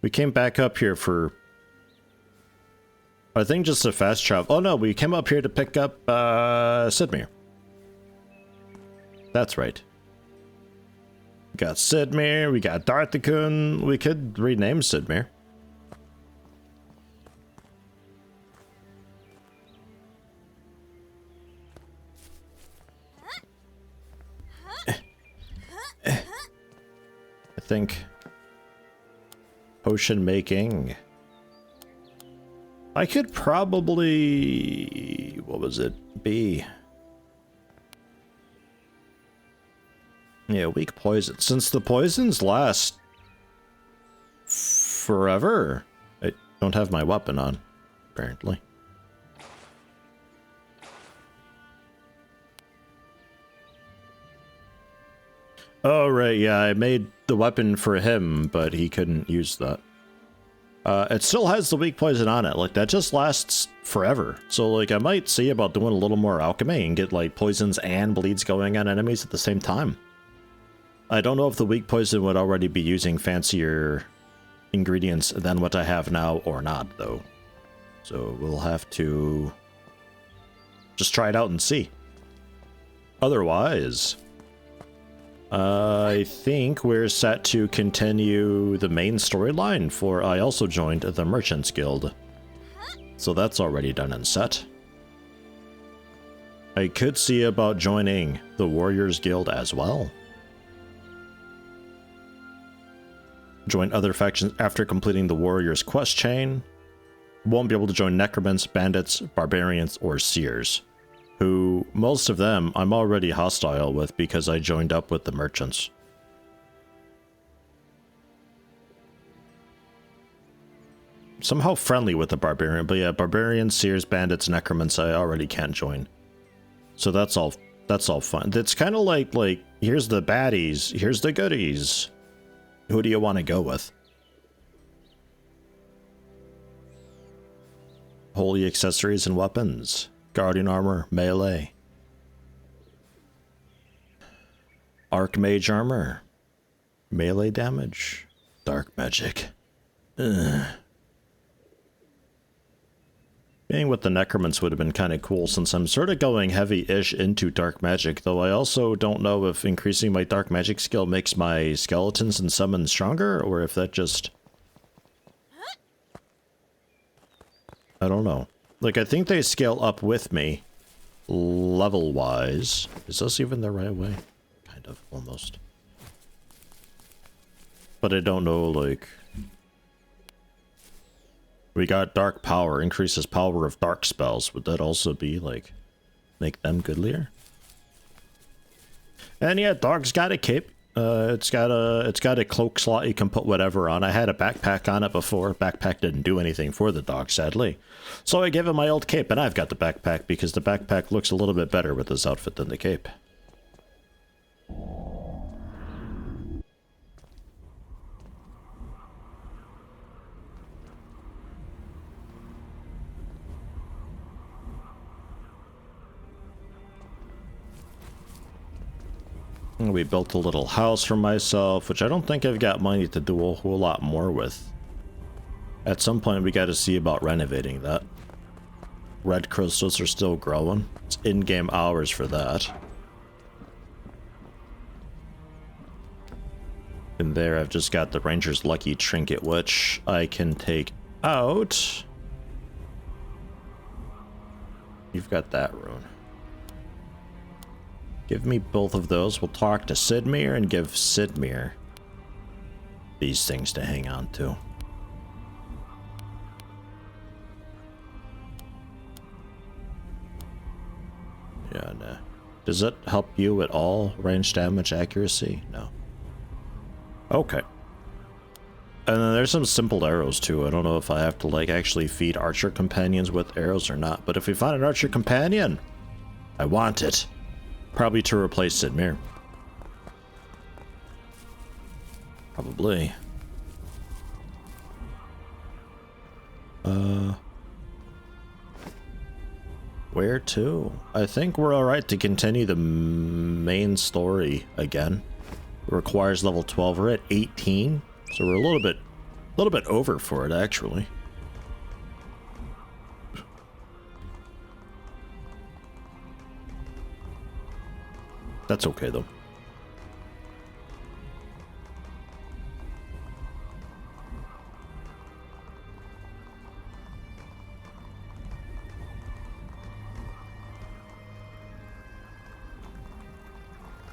We came back up here for, I think, just a fast travel. Oh no, we came up here to pick up Sidmere. That's right. We got Sidmere, we got Darthakun. We could rename Sidmere. I think potion making. I could probably, what was it? B. Yeah, weak poison. Since the poisons last forever, I don't have my weapon on, apparently. Oh, right, yeah, I made the weapon for him, but he couldn't use that. It still has the weak poison on it, like, that just lasts forever. So, like, I might see about doing a little more alchemy and get, like, poisons and bleeds going on enemies at the same time. I don't know if the weak poison would already be using fancier ingredients than what I have now or not, though. So, we'll have to just try it out and see. Otherwise, I think we're set to continue the main storyline for I also joined the Merchants Guild. So that's already done and set. I could see about joining the Warriors Guild as well. Join other factions after completing the Warriors quest chain. Won't be able to join Necromants, Bandits, Barbarians, or Seers, who, most of them, I'm already hostile with because I joined up with the Merchants. Somehow friendly with the Barbarian, but yeah, Barbarians, Seers, Bandits, Necromants, I already can't join. So that's all fun. It's kind of like, here's the baddies, here's the goodies. Who do you want to go with? Holy accessories and weapons. Guardian armor, melee. Archmage armor. Melee damage. Dark magic. Ugh. Being with the Necromants would have been kind of cool since I'm sort of going heavy-ish into dark magic, though I also don't know if increasing my dark magic skill makes my skeletons and summons stronger, or if that just... I don't know. Like, I think they scale up with me, level-wise. Is this even the right way? Kind of, almost. But I don't know, like... We got dark power, increases power of dark spells. Would that also be, like, make them goodlier? And yeah, dog's got a cape. It's got a cloak slot you can put whatever on. I had a backpack on it before. Backpack didn't do anything for the dog, sadly. So I gave him my old cape, and I've got the backpack because the backpack looks a little bit better with this outfit than the cape. We built a little house for myself, which I don't think I've got money to do a whole lot more with. At some point, we got to see about renovating that. Red crystals are still growing. It's in-game hours for that. And there, I've just got the Ranger's Lucky Trinket, which I can take out. You've got that rune. Give me both of those. We'll talk to Sidmere and give Sidmere these things to hang on to. Yeah, nah. Does it help you at all? Range damage accuracy? No. Okay. And then there's some simple arrows too. I don't know if I have to like actually feed archer companions with arrows or not, but if we find an archer companion, I want it. Probably to replace Sidmere. Probably. Where to? I think we're alright to continue the main story again. It requires level 12. We're at 18, so we're a little bit little bit over for it, actually. That's okay, though.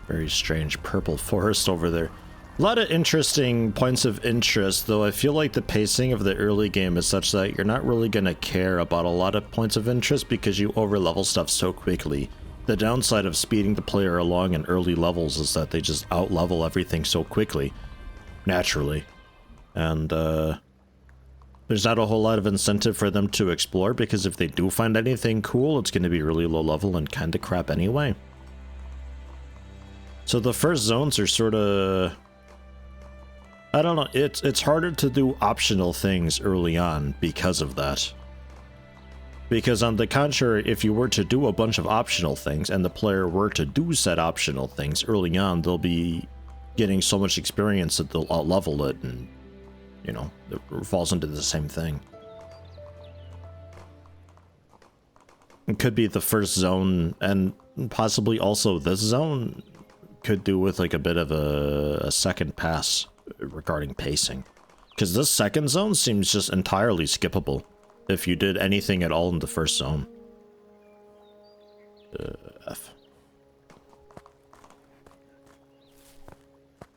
Very strange purple forest over there. A lot of interesting points of interest, though I feel like the pacing of the early game is such that you're not really going to care about a lot of points of interest because you overlevel stuff so quickly. The downside of speeding the player along in early levels is that they just outlevel everything so quickly, naturally. And there's not a whole lot of incentive for them to explore because if they do find anything cool, it's going to be really low level and kind of crap anyway. So the first zones are sort of... I don't know, it's harder to do optional things early on because of that. Because on the contrary, if you were to do a bunch of optional things and the player were to do said optional things early on, they'll be getting so much experience that they'll out-level it and, you know, it falls into the same thing. It could be the first zone and possibly also this zone could do with like a bit of a second pass regarding pacing. Because this second zone seems just entirely skippable if you did anything at all in the first zone. F.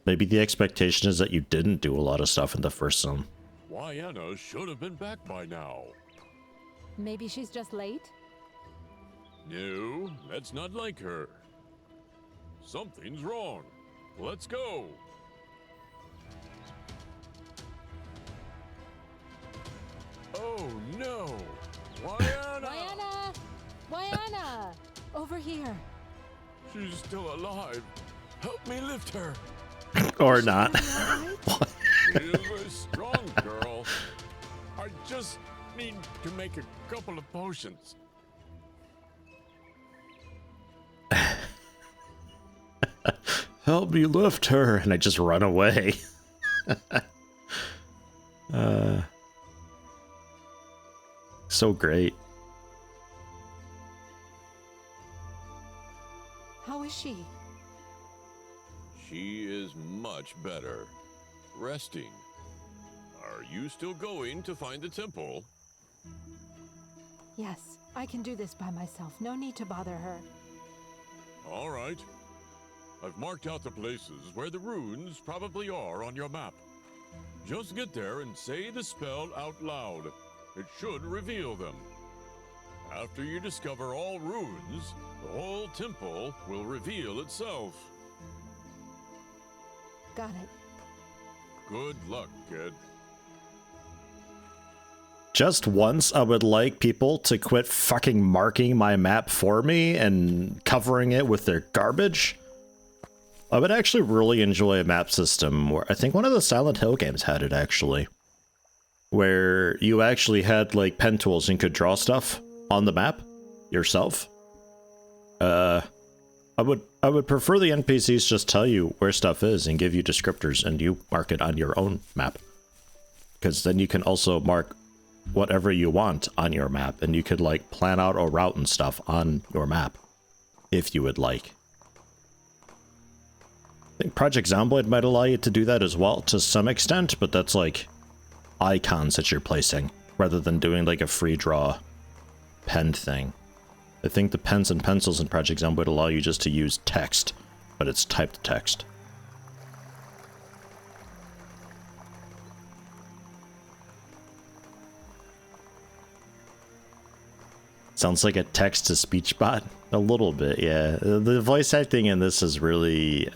Maybe the expectation is that you didn't do a lot of stuff in the first zone. Diana should have been back by now. Maybe she's just late? No, that's not like her. Something's wrong. Let's go. Oh no! Diana! Diana! Diana! Over here. She's still alive. Help me lift her. Or not. She is a strong girl. I just need to make a couple of potions. Help me lift her, and I just run away. So great. How is she? She is much better. Resting. Are you still going to find the temple? Yes, I can do this by myself. No need to bother her. All right. I've marked out the places where the runes probably are on your map. Just get there and say the spell out loud. It should reveal them. After you discover all runes, the whole temple will reveal itself. Got it. Good luck, kid. Just once, I would like people to quit fucking marking my map for me and covering it with their garbage. I would actually really enjoy a map system where I think one of the Silent Hill games had it actually, where you actually had like pen tools and could draw stuff on the map yourself. I would prefer the NPCs just tell you where stuff is and give you descriptors and you mark it on your own map. Because then you can also mark whatever you want on your map and you could like plan out a route and stuff on your map if you would like. I think Project Zomboid might allow you to do that as well to some extent, but that's like icons that you're placing rather than doing like a free draw pen thing. I think the pens and pencils in Project Zomboid allow you just to use text, but it's typed text. Sounds like a text-to-speech bot. A little bit, yeah. The voice acting in this is really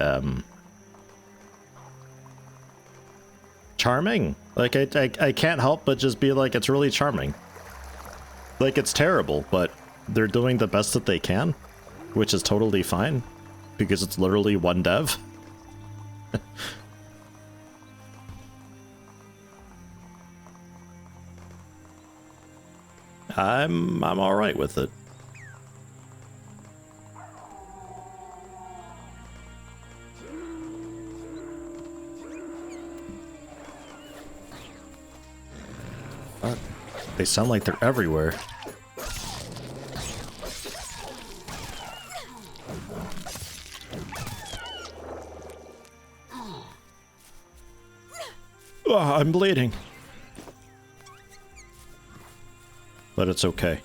charming. Like, I can't help but just be like, it's really charming. Like, it's terrible, but they're doing the best that they can, which is totally fine, because it's literally one dev. I'm alright with it. They sound like they're everywhere. Oh, I'm bleeding. But it's okay.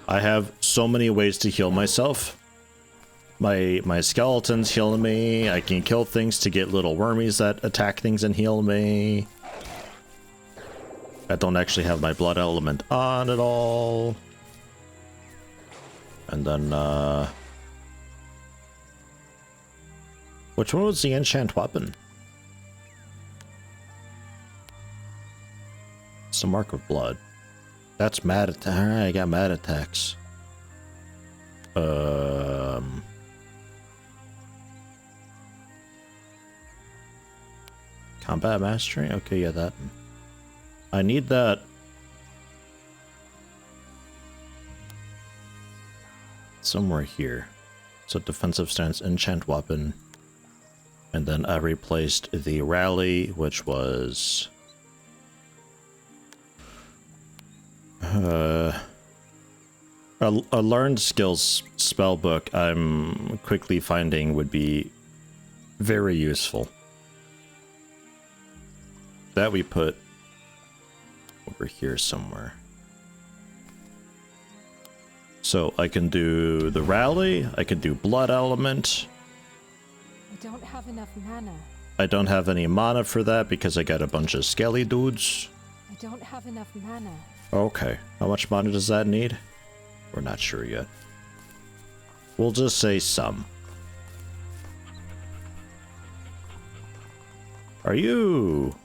I have so many ways to heal myself. My skeleton's healing me. I can kill things to get little wormies that attack things and heal me. I don't actually have my blood element on at all. And then, which one was the enchant weapon? It's the mark of blood. That's mad attack. Alright, I got mad attacks. Combat mastery? Okay, yeah, that. I need that. Somewhere here. So defensive stance, enchant weapon. And then I replaced the rally, which was... a learned skills spellbook I'm quickly finding would be very useful. That we put over here somewhere. So I can do the rally, I can do blood element. I don't have enough mana. I don't have any mana for that because I got a bunch of skelly dudes. I don't have enough mana. Okay, how much mana does that need? We're not sure yet. We'll just say some. Are you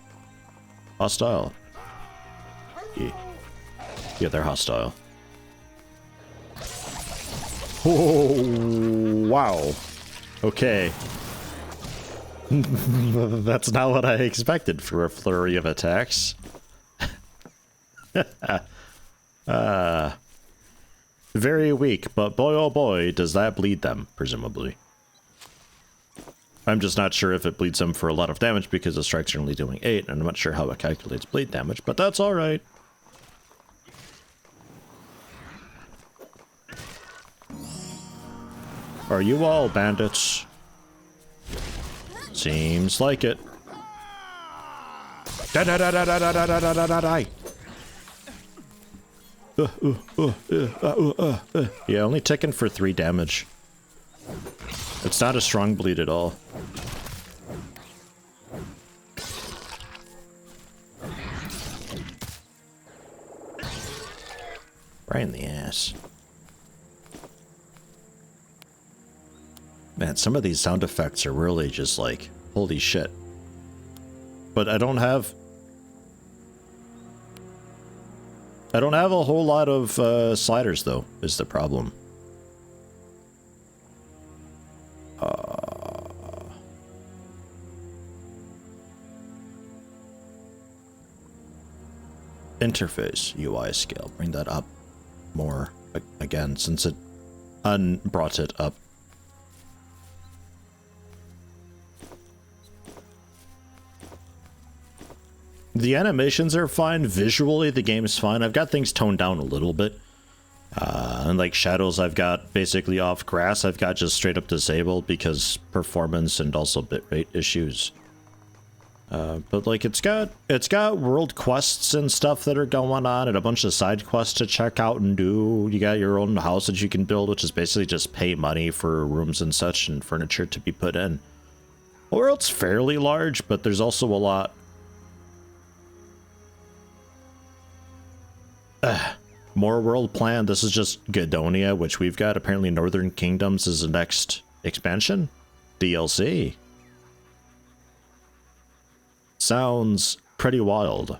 hostile? Yeah, they're hostile. Oh, wow. Okay. That's not what I expected for a flurry of attacks. Very weak, but boy oh boy, does that bleed them, presumably. I'm just not sure if it bleeds them for a lot of damage because the strikes are only doing 8, and I'm not sure how it calculates bleed damage, but that's alright. Are you all bandits? Seems like it. Die. Yeah, only ticking for 3 damage. It's not a strong bleed at all. Right in the ass. Man, some of these sound effects are really just like, holy shit. But I don't have a whole lot of sliders, though, is the problem. Interface UI scale. Bring that up more again, since it brought it up. The animations are fine. Visually, the game's fine. I've got things toned down a little bit. And like shadows, I've got basically off grass. I've got just straight up disabled because performance and also bitrate issues. But like it's got world quests and stuff that are going on, and a bunch of side quests to check out and do. You got your own house that you can build, which is basically just pay money for rooms and such and furniture to be put in. The world's fairly large, but there's also a lot. More world plan. This is just Gedonia, which we've got. Apparently Northern Kingdoms is the next expansion. DLC. Sounds pretty wild.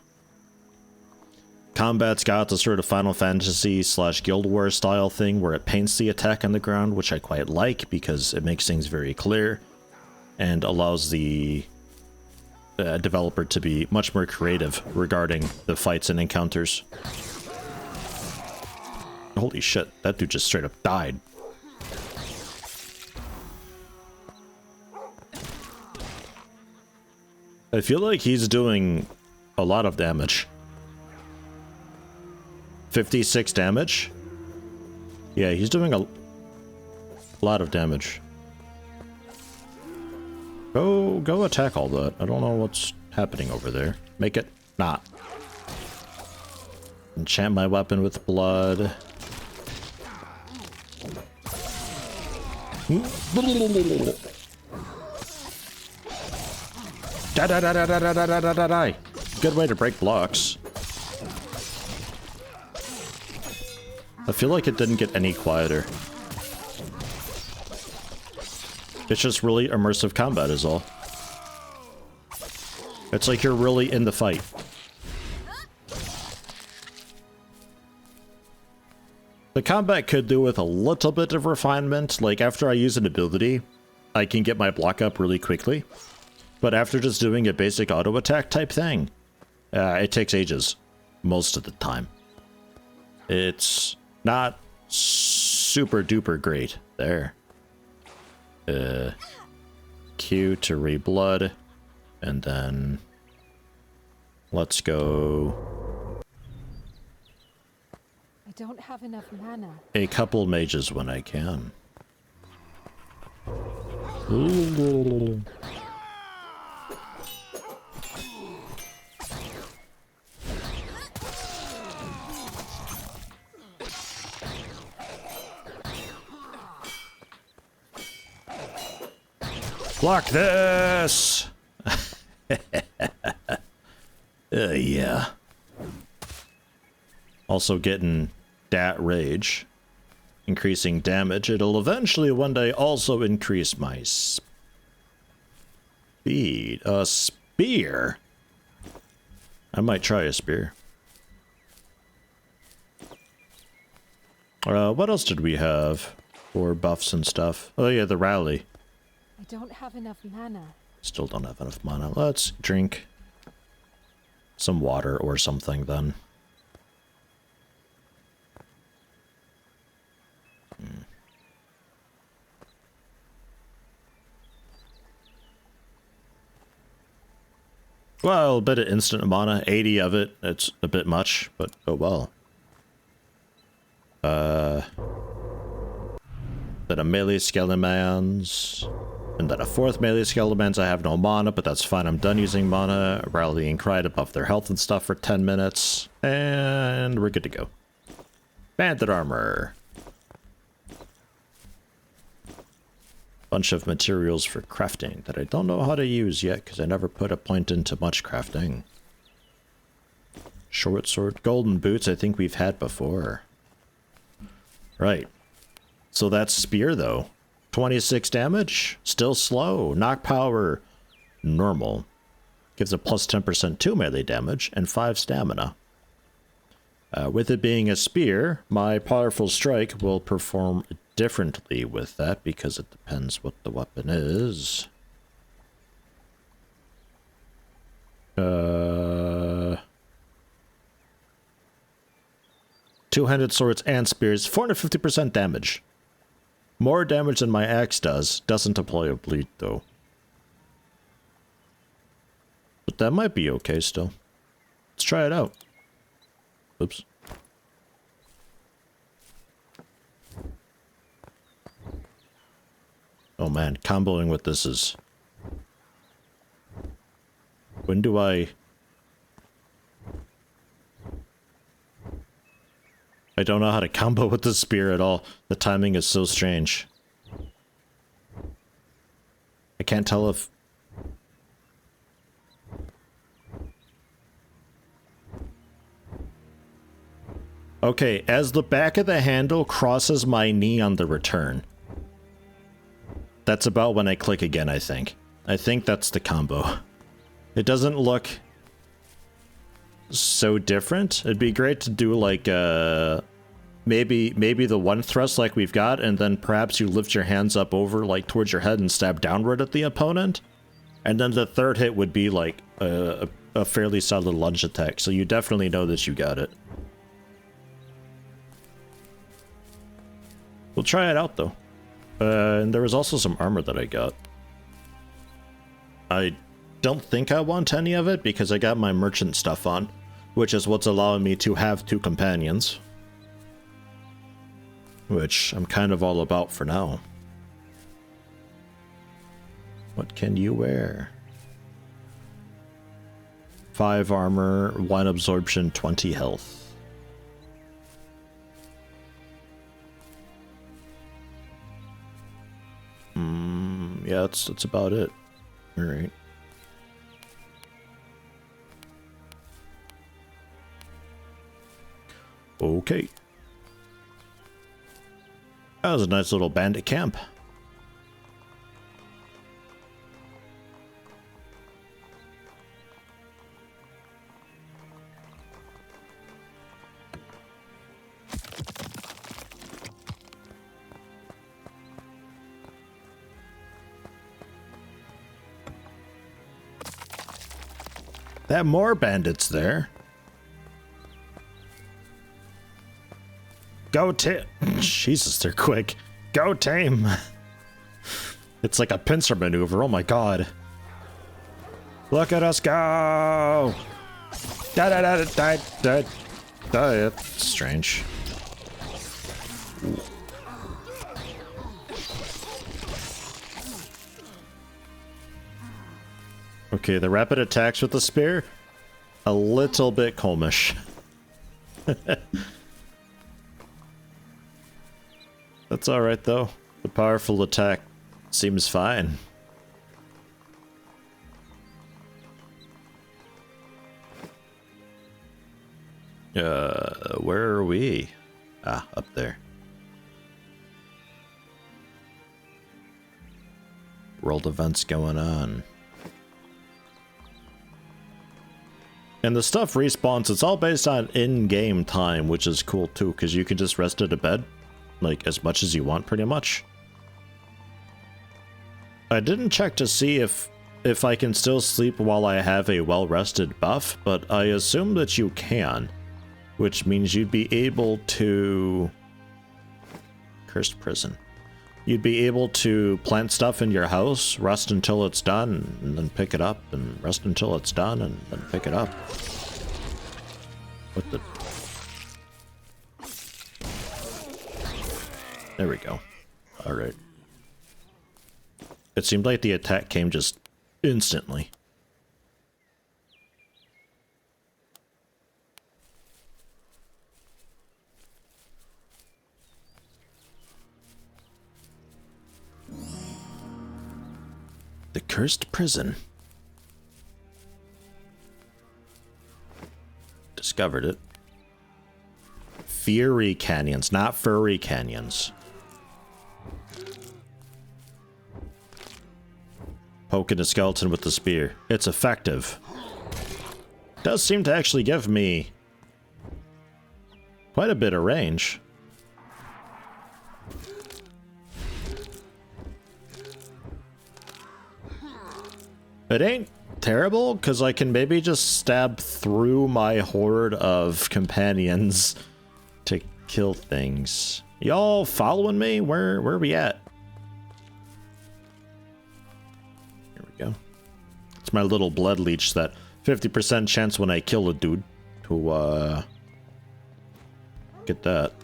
Combat's got the sort of Final Fantasy / Guild Wars style thing where it paints the attack on the ground, which I quite like because it makes things very clear and allows the developer to be much more creative regarding the fights and encounters. Holy shit, that dude just straight up died. I feel like he's doing a lot of damage. 56 damage? Yeah, he's doing a lot of damage. Go attack all that. I don't know what's happening over there. Make it not. Enchant my weapon with blood. Die. Good way to break blocks. I feel like it didn't get any quieter. It's just really immersive combat is all. It's like you're really in the fight. The combat could do with a little bit of refinement. Like after I use an ability, I can get my block up really quickly. But after just doing a basic auto attack type thing, it takes ages most of the time. It's not super duper great there. Q to reblood, and then let's go I don't have enough mana. a couple mages when I can. Block this! Yeah. Also getting dat rage. Increasing damage. It'll eventually one day also increase my speed. A spear? I might try a spear. What else did we have for buffs and stuff? Oh yeah, the rally. I don't have enough mana. Still don't have enough mana. Let's drink some water or something then. Well, a bit of instant mana, 80 of it. It's a bit much, but oh well. Then a melee skeletons. And then a fourth melee skeletons. I have no mana, but that's fine. I'm done using mana. Rallying cry to buff their health and stuff for 10 minutes. And we're good to go. Bandit armor. Bunch of materials for crafting that I don't know how to use yet because I never put a point into much crafting. Short sword, golden boots I think we've had before. Right. So that's spear though. 26 damage, still slow. Knock power, normal. Gives a plus 10% to melee damage and 5 stamina. With it being a spear, my powerful strike will perform differently with that because it depends what the weapon is. Two-handed swords and spears, 450% damage. More damage than my axe does. Doesn't apply a bleed though. But that might be okay still. Let's try it out. Oops. Oh man, comboing with this is... When do I don't know how to combo with the spear at all. The timing is so strange. I can't tell if... Okay, as the back of the handle crosses my knee on the return. That's about when I click again, I think. I think that's the combo. It doesn't look so different. It'd be great to do like maybe the one thrust like we've got, and then perhaps you lift your hands up over like towards your head and stab downward at the opponent. And then the third hit would be like a fairly solid lunge attack, so you definitely know that you got it. We'll try it out though. And there was also some armor that I got. I don't think I want any of it because I got my merchant stuff on. which is what's allowing me to have 2 companions, which I'm kind of all about for now. What can you wear? 5 armor, 1 absorption, 20 health. Yeah, that's about it. All right. Okay. That was a nice little bandit camp. There are more bandits there. Go tame. Jesus, they're quick. Go tame. It's like a pincer maneuver. Oh my god. Look at us go. Da da da da da da. That's strange. Ooh. Okay, the rapid attacks with the spear, a little bit komish. That's alright though. The powerful attack seems fine. Where are we? Ah, up there. World events going on. And the stuff respawns, it's all based on in-game time, which is cool too, because you can just rest at a bed, like, as much as you want, pretty much. I didn't check to see if I can still sleep while I have a well-rested buff, but I assume that you can, which means you'd be able to... Cursed prison. You'd be able to plant stuff in your house, rest until it's done, and then pick it up, and rest until it's done, and then pick it up. What the... There we go. Alright. It seemed like the attack came just instantly. The cursed prison. Discovered it. Fury canyons, not furry canyons. Poking a skeleton with the spear. It's effective. Does seem to actually give me quite a bit of range. It ain't terrible, because I can maybe just stab through my horde of companions to kill things. Y'all following me? Where are we at? Here we go. It's my little blood leech, that 50% chance when I kill a dude to, get that.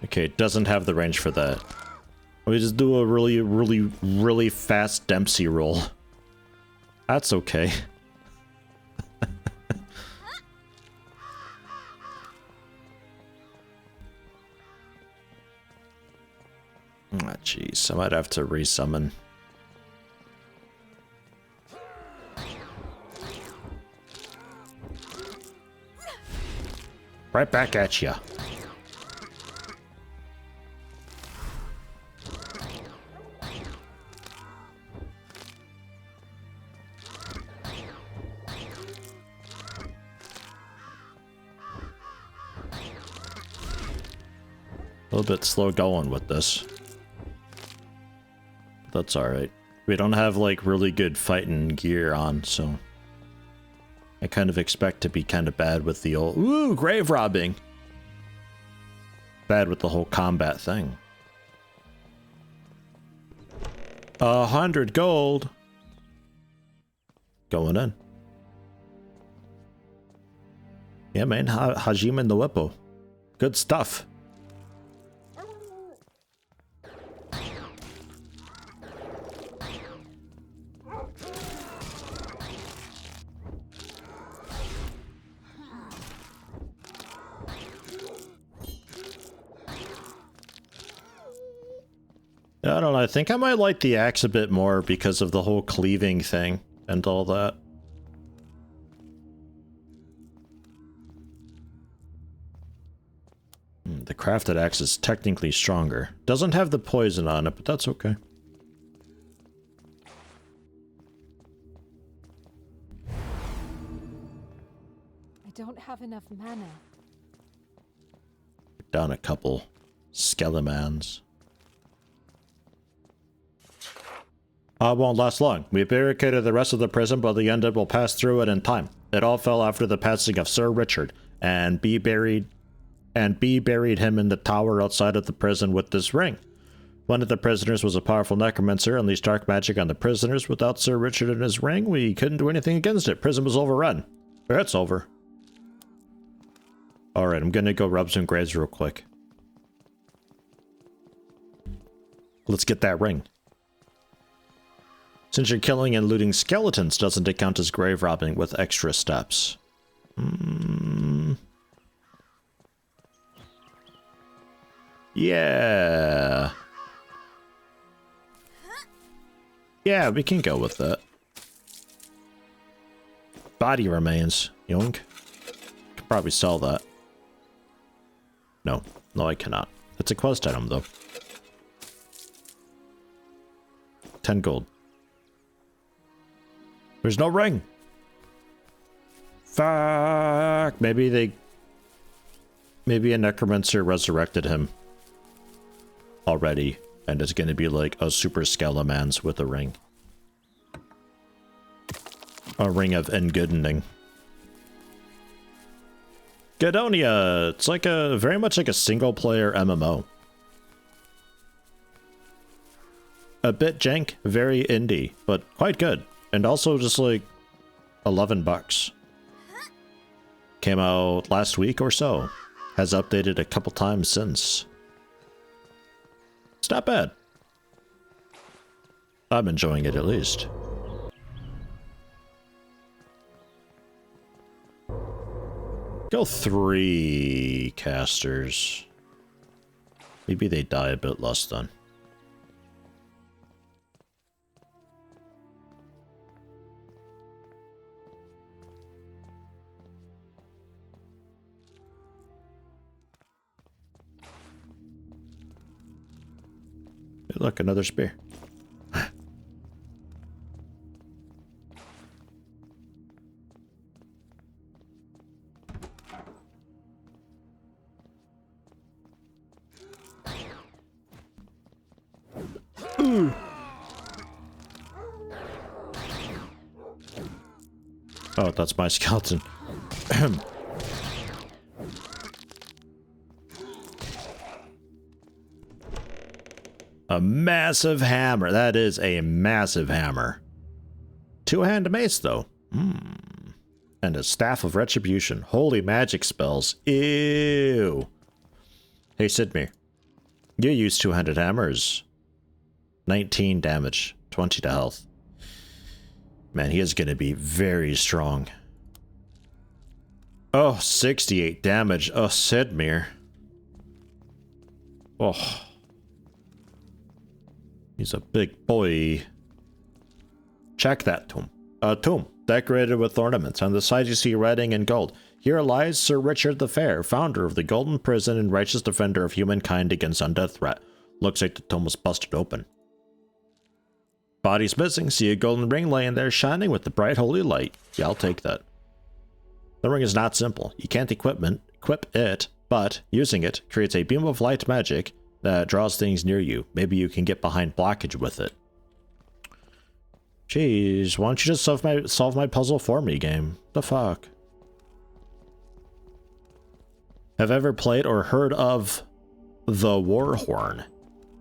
Okay, it doesn't have the range for that. We just do a really fast Dempsey roll. That's okay. Ah, jeez, I might have to resummon. Right back at ya. A little bit slow going with this. That's alright. We don't have like really good fighting gear on, so. I kind of expect to be kind of bad with the old... Ooh, grave robbing! Bad with the whole combat thing. 100 gold! Going in. Yeah, man. Hajime and the Whippo. Good stuff. I don't know, I think I might like the axe a bit more because of the whole cleaving thing and all that. The crafted axe is technically stronger. Doesn't have the poison on it, but that's okay. I don't have enough mana. Down a couple skeletons. Won't last long. We barricaded the rest of the prison, but the undead will pass through it in time. It all fell after the passing of Sir Richard, and B buried him in the tower outside of the prison with this ring. One of the prisoners was a powerful necromancer, unleashed dark magic on the prisoners. Without Sir Richard and his ring, we couldn't do anything against it. Prison was overrun. It's over. Alright, I'm gonna go rub some graves real quick. Let's get that ring. Since you're killing and looting skeletons, doesn't it count as grave robbing with extra steps? Yeah. Yeah, we can go with that. Body remains. Yoink. Could probably sell that. No. No, I cannot. It's a quest item, though. 10 gold. There's no ring. Fuck. Maybe a necromancer resurrected him already, and it's gonna be like a super skeletons with a ring. A ring of engoodening. Gedonia. It's like very much like a single player MMO. A bit jank, very indie, but quite good. And also just like $11. Came out last week or so. Has updated a couple times since. It's not bad. I'm enjoying it at least. Go 3 casters. Maybe they die a bit less then. Hey, look, another spear. Ooh. Oh, that's my skeleton. A massive hammer. That is a massive hammer. 2-hand mace, though. And a staff of retribution. Holy magic spells. Ew. Hey, Sidmir. You use 2-handed hammers. 19 damage. 20 to health. Man, he is going to be very strong. Oh, 68 damage. Oh, Sidmir. Oh. He's a big boy. Check that tomb. A tomb decorated with ornaments. On the side you see writing in gold. Here lies Sir Richard the Fair, founder of the Golden Prison and righteous defender of humankind against undeath threat. Looks like the tomb was busted open. Body's missing. See a golden ring laying there shining with the bright holy light. Yeah, I'll take that. The ring is not simple. You can't equip it, but using it creates a beam of light magic that draws things near you. Maybe you can get behind blockage with it. Jeez, why don't you just solve my puzzle for me, game? The fuck? Have ever played or heard of the War Horn?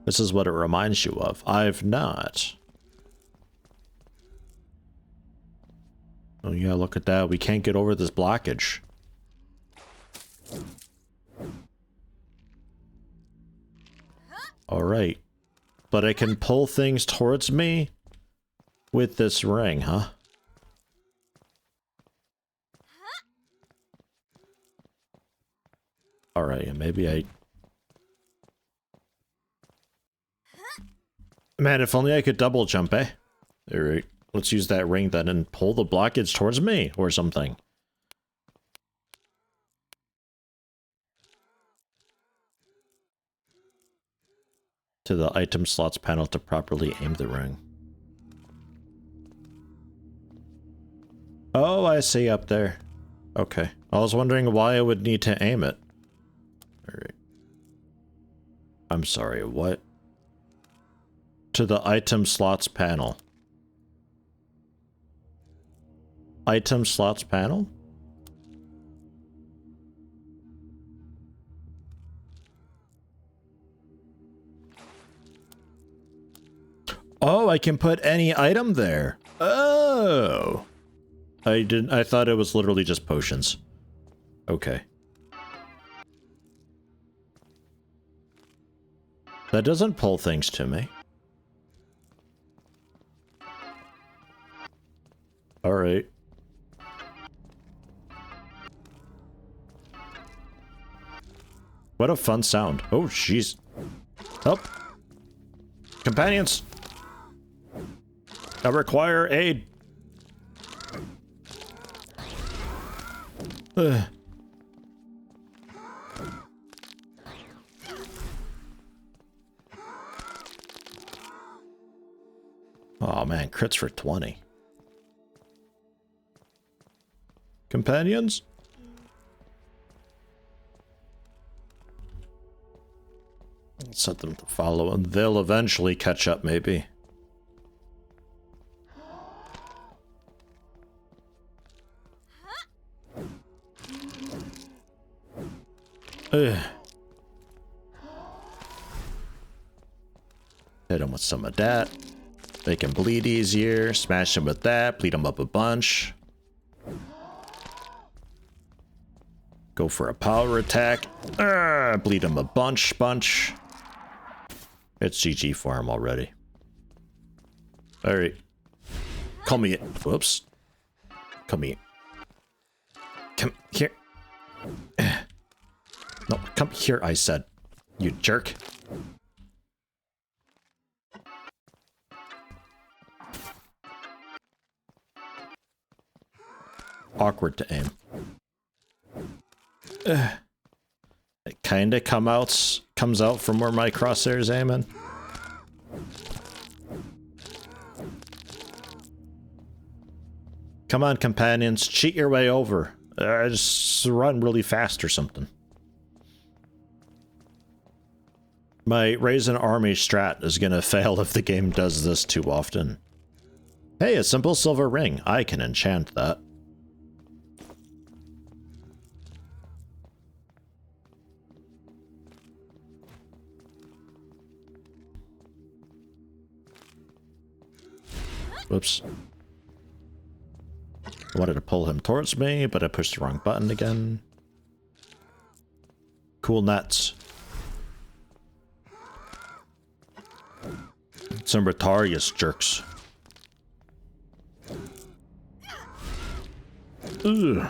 This is what it reminds you of. I've not. Oh yeah, look at that. We can't get over this blockage. Alright. But I can pull things towards me with this ring, huh? Alright, and maybe I... Man, if only I could double jump, eh? Alright, let's use that ring then and pull the blockage towards me or something. To the item slots panel to properly aim the ring. Oh, I see up there. Okay. I was wondering why I would need to aim it. Alright. I'm sorry, what? To the item slots panel. Item slots panel? Oh, I can put any item there. Oh. I thought it was literally just potions. Okay. That doesn't pull things to me. Alright. What a fun sound. Oh, jeez. Help. Companions. I require aid. Ugh. Oh man, crits for 20. Companions? Let's set them to follow, and they'll eventually catch up, maybe. Ugh. Hit him with some of that. Make him bleed easier. Smash him with that. Bleed him up a bunch. Go for a power attack. Bleed him a bunch. It's GG for him already. Alright. Come here. Whoops. Come here. Come here. No, come here, I said. You jerk. Awkward to aim. It kinda comes out from where my crosshair's aiming. Come on, companions, cheat your way over. Just run really fast or something. My raise an army strat is gonna fail if the game does this too often. Hey, a simple silver ring. I can enchant that. Whoops. I wanted to pull him towards me, but I pushed the wrong button again. Cool nets. Some retardous jerks. Ugh.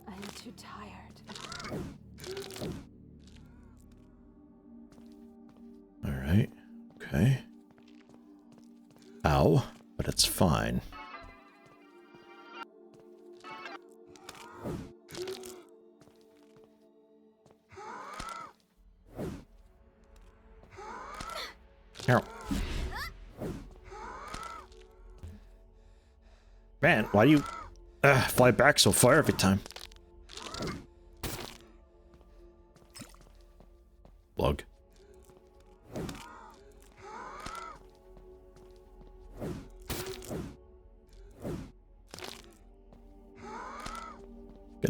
I'm too tired. Alright. Okay. Ow. But it's fine. Ow. Man, why do you fly back so far every time?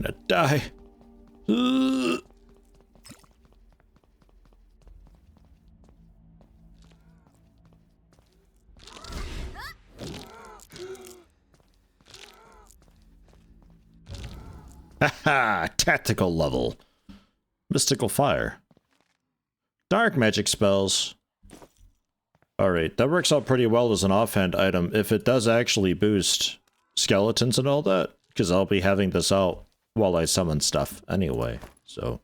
Gonna die. Ugh. Haha, tactical level. Mystical fire. Dark magic spells. Alright, that works out pretty well as an offhand item if it does actually boost skeletons and all that, because I'll be having this out while I summon stuff anyway, so.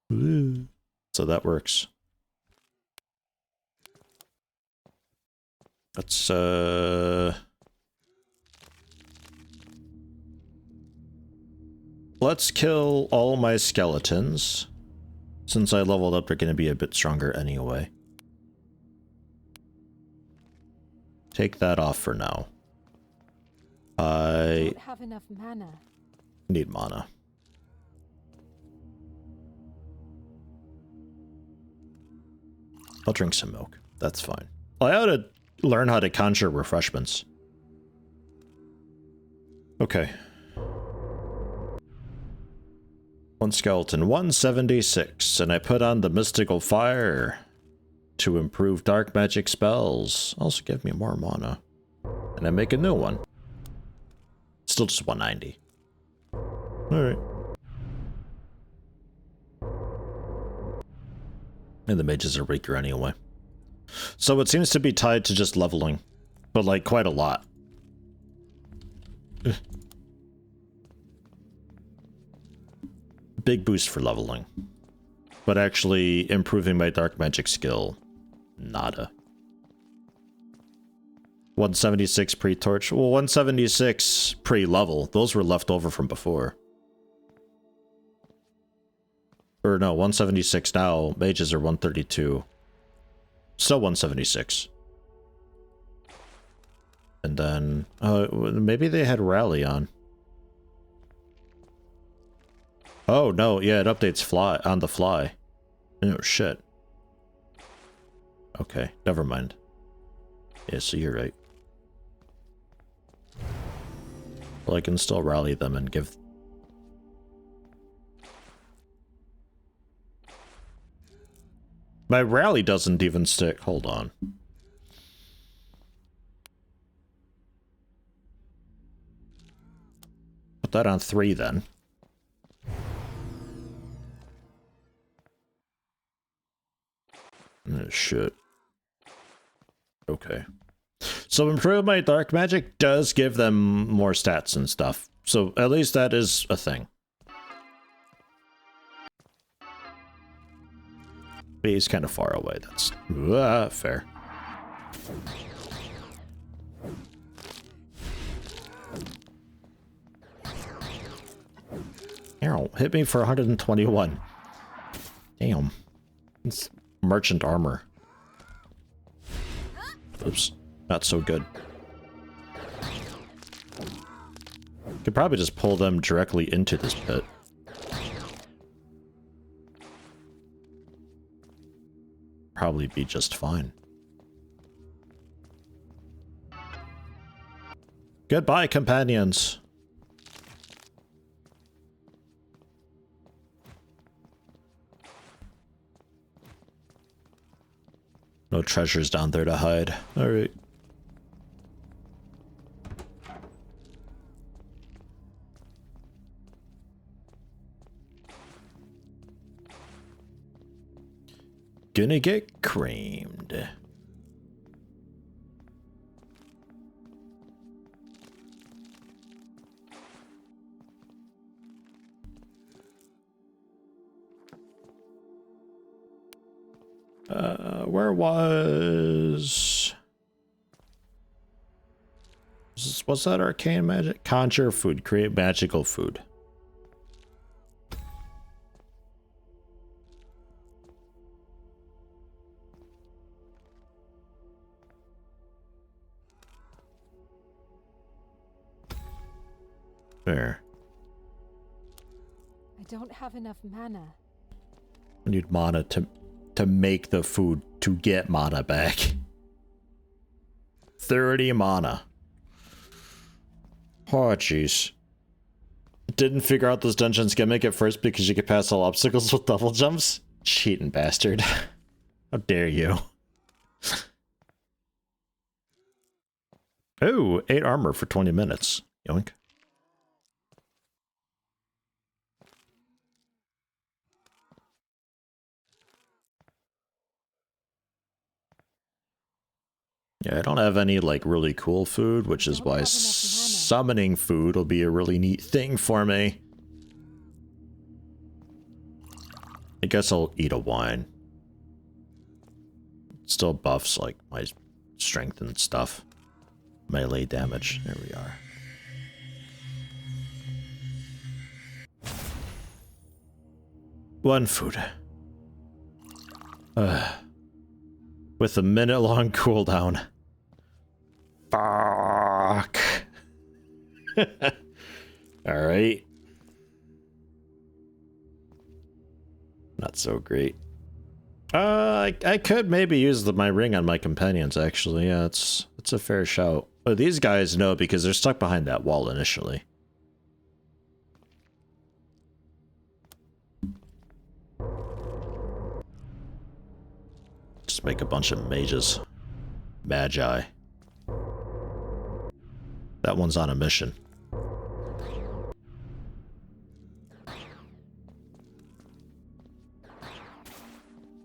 So that works. Let's kill all my skeletons. Since I leveled up, they're going to be a bit stronger anyway. Take that off for now. I don't have enough mana. Need mana. I'll drink some milk. That's fine. I ought to learn how to conjure refreshments. Okay. One skeleton, 176, and I put on the mystical fire to improve dark magic spells. Also give me more mana. And I make a new one. Still just 190. Alright. And the mages are weaker anyway. So it seems to be tied to just leveling. But like quite a lot. Big boost for leveling. But actually improving my dark magic skill. Nada. 176 pre-torch. Well, 176 pre-level. Those were left over from before. Or no, 176 now. Mages are 132. Still 176. And then... maybe they had rally on. Oh, no. Yeah, it updates fly on the fly. Oh, shit. Okay, never mind. Yeah, so you're right. Well, I can still rally them and give... My rally doesn't even stick. Hold on. Put that on 3 then. Oh, shit. Okay. So improve my dark magic does give them more stats and stuff. So at least that is a thing. But he's kind of far away. That's fair. Ow, hit me for 121. Damn. It's merchant armor. Oops. Not so good. Could probably just pull them directly into this pit. Probably be just fine. Goodbye, companions. No treasures down there to hide. Alright. Gonna get creamed. Where was that arcane magic? Conjure food, create magical food. There. I don't have enough mana. I need mana to make the food to get mana back. 30 mana. Oh, jeez. Didn't figure out this dungeon's gimmick at first because you could pass all obstacles with double jumps? Cheating bastard. How dare you. Oh, 8 armor for 20 minutes. Yoink. Yeah, I don't have any, like, really cool food, which is why summoning food will be a really neat thing for me. I guess I'll eat a wine. Still buffs, like, my strength and stuff. Melee damage. There we are. One food. With a minute-long cooldown. Fuck. Alright. Not so great. I could maybe use my ring on my companions, actually. Yeah, it's a fair shout. But these guys know because they're stuck behind that wall initially. Just make a bunch of mages. Magi. That one's on a mission.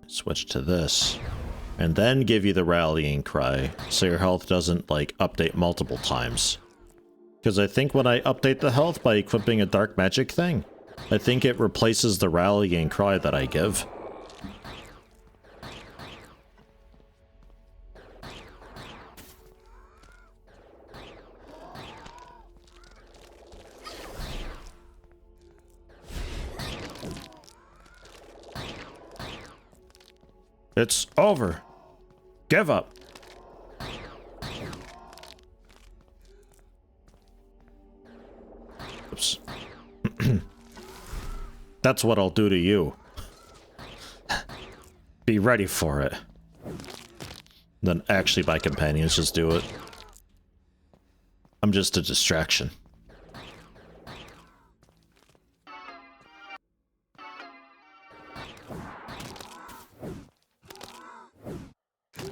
Switch to this. And then give you the rallying cry, so your health doesn't, like, update multiple times. Because I think when I update the health by equipping a dark magic thing, I think it replaces the rallying cry that I give. It's over. Give up. Oops. That's what I'll do to you. Be ready for it. Then actually my companions just do it. I'm just a distraction.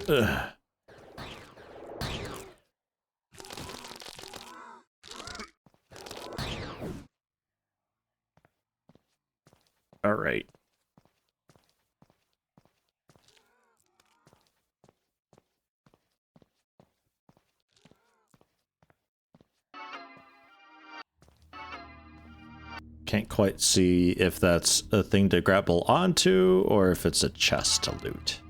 Ugh. All right. Can't quite see if that's a thing to grapple onto or if it's a chest to loot.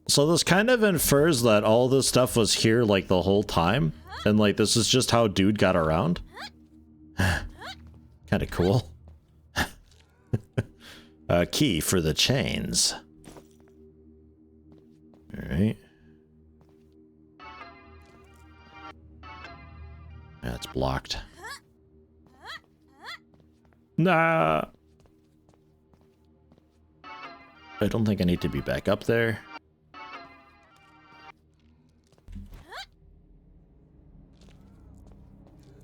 So this kind of infers that all this stuff was here, like, the whole time, and, like, this is just how dude got around. Kind of cool. Key for the chains. Alright. Yeah, it's blocked. Nah. I don't think I need to be back up there.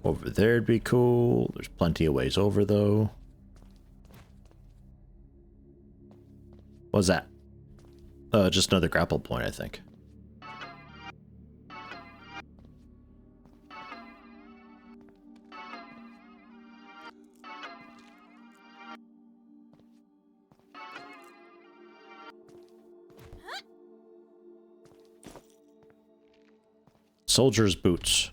Over there'd be cool. There's plenty of ways over, though. What's that? Just another grapple point, I think. Soldier's boots.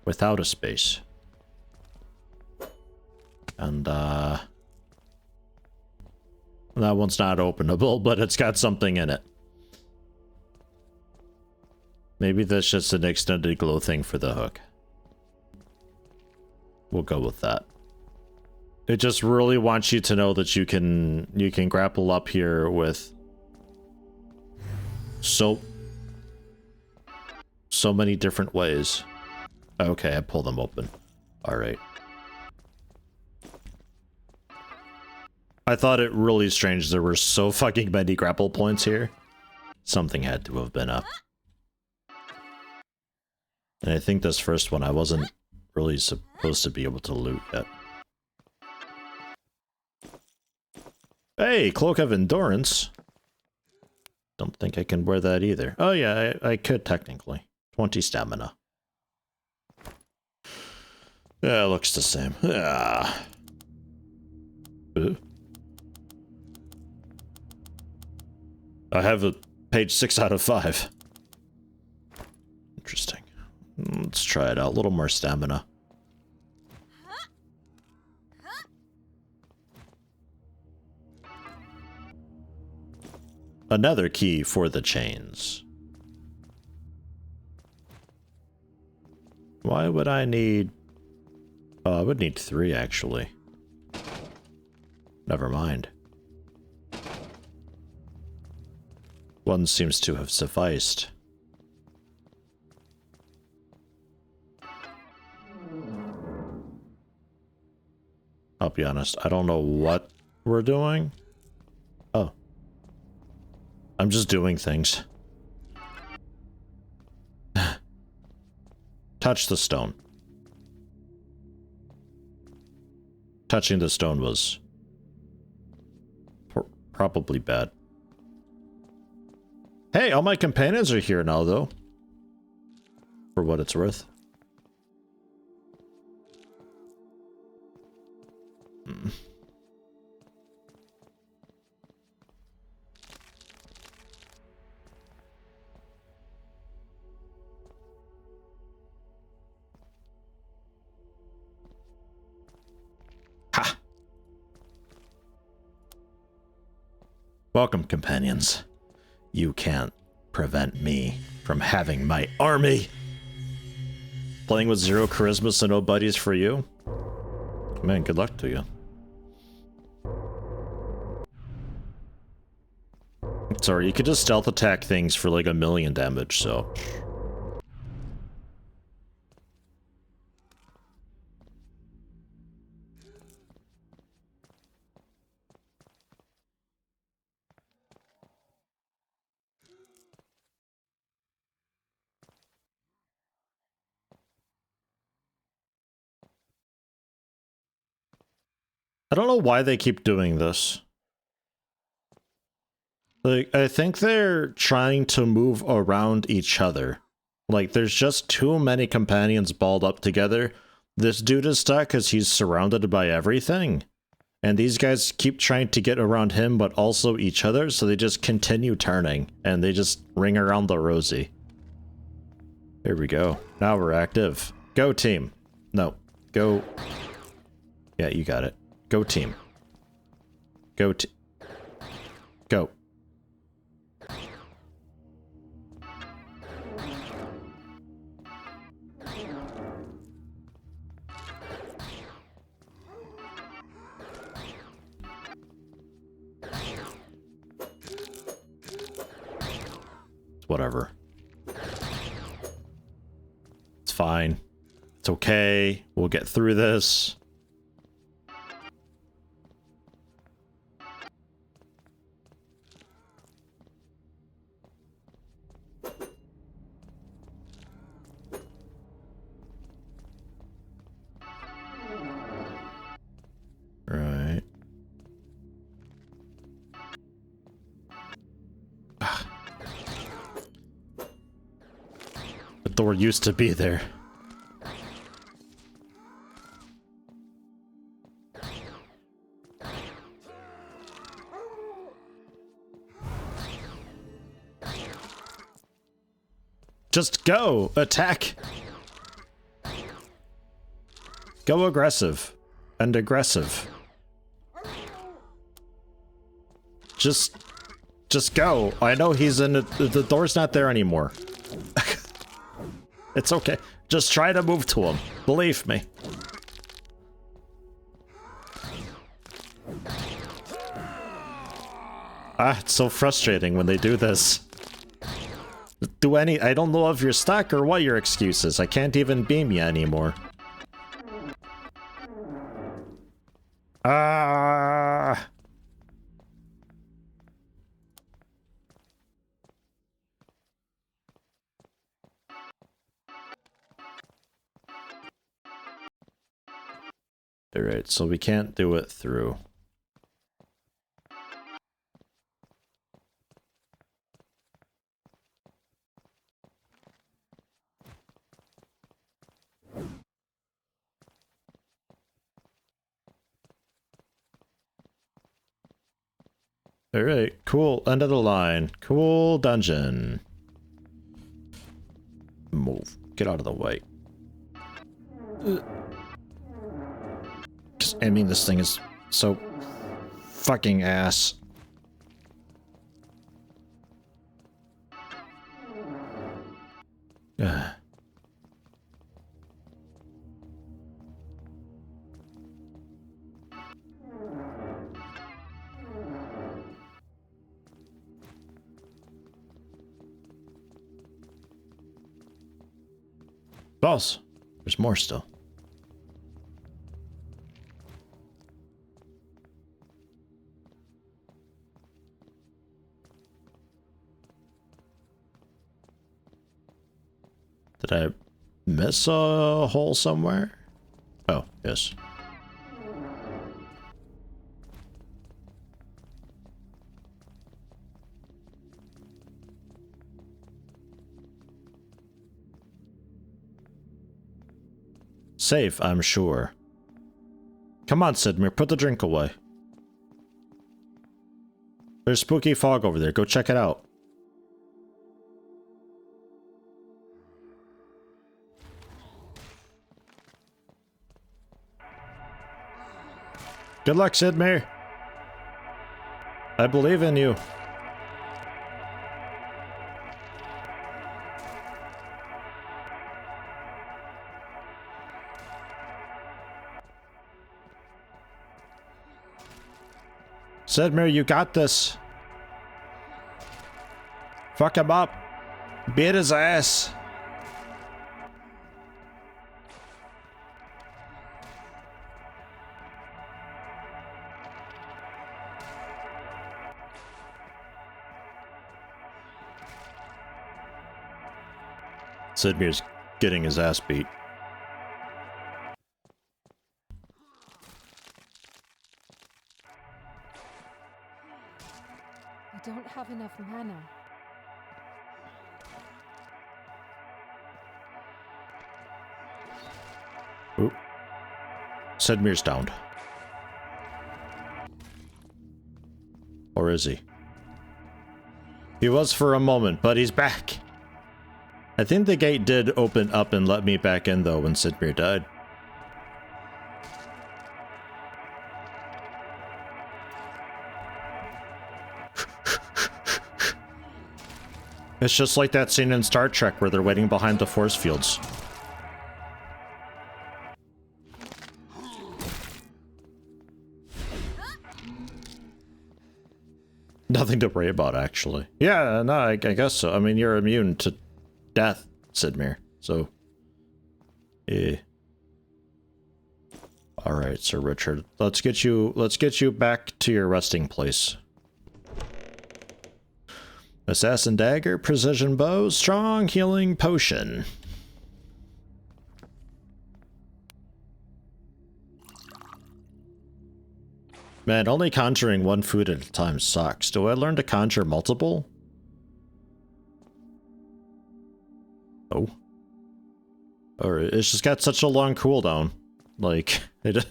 Without a space. And, that one's not openable, but it's got something in it. Maybe that's just an extended glow thing for the hook. We'll go with that. It just really wants you to know that you can grapple up here with so many different ways. Okay, I pull them open. All right. I thought it really strange there were so fucking many grapple points here. Something had to have been up. And I think this first one I wasn't really supposed to be able to loot yet. Hey, Cloak of Endurance. Don't think I can wear that either. Oh yeah, I could technically. 20 stamina. Yeah, it looks the same. Ah. I have a page 6 out of 5. Interesting. Let's try it out. A little more stamina. Another key for the chains. Why would I need... Oh, I would need 3 actually. Never mind. One seems to have sufficed. I'll be honest, I don't know what we're doing. Oh. I'm just doing things. Touch the stone. Touching the stone was probably bad. Hey, all my companions are here now, though. For what it's worth. Ha! Welcome, companions. You can't prevent me from having my army. Playing with 0 charisma so no buddies for you? Man, good luck to you. Sorry, you could just stealth attack things for like 1,000,000 damage, so... I don't know why they keep doing this. Like, I think they're trying to move around each other. Like, there's just too many companions balled up together. This dude is stuck because he's surrounded by everything. And these guys keep trying to get around him, but also each other, so they just continue turning. And they just ring around the rosy. Here we go. Now we're active. Go, team. No. Go. Yeah, you got it. Go, team. Go, go. Whatever. It's fine. It's okay. We'll get through this. Right. The door used to be there. Just go! Attack! Go aggressive. And aggressive. Just go. I know he's in it. The door's not there anymore. It's okay. Just try to move to him. Believe me. Ah, it's so frustrating when they do this. I don't know if you're stuck or what your excuse is. I can't even beam you anymore. Ah. Alright, so we can't do it through. Alright, cool. End of the line. Cool dungeon. Move. Get out of the way. I mean, this thing is so fucking ass. Ugh. Boss, there's more still. Did I miss a hole somewhere? Oh, yes. Safe, I'm sure. Come on, Sidmir, put the drink away. There's spooky fog over there. Go check it out. Good luck, Sidmir. I believe in you. Sidmir, you got this. Fuck him up. Beat his ass. Sidmir's getting his ass beat. I don't have enough mana. Oop. Sidmir's downed. Or is he? He was for a moment, but he's back. I think the gate did open up and let me back in though when Sidmir died. It's just like that scene in Star Trek where they're waiting behind the force fields. Nothing to worry about, actually. Yeah, no, I guess so. I mean, you're immune to death, Sidmir. So, yeah. All right, Sir Richard. Let's get you back to your resting place. Assassin dagger, precision bow, strong healing potion. Man, only conjuring one food at a time sucks. Do I learn to conjure multiple? Oh. Or it's just got such a long cooldown. Like, it...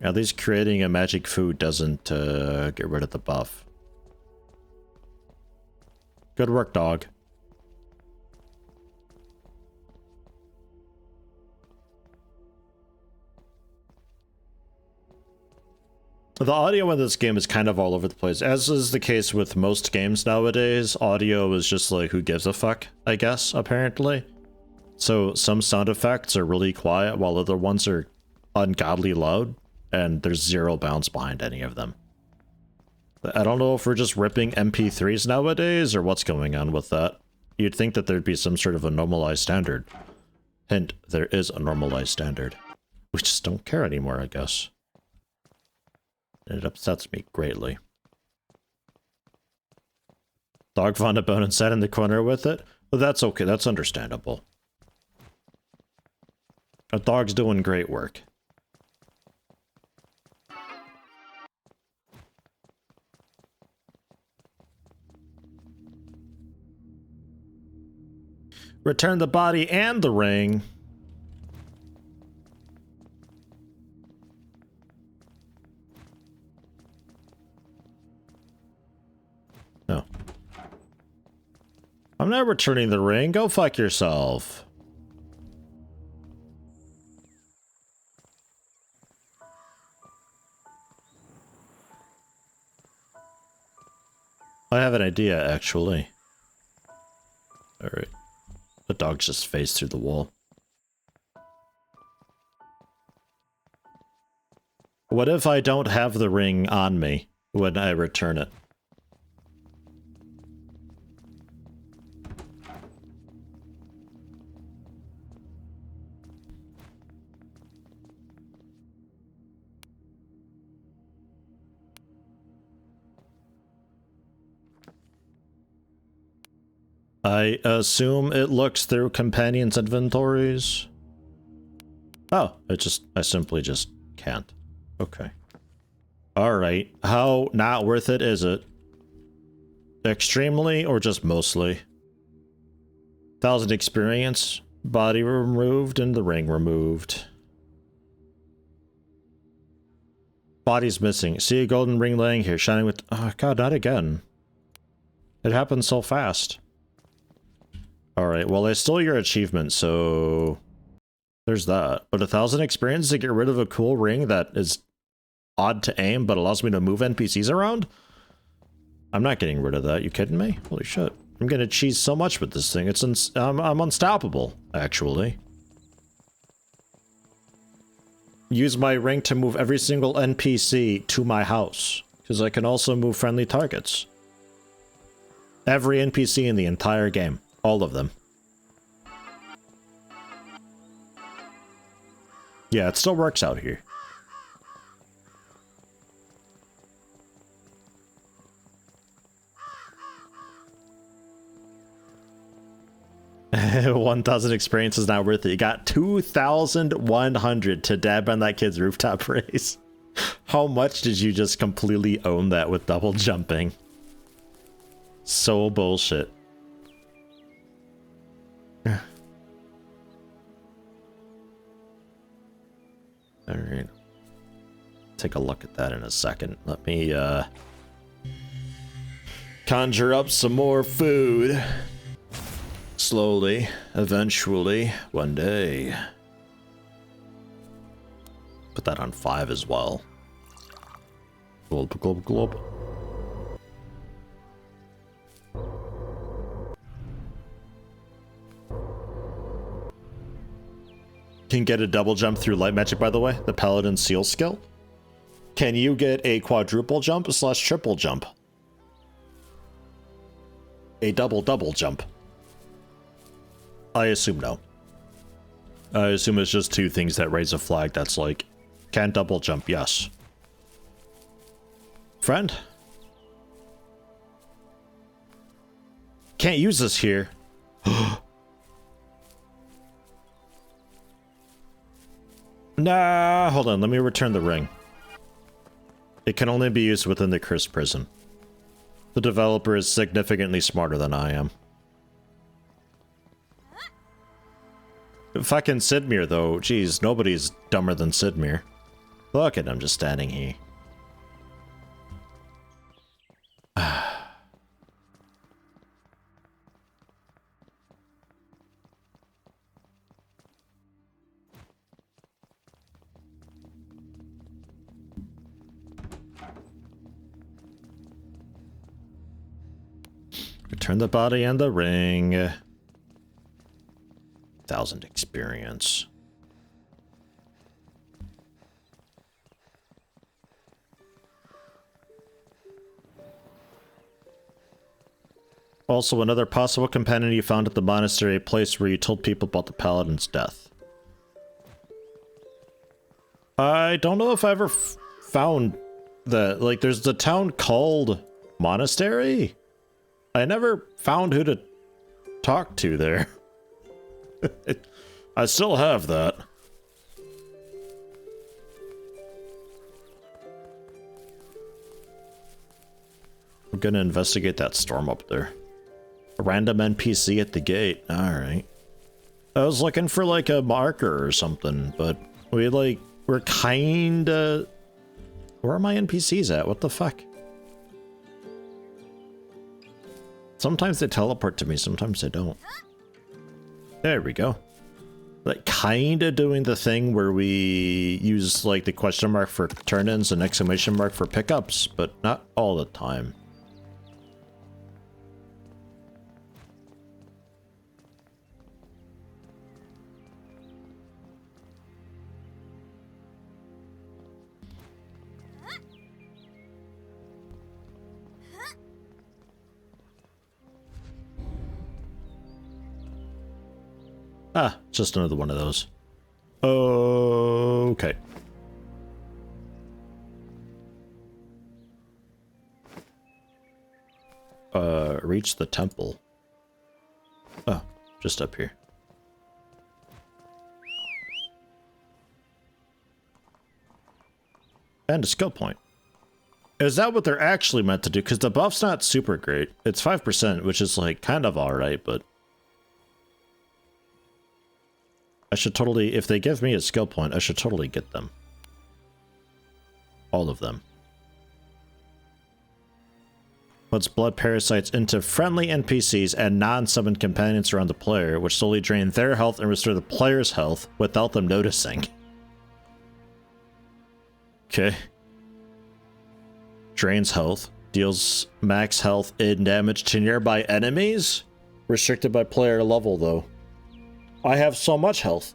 At least creating a magic food doesn't get rid of the buff. Good work, dog. The audio in this game is kind of all over the place. As is the case with most games nowadays, audio is just like, who gives a fuck, I guess, apparently. So some sound effects are really quiet while other ones are ungodly loud. And there's zero bounds behind any of them. I don't know if we're just ripping MP3s nowadays or what's going on with that. You'd think that there'd be some sort of a normalized standard. Hint, there is a normalized standard. We just don't care anymore, I guess. It upsets me greatly. Dog found a bone and sat in the corner with it. Well, that's okay. That's understandable. A dog's doing great work. Return the body and the ring. No. I'm not returning the ring. Go fuck yourself. I have an idea, actually. Alright. The dog just phased through the wall. What if I don't have the ring on me when I return it? I assume it looks through companions' inventories. Oh, I simply just can't. Okay. Alright, how not worth it is it? Extremely or just mostly? 1,000 experience, body removed, and the ring removed. Body's missing. See a golden ring laying here, shining with... Oh god, not again. It happened so fast. Alright, well I stole your achievement, so... There's that. But 1,000 experience to get rid of a cool ring that is odd to aim, but allows me to move NPCs around? I'm not getting rid of that, you kidding me? Holy shit. I'm gonna cheese so much with this thing, I'm unstoppable, actually. Use my ring to move every single NPC to my house, because I can also move friendly targets. Every NPC in the entire game. All of them. Yeah, it still works out here. $1,000 experience is not worth it. You got 2,100 to dab on that kid's rooftop race. How much did you just completely own that with double jumping? So bullshit. Alright. Take a look at that in a second. Let me, conjure up some more food. Slowly, eventually, one day. Put that on 5 as well. Glob, glob, glob. Can get a double jump through light magic, by the way. The paladin seal skill. Can you get a quadruple jump / triple jump? A double jump. I assume no. I assume it's just 2 things that raise a flag that's like, can double jump, yes. Friend? Can't use this here. Nah, hold on, let me return the ring. It can only be used within the cursed prison. The developer is significantly smarter than I am. Fucking Sidmir, though. Jeez, nobody's dumber than Sidmir. Look at him just standing here. Return the body and the ring. 1,000 experience. Also, another possible companion you found at the monastery, a place where you told people about the paladin's death. I don't know if I ever found that. Like, there's the town called Monastery? I never found who to talk to there. I still have that. I'm gonna investigate that storm up there. A random NPC at the gate. Alright. I was looking for like a marker or something, but we're kinda... Where are my NPCs at? What the fuck? Sometimes they teleport to me, sometimes they don't. There we go. Like, kinda doing the thing where we use, like, the question mark for turn-ins and exclamation mark for pickups, but not all the time. Ah, just another one of those. Okay. Reach the temple. Oh, just up here. And a skill point. Is that what they're actually meant to do? Because the buff's not super great. It's 5%, which is like kind of alright, but... I should totally, if they give me a skill point, I should totally get them. All of them. Puts blood parasites into friendly NPCs and non-summoned companions around the player, which slowly drain their health and restore the player's health without them noticing. Okay. Drains health. Deals max health and damage to nearby enemies? Restricted by player level, though. I have so much health.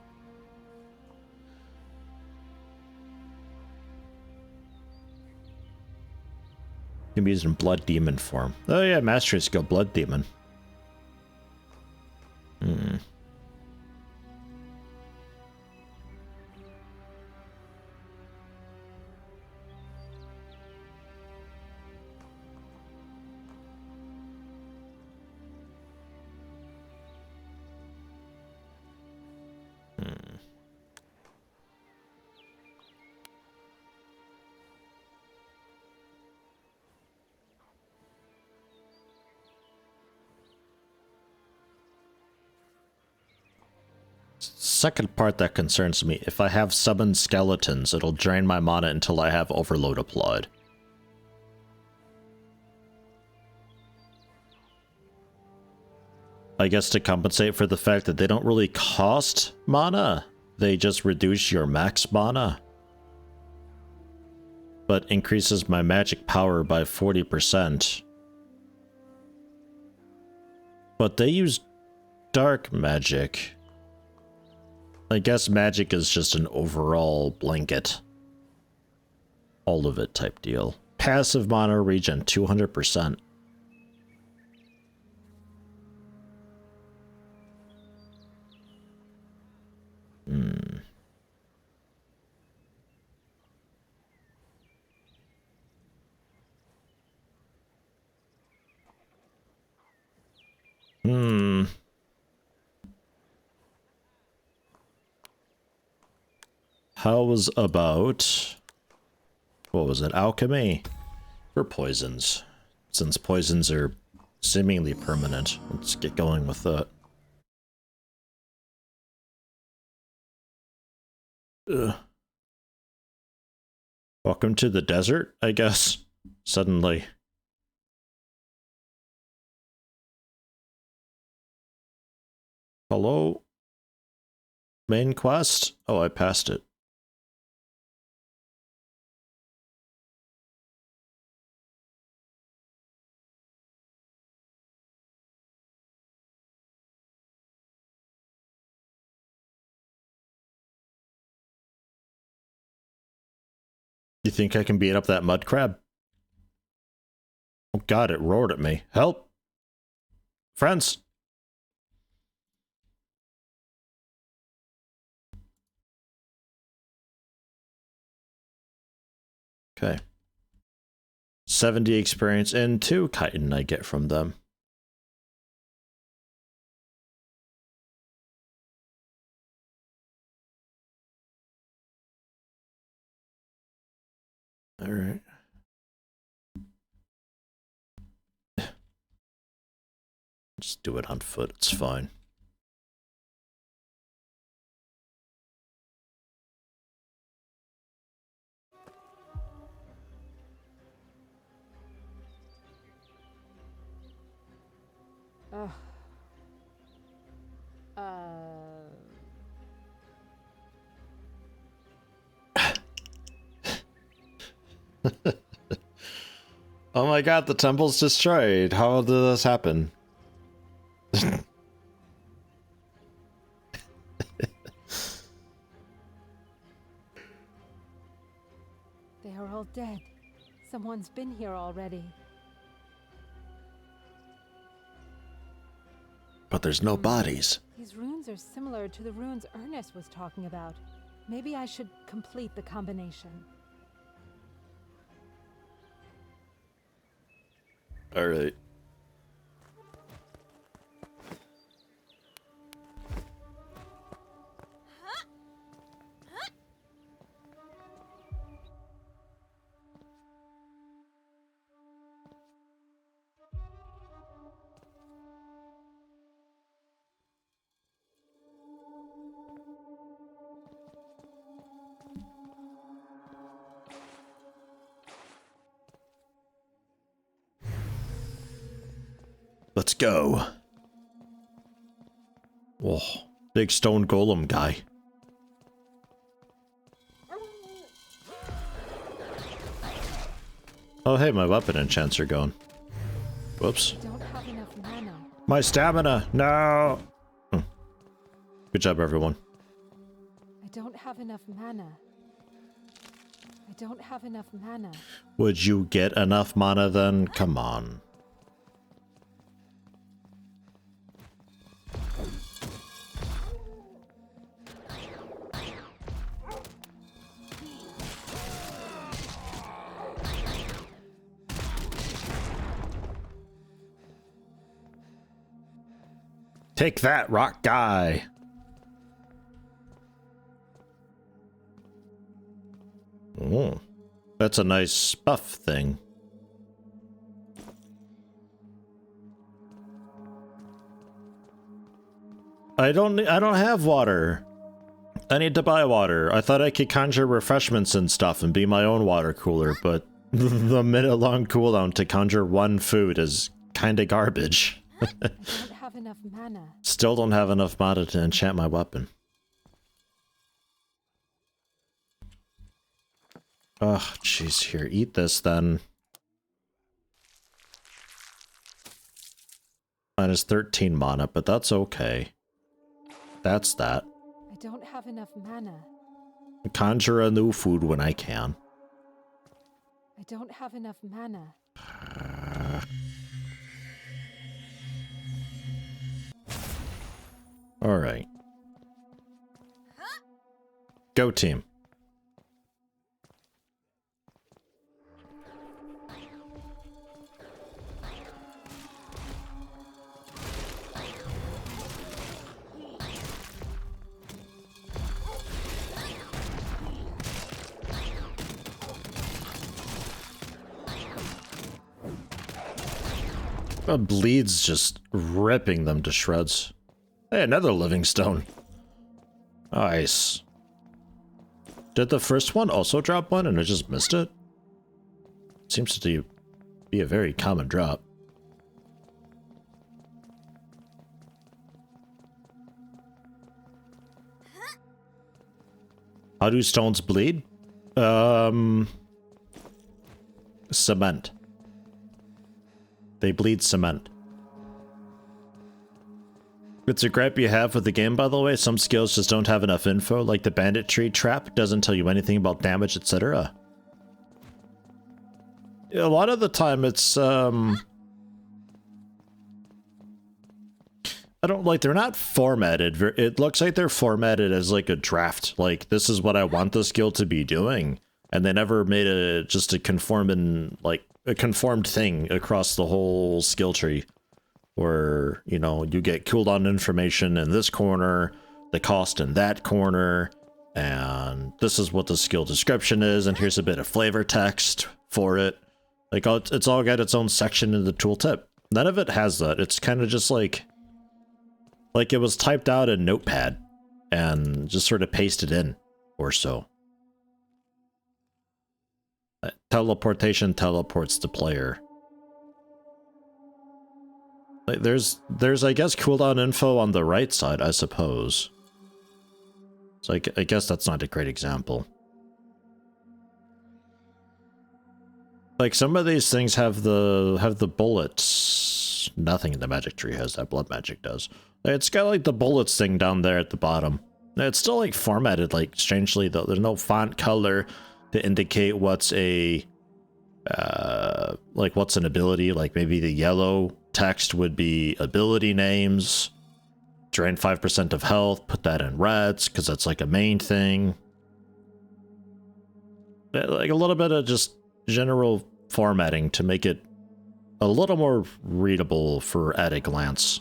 Can be used in Blood Demon form. Oh yeah, Mastery skill, Blood Demon. Hmm. Second part that concerns me, if I have summoned skeletons, it'll drain my mana until I have overload applied. I guess to compensate for the fact that they don't really cost mana, they just reduce your max mana. But increases my magic power by 40%. But they use dark magic. I guess magic is just an overall blanket. All of it type deal. Passive mana regen, 200%. Hmm. Hmm. How's about... What was it? Alchemy? For poisons. Since poisons are seemingly permanent. Let's get going with that. Ugh. Welcome to the desert, I guess. Suddenly. Hello? Main quest? Oh, I passed it. You think I can beat up that mud crab? Oh god, it roared at me. Help! Friends! Okay. 70 experience and 2 chitin I get from them. Alright. Just do it on foot, it's fine. Ugh. Oh my god, the temple's destroyed. How did this happen? They are all dead. Someone's been here already. But there's no bodies. These runes are similar to the runes Ernest was talking about. Maybe I should complete the combination. Alright. Let's go. Whoa, big stone golem guy. Oh hey, my weapon enchants are gone. Whoops. I don't have enough mana. My stamina! No! Good job, everyone. I don't have enough mana. I don't have enough mana. Would you get enough mana then? Come on. Take that, rock guy! Oh, that's a nice buff thing. I don't have water. I need to buy water. I thought I could conjure refreshments and stuff and be my own water cooler, but the minute-long cooldown to conjure one food is kinda garbage. I don't have enough mana. Still don't have enough mana to enchant my weapon. Ugh, jeez, here, eat this then. Minus 13 mana, but that's okay. That's that. I don't have enough mana. Conjure a new food when I can. I don't have enough mana. Alright. Go team. Bleed's just ripping them to shreds. Hey, another living stone. Nice. Did the first one also drop one and I just missed it? Seems to be a very common drop. How do stones bleed? Cement. They bleed cement. It's a gripe you have with the game, by the way. Some skills just don't have enough info, like the banditry trap doesn't tell you anything about damage, etc. A lot of the time it's, I don't like, they're not formatted. It looks like they're formatted as like a draft. Like, this is what I want the skill to be doing. And they never made just a conformed thing across the whole skill tree. Where, you know, you get cooldown information in this corner, the cost in that corner, and this is what the skill description is, and here's a bit of flavor text for it. Like, it's all got its own section in the tooltip. None of it has that. It's kind of just like it was typed out in Notepad and just sort of pasted in, or so. Teleportation teleports the player. Like, there's I guess cooldown info on the right side, I suppose. So I guess that's not a great example. Like, some of these things have the bullets. Nothing in the magic tree has that. Blood magic does. It's got like the bullets thing down there at the bottom. It's still like formatted like strangely though. There's no font color to indicate what's a like what's an ability. Like maybe the yellow text would be ability names. Drain 5% of health. Put that in reds because that's like a main thing. Like a little bit of just general formatting to make it a little more readable for at a glance.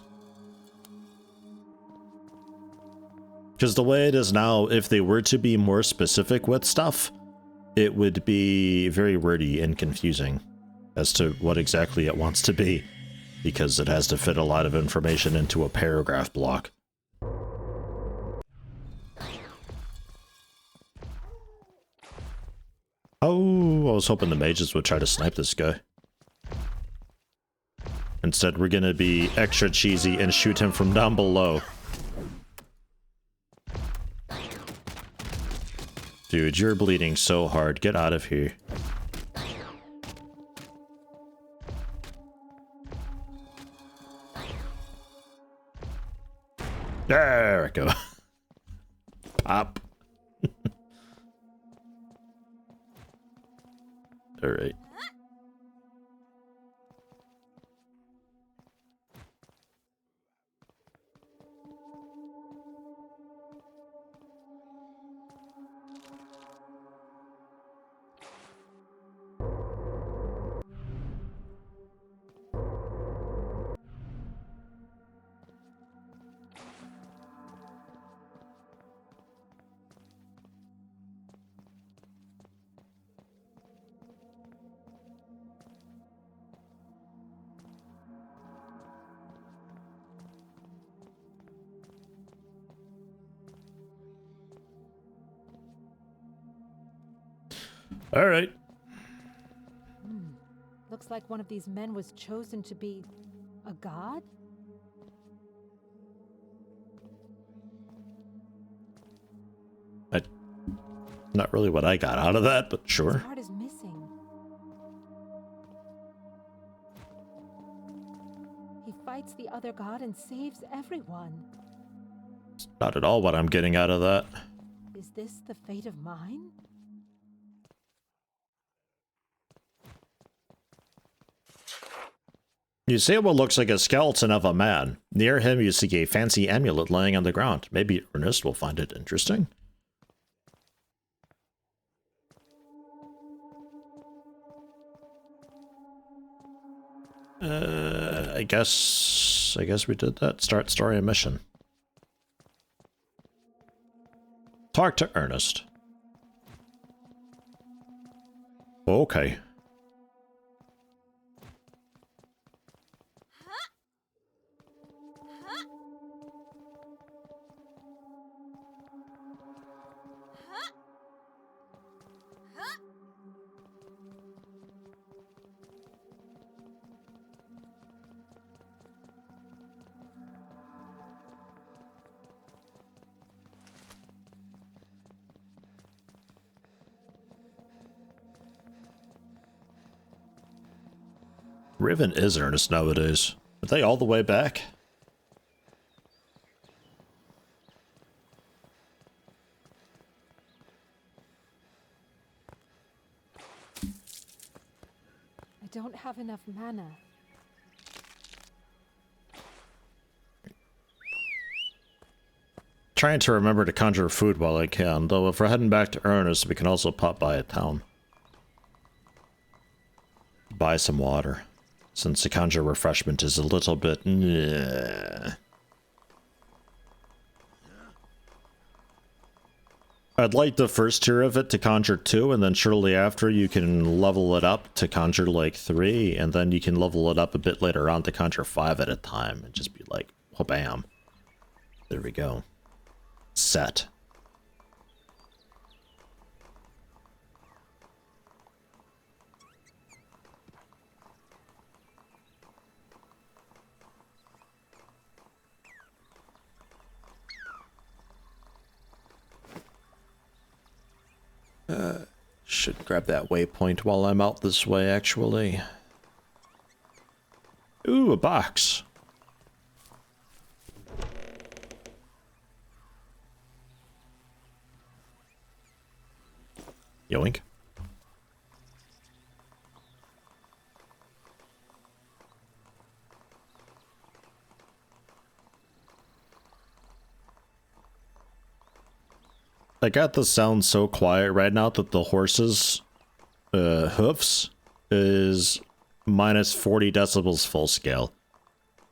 Because the way it is now, if they were to be more specific with stuff, it would be very wordy and confusing as to what exactly it wants to be, because it has to fit a lot of information into a paragraph block. Oh, I was hoping the mages would try to snipe this guy. Instead, we're gonna be extra cheesy and shoot him from down below. Dude, you're bleeding so hard. Get out of here. There we go. Pop. All right. All right. Looks like one of these men was chosen to be a god? Not really what I got out of that, but sure. His heart is missing. He fights the other god and saves everyone. It's not at all what I'm getting out of that. Is this the fate of mine? You see what looks like a skeleton of a man. Near him you see a fancy amulet laying on the ground. Maybe Ernest will find it interesting. I guess we did that. Start story and mission. Talk to Ernest. Okay. Riven is Ernest nowadays. Are they all the way back? I don't have enough mana. Trying to remember to conjure food while I can, though if we're heading back to Ernest, we can also pop by a town. Buy some water, since the conjure refreshment is a little bit... I'd like the first tier of it to conjure 2, and then shortly after you can level it up to conjure like 3, and then you can level it up a bit later on to conjure 5 at a time, and just be like, oh bam. There we go. Set. Should grab that waypoint while I'm out this way, actually. Ooh, a box. Yoink. I got the sound so quiet right now that the horse's hoofs is minus 40 decibels full scale,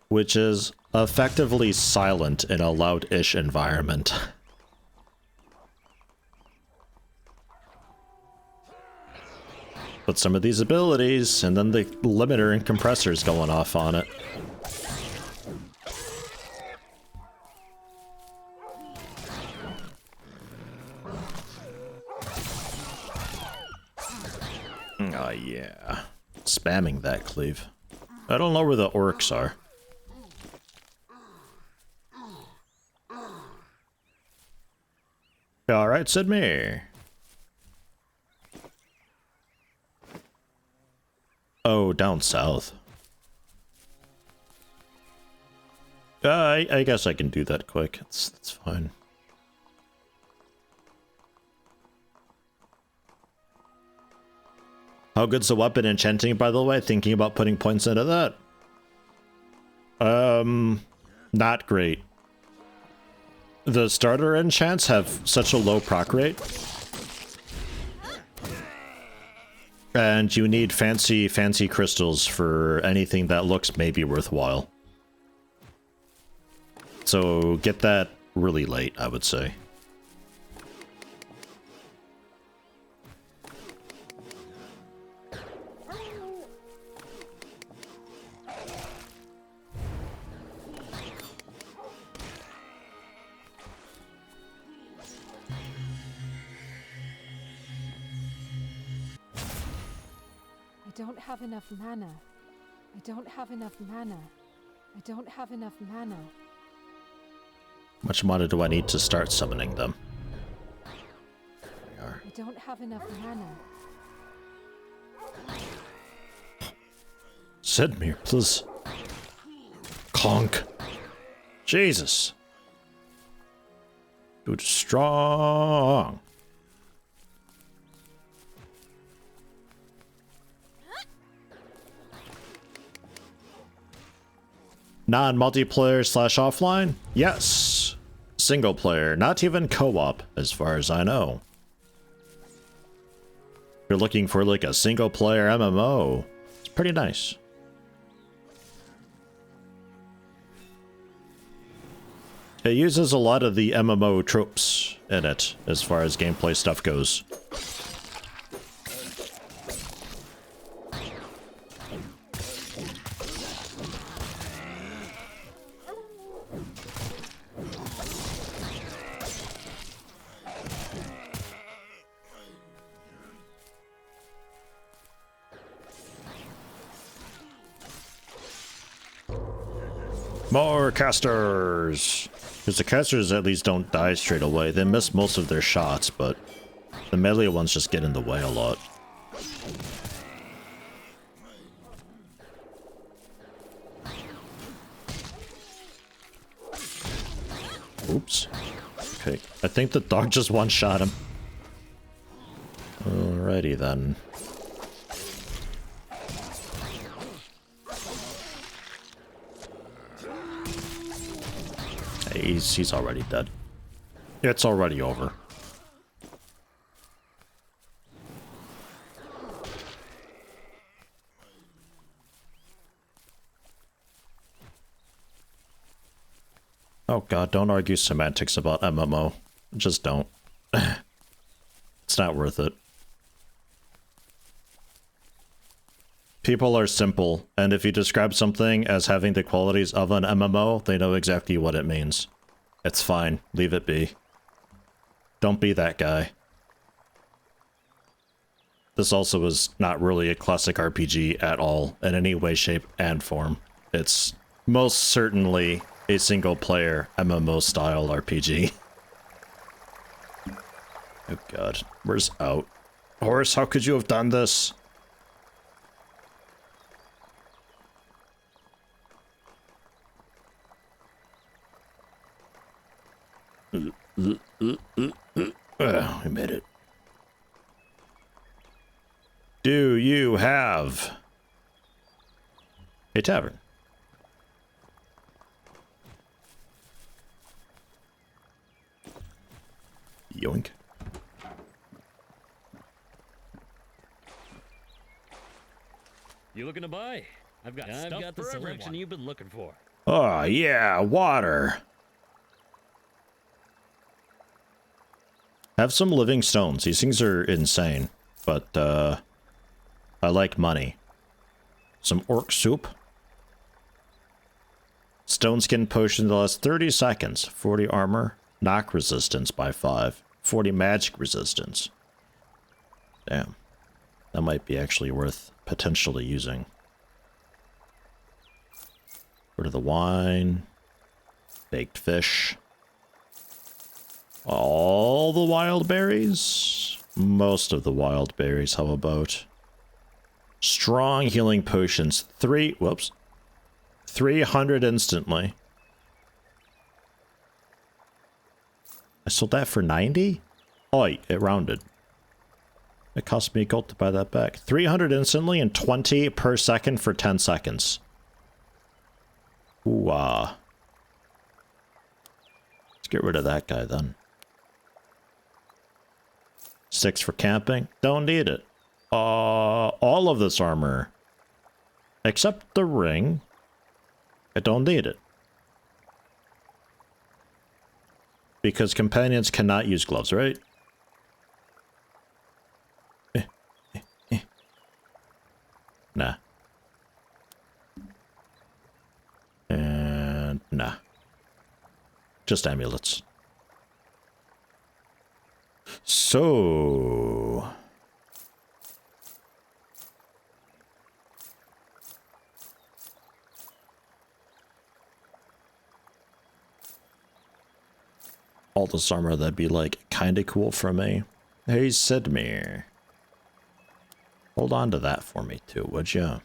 which is effectively silent in a loud-ish environment. But some of these abilities, and then the limiter and compressors going off on it. Oh yeah. Spamming that cleave. I don't know where the orcs are. Alright, said me. Oh, down south. I guess I can do that quick. It's fine. How good's the weapon enchanting, by the way? Thinking about putting points into that. Not great. The starter enchants have such a low proc rate. And you need fancy crystals for anything that looks maybe worthwhile. So get that really late, I would say. I don't have enough mana. I don't have enough mana. I don't have enough mana. How much mana do I need to start summoning them? There we are. I don't have enough mana. Send me, please. Conk. Jesus. Dude, strong. Non-multiplayer / offline? Yes. Single player, not even co-op, as far as I know. If you're looking for like a single player MMO, it's pretty nice. It uses a lot of the MMO tropes in it, as far as gameplay stuff goes. More casters! Because the casters at least don't die straight away. They miss most of their shots, but the melee ones just get in the way a lot. Oops. Okay, I think the dog just one-shot him. Alrighty then. He's already dead. It's already over. Oh god, don't argue semantics about MMO. Just don't. It's not worth it. People are simple, and if you describe something as having the qualities of an MMO, they know exactly what it means. It's fine. Leave it be. Don't be that guy. This also is not really a classic RPG at all, in any way, shape, and form. It's most certainly a single-player MMO-style RPG. Oh god. Where's out? Horse, how could you have done this? We made it. Do you have a tavern? Yoink. You looking to buy? I've got the selection everyone. You've been looking for. Oh yeah, water. Have some living stones. These things are insane, but I like money. Some orc soup. Stone skin potion that lasts 30 seconds. 40 armor. Knock resistance by 5. 40 magic resistance. Damn. That might be actually worth potentially using. Go to the wine. Baked fish. All the wild berries? Most of the wild berries, how about? Strong healing potions. 300 instantly. I sold that for 90? Oh, it rounded. It cost me gold to buy that back. 300 instantly and 20 per second for 10 seconds. Ooh, let's get rid of that guy then. 6 for camping. Don't need it. All of this armor. Except the ring. I don't need it. Because companions cannot use gloves, right? Nah. And nah. Just amulets. So... all this armor, that'd be like kinda cool for me. Hey Sidmir. Hold on to that for me too, would ya?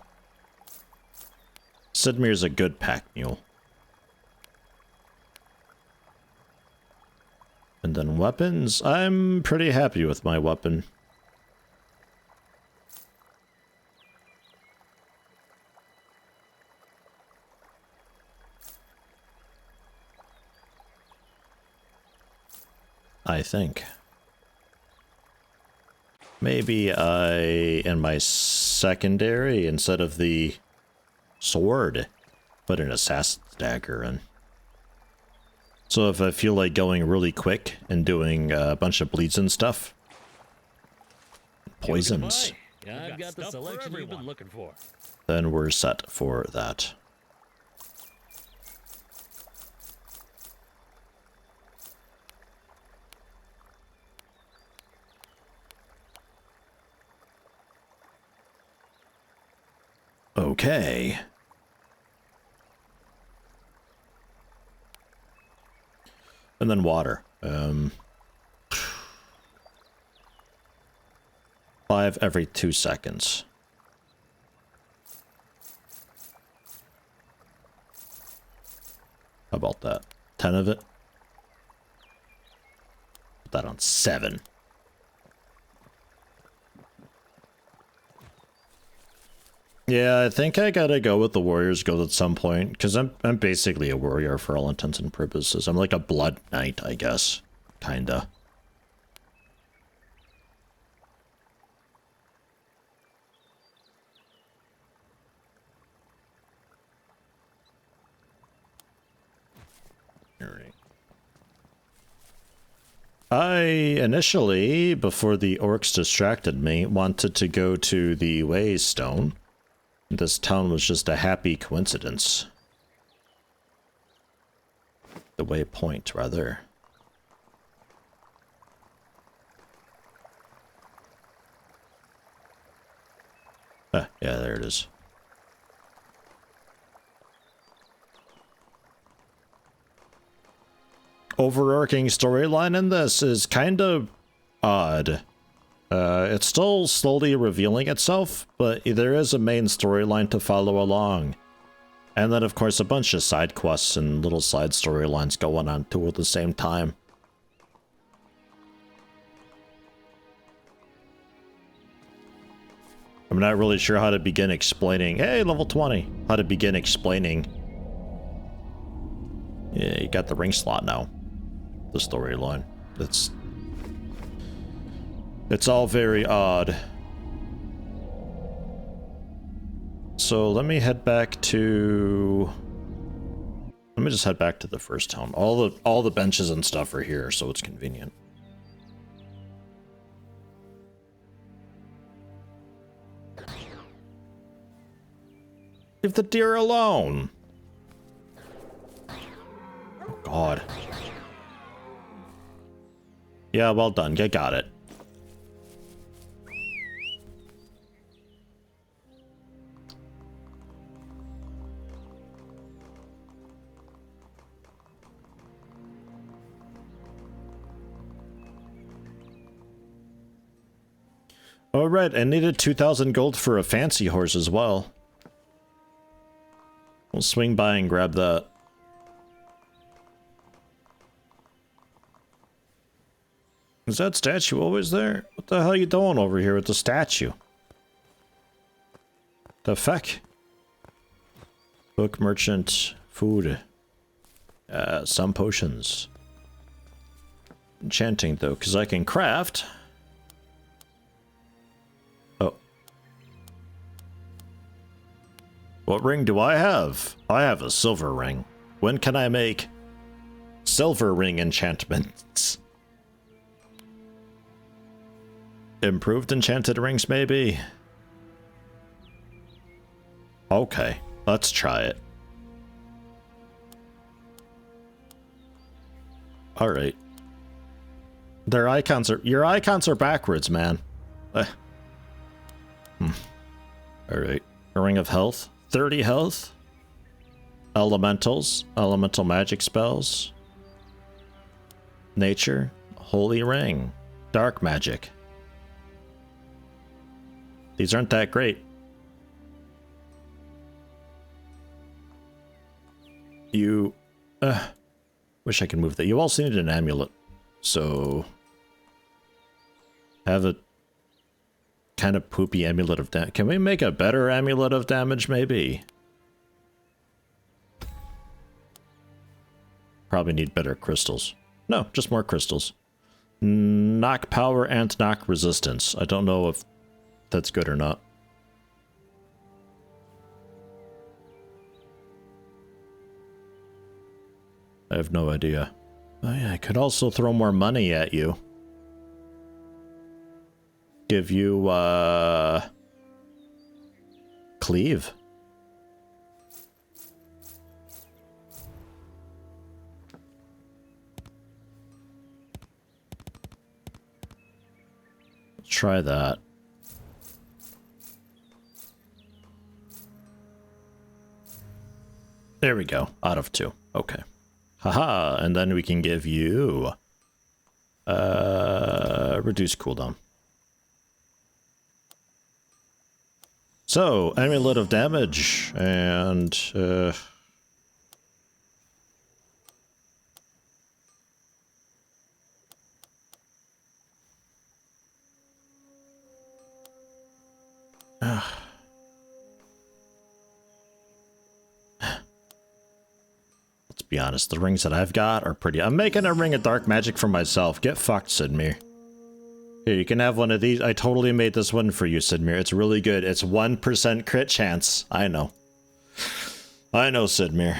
Sidmir's a good pack mule. And then weapons. I'm pretty happy with my weapon. I think. Maybe in my secondary, instead of the sword, put an assassin's dagger in. So if I feel like going really quick and doing a bunch of bleeds and stuff. Poisons. Yeah, I've got the selection you've been looking for. Then we're set for that. Okay. And then water. 5 every 2 seconds. How about that? 10 of it? Put that on 7. Yeah, I think I gotta go with the Warrior's Guild at some point, because I'm basically a warrior for all intents and purposes. I'm like a blood knight, I guess. Kinda. Alright. I initially, before the orcs distracted me, wanted to go to the Waystone. This town was just a happy coincidence. The waypoint, rather. Ah, yeah, there it is. Overarching storyline in this is kind of odd. It's still slowly revealing itself, but there is a main storyline to follow along. And then, of course, a bunch of side quests and little side storylines going on too at the same time. I'm not really sure how to begin explaining. Hey, level 20. How to begin explaining. Yeah, you got the ring slot now. The storyline. It's all very odd. So let me head back to... Let me just head back to the first town. All the benches and stuff are here, so it's convenient. Leave the deer alone. Oh, God. Yeah, well done. You got it. Oh, right. I needed 2,000 gold for a fancy horse as well. We'll swing by and grab that. Is that statue always there? What the hell are you doing over here with the statue? The fuck? Book merchant, food. Some potions. Enchanting though, because I can craft. Oh. What ring do I have? I have a silver ring. When can I make silver ring enchantments? Improved enchanted rings, maybe? Okay, let's try it. Alright. Your icons are backwards, man. Alright. A ring of health. 30 health. Elementals. Elemental magic spells. Nature. Holy ring. Dark magic. These aren't that great. You... wish I could move that. You also need an amulet. So... have a kind of poopy amulet of damage. Can we make a better amulet of damage, maybe? Probably need better crystals. No, just more crystals. Knock power and knock resistance. I don't know if that's good or not. I have no idea. Oh yeah, I could also throw more money at you. Give you, cleave. Let's try that. There we go. Out of 2. Okay. Haha, and then we can give you reduce cooldown. So, amulet of damage and let's be honest, the rings that I've got are pretty... I'm making a ring of dark magic for myself. Get fucked, Sidmir. Here, you can have one of these. I totally made this one for you, Sidmir. It's really good. It's 1% crit chance. I know. I know, Sidmir.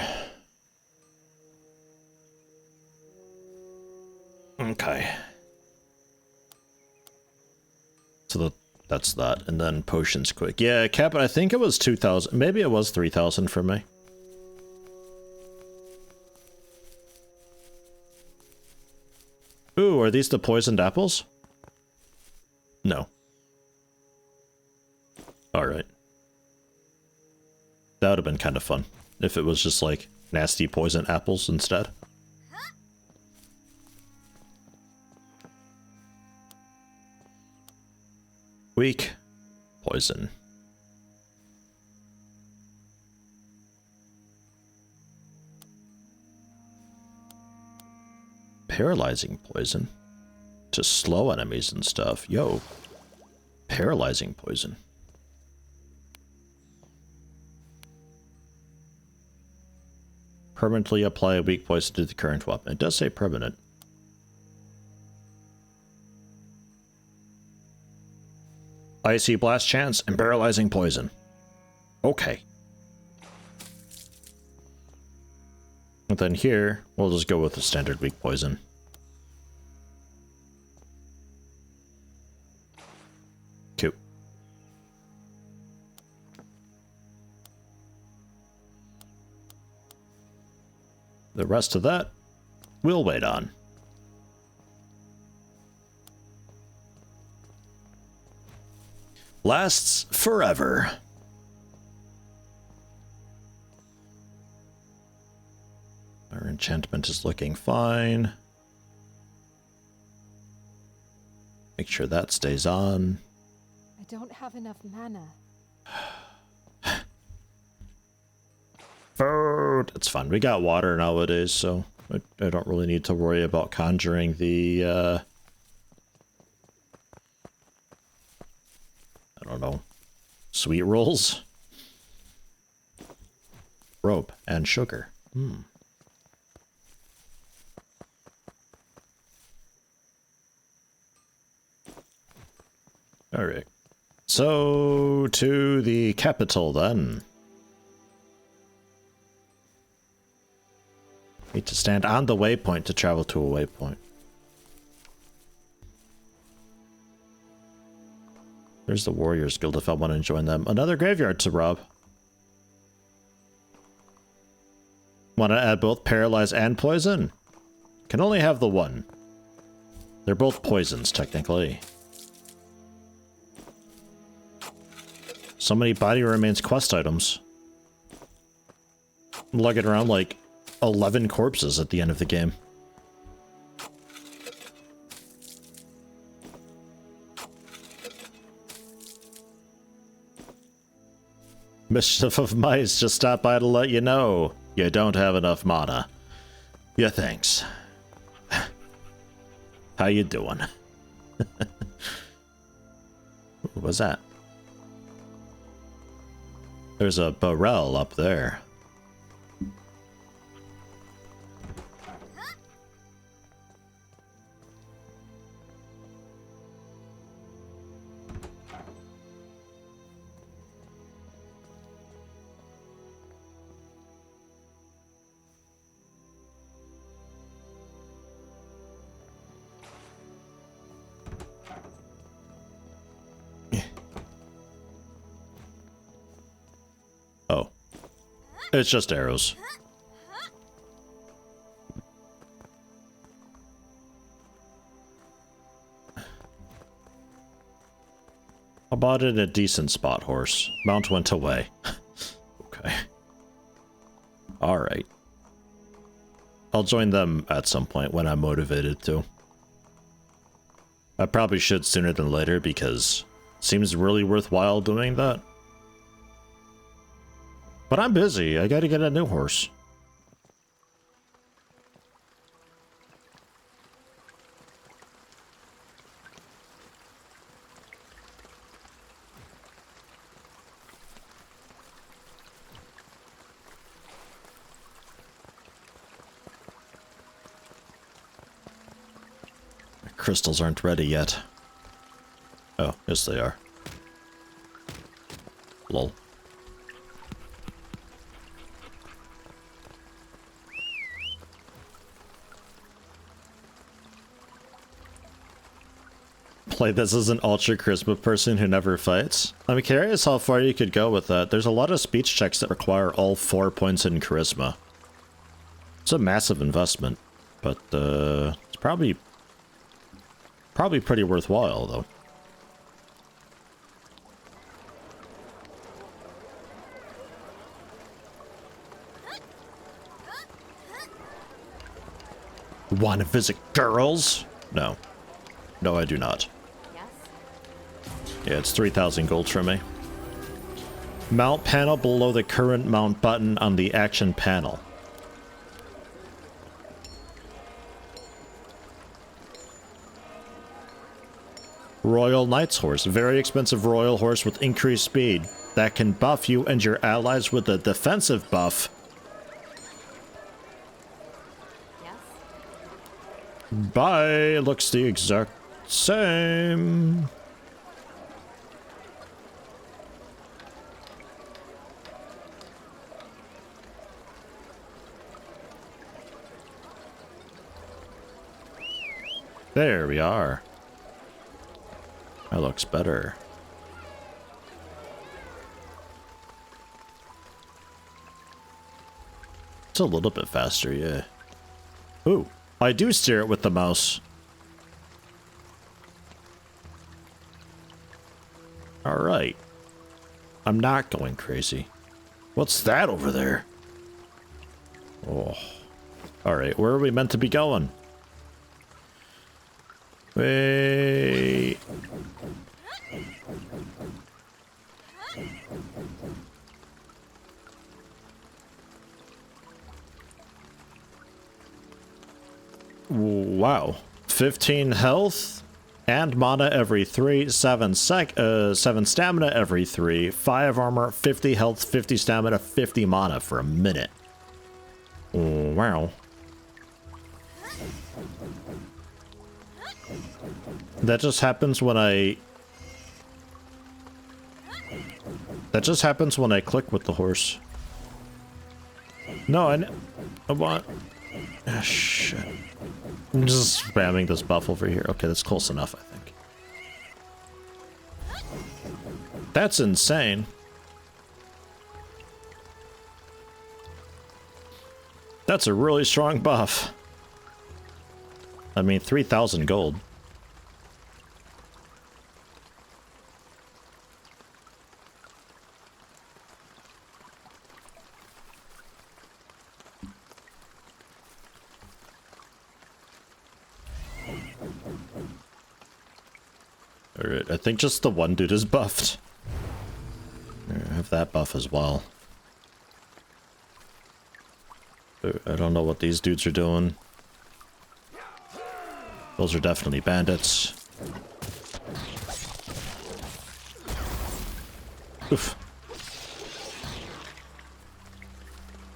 Okay. So that's that. And then potions quick. Yeah, cap, I think it was 2,000. Maybe it was 3,000 for me. Ooh, are these the poisoned apples? No. Alright. That would have been kind of fun if it was just like nasty poison apples instead. Weak. Poison. Paralyzing poison. To slow enemies and stuff. Yo. Paralyzing poison. Permanently apply a weak poison to the current weapon. It does say permanent. Icy blast chance and paralyzing poison. Okay. And then here, we'll just go with the standard weak poison. Cool. The rest of that, we'll wait on. Lasts forever. Our enchantment is looking fine. Make sure that stays on. I don't have enough mana. Food! It's fine. We got water nowadays, so I don't really need to worry about conjuring the, I don't know, sweet rolls? Rope and sugar. Alright. So, to the capital then. Need to stand on the waypoint to travel to a waypoint. There's the Warriors Guild if I want to join them. Another graveyard to rob. Want to add both paralyze and poison? Can only have the one. They're both poisons, technically. So many body remains quest items. I'm lugging around like 11 corpses at the end of the game. Mischief of Mice just stopped by to let you know you don't have enough mana. Yeah, thanks. How you doing? What was that? There's a barrel up there. Oh. It's just arrows. I bought it a decent spot horse. Mount went away. Okay. Alright. I'll join them at some point when I'm motivated to. I probably should sooner than later because it seems really worthwhile doing that. But I'm busy. I gotta get a new horse. My crystals aren't ready yet. Oh, yes they are. Lol. play this as an ultra charisma person who never fights. I'm curious how far you could go with that. There's a lot of speech checks that require all 4 points in charisma. It's a massive investment, but it's probably pretty worthwhile though. Want to visit girls? No. No, I do not. Yes. Yeah, it's 3,000 gold for me. Mount panel below the current mount button on the action panel. Royal Knight's Horse. Very expensive royal horse with increased speed that can buff you and your allies with a defensive buff. Bye. Looks the exact same. There we are. That looks better. It's a little bit faster, yeah. Ooh. I do steer it with the mouse. Alright. I'm not going crazy. What's that over there? Oh. Alright, where are we meant to be going? Wait. Wow. 15 health and mana every 3, 7 stamina every 3, 5 armor, 50 health, 50 stamina, 50 mana for a minute. Wow. That just happens when I... That just happens when I click with the horse. No, I want... Ah, shit. I'm just spamming this buff over here. Okay, that's close enough, I think. That's insane. That's a really strong buff. I mean, 3,000 gold. Alright, I think just the one dude is buffed. I have that buff as well. I don't know what these dudes are doing. Those are definitely bandits. Oof.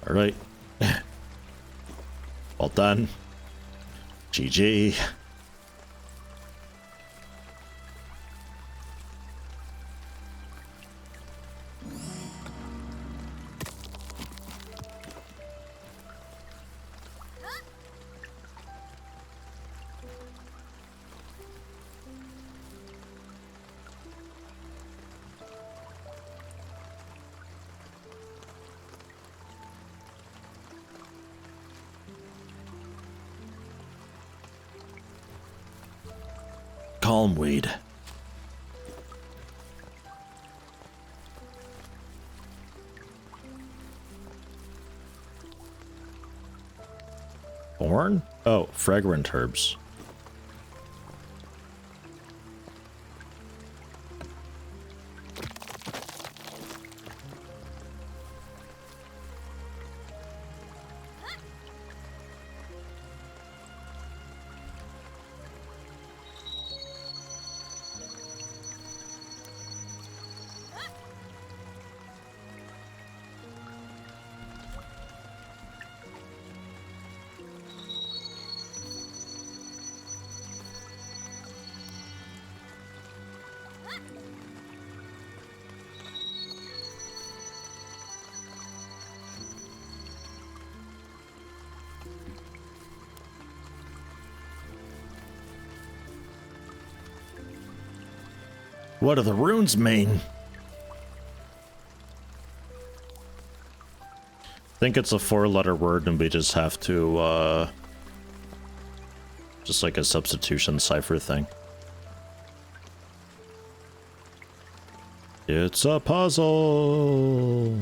Alright. Well done. GG. Calm weed. Born? Oh, fragrant herbs. What do the runes mean? I think it's a 4-letter word and we just have to, just like a substitution cipher thing. It's a puzzle!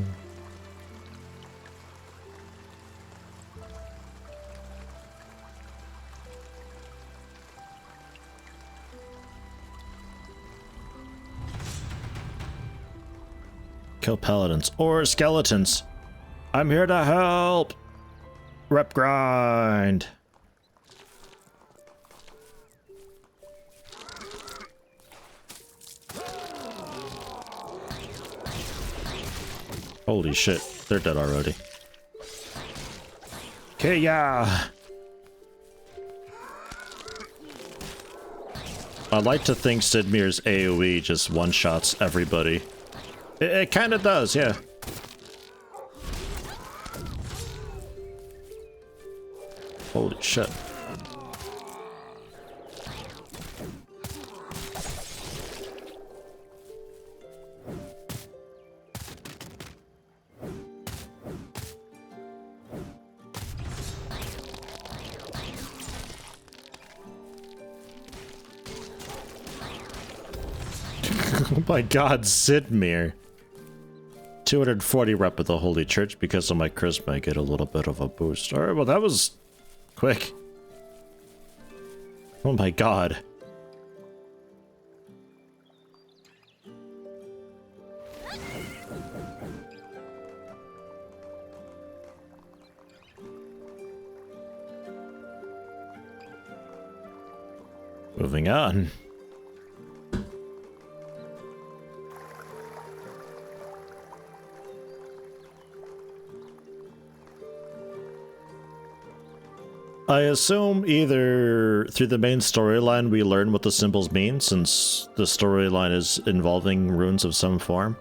Kill paladins or skeletons. I'm here to help. Rep grind. Holy shit, they're dead already. Okay, yeah. I like to think Sidmir's AoE just one-shots everybody. It kind of does, yeah. Holy shit. Oh my god, Sidmir. 240 rep of the Holy Church because of my charisma. I get a little bit of a boost. Alright, well that was quick. Oh my god. Moving on. I assume either through the main storyline we learn what the symbols mean, since the storyline is involving runes of some form.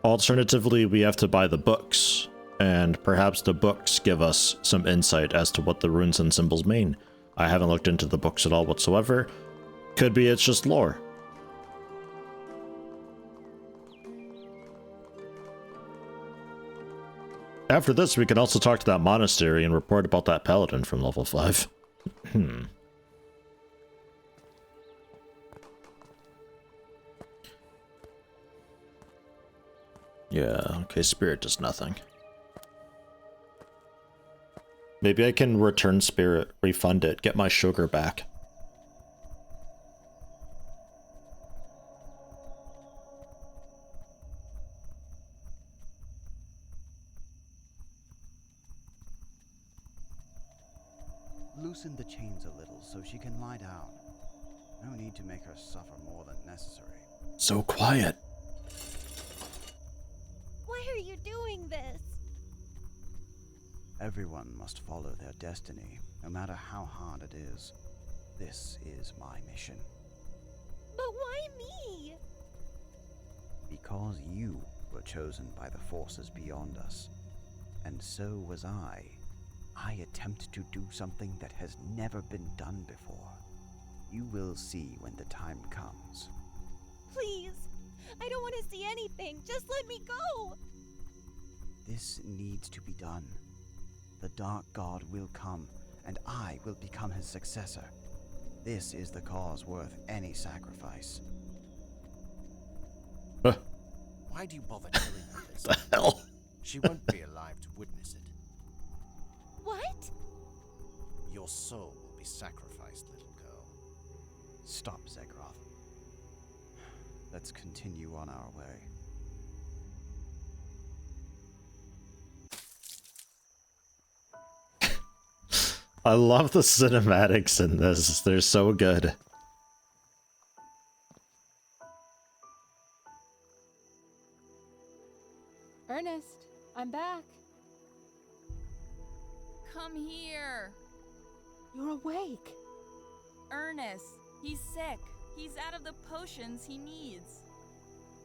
Alternatively, we have to buy the books, and perhaps the books give us some insight as to what the runes and symbols mean. I haven't looked into the books at all whatsoever. Could be it's just lore. After this, we can also talk to that monastery and report about that paladin from level 5. Yeah, okay, spirit does nothing. Maybe I can return spirit, refund it, get my sugar back. Loosen the chains a little so she can lie down. No need to make her suffer more than necessary. So quiet. Why are you doing this? Everyone must follow their destiny, no matter how hard it is. This is my mission. But why me? Because you were chosen by the forces beyond us. And so was I. I attempt to do something that has never been done before. You will see when the time comes. Please, I don't want to see anything. Just let me go. This needs to be done. The Dark God will come, and I will become his successor. This is the cause worth any sacrifice. Why do you bother killing her this? The hell? She won't be alive to witness it. What? Your soul will be sacrificed, little girl. Stop, Zegroth. Let's continue on our way. I love the cinematics in this. They're so good. Ernest, I'm back. Come here. You're awake. Ernest, he's sick. He's out of the potions he needs.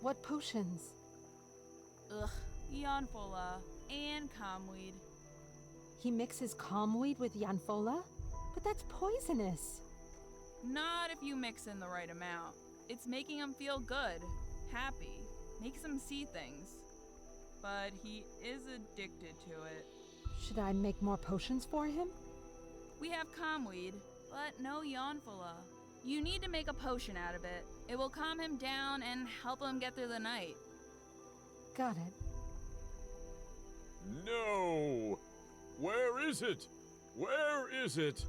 What potions? Ugh, Yanfola and Comweed. He mixes calmweed with Yanfola? But that's poisonous. Not if you mix in the right amount. It's making him feel good. happy, makes him see things. But he is addicted to it. Should I make more potions for him? We have calmweed, but no Yonfula. You need to make a potion out of it. It will calm him down and help him get through the night. Got it. No! Where is it? Where is it?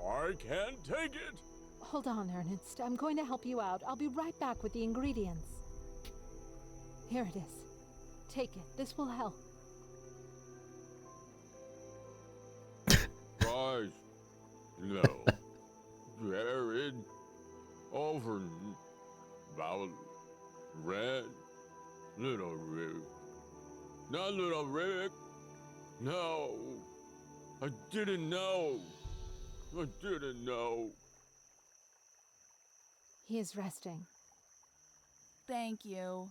I can't take it! Hold on, Ernest. I'm going to help you out. I'll be right back with the ingredients. Here it is. Take it. This will help. Guys, no. Jared, over, Val, Red, Little Rick. Not Little Rick. No. I didn't know. I didn't know. He is resting. Thank you.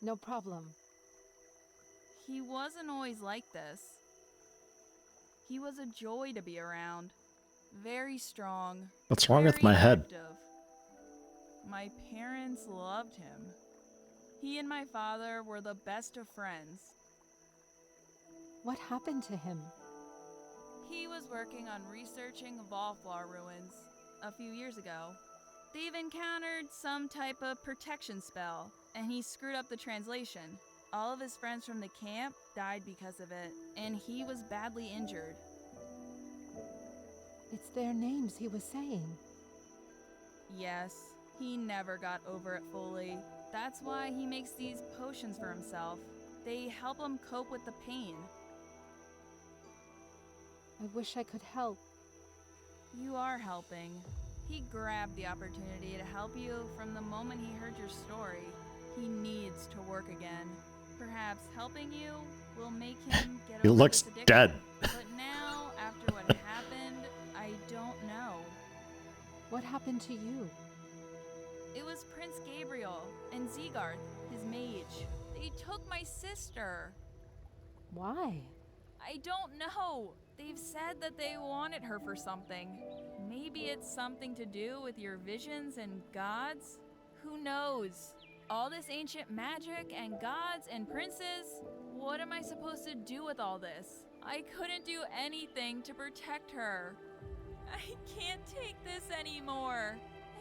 No problem. He wasn't always like this. He was a joy to be around. Very strong. What's wrong with very my head? active. My parents loved him. He and my father were the best of friends. What happened to him? He was working on researching Valflar ruins a few years ago. They've encountered some type of protection spell, and he screwed up the translation. All of his friends from the camp died because of it, and he was badly injured. It's their names he was saying. Yes, he never got over it fully. That's why he makes these potions for himself. They help him cope with the pain. I wish I could help. You are helping. He grabbed the opportunity to help you from the moment he heard your story. He needs to work again. Perhaps helping you will make him get over He looks this addiction. dead. But now, after what happened, I don't know. What happened to you? It was Prince Gabriel and Zegarth, his mage. They took my sister. Why? I don't know. They've said that they wanted her for something. Maybe it's something to do with your visions and gods? Who knows? All this ancient magic and gods and princes? What am I supposed to do with all this? I couldn't do anything to protect her. I can't take this anymore.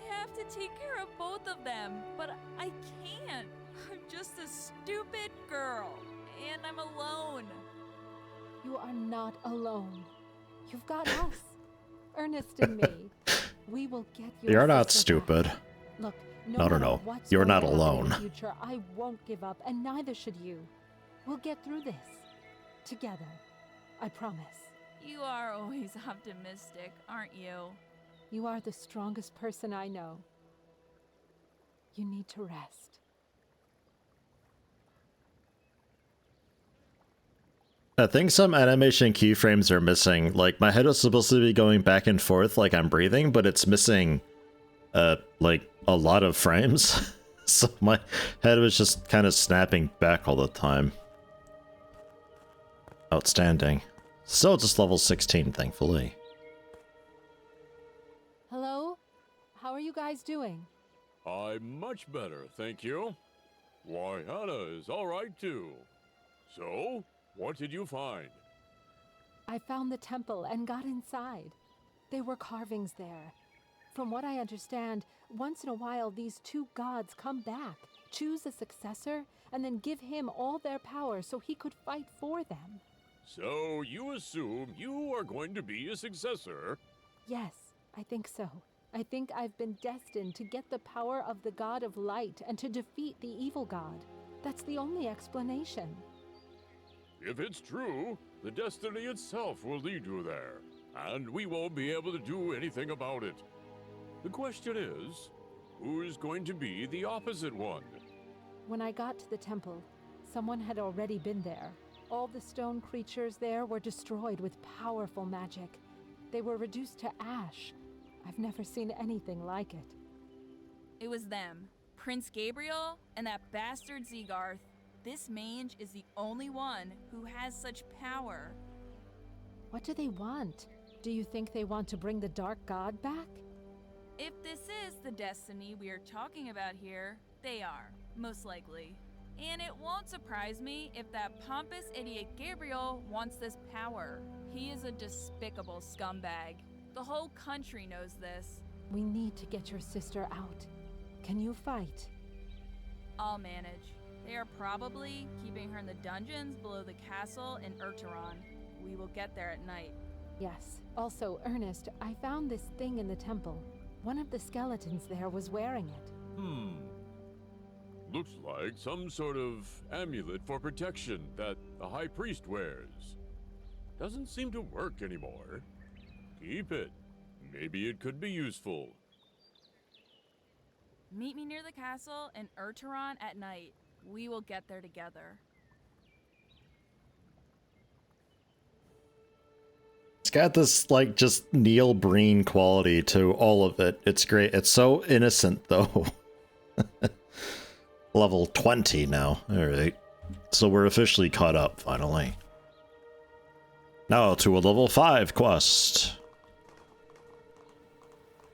I have to take care of both of them, but I can't. I'm just a stupid girl, and I'm alone. You are not alone. You've got us. Ernest and me. We will get your You're not sister stupid. back. Look, No, matter no. what's You're going not to happen in alone. the future, I won't give up, and neither should you. We'll get through this. Together. I promise. You are always optimistic, aren't you? You are the strongest person I know. You need to rest. I think some animation keyframes are missing. Like, my head was supposed to be going back and forth like I'm breathing, but it's missing, like, a lot of frames. So my head was just kind of snapping back all the time. Outstanding. Still just level 16, thankfully. Hello? How are you guys doing? I'm much better, thank you. Why, Hannah is all right too. So, what did you find? I found the temple and got inside. There were carvings there. From what I understand, once in a while these two gods come back, choose a successor, and then give him all their power so he could fight for them. So, you assume you are going to be a successor? Yes, I think so. I think I've been destined to get the power of the god of light and to defeat the evil god. That's the only explanation. If it's true, the destiny itself will lead you there, and we won't be able to do anything about it. The question is, who is going to be the opposite one? When I got to the temple, someone had already been there. All the stone creatures there were destroyed with powerful magic. They were reduced to ash. I've never seen anything like it. It was them, Prince Gabriel and that bastard Zegarth. This mage is the only one who has such power. What do they want? Do you think they want to bring the dark god back? If this is the destiny we are talking about here, They are, most likely. And it won't surprise me if that pompous idiot Gabriel wants this power. He is a despicable scumbag. The whole country knows this. We need to get your sister out. Can you fight? I'll manage. They are probably keeping her in the dungeons below the castle in Urteron. We will get there at night. Yes. Also, Ernest, I found this thing in the temple. One of the skeletons there was wearing it. Looks like some sort of amulet for protection that the High Priest wears. Doesn't seem to work anymore. Keep it. Maybe it could be useful. Meet me near the castle in Urteron at night. We will get there together. It's got this, like, just Neil Breen quality to all of it. It's great. It's so innocent, though. Level 20 now. Alright. So we're officially caught up, finally. Now to a level 5 quest.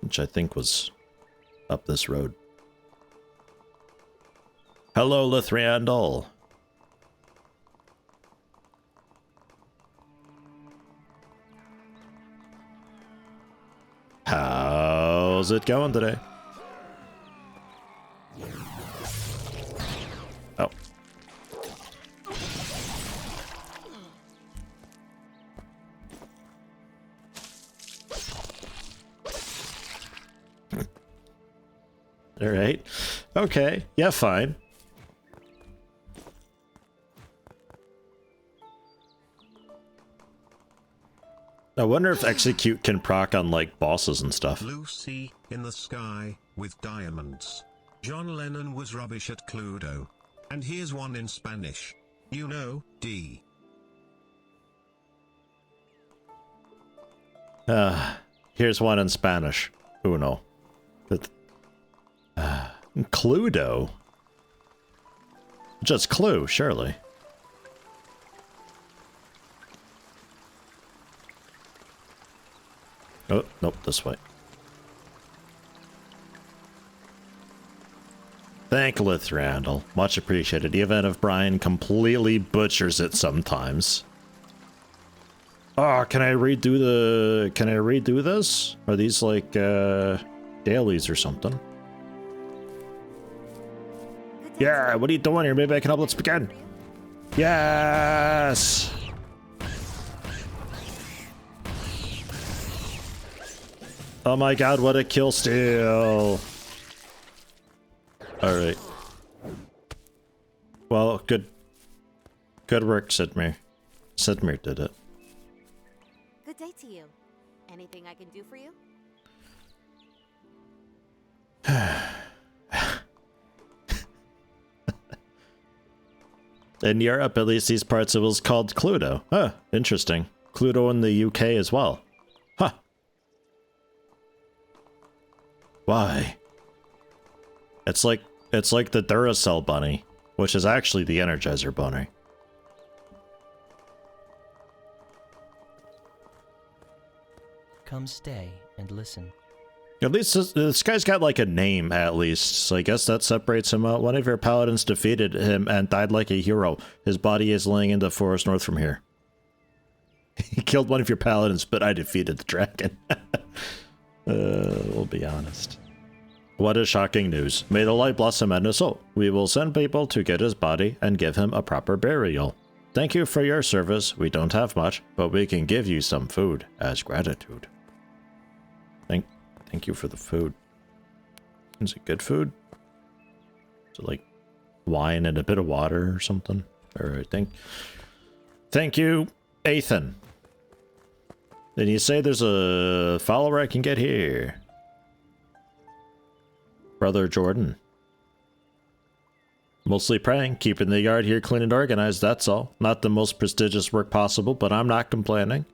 Which I think was up this road. Hello, Lithriandal. How's it going today? Oh. All right. Okay. Yeah, fine. I wonder if execute can proc on, like, bosses and stuff. Lucy in the sky with diamonds. John Lennon was rubbish at Cluedo. And here's one in Spanish. You know, D. Here's one in Spanish. Uno. Cluedo? Just Clue, surely. Oh, nope, this way. Thank Lithriandal. Much appreciated, even if Brian completely butchers it sometimes. Oh, can I redo this? Are these like dailies or something? Yeah, what are you doing here? Maybe I can help. Let's begin. Yes! Oh my god, what a kill steal! Alright. Well, good work, Sidmir. Sidmir did it. Good day to you. Anything I can do for you? In Europe, at least these parts, it was called Cluedo. Huh, interesting. Cluedo in the UK as well. Huh. Why? It's like the Duracell bunny, which is actually the Energizer bunny. Come stay and listen. At least this guy's got like a name, at least, so I guess that separates him out. One of your paladins defeated him and died like a hero. His body is laying in the forest north from here. He killed one of your paladins, but I defeated the dragon. We'll be honest. What is shocking news. May the light bless him and his soul. We will send people to get his body and give him a proper burial. Thank you for your service. We don't have much, but we can give you some food as gratitude. Thank you for the food. Is it good food? Is it like wine and a bit of water or something? Alright, thank you, Ethan. Then you say there's a follower I can get here. Brother Jordan. Mostly praying, keeping the yard here clean and organized, that's all. Not the most prestigious work possible, but I'm not complaining.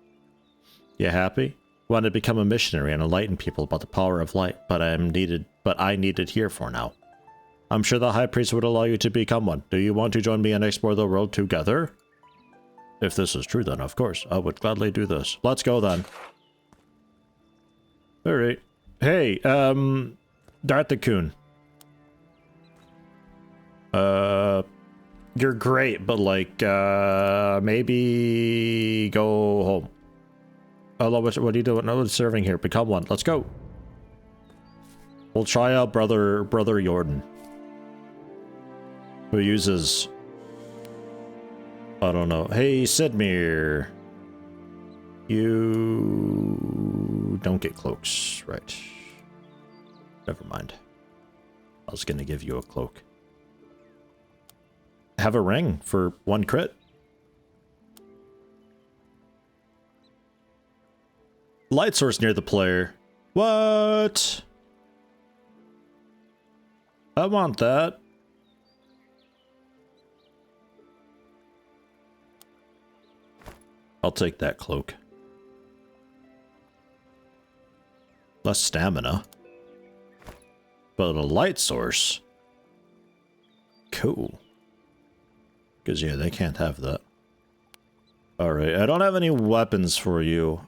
You happy? Want to become a missionary and enlighten people about the power of light, but I need it here for now. I'm sure the High Priest would allow you to become one. Do you want to join me and explore the world together? If this is true, then of course, I would gladly do this. Let's go then. Alright. Hey, Darthakun. You're great, but like, maybe go home. Hello, what are you doing? No serving here. Become one. Let's go. We'll try out brother Jordan, who uses, I don't know. Hey, Sidmir. You don't get cloaks, right? Never mind. I was gonna give you a cloak. Have a ring for 1 crit. Light source near the player. What? I want that. I'll take that cloak. Less stamina. But a light source. Cool. Because, yeah, they can't have that. Alright, I don't have any weapons for you.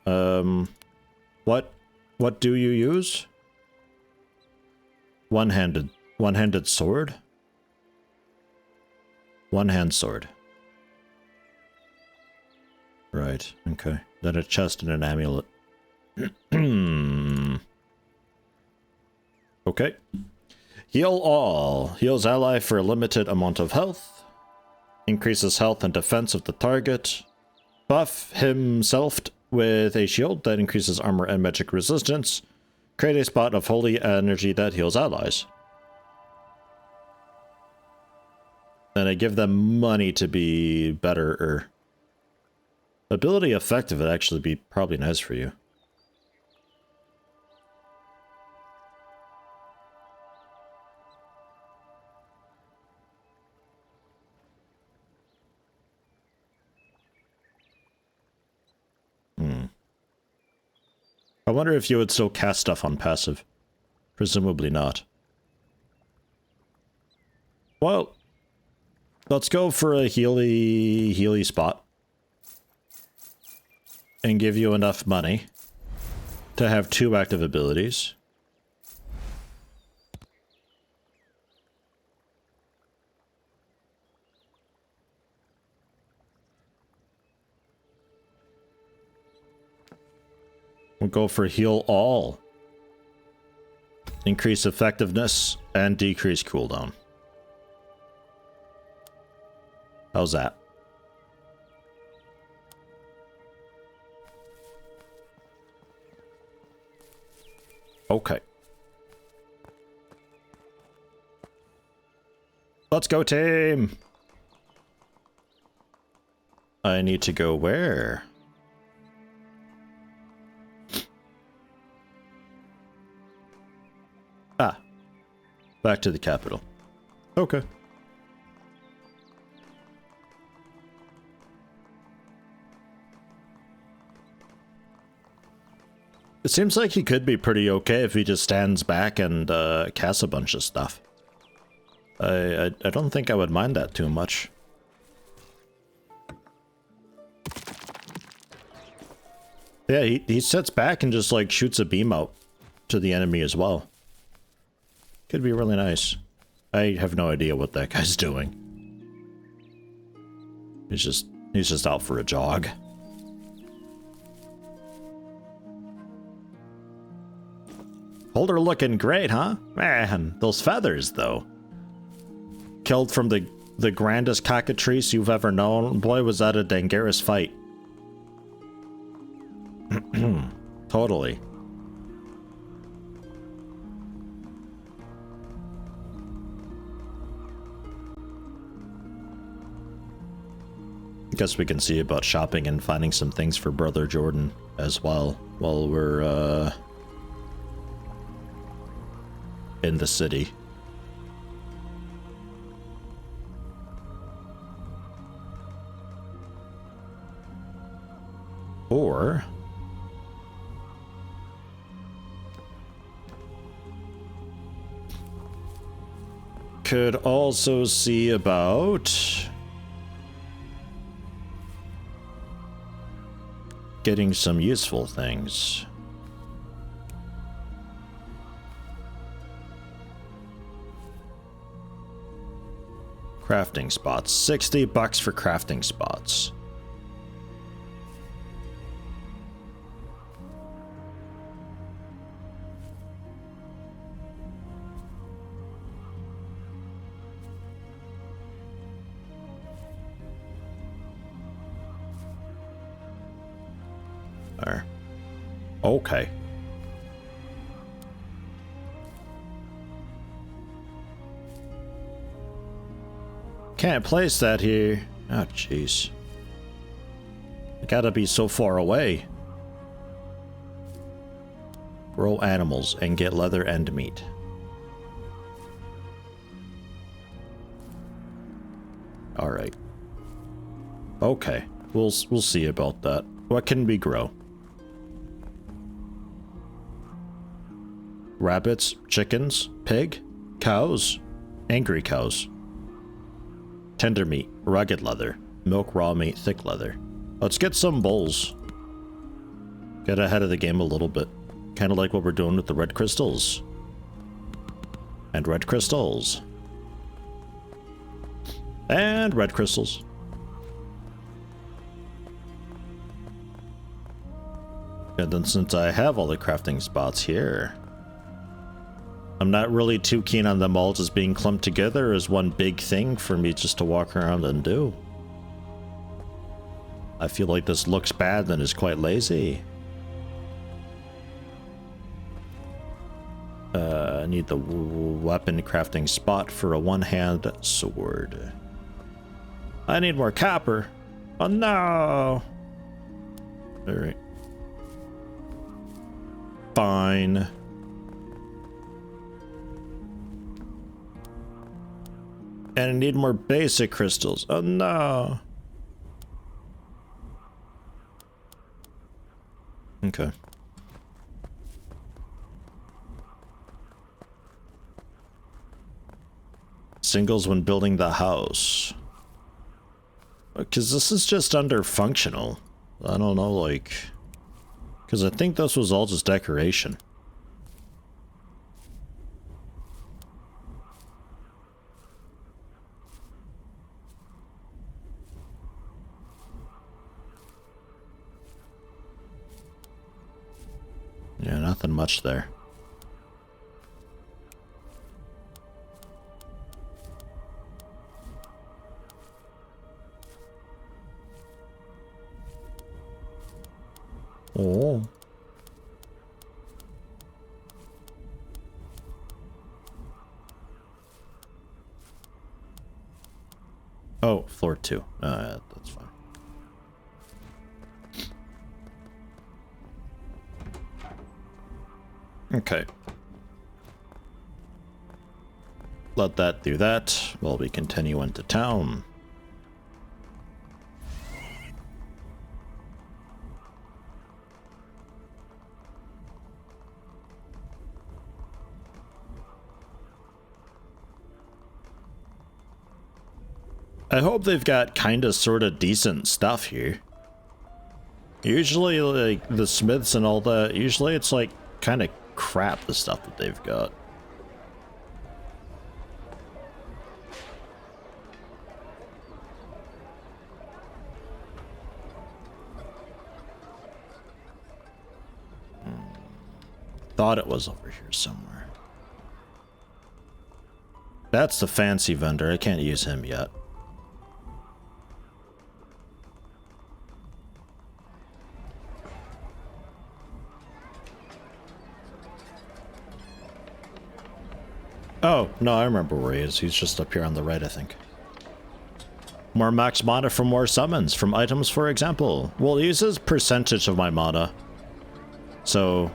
What do you use? One-handed sword? One-hand sword. Right, okay. Then a chest and an amulet. Okay. Heal all. Heals ally for a limited amount of health. Increases health and defense of the target. Buff himself with a shield that increases armor and magic resistance. Create a spot of holy energy that heals allies. And I give them money to be better. Ability effective would actually be probably nice for you. I wonder if you would still cast stuff on passive. Presumably not. Well, let's go for a healy spot. And give you enough money to have 2 active abilities. We'll go for heal all. Increase effectiveness and decrease cooldown. How's that? Okay. Let's go, team! I need to go where? Ah. Back to the capital. Okay. It seems like he could be pretty okay if he just stands back and casts a bunch of stuff. I don't think I would mind that too much. Yeah, he sits back and just like shoots a beam out to the enemy as well. Could be really nice. I have no idea what that guy's doing. He's just out for a jog. Holder looking great, huh? Man, those feathers, though. Killed from the grandest cockatrice you've ever known. Boy, was that a dangerous fight. Totally. Guess we can see about shopping and finding some things for Brother Jordan as well while we're in the city. Or could also see about getting some useful things. Crafting spots. 60 bucks for crafting spots. There. Okay. Can't place that here. Oh, jeez. I gotta be so far away. Grow animals and get leather and meat. Alright. Okay. We'll see about that. What can we grow? Rabbits, chickens, pig, cows, angry cows. Tender meat, rugged leather, milk, raw meat, thick leather. Let's get some bulls. Get ahead of the game a little bit. Kind of like what we're doing with the red crystals. And red crystals. And red crystals. And then since I have all the crafting spots here, I'm not really too keen on them all just being clumped together as one big thing for me just to walk around and do. I feel like this looks bad and is quite lazy. I need the weapon crafting spot for a one-hand sword. I need more copper. Oh no! Alright. Fine. And I need more basic crystals. Oh no. Okay. Singles when building the house. Because this is just under functional. I don't know, like... Because I think this was all just decoration. Yeah, nothing much there. Oh. Oh, floor 2. That's fine. Okay. Let that do that while we continue into town. I hope they've got kinda sorta decent stuff here. Usually, like, the smiths and all that, usually it's like kinda crap, the stuff that they've got. Thought it was over here somewhere. That's the fancy vendor. I can't use him yet. Oh, no, I remember where he is. He's just up here on the right, I think. More max mana for more summons from items, for example. Well, it uses percentage of my mana. So...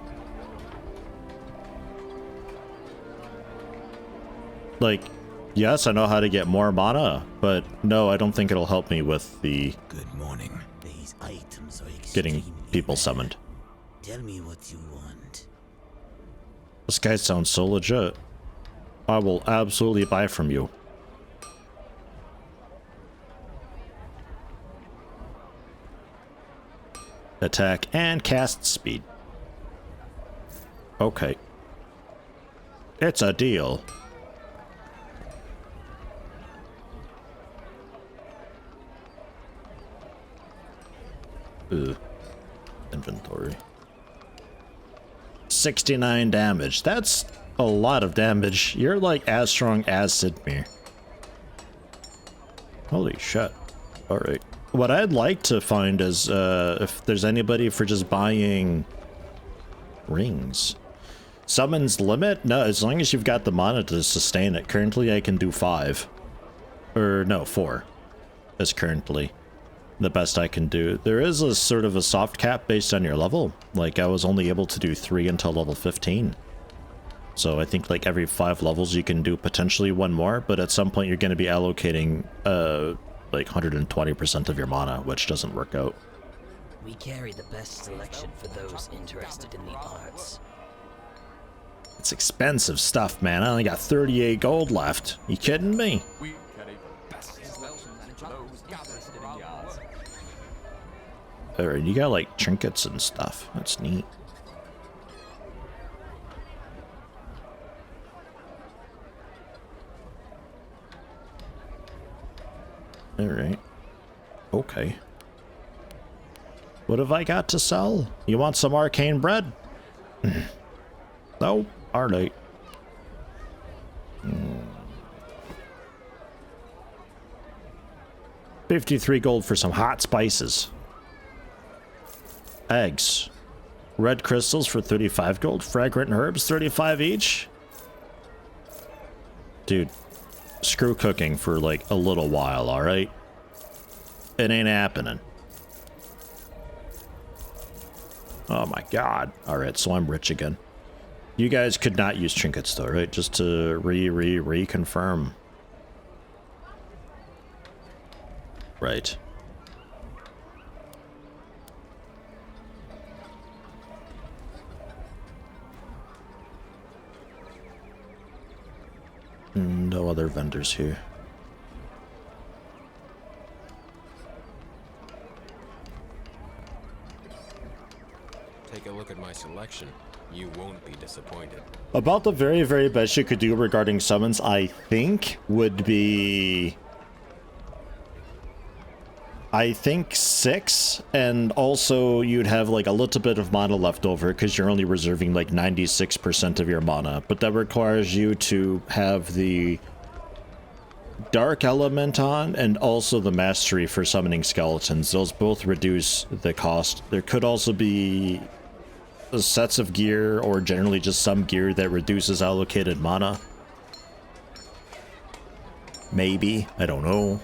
like, yes, I know how to get more mana, but no, I don't think it'll help me with the... Good morning. These items are getting people summoned. Tell me what you want. This guy sounds so legit. I will absolutely buy from you. Attack and cast speed. Okay. It's a deal. Ugh. Inventory. 69 damage. That's a lot of damage. You're like as strong as Sidmir. Holy shit. Alright. What I'd like to find is if there's anybody for just buying rings. Summons limit? No, as long as you've got the mana to sustain it. Currently I can do 5. Or no, 4. Is currently the best I can do. There is a sort of a soft cap based on your level. Like I was only able to do 3 until level 15. So I think like every 5 levels you can do potentially 1 more, but at some point you're going to be allocating like 120% of your mana, which doesn't work out. We carry the best selection for those interested in the arts. It's expensive stuff, man. I only got 38 gold left. You kidding me? Alright, you got like trinkets and stuff. That's neat. Alright. Okay. What have I got to sell? You want some arcane bread? No? Alright. 53 gold for some hot spices. Eggs. Red crystals for 35 gold. Fragrant herbs, 35 each. Dude, screw cooking for like a little while, alright? It ain't happening. Oh my god. Alright, so I'm rich again. You guys could not use trinkets though, right? Just to reconfirm. Right. No other vendors here. Take a look at my selection. You won't be disappointed. About the very, very best you could do regarding summons, I think, would be... I think 6, and also you'd have like a little bit of mana left over because you're only reserving like 96% of your mana, but that requires you to have the dark element on and also the mastery for summoning skeletons. Those both reduce the cost. There could also be sets of gear or generally just some gear that reduces allocated mana. Maybe, I don't know.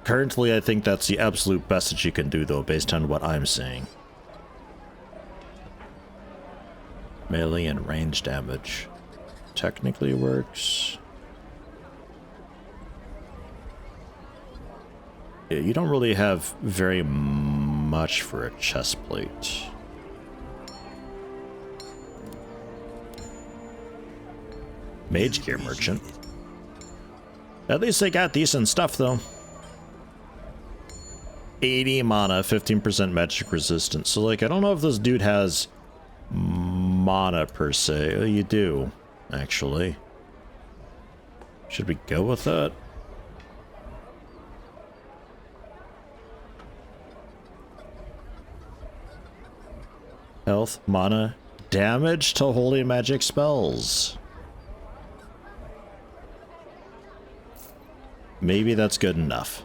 Currently, I think that's the absolute best that you can do, though, based on what I'm saying. Melee and range damage. Technically works. Yeah, you don't really have very much for a chest plate. Mage gear merchant. At least they got decent stuff, though. 80 mana, 15% magic resistance. So, like, I don't know if this dude has mana per se. Oh, you do, actually. Should we go with that? Health, mana, damage to holy magic spells. Maybe that's good enough.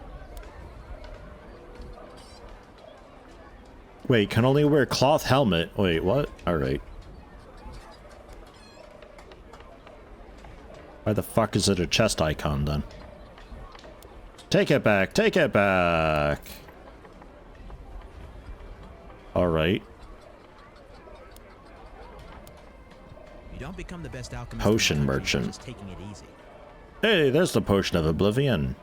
Wait, can only wear cloth helmet. Wait, what? Alright. Why the fuck is it a chest icon then? Take it back, take it back. Alright. You don't become the best alchemist. Potion merchant. Just taking it easy. Hey, there's the potion of oblivion.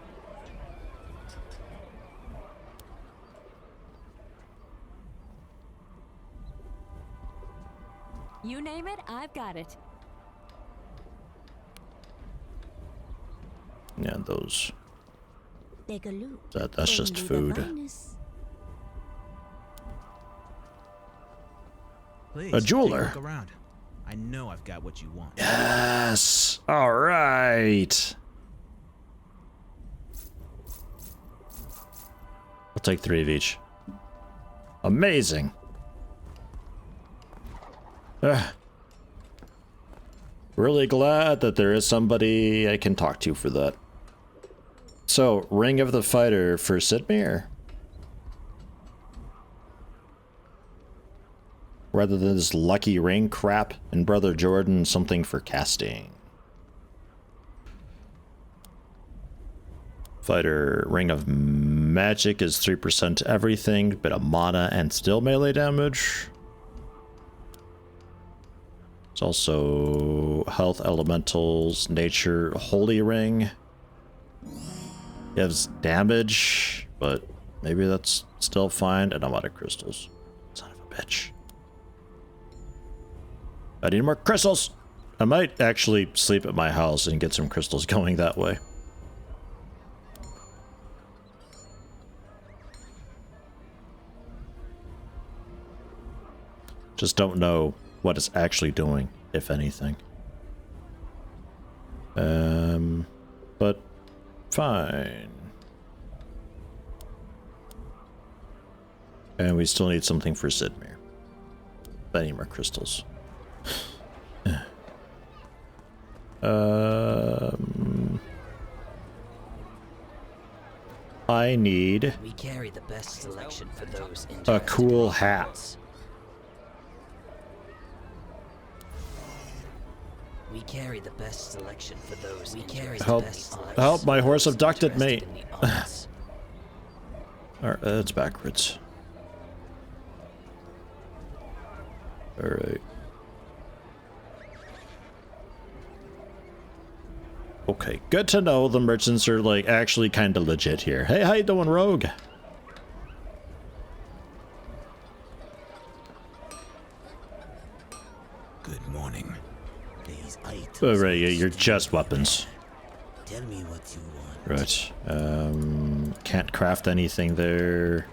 You name it, I've got it. Yeah, those. Take a look. That's just food. Please, A jeweler. take a look around. I know I've got what you want. Yes. All right. I'll take 3 of each. Amazing. Really glad that there is somebody I can talk to for that. So, Ring of the Fighter for Sidmere. Rather than this lucky ring crap, and Brother Jordan something for casting. Fighter Ring of Magic is 3% everything, bit of mana and still melee damage. It's also Health Elementals, Nature, Holy Ring. Gives damage, but maybe that's still fine, and I'm out of crystals. Son of a bitch. I need more crystals! I might actually sleep at my house and get some crystals going that way. Just don't know what it's actually doing, if anything. But fine. And we still need something for Sidmere. I need more crystals. I need We carry the best selection for those a cool hat. We carry the best selection for those. We carry the Help! best selection. Help! My horse abducted me. Alright, that's backwards. Alright. Okay, good to know the merchants are like actually kind of legit here. Hey, how you doing, Rogue? Good morning. These items. Alright, yeah, you're just weapons. Tell me what you want. Right. Can't craft anything there.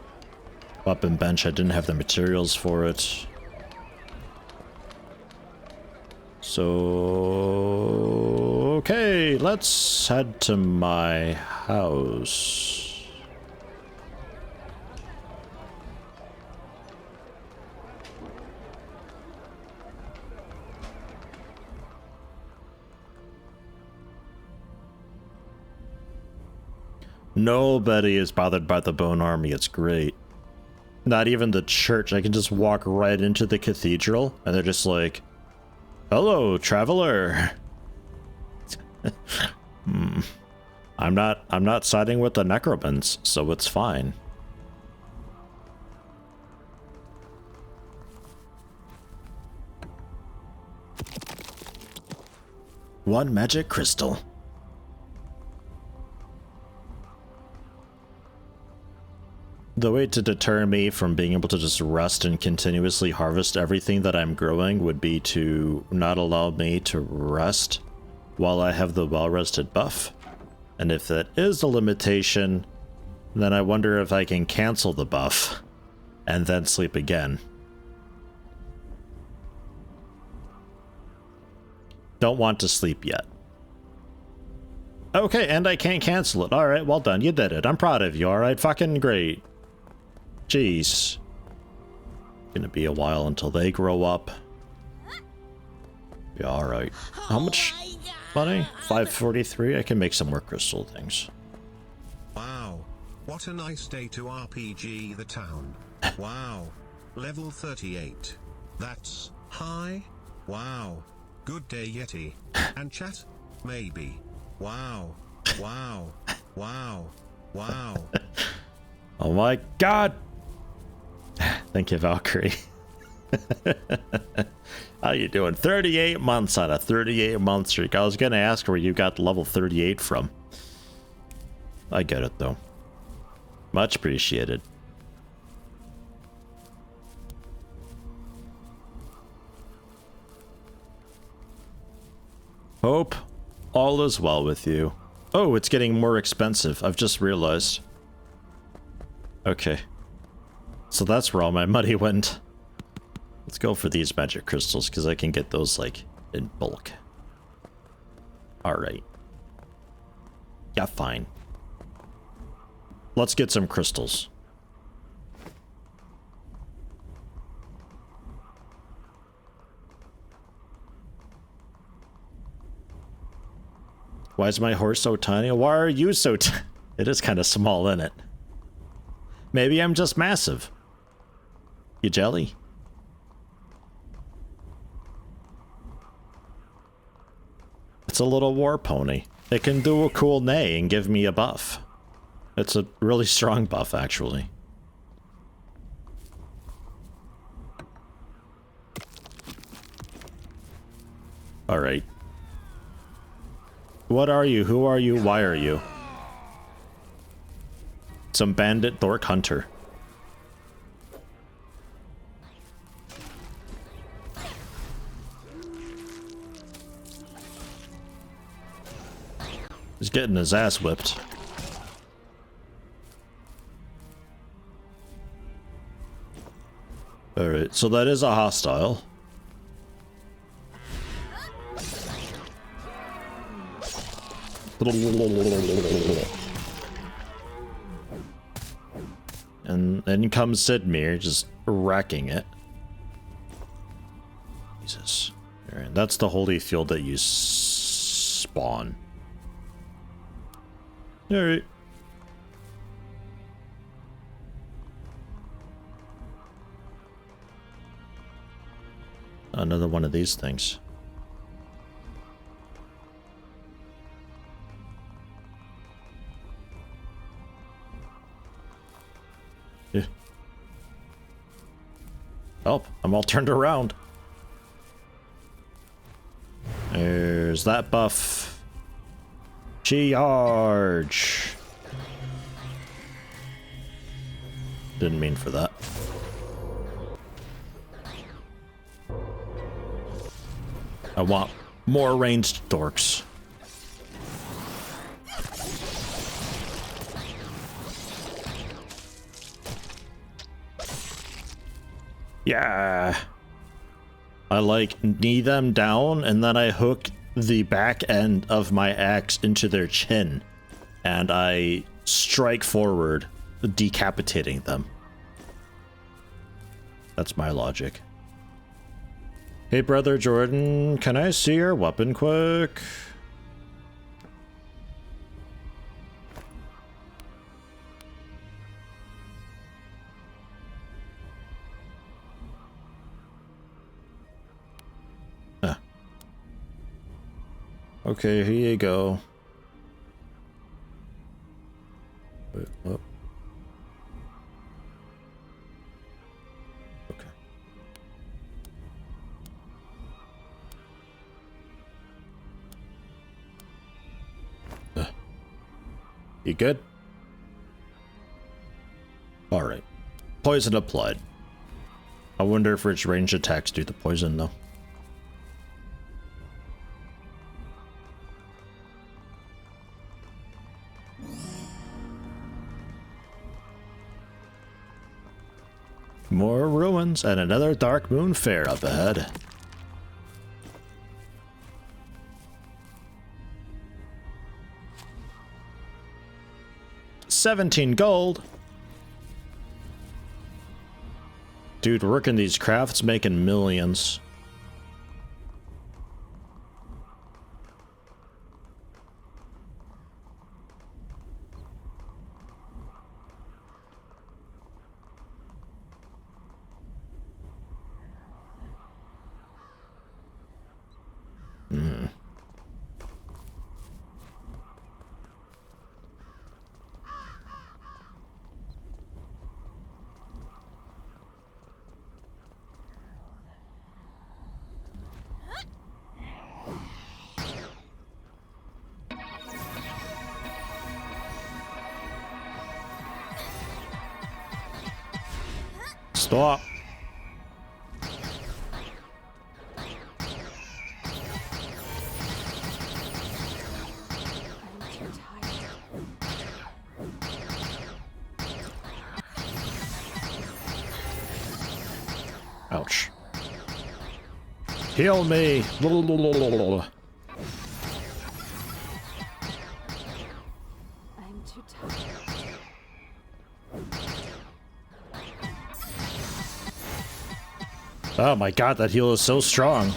Weapon bench, I didn't have the materials for it. So, okay, let's head to my house. Nobody is bothered by the Bone Army, it's great. Not even the church, I can just walk right into the cathedral and they're just like, hello, traveler. I'm not siding with the necromants, so it's fine. One magic crystal. The way to deter me from being able to just rest and continuously harvest everything that I'm growing would be to not allow me to rest while I have the well-rested buff. And if that is the limitation, then I wonder if I can cancel the buff and then sleep again. Don't want to sleep yet. Okay, and I can't cancel it. Alright, well done. You did it. I'm proud of you. Alright, fucking great. Jeez. Gonna be a while until they grow up. Yeah, alright. How much money? 543? I can make some more crystal things. Wow. What a nice day to RPG the town. Wow. Level 38. That's high. Wow. Good day, Yeti. And chat? Maybe. Wow. Wow. Wow. Wow. Oh my god! Thank you, Valkyrie. How you doing? 38 months on a 38 month streak. I was gonna ask where you got level 38 from. I get it though. Much appreciated. Hope all is well with you. Oh, it's getting more expensive. I've just realized. Okay. So that's where all my money went. Let's go for these magic crystals, because I can get those, like, in bulk. Alright. Yeah, fine. Let's get some crystals. Why is my horse so tiny? Why are you so tiny? It is kind of small, isn't it? Maybe I'm just massive. You jelly? It's a little war pony. It can do a cool neigh and give me a buff. It's a really strong buff, actually. Alright. What are you? Who are you? Why are you? Some bandit dork hunter. He's getting his ass whipped. Alright, so that is a hostile. And then comes Sidmir, just wrecking it. Jesus. Alright, that's the holy field that you spawn. Alright. Another one of these things. Yeah. Oh, I'm all turned around. There's that buff. Charge. Didn't mean for that. I want more ranged dorks. Yeah. I like knee them down and then I hook the back end of my axe into their chin and I strike forward, decapitating them. That's my logic. Hey brother Jordan, can I see your weapon quick? Okay, here you go. Wait, what? Okay. You good? Alright. Poison applied. I wonder if its ranged attacks do the poison though. More ruins and another Dark Moon fair up ahead. $17 gold. Dude, working these crafts, making millions. Stop. Ouch. Heal me. I'm too tired. Oh my god, that heal is so strong.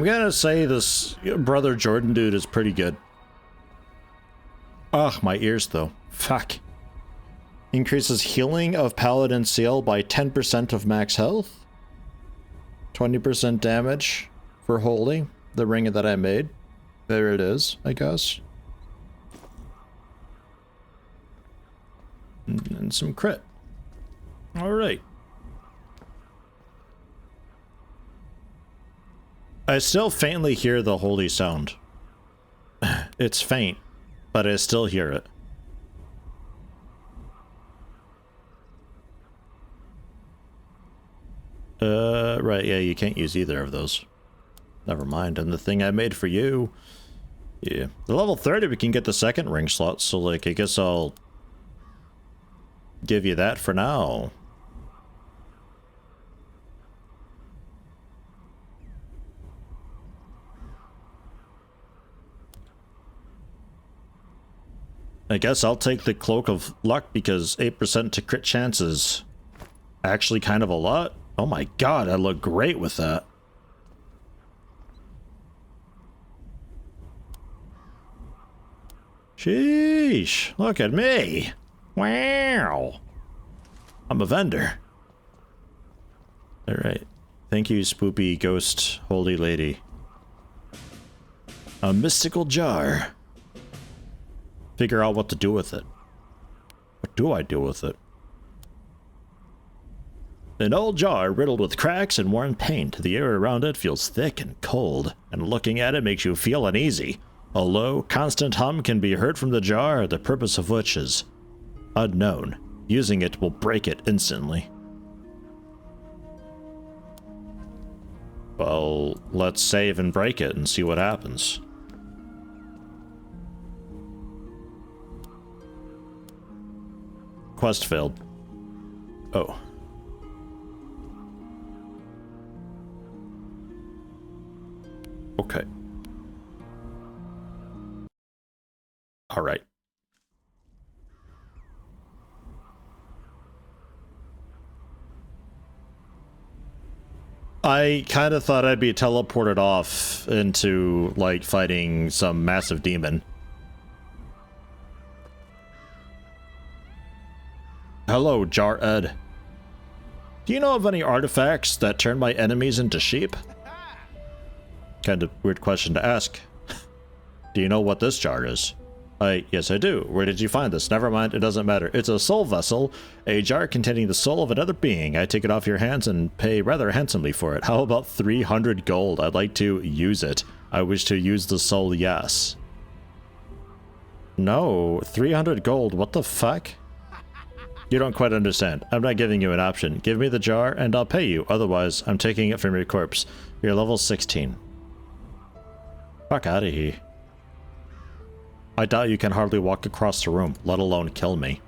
I'm gonna say this Brother Jordan dude is pretty good. Ugh, my ears though. Fuck. Increases healing of Paladin Seal by 10% of max health. 20% damage for holding the ring that I made. There it is, I guess. And some crit. Alright. I still faintly hear the holy sound. It's faint, but I still hear it. Right, yeah, you can't use either of those. Never mind, and the thing I made for you... Yeah. The level 30 we can get the second ring slot, so like, I guess I'll... give you that for now. I guess I'll take the Cloak of Luck because 8% to crit chance is actually kind of a lot. Oh my god, I look great with that. Sheesh, look at me. Wow. I'm a vendor. Alright. Thank you, spoopy ghost holy lady. A mystical jar. Figure out what to do with it. What do I do with it? An old jar riddled with cracks and worn paint. The air around it feels thick and cold, and looking at it makes you feel uneasy. A low, constant hum can be heard from the jar, the purpose of which is unknown. Using it will break it instantly. Well, let's save and break it and see what happens. Quest failed. Oh. Okay. All right. I kind of thought I'd be teleported off into, like, fighting some massive demon. Hello, Jar Ed. Do you know of any artifacts that turn my enemies into sheep? Kind of weird question to ask. Do you know what this jar is? Yes I do. Where did you find this? Never mind, it doesn't matter. It's a soul vessel, a jar containing the soul of another being. I take it off your hands and pay rather handsomely for it. How about 300 gold? I'd like to use it. I wish to use the soul, yes. No, 300 gold, what the fuck? You don't quite understand. I'm not giving you an option. Give me the jar and I'll pay you. Otherwise, I'm taking it from your corpse. You're level 16. Fuck out of here. I doubt you can hardly walk across the room, let alone kill me.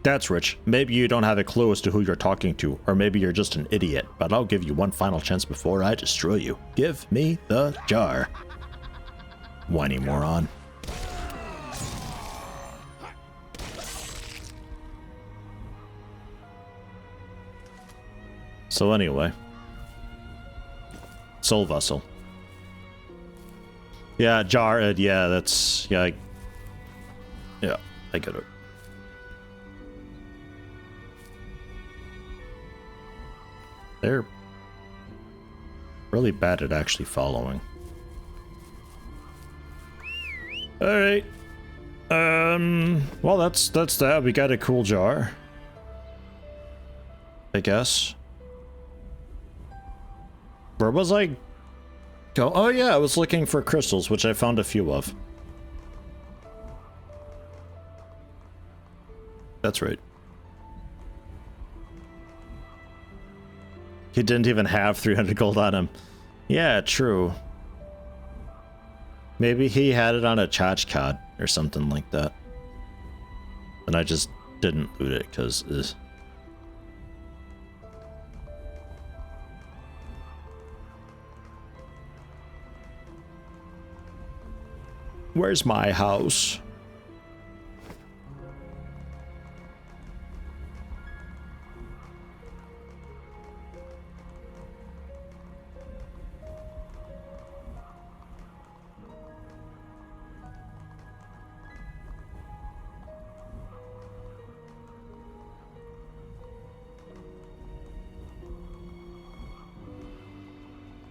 That's rich. Maybe you don't have a clue as to who you're talking to, or maybe you're just an idiot, but I'll give you one final chance before I destroy you. Give me the jar. Whiny moron. So anyway. Soul vessel. Yeah, jar, yeah, that's, yeah, I get it. They're really bad at actually following. Alright. Well, that's that. We got a cool jar, I guess. Where was I? Go. Oh yeah, I was looking for crystals, which I found a few of. That's right. He didn't even have 300 gold on him. Yeah, true. Maybe he had it on a charge card or something like that. And I just didn't loot it because... Where's my house?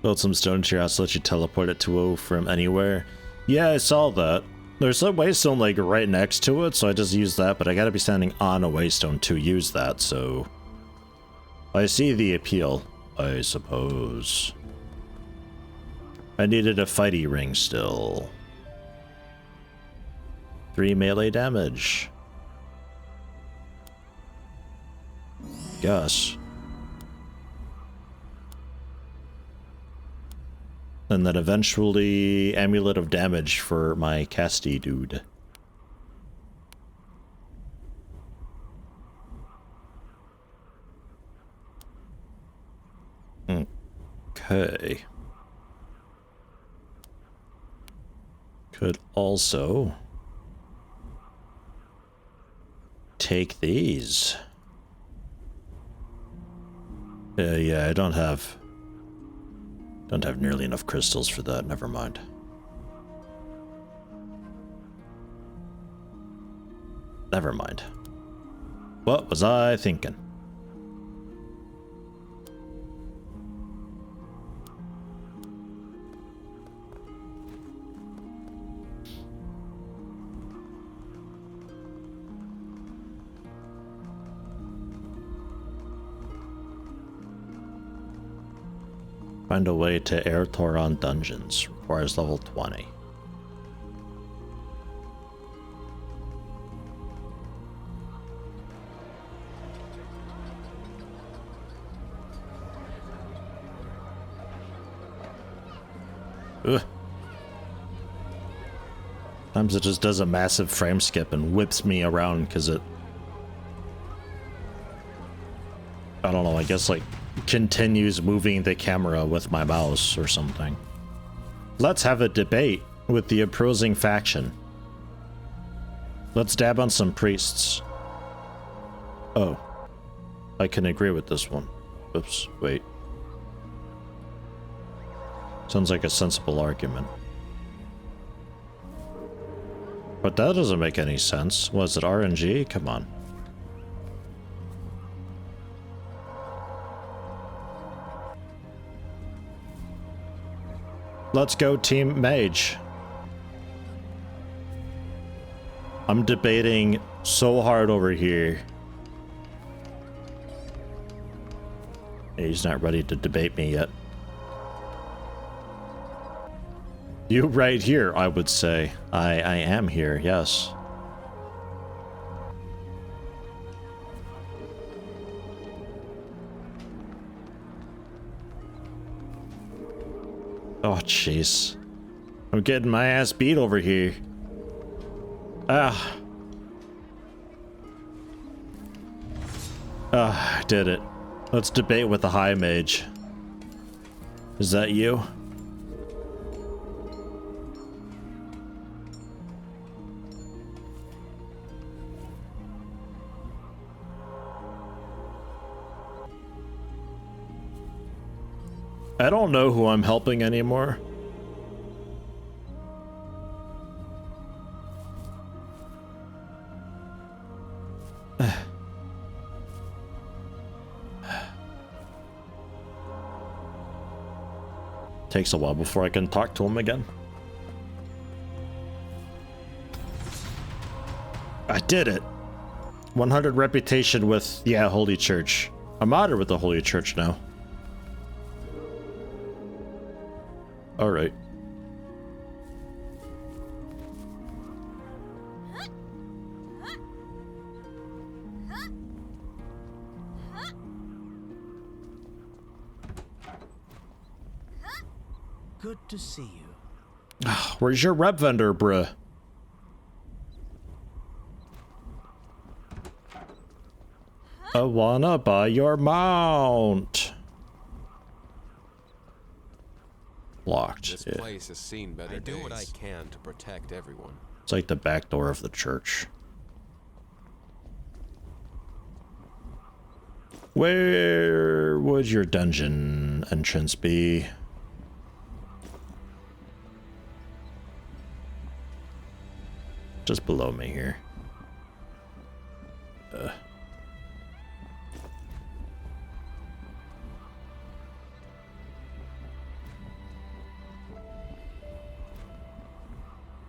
Build some stone to your house, let you teleport it to O from anywhere. Yeah, I saw that. There's a waystone like right next to it, so I just use that, but I gotta be standing on a waystone to use that, so I see the appeal, I suppose. I needed a fighty ring still. 3 melee damage. Guess. And then eventually Amulet of Damage for my casty dude. Okay. Could also take these. Yeah, I don't have nearly enough crystals for that. Never mind. Never mind. What was I thinking? Find a way to Air Toron dungeons. Requires level 20. Ugh. Sometimes it just does a massive frame skip and whips me around because it... I don't know, I guess like continues moving the camera with my mouse or something. Let's have a debate with the opposing faction. Let's dab on some priests. Oh. I can agree with this one. Oops, wait. Sounds like a sensible argument. But that doesn't make any sense. Was it RNG? Come on. Let's go Team Mage. I'm debating so hard over here. He's not ready to debate me yet. You right here, I would say. I am here, yes. Oh, jeez. I'm getting my ass beat over here. Ah. Ah, did it. Let's debate with the high mage. Is that you? I don't know who I'm helping anymore. Takes a while before I can talk to him again. I did it! 100 reputation with, yeah, Holy Church. I'm honored with the Holy Church now. Alright. Good to see you. Where's your rep vendor, bruh? I wanna buy your mount. Locked. This place has seen better days. I do what I can to protect everyone. It's like the back door of the church. Where would your dungeon entrance be? Just below me here.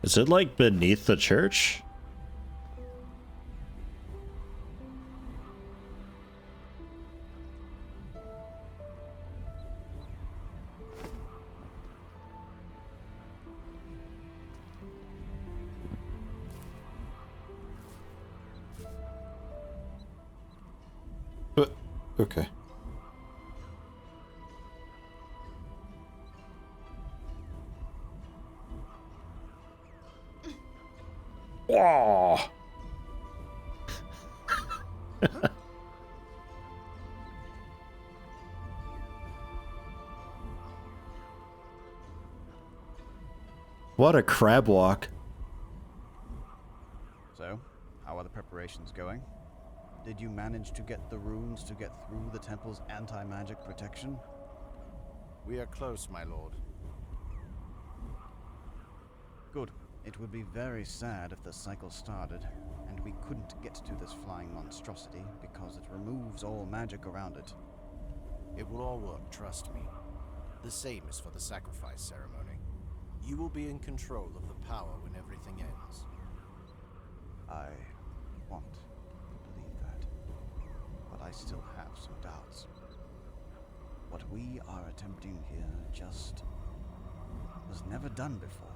Is it like beneath the church? Okay. Oh. What a crab walk. So, how are the preparations going? Did you manage to get the runes to get through the temple's anti-magic protection? We are close, my lord. Good. It would be very sad if the cycle started, and we couldn't get to this flying monstrosity because it removes all magic around it. It will all work, trust me. The same is for the sacrifice ceremony. You will be in control of the power when everything ends. I want to believe that, but I still have some doubts. What we are attempting here just was never done before.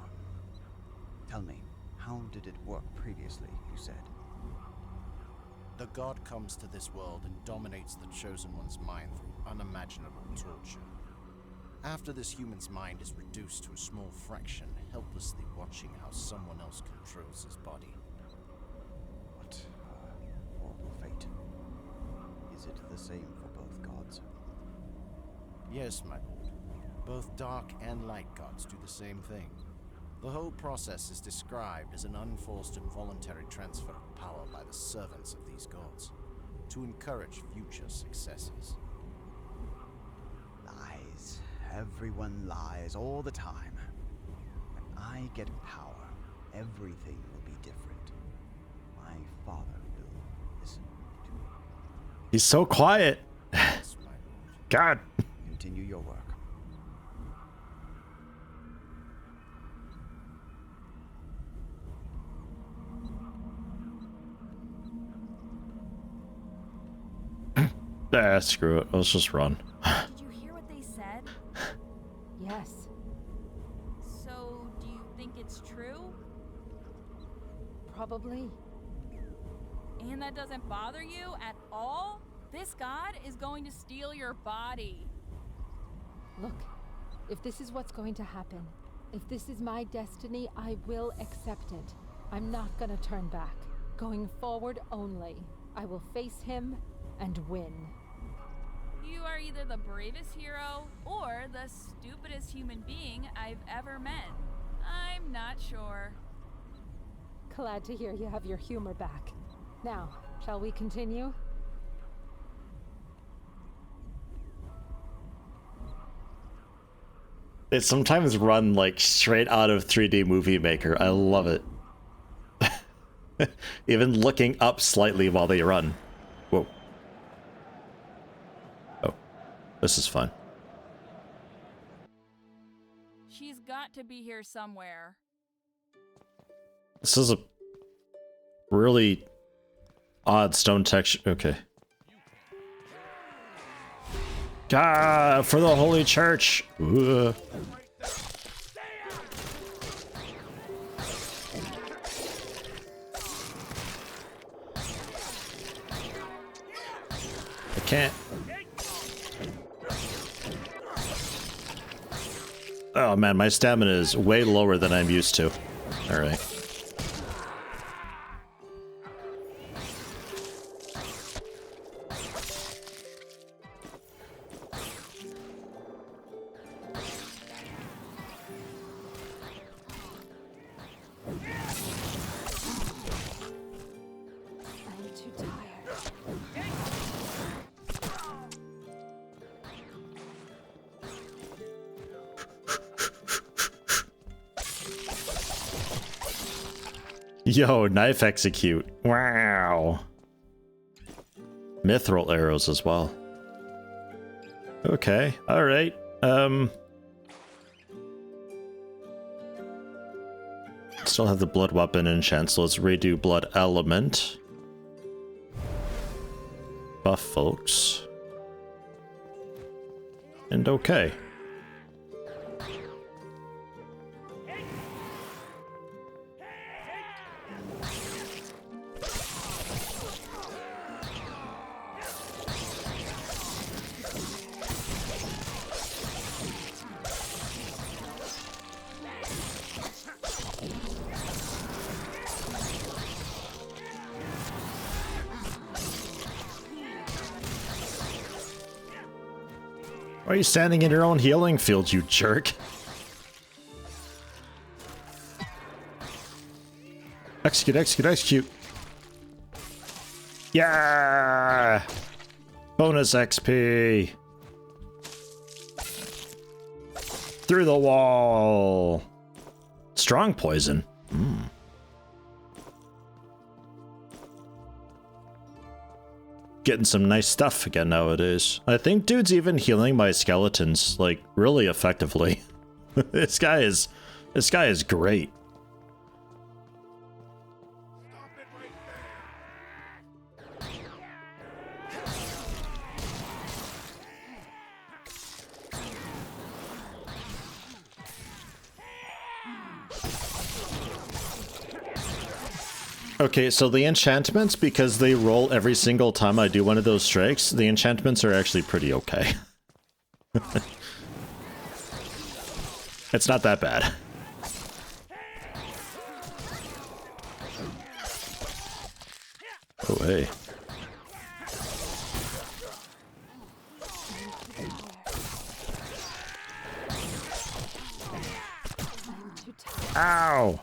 Tell me, how did it work previously, you said? The god comes to this world and dominates the Chosen One's mind through unimaginable torture. After this human's mind is reduced to a small fraction, helplessly watching how someone else controls his body. What horrible fate. Is it the same for both gods? Yes, my lord. Both dark and light gods do the same thing. The whole process is described as an unforced and voluntary transfer of power by the servants of these gods, to encourage future successes. Lies. Everyone lies all the time. When I get power, everything will be different. My father will listen to me. He's so quiet. God. Continue your work. Ah, screw it. Let's just run. Did you hear what they said? Yes. So, do you think it's true? Probably. And that doesn't bother you at all? This god is going to steal your body. Look, if this is what's going to happen, if this is my destiny, I will accept it. I'm not gonna turn back. Going forward only. I will face him and win. You are either the bravest hero or the stupidest human being I've ever met. I'm not sure. Glad to hear you have your humor back. Now, shall we continue? It sometimes run like straight out of 3D Movie Maker. I love it. Even looking up slightly while they run. Whoa. Oh, this is fun. She's got to be here somewhere. This is a really odd stone texture. Okay. Ah, for the Holy Church. Ugh. I can't. Oh man, my stamina is way lower than I'm used to. All right. Yo, knife execute. Wow. Mithril arrows as well. Okay, alright. Still have the blood weapon enchant, so let's redo blood element. Buff folks. And okay. Why are you standing in your own healing field, you jerk? Execute, execute, execute. Yeah! Bonus XP. Through the wall. Strong poison. Getting some nice stuff again nowadays. I think dude's even healing my skeletons like really effectively. This guy is great. Okay, so the enchantments, because they roll every single time I do one of those strikes, the enchantments are actually pretty okay. It's not that bad. Oh, hey. Ow!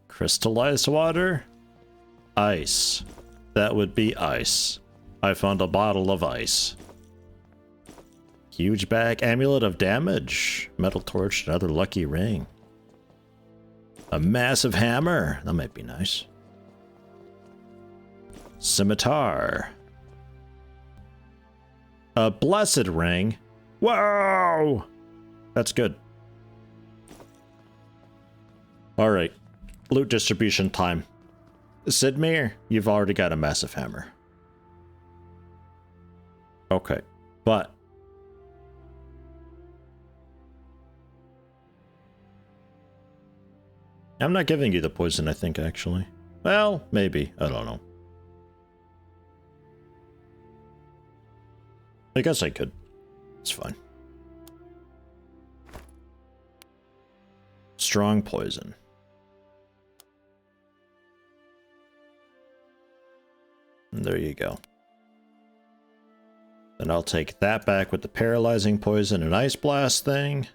Crystallized water? Ice. That would be ice. I found a bottle of ice. Huge bag, amulet of damage. Metal torch, another lucky ring. A massive hammer. That might be nice. Scimitar. A blessed ring. Whoa! That's good. Alright. Loot distribution time. Sidmir, you've already got a massive hammer. Okay, but I'm not giving you the poison, I think, actually. Well, maybe. I don't know. I guess I could. It's fine. Strong poison. And there you go. Then I'll take that back with the paralyzing poison and ice blast thing.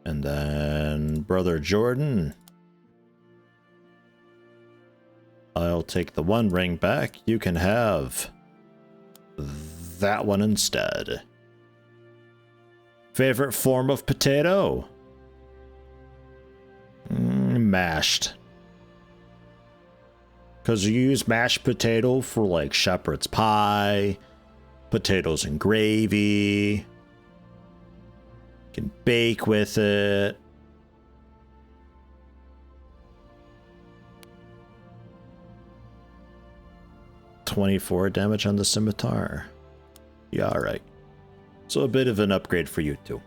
And then Brother Jordan. I'll take the one ring back. You can have that one instead. Favorite form of potato? Mashed. Because you use mashed potato for like shepherd's pie, potatoes and gravy. You can bake with it. $24 damage on the scimitar. Yeah, alright. So a bit of an upgrade for you too.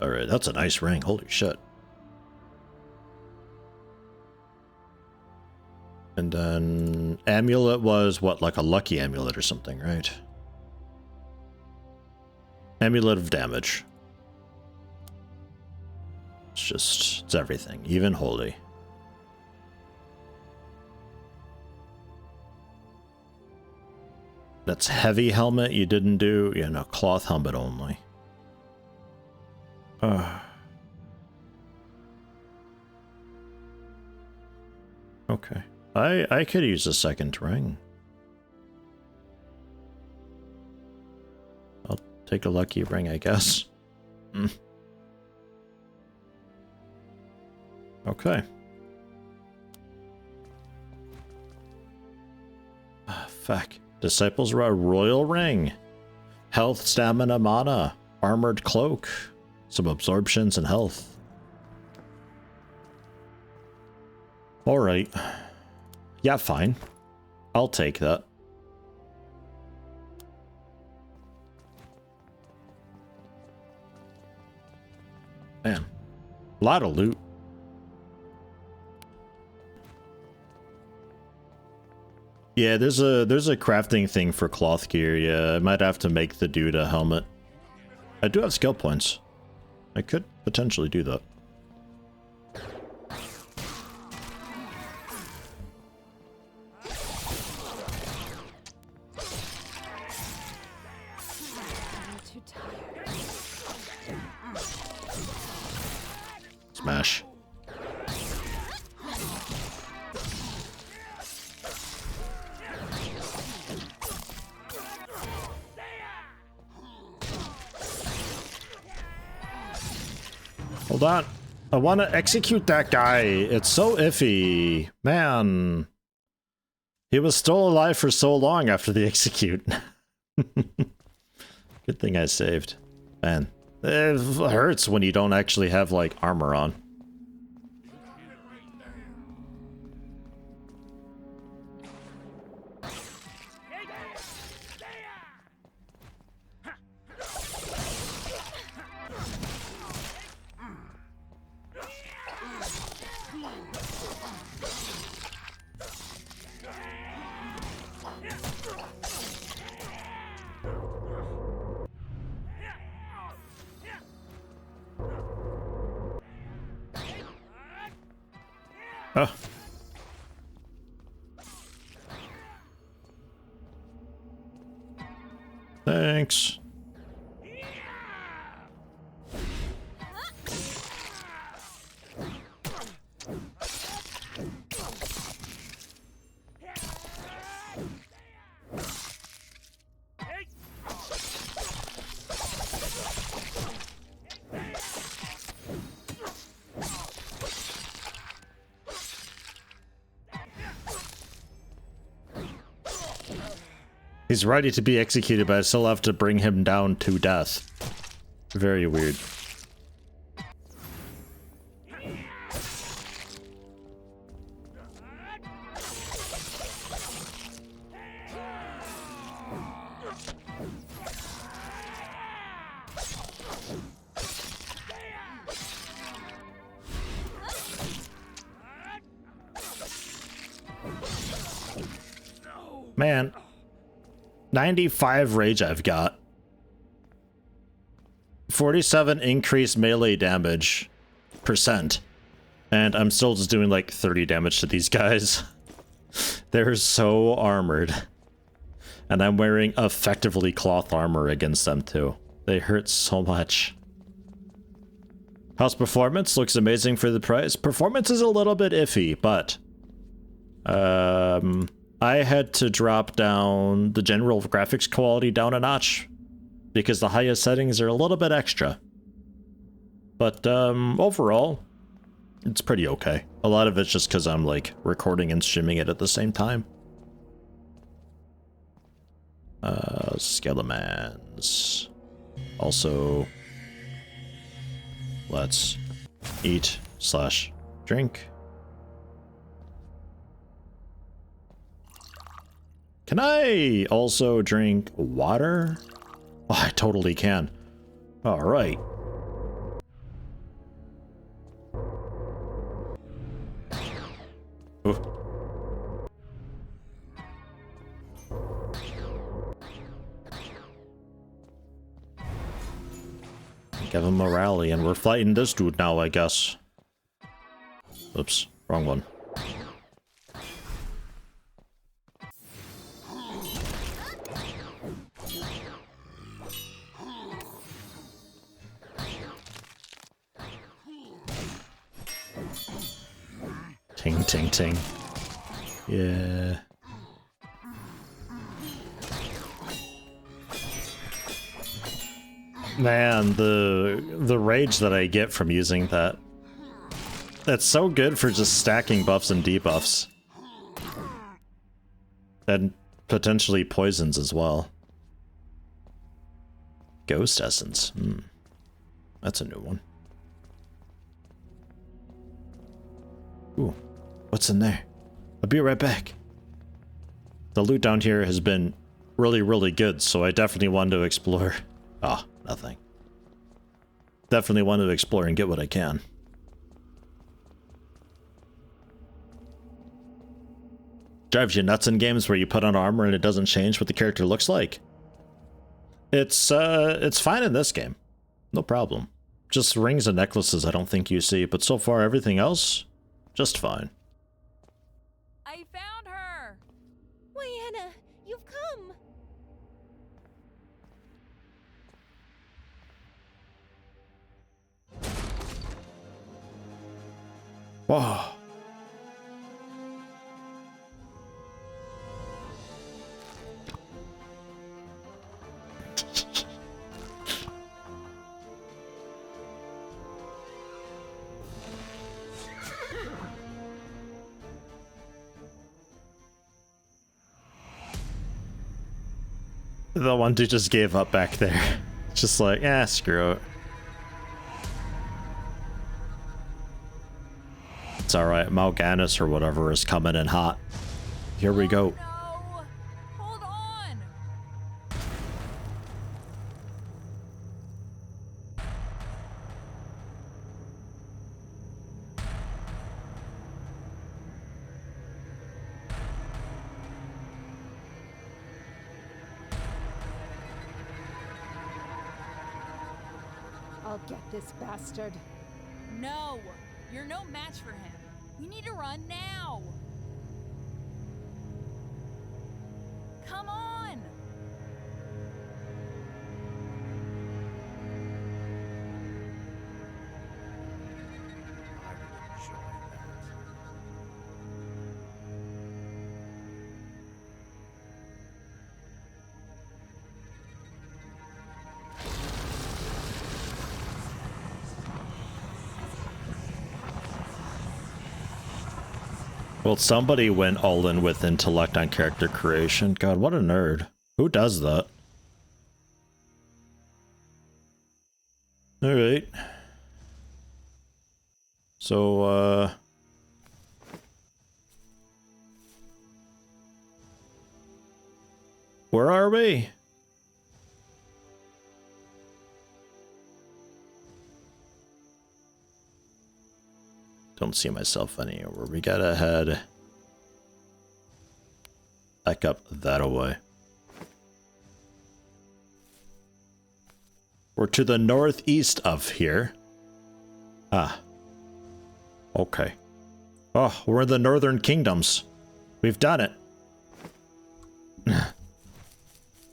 Alright, that's a nice ring. Holy shit. And then amulet was what, like a lucky amulet or something, right? Amulet of damage. It's everything, even holy. That's heavy helmet you didn't do, cloth helmet only. Okay. I could use a second ring. I'll take a lucky ring, I guess. Okay. Fuck. Disciples Royal Ring. Health, stamina, mana. Armored cloak. Some absorptions and health. Alright. Yeah, fine. I'll take that. Man. A lot of loot. Yeah, there's a crafting thing for cloth gear. Yeah, I might have to make the dude a helmet. I do have skill points. I could potentially do that. Smash. Hold on. I want to execute that guy. It's so iffy. Man. He was still alive for so long after the execute. Good thing I saved. Man. It hurts when you don't actually have, like, armor on. Oh. Thanks. He's ready to be executed, but I still have to bring him down to death. Very weird. Man. 95 rage I've got. 47 increased melee damage %. And I'm still just doing like 30 damage to these guys. They're so armored. And I'm wearing effectively cloth armor against them too. They hurt so much. How's performance? Looks amazing for the price. Performance is a little bit iffy, but I had to drop down the general graphics quality down a notch because the highest settings are a little bit extra. But overall, it's pretty okay. A lot of it's just because I'm like recording and streaming it at the same time. Skelemans. Also, let's eat/drink. Can I also drink water? Oh, I totally can. All right. Ooh. Give him a rally, and we're fighting this dude now, I guess. Oops, wrong one. Ting, ting, ting. Yeah. Man, the rage that I get from using that. That's so good for just stacking buffs and debuffs. And potentially poisons as well. Ghost Essence. That's a new one. Ooh, what's in there? I'll be right back. The loot down here has been really, really good, so I definitely wanted to explore. Ah, nothing. Definitely want to explore and get what I can. Drives you nuts in games where you put on armor and it doesn't change what the character looks like? It's fine in this game. No problem. Just rings and necklaces I don't think you see, but so far everything else, just fine. I found her! Diana, you've come! Whoa. The one dude just gave up back there. Just like, screw it. It's alright, Mal'Ganis or whatever is coming in hot. Here we go. No! Hold on! I'll get this bastard. No! You're no match for him. We need to run now! Come on! Well, somebody went all in with intellect on character creation. God, what a nerd. Who does that? Alright. So, where are we? Don't see myself anywhere. We gotta head back up that way. We're to the northeast of here. Ah. Okay. Oh, we're in the Northern Kingdoms. We've done it.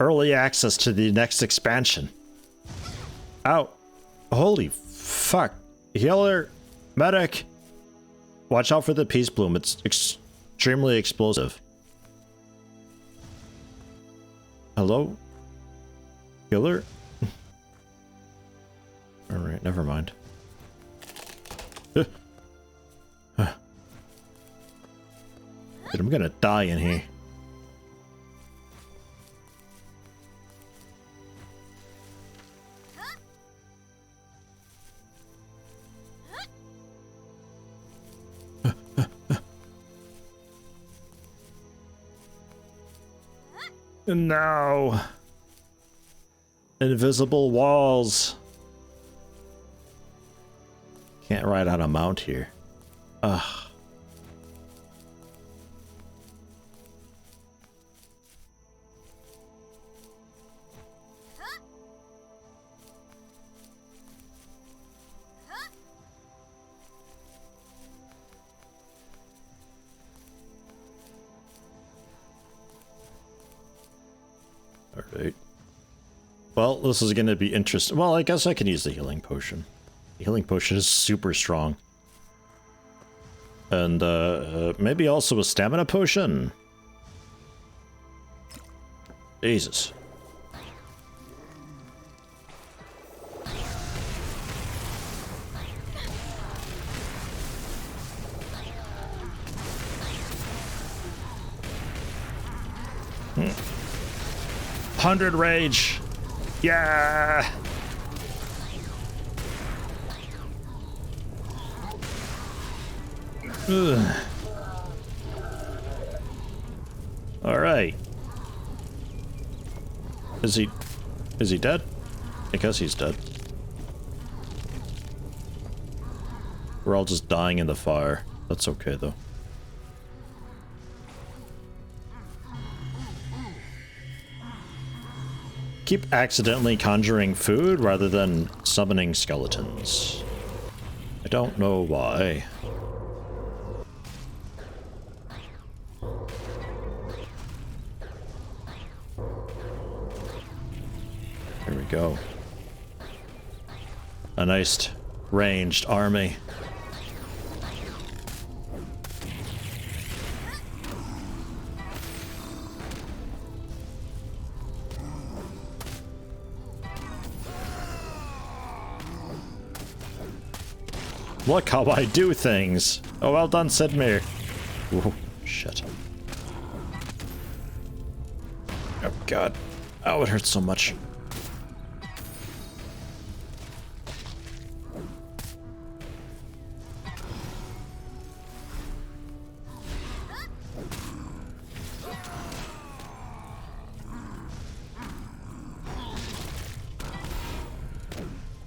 Early access to the next expansion. Ow. Holy fuck. Healer. Medic. Watch out for the Peace Bloom. It's extremely explosive. Hello? Healer? Alright, never mind. Dude, I'm gonna die in here. No. Invisible walls. Can't ride on a mount here. Ugh. Alright. Well, this is going to be interesting. Well, I guess I can use the healing potion. The healing potion is super strong. And maybe also a stamina potion. Jesus. Hmm. 100 rage. Yeah. Ugh. All right. Is he dead? I guess he's dead. We're all just dying in the fire. That's okay though. Keep accidentally conjuring food rather than summoning skeletons. I don't know why. Here we go. A nice ranged army. Look how I do things. Oh, well done, Sidmir. Whoa, shit. Oh, God. Oh, it hurts so much.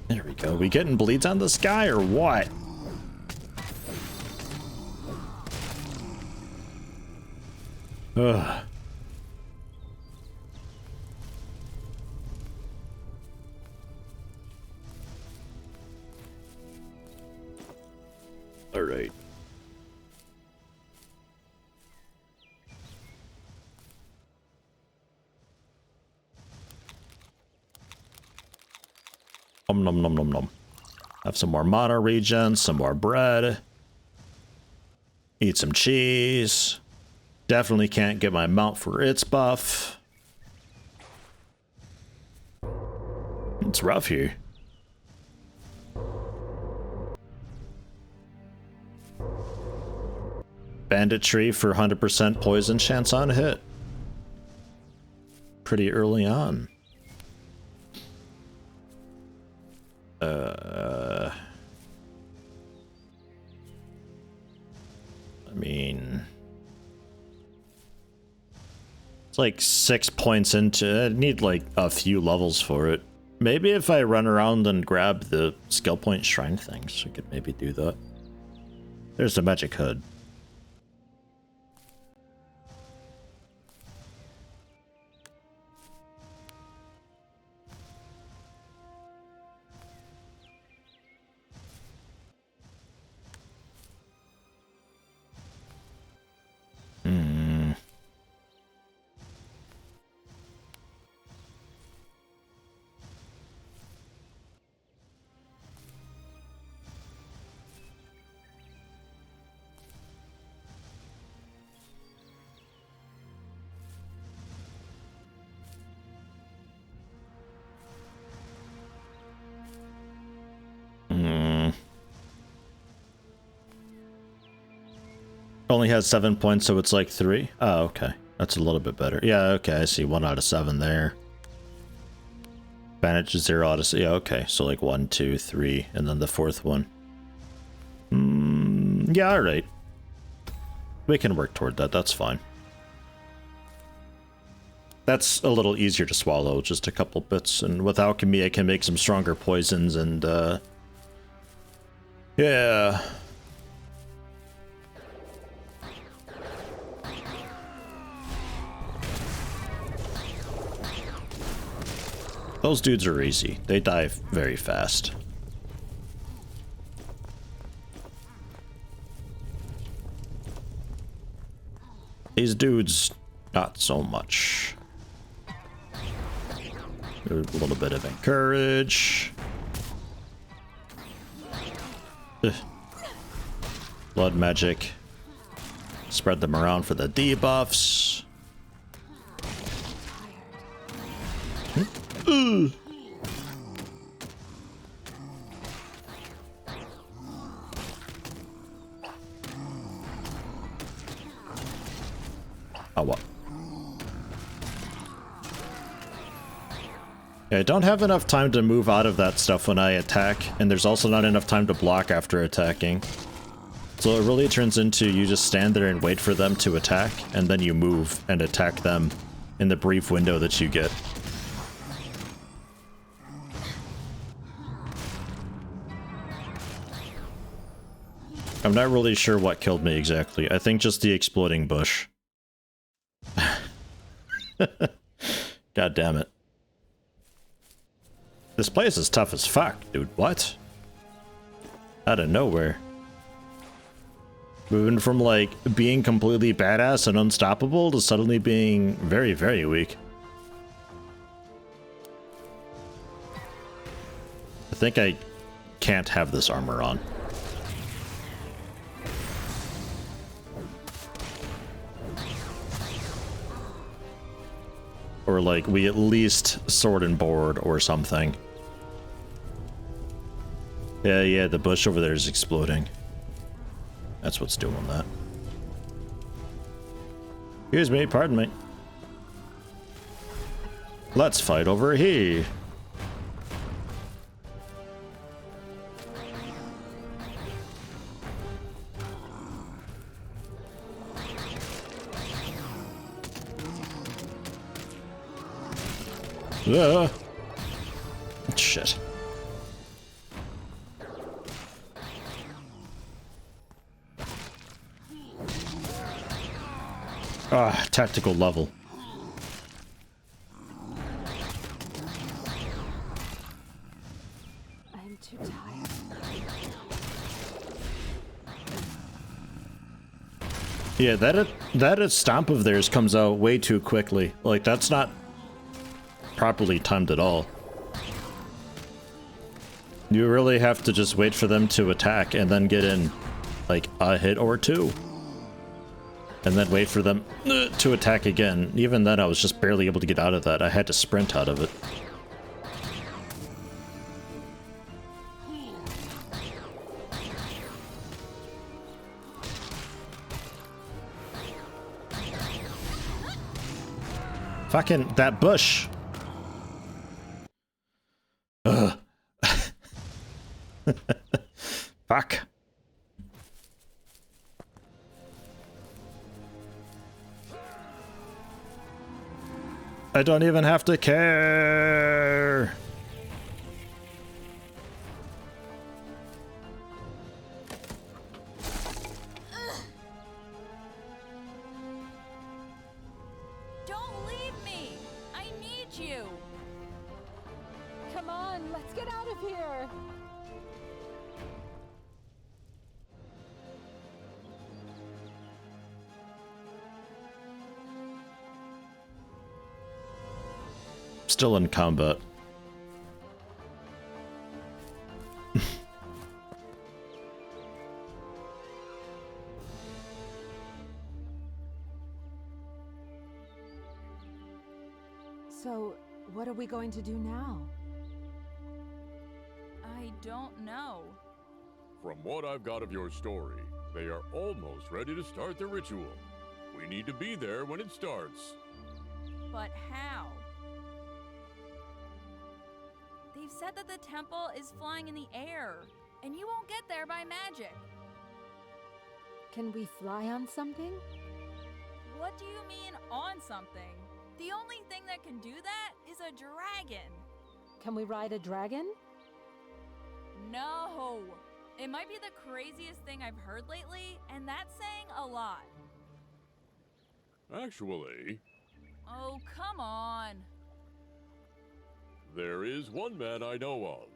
There we go. We getting bleeds on this guy or what? Ugh. All right. Nom nom nom nom nom. Have some more mana regen, some more bread. Eat some cheese. Definitely can't get my mount for its buff. It's rough here. Banditry for 100% poison chance on hit. Pretty early on. I mean, it's like 6 points into. I need like a few levels for it. Maybe if I run around and grab the skill point shrine things, I could maybe do that. There's the magic hood. Only has 7 points, so it's like 3. Oh, okay. That's a little bit better. Yeah, okay, I see 1 out of 7 there. Bandage 0 out of... Yeah, okay. So like 1, 2, 3, and then the 4th one. Yeah, alright. We can work toward that, that's fine. That's a little easier to swallow, just a couple bits. And with alchemy, I can make some stronger poisons and, yeah. Those dudes are easy. They die very fast. These dudes, not so much. A little bit of encourage. A blood magic. Spread them around for the debuffs. Ugh. Oh, what? Yeah, I don't have enough time to move out of that stuff when I attack, and there's also not enough time to block after attacking. So it really turns into you just stand there and wait for them to attack, and then you move and attack them in the brief window that you get. I'm not really sure what killed me exactly. I think just the exploding bush. God damn it. This place is tough as fuck, dude. What? Out of nowhere. Moving from, like, being completely badass and unstoppable to suddenly being very, very weak. I think I can't have this armor on. Or, like, we at least sword and board or something. Yeah, the bush over there is exploding. That's what's doing that. Excuse me, pardon me. Let's fight over here. Shit. Ah, tactical level. I'm too tired. Yeah, that stomp of theirs comes out way too quickly. Like, that's not properly timed at all. You really have to just wait for them to attack and then get in, like, a hit or two. And then wait for them to attack again. Even then, I was just barely able to get out of that. I had to sprint out of it. Fucking that bush. Ugh. Fuck. I don't even have to care. Don't leave me! I need you! Come on, let's get out of here! Still in combat. So, what are we going to do now? I don't know. From what I've got of your story, they are almost ready to start the ritual. We need to be there when it starts. But how? They've said that the temple is flying in the air, and you won't get there by magic. Can we fly on something? What do you mean, on something? The only thing that can do that is a dragon. Can we ride a dragon? No! It might be the craziest thing I've heard lately, and that's saying a lot. Actually... Oh, come on. There is one man I know of.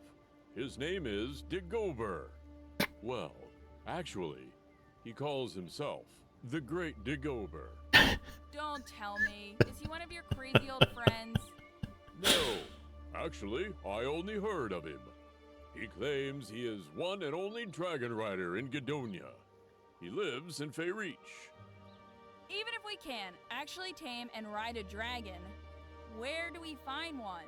His name is Digober. Well, actually, he calls himself the Great Digober. Don't tell me. Is he one of your crazy old friends? No, actually, I only heard of him. He claims he is one and only dragon rider in Gedonia. He lives in Feyreach. Even if we can actually tame and ride a dragon, where do we find one?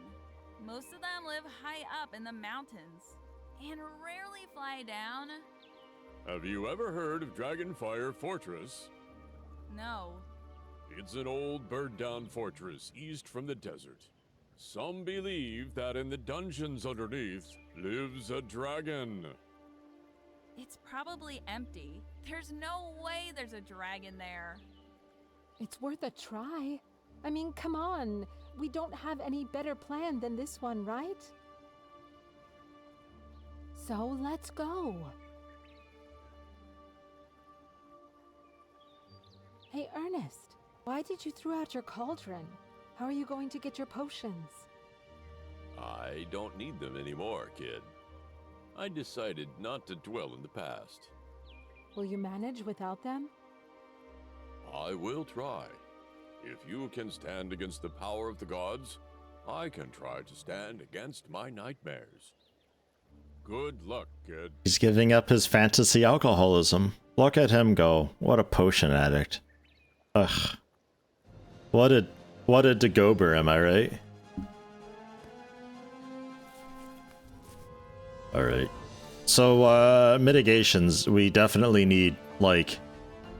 Most of them live high up in the mountains and rarely fly down. Have you ever heard of Dragonfire Fortress? No. It's an old burned-down fortress east from the desert. Some believe that in the dungeons underneath lives a dragon. It's probably empty. There's no way there's a dragon there. It's worth a try. I mean, come on. We don't have any better plan than this one, right? So let's go. Hey, Ernest, why did you throw out your cauldron? How are you going to get your potions? I don't need them anymore, kid. I decided not to dwell in the past. Will you manage without them? I will try. If you can stand against the power of the gods, I can try to stand against my nightmares. Good luck, kid. He's giving up his fantasy alcoholism. Look at him go. What a potion addict. Ugh. What a Dagober, am I right? Alright. So, mitigations, we definitely need, like,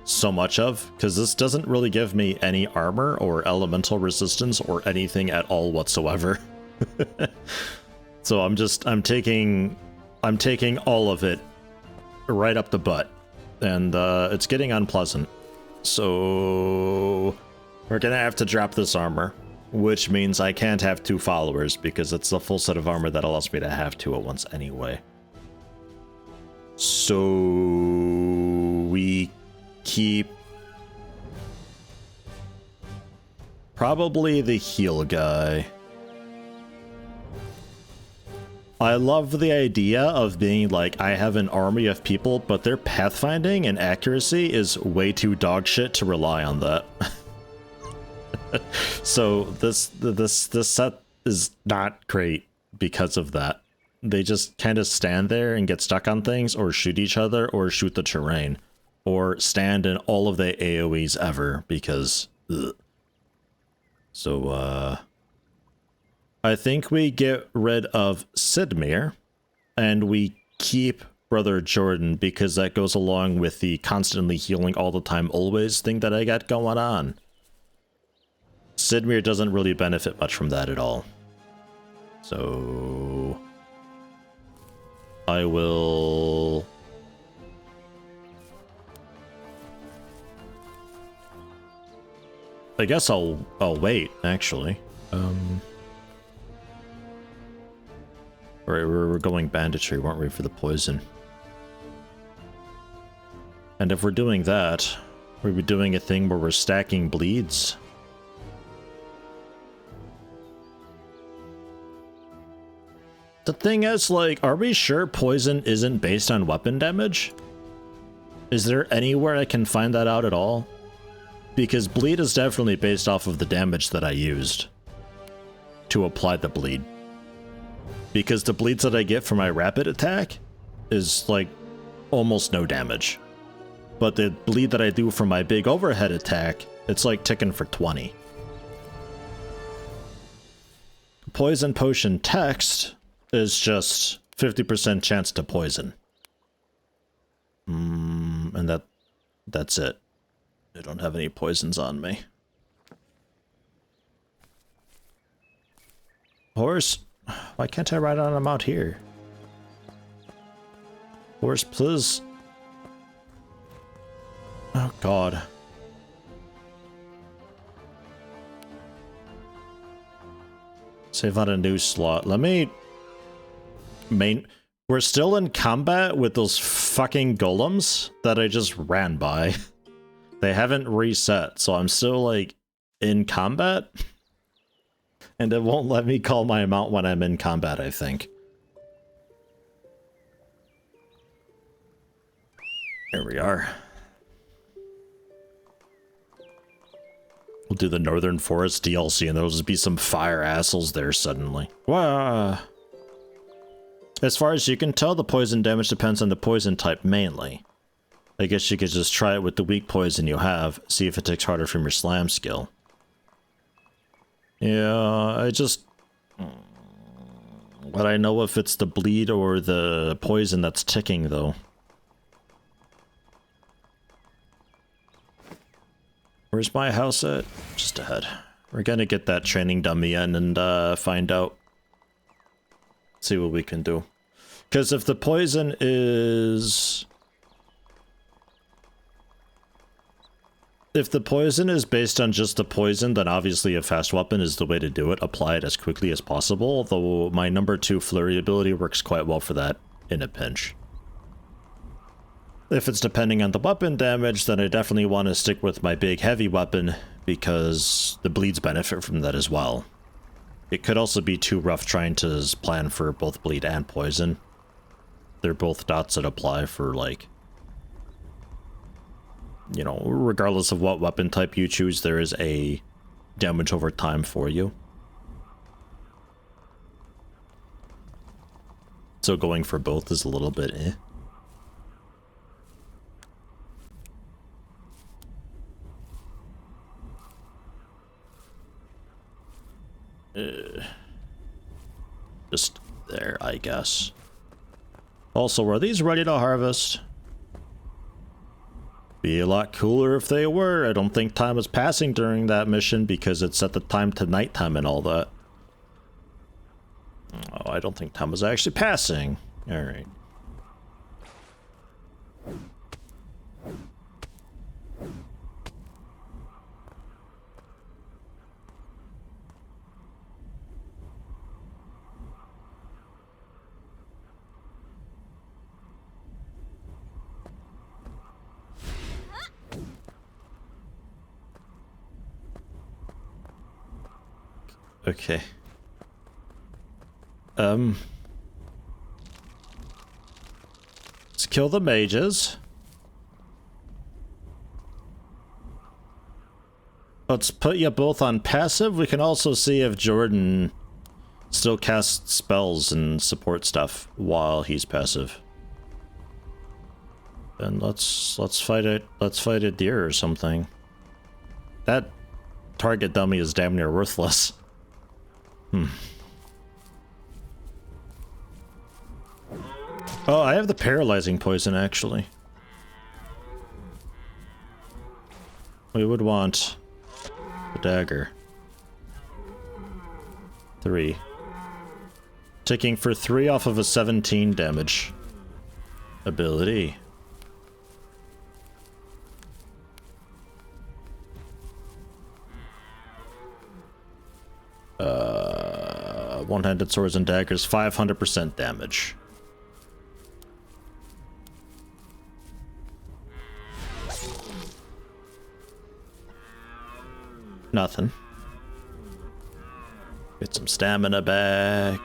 so much of, because this doesn't really give me any armor or elemental resistance or anything at all whatsoever. So I'm taking all of it right up the butt, and it's getting unpleasant. So we're gonna have to drop this armor, which means I can't have 2 followers because it's the full set of armor that allows me to have 2 at once anyway. So we keep probably the heal guy. I love the idea of being like, I have an army of people, but their pathfinding and accuracy is way too dog shit to rely on that. So this set is not great because of that. They just kind of stand there and get stuck on things, or shoot each other, or shoot the terrain, or stand in all of the AoEs ever, because ugh. So I think we get rid of Sidmir, and we keep Brother Jordan, because that goes along with the constantly healing all the time always thing that I got going on. Sidmir doesn't really benefit much from that at all. So I will... I guess I'll wait, actually. Right, we're going banditry, weren't we, for the poison? And if we're doing that, we'll be doing a thing where we're stacking bleeds. The thing is, like, are we sure poison isn't based on weapon damage? Is there anywhere I can find that out at all? Because bleed is definitely based off of the damage that I used to apply the bleed. Because the bleeds that I get from my rapid attack is, like, almost no damage. But the bleed that I do from my big overhead attack, it's like ticking for 20. Poison potion text is just 50% chance to poison. And that's it. I don't have any poisons on me. Horse? Why can't I ride on him out here? Horse, please. Oh, God. Save on a new slot. Let me... We're still in combat with those fucking golems that I just ran by. They haven't reset, so I'm still, like, in combat. And it won't let me call my amount when I'm in combat, I think. Here we are. We'll do the Northern Forest DLC, and there'll just be some fire assholes there suddenly. Wow. As far as you can tell, the poison damage depends on the poison type mainly. I guess you could just try it with the weak poison you have, see if it takes harder from your slam skill. Yeah, I just... But I know if it's the bleed or the poison that's ticking, though. Where's my house at? Just ahead. We're gonna get that training dummy in and find out. See what we can do. Because if the poison is... If the poison is based on just the poison, then obviously a fast weapon is the way to do it. Apply it as quickly as possible, though my number 2 flurry ability works quite well for that in a pinch. If it's depending on the weapon damage, then I definitely want to stick with my big heavy weapon, because the bleeds benefit from that as well. It could also be too rough trying to plan for both bleed and poison. They're both dots that apply for, like... You know, regardless of what weapon type you choose, there is a damage over time for you. So going for both is a little bit eh. Just there, I guess. Also, are these ready to harvest? Be a lot cooler if they were. I don't think time was passing during that mission because it set the time to nighttime and all that. Oh, I don't think time was actually passing. Alright. Okay. Let's kill the mages. Let's put you both on passive. We can also see if Jordan still casts spells and support stuff while he's passive. And let's fight it. Let's fight a deer or something. That target dummy is damn near worthless. Oh, I have the paralyzing poison, actually. We would want the dagger. 3. Ticking for 3 off of a 17 damage ability. One-handed swords and daggers, 500% damage. Nothing. Get some stamina back.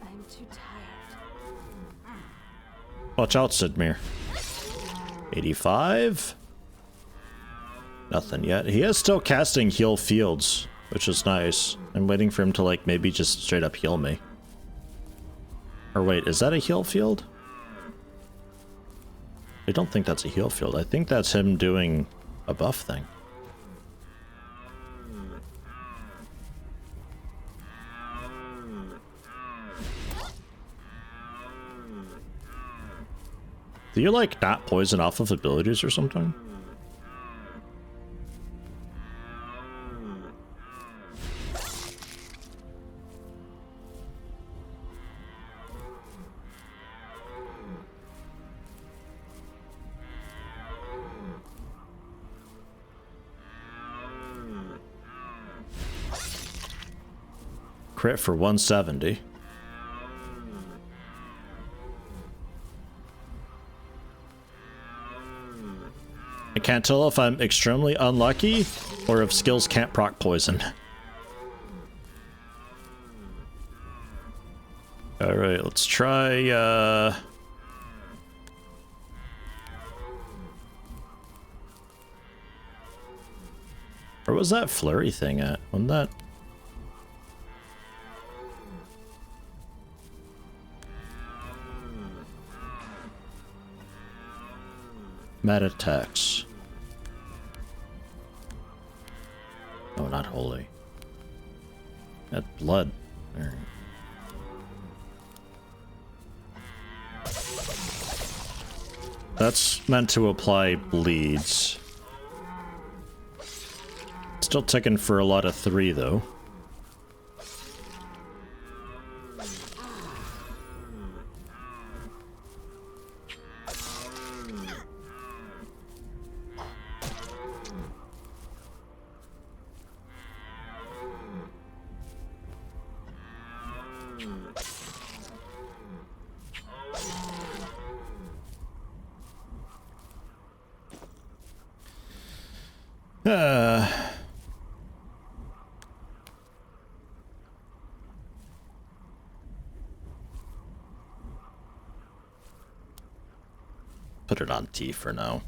I'm too tired. Watch out, Sidmir. 85. Nothing yet. He is still casting heal fields, which is nice. I'm waiting for him to, like, maybe just straight up heal me. Or wait, is that a heal field? I don't think that's a heal field. I think that's him doing a buff thing. Do you, like, not poison off of abilities or something? Crit for 170. I can't tell if I'm extremely unlucky or if skills can't proc poison. Alright, let's try, where was that flurry thing at? Wasn't that... Mad attacks. Oh, not holy. That blood. Alright. That's meant to apply bleeds. Still ticking for a lot of 3 though. Put it on T for now.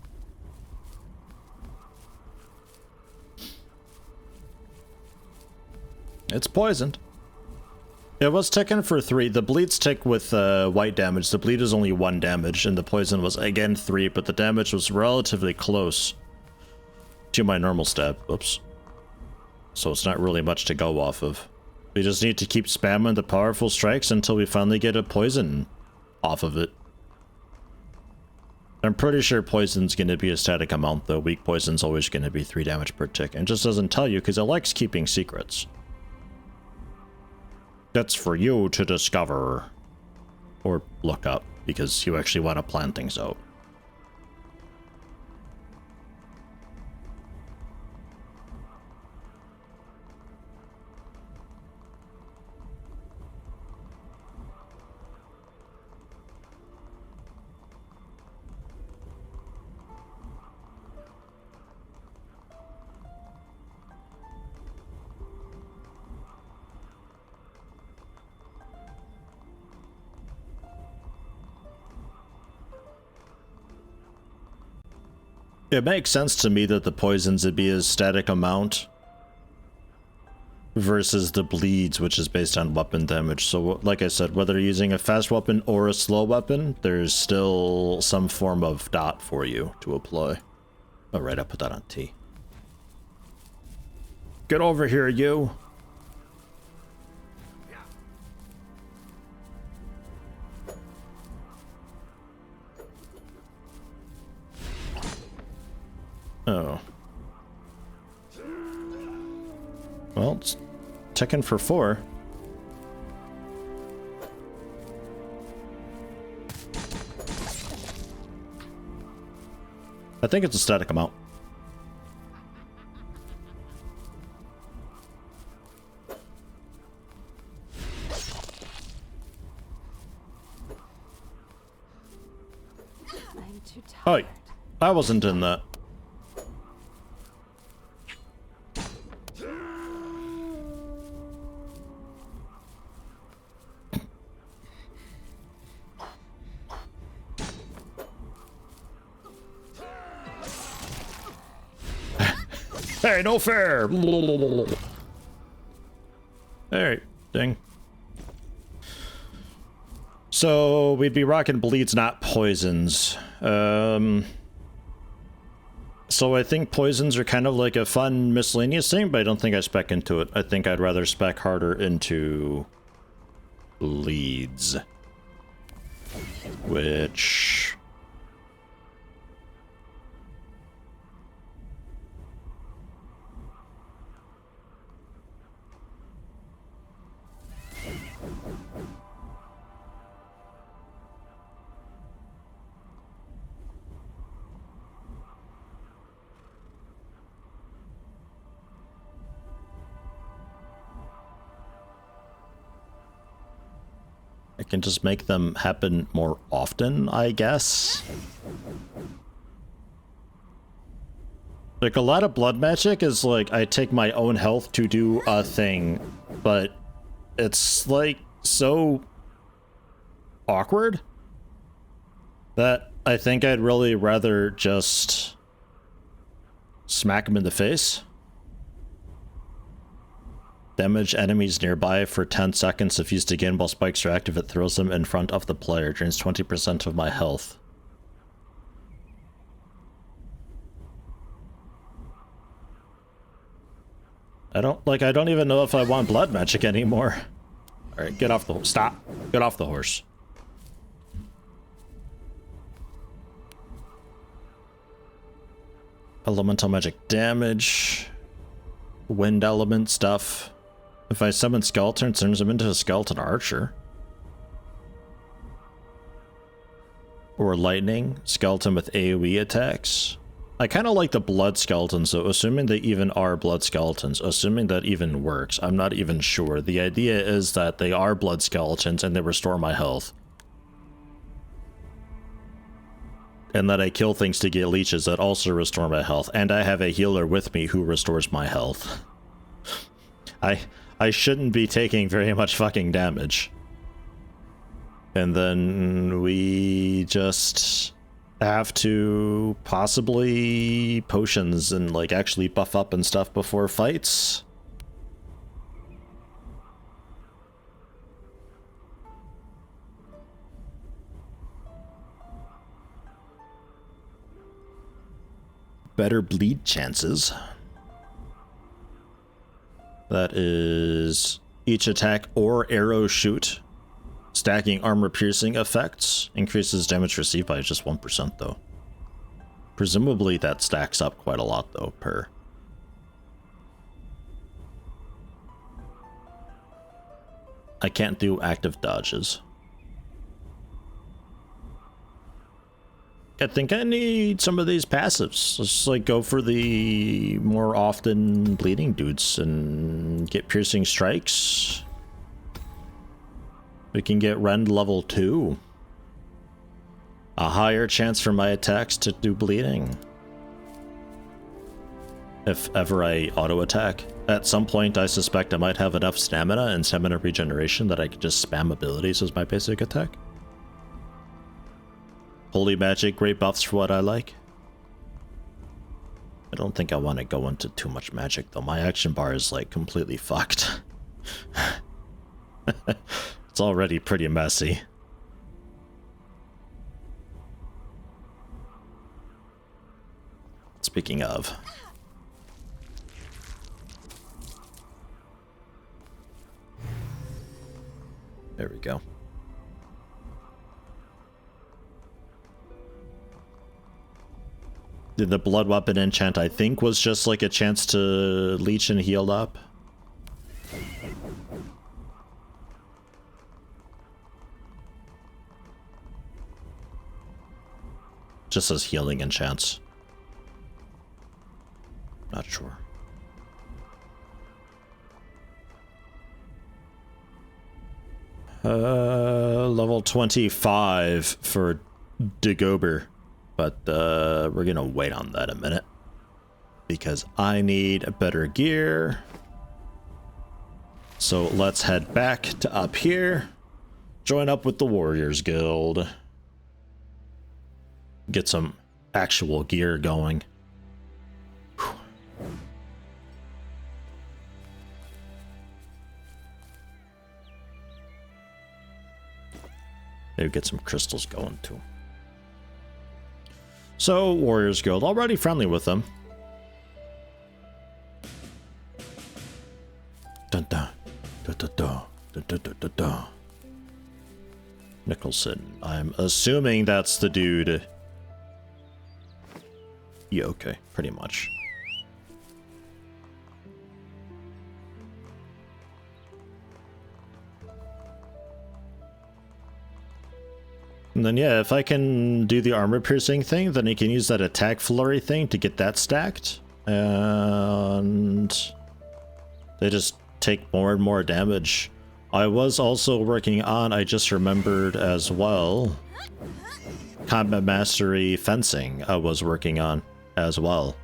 It's poisoned. It was ticking for 3. The bleeds tick with white damage. The bleed is only 1 damage, and the poison was again 3, but the damage was relatively close to my normal stab. Oops. So it's not really much to go off of. We just need to keep spamming the powerful strikes until we finally get a poison off of it. I'm pretty sure poison's going to be a static amount, though. Weak poison's always going to be 3 damage per tick, and just doesn't tell you because it likes keeping secrets. That's for you to discover. Or look up, because you actually want to plan things out. It makes sense to me that the poisons would be a static amount versus the bleeds, which is based on weapon damage. So like I said, whether you're using a fast weapon or a slow weapon, there's still some form of dot for you to apply. Oh, right, I put that on T. Get over here, you. Oh. Well, it's ticking for 4. I think it's a static amount. I'm too tired. Oh, I wasn't in that. Hey, no fair! Alright, dang. So, we'd be rocking bleeds, not poisons. So I think poisons are kind of like a fun miscellaneous thing, but I don't think I spec into it. I think I'd rather spec harder into bleeds. Which... I can just make them happen more often, I guess. Like, a lot of blood magic is like, I take my own health to do a thing, but it's like so awkward that I think I'd really rather just smack him in the face. Damage enemies nearby for 10 seconds if used again while spikes are active. It throws them in front of the player. Drains 20% of my health. I don't even know if I want blood magic anymore. Alright, get off the horse. Stop. Get off the horse. Elemental magic damage. Wind element stuff. If I summon skeleton, it turns him into a skeleton archer. Or lightning. Skeleton with AoE attacks. I kind of like the blood skeletons, so assuming they even are blood skeletons, assuming that even works, I'm not even sure. The idea is that they are blood skeletons and they restore my health. And that I kill things to get leeches that also restore my health, and I have a healer with me who restores my health. I shouldn't be taking very much fucking damage. And then we just have to possibly potions and like actually buff up and stuff before fights. Better bleed chances. That is each attack or arrow shoot. Stacking armor piercing effects increases damage received by just 1% though. Presumably that stacks up quite a lot though per. I can't do active dodges. I think I need some of these passives. Let's like go for the more often bleeding dudes and get piercing strikes. We can get rend level 2. A higher chance for my attacks to do bleeding. If ever I auto attack. At some point I suspect I might have enough stamina and stamina regeneration that I could just spam abilities as my basic attack. Holy magic, great buffs for what I like. I don't think I want to go into too much magic though. My action bar is like completely fucked. It's already pretty messy. Speaking of. There we go. The blood weapon enchant, I think, was just like a chance to leech and heal up. Just as healing enchants. Not sure. Level 25 for Dagobah. But we're gonna wait on that a minute. Because I need better gear. So let's head back to up here. Join up with the Warriors Guild. Get some actual gear going. Whew. Maybe get some crystals going too. So, Warriors Guild, already friendly with them. Dun dun dun dun dun dun dun dun dun. Nicholson, I'm assuming that's the dude. Yeah, okay, pretty much. And then yeah, if I can do the armor piercing thing, then I can use that attack flurry thing to get that stacked. And they just take more and more damage. I was also working on, I just remembered as well, combat mastery fencing I was working on as well.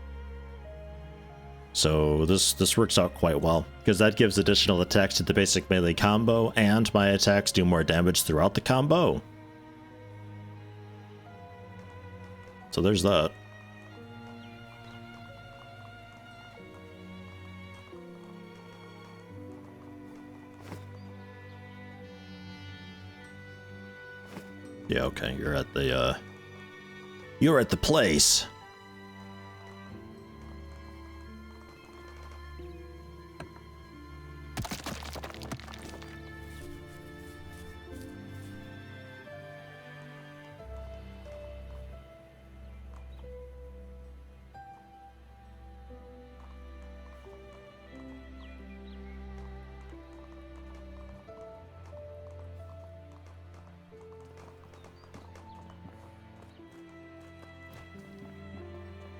So this works out quite well, because that gives additional attacks to the basic melee combo, and my attacks do more damage throughout the combo. So there's that. Yeah, okay, you're at the place.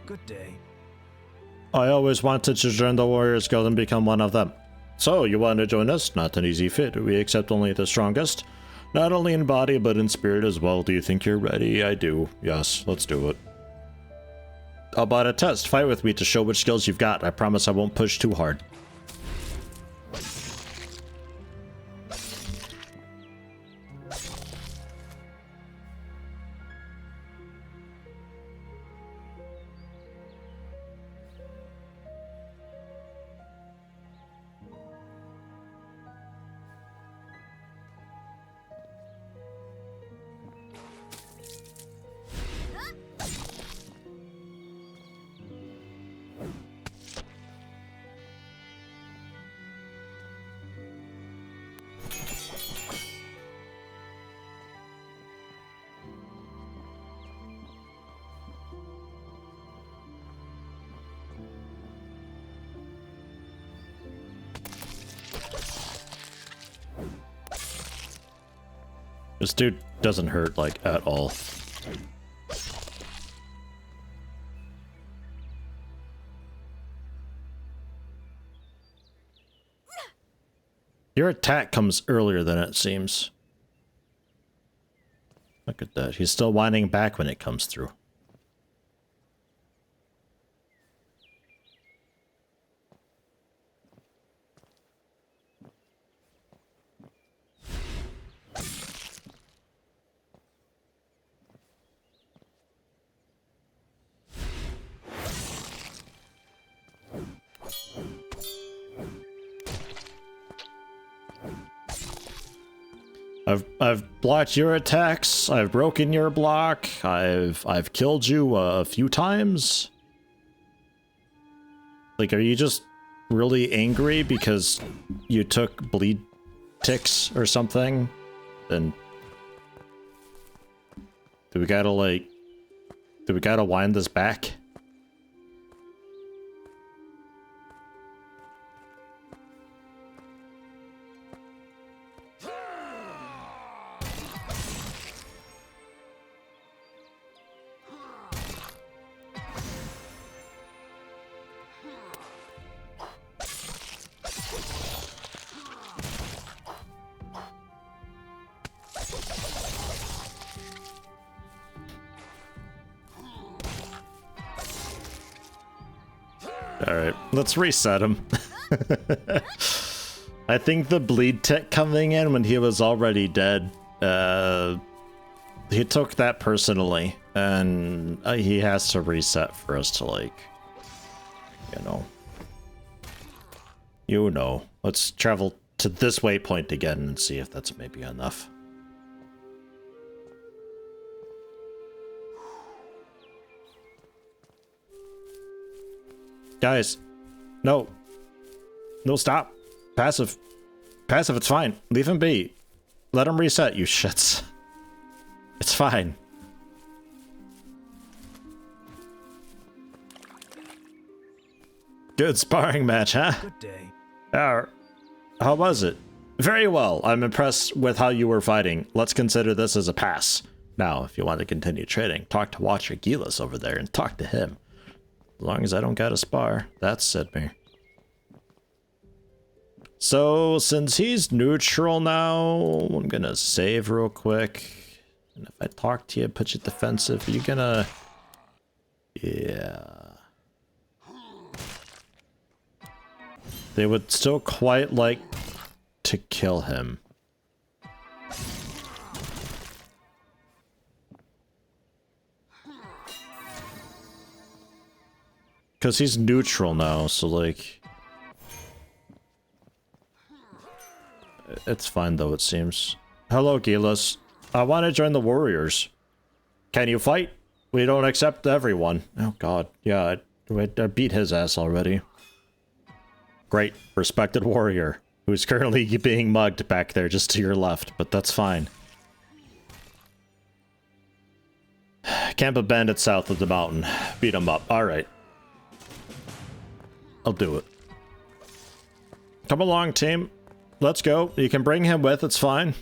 Good day. I always wanted to join the Warriors Guild and become one of them. So, you want to join us? Not an easy fit. We accept only the strongest. Not only in body, but in spirit as well. Do you think you're ready? I do. Yes, let's do it. How about a test? Fight with me to show which skills you've got. I promise I won't push too hard. This dude doesn't hurt, like, at all. Your attack comes earlier than it seems. Look at that. He's still winding back when it comes through. I've blocked your attacks. I've broken your block. I've killed you a few times. Like, are you just really angry because you took bleed ticks or something? Then do we gotta wind this back? Alright, let's reset him. I think the bleed tick coming in when he was already dead, he took that personally, and he has to reset for us to, like, you know. Let's travel to this waypoint again and see if that's maybe enough. Guys, no, stop. Passive, it's fine. Leave him be. Let him reset, you shits. It's fine. Good sparring match, huh? Good day. How was it? Very well. I'm impressed with how you were fighting. Let's consider this as a pass. Now, if you want to continue trading, talk to Watcher Gilas over there and talk to him. As long as I don't gotta spar, that's Sidmir. So, since he's neutral now, I'm gonna save real quick. And if I talk to you, put you defensive, are you gonna... Yeah. They would still quite like to kill him. Because he's neutral now, so, like... It's fine, though, it seems. Hello, Gilas. I want to join the Warriors. Can you fight? We don't accept everyone. Oh, God. Yeah, I beat his ass already. Great. Respected warrior. Who's currently being mugged back there just to your left, but that's fine. Camp of bandits south of the mountain. Beat him up. Alright. I'll do it. Come along, team. Let's go. You can bring him with, it's fine.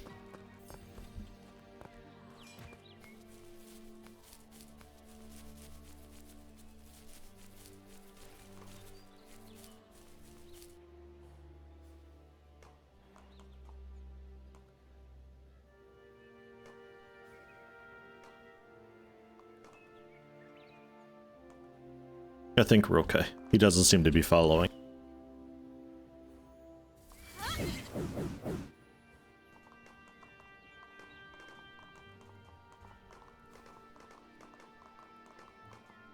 I think we're okay. He doesn't seem to be following.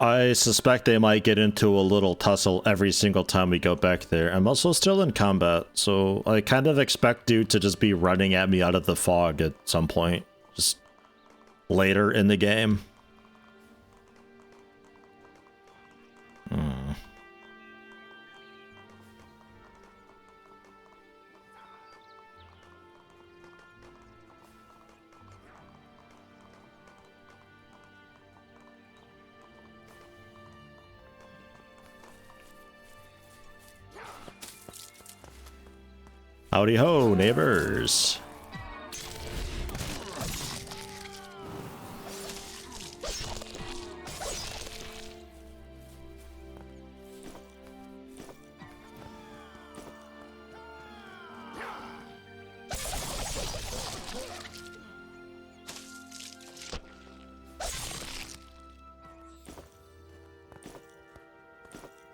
I suspect they might get into a little tussle every single time we go back there. I'm also still in combat, so I kind of expect dude to just be running at me out of the fog at some point. Just later in the game. Howdy ho, neighbors.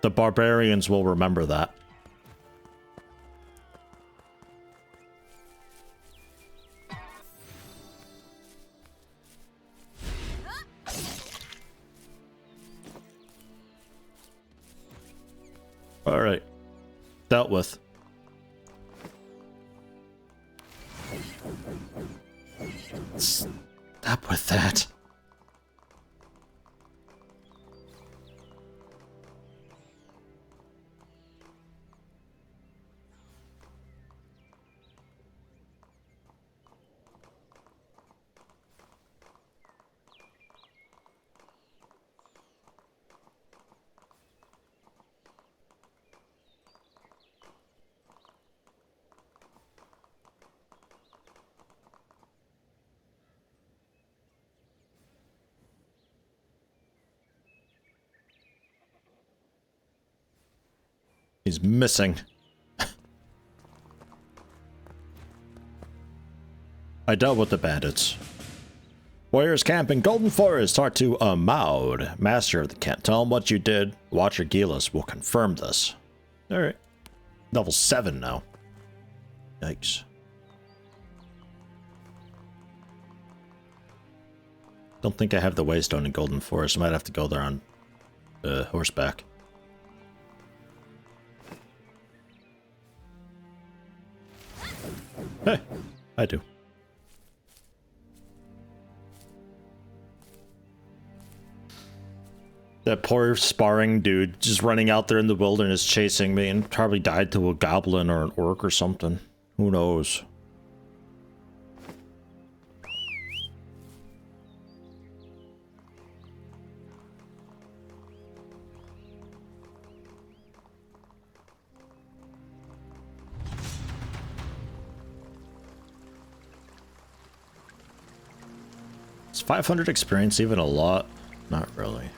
The barbarians will remember that. All right, dealt with. Stop with that. He's missing. I dealt with the bandits. Warriors camp in Golden Forest. Talk to Maud, master of the camp. Tell him what you did. Watcher Gilas will confirm this. Alright. Level 7 now. Yikes. Don't think I have the Waystone in Golden Forest. I might have to go there on horseback. Hey, I do. That poor sparring dude just running out there in the wilderness chasing me and probably died to a goblin or an orc or something. Who knows? Is 500 experience even a lot? Not really.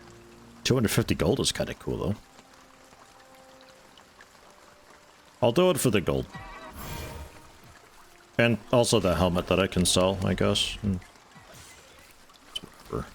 250 gold is kind of cool, though. I'll do it for the gold. And also the helmet that I can sell, I guess. Whatever.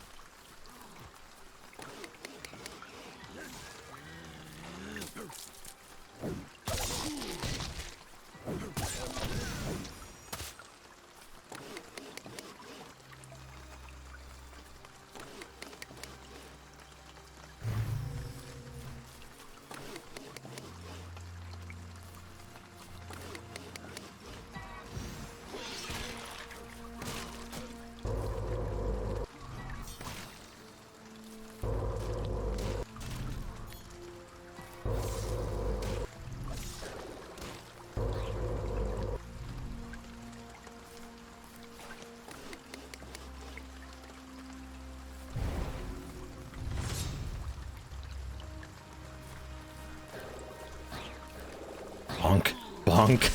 Bonk. Bonk.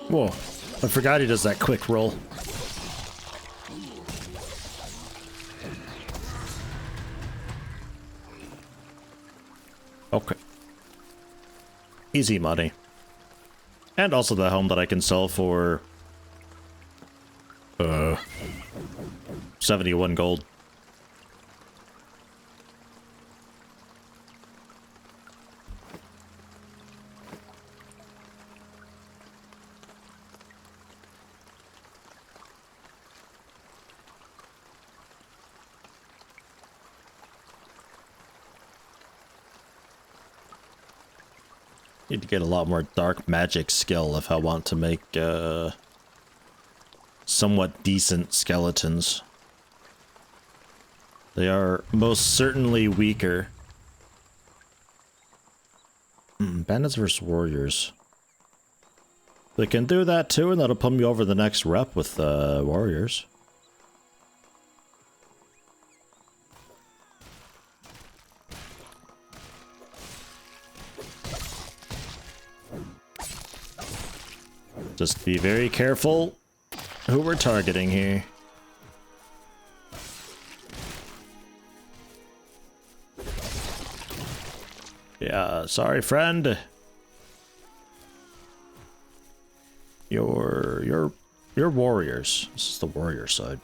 Whoa, I forgot he does that quick roll. Okay. Easy money. And also the helm that I can sell for 71 gold. Need to get a lot more dark magic skill if I want to make somewhat decent skeletons. They are most certainly weaker. Bandits versus warriors. They can do that too, and that'll put me over the next rep with warriors. Just be very careful who we're targeting here. Yeah, sorry, friend. You're warriors. This is the warrior side.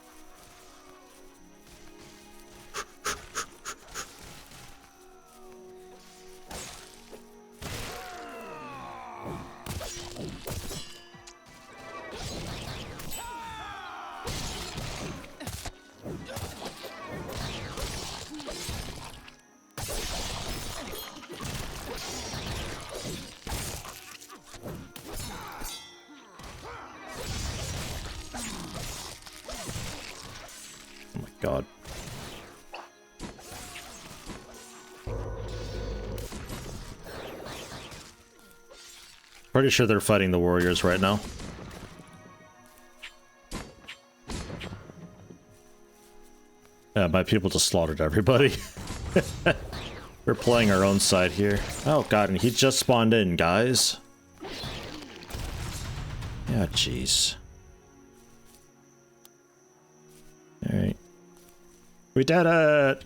God. Pretty sure they're fighting the warriors right now. Yeah, my people just slaughtered everybody. We're playing our own side here. Oh god, and he just spawned in, guys. Yeah, jeez. Alright. We did it!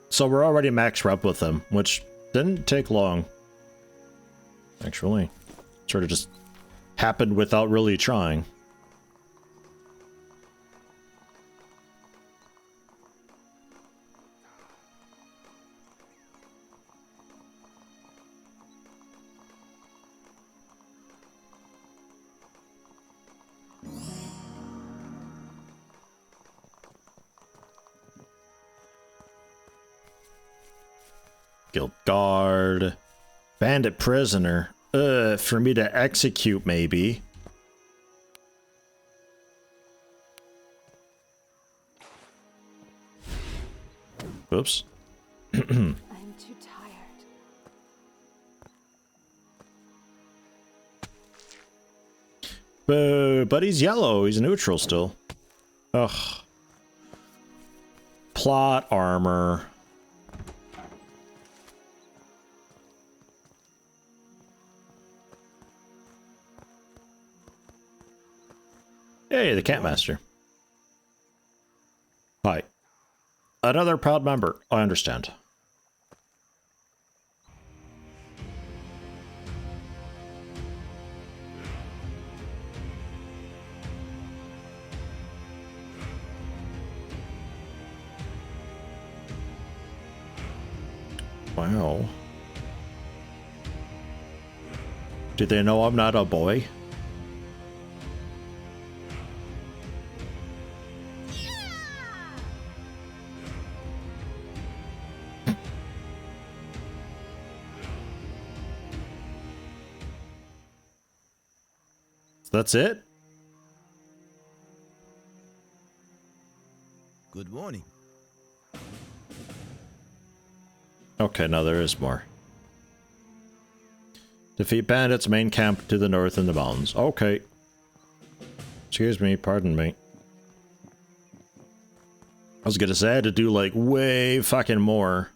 So we're already max rep with him, which didn't take long. Actually. Sort of just happened without really trying. Guild guard. Bandit prisoner. For me to execute, maybe. Oops. I'm too tired. But he's yellow. He's neutral still. Ugh. Plot armor. Hey, the Camp Master. Hi. Another proud member. I understand. Wow. Do they know I'm not a boy? That's it? Good morning. Okay, no, there is more. Defeat bandits, main camp to the north in the mountains. Okay. Excuse me, pardon me. I was gonna say I had to do like way fucking more.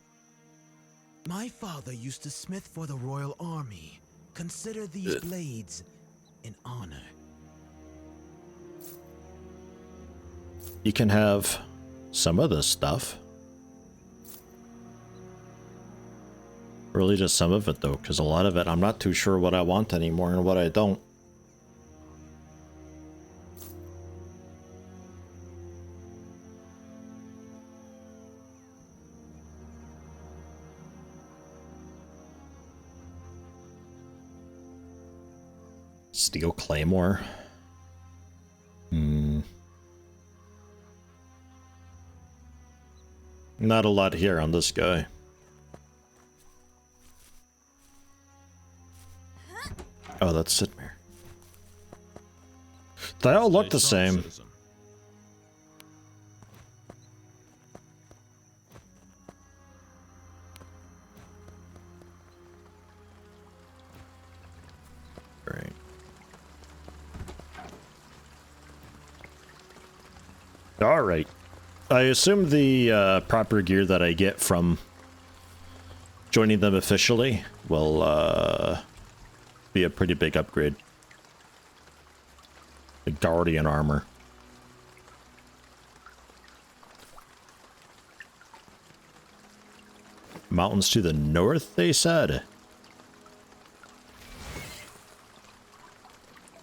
My father used to smith for the royal army. Consider these blades an honor. You can have some of this stuff. Really just some of it though, because a lot of it I'm not too sure what I want anymore and what I don't. Steel Claymore. Not a lot here on this guy. Oh, that's Sidmere. They all look the same. Great. All right. I assume the proper gear that I get from joining them officially will be a pretty big upgrade. The Guardian armor. Mountains to the north, they said.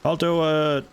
I'll do a...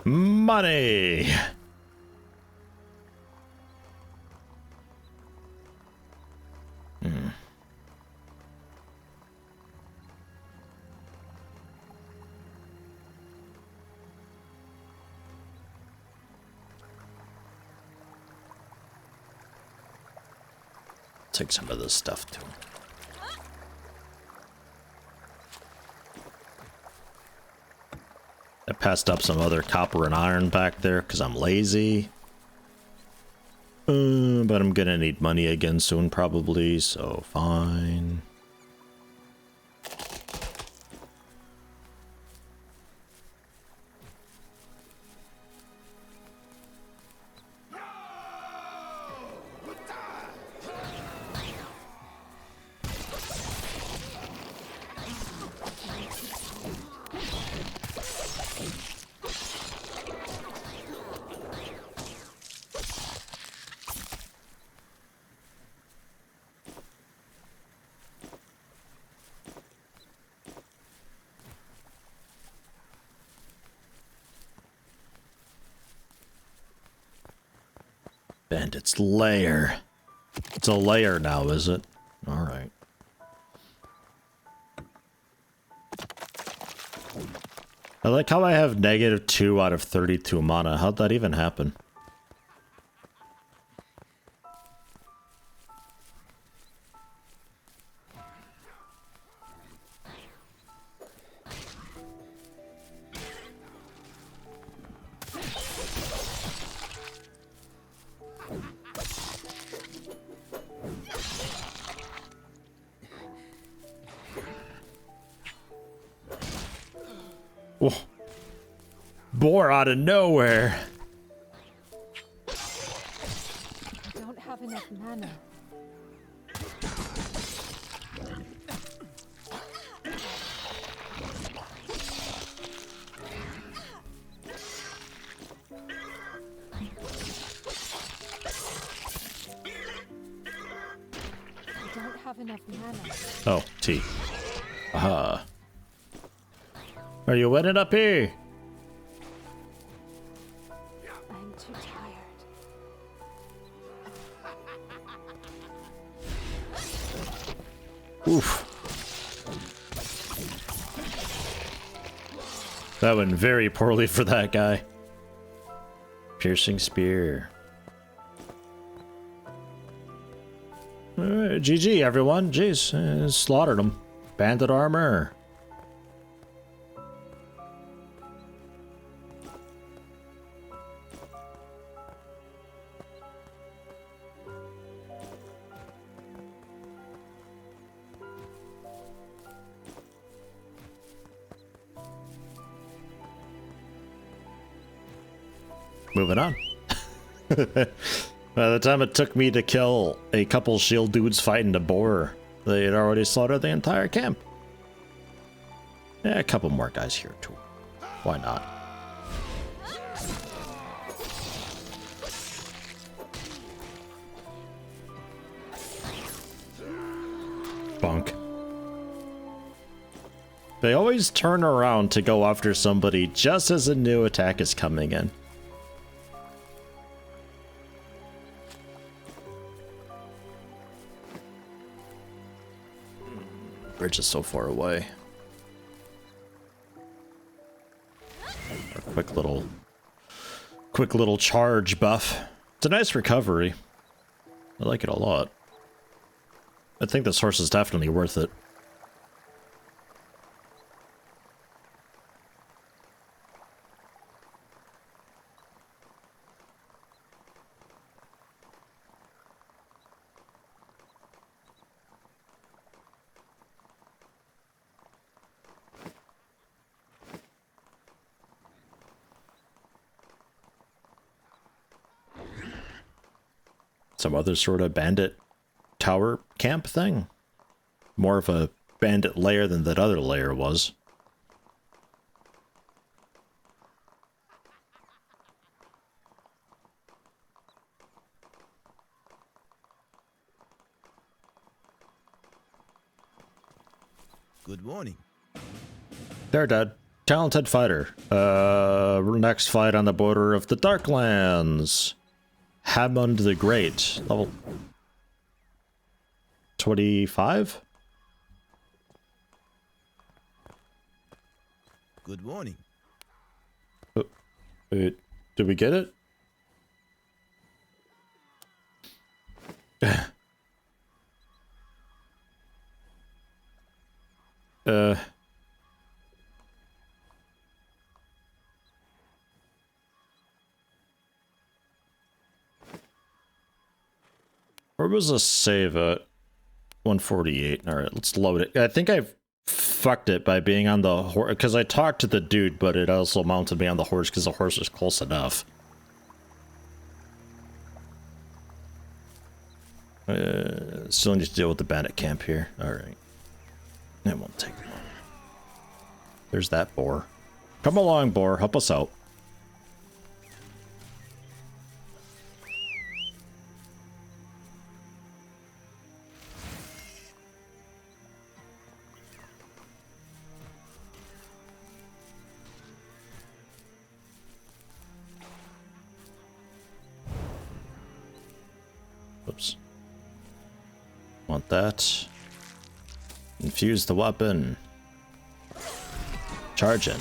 money. Take some of this stuff too. I passed up some other copper and iron back there because I'm lazy. But I'm gonna need money again soon probably, so fine. Bandit's lair. It's a lair now, is it? Alright. I like how I have -2 out of 32 mana. How'd that even happen? Whoa. Boar out of nowhere. I don't have enough mana. I don't have enough mana. Oh, T. Aha. Are you winning up here? I'm too tired. Oof. That went very poorly for that guy. Piercing spear. Alright, GG everyone. Jeez, slaughtered them. Bandit armor. Moving on. By the time it took me to kill a couple shield dudes fighting the boar, they had already slaughtered the entire camp. Yeah, a couple more guys here too. Why not? Bunk. They always turn around to go after somebody just as a new attack is coming in. Bridge is so far away. A quick little charge buff. It's a nice recovery. I like it a lot. I think this horse is definitely worth it. Some other sort of bandit tower camp thing. More of a bandit lair than that other lair was. Good morning. They're dead. Talented fighter. Next fight on the border of the Darklands. Hammond the Great, level 25? Good morning. Wait, did we get it? Where was the save at? 148. Alright, let's load it. I think I fucked it by being on the horse, because I talked to the dude, but it also mounted me on the horse because the horse was close enough. Still need to deal with the bandit camp here. Alright. It won't take long. There's that boar. Come along, boar. Help us out. Oops. Want that. Infuse the weapon. Charge in.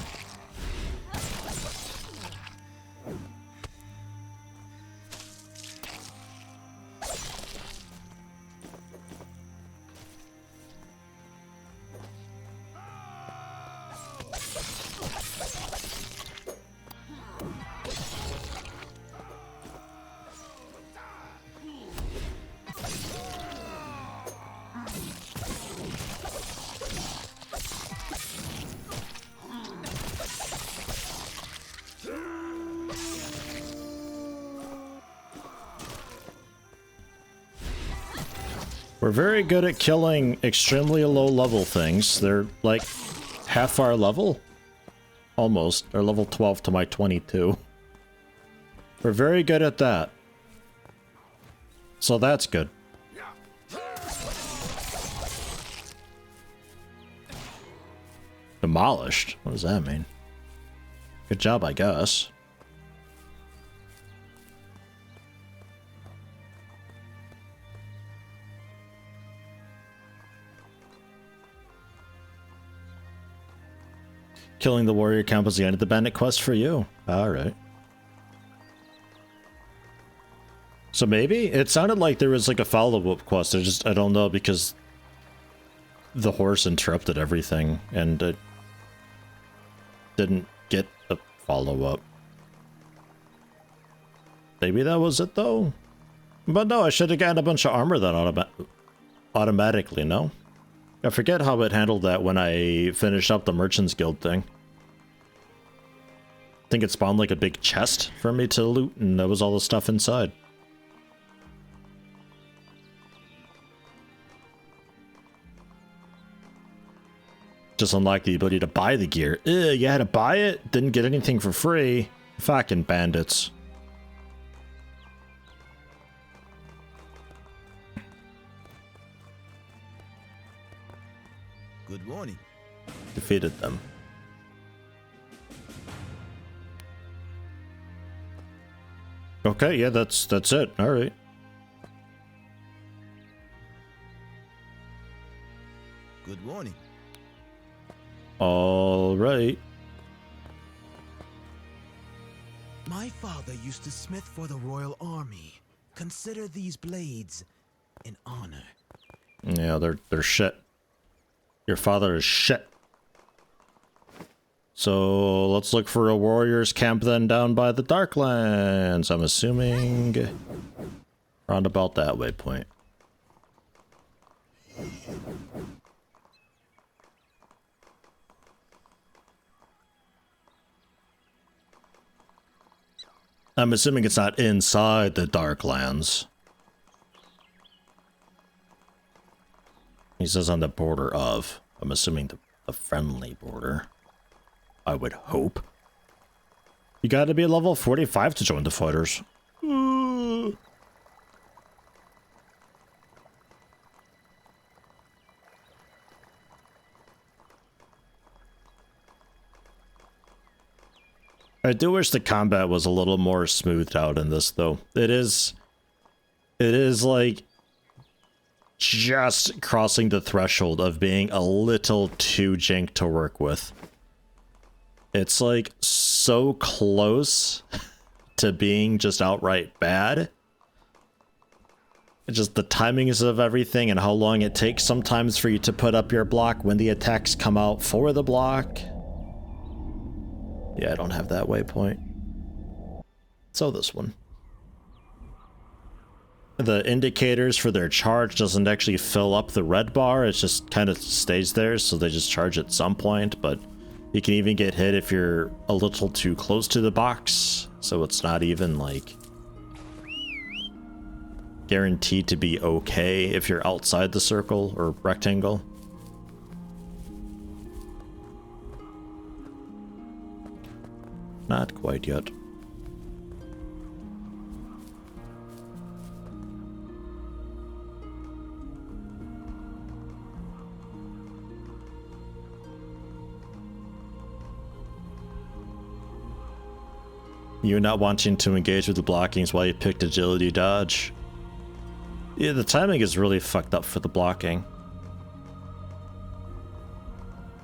We're very good at killing extremely low level things. They're like half our level. Almost. They're level 12 to my 22. We're very good at that. So that's good. Demolished? What does that mean? Good job, I guess. Killing the warrior camp was the end of the bandit quest for you. Alright. So maybe? It sounded like there was like a follow-up quest. I don't know because the horse interrupted everything and it didn't get a follow-up. Maybe that was it though? But no, I should have gotten a bunch of armor then automatically, no? I forget how it handled that when I finished up the Merchants Guild thing. I think it spawned like a big chest for me to loot and that was all the stuff inside. Just unlocked the ability to buy the gear. Ew, you had to buy it? Didn't get anything for free? Fucking bandits. Good morning. Defeated them. Okay, yeah, that's it. All right. Good morning. All right. My father used to smith for the royal army. Consider these blades an honor. Yeah, they're shit. Your father is shit. So let's look for a warrior's camp then down by the Darklands. I'm assuming round about that waypoint. I'm assuming it's not inside the Darklands. He says on the border of. I'm assuming the friendly border. I would hope. You gotta be level 45 to join the fighters. I do wish the combat was a little more smoothed out in this, though. It is like just crossing the threshold of being a little too jank to work with. It's like so close to being just outright bad. It's just the timings of everything and how long it takes sometimes for you to put up your block when the attacks come out for the block. Yeah, I don't have that waypoint. So this one. The indicators for their charge doesn't actually fill up the red bar, it just kind of stays there, so they just charge at some point, but you can even get hit if you're a little too close to the box, so it's not even like guaranteed to be okay if you're outside the circle or rectangle. Not quite yet. You not wanting to engage with the blockings while you picked agility dodge. Yeah, the timing is really fucked up for the blocking.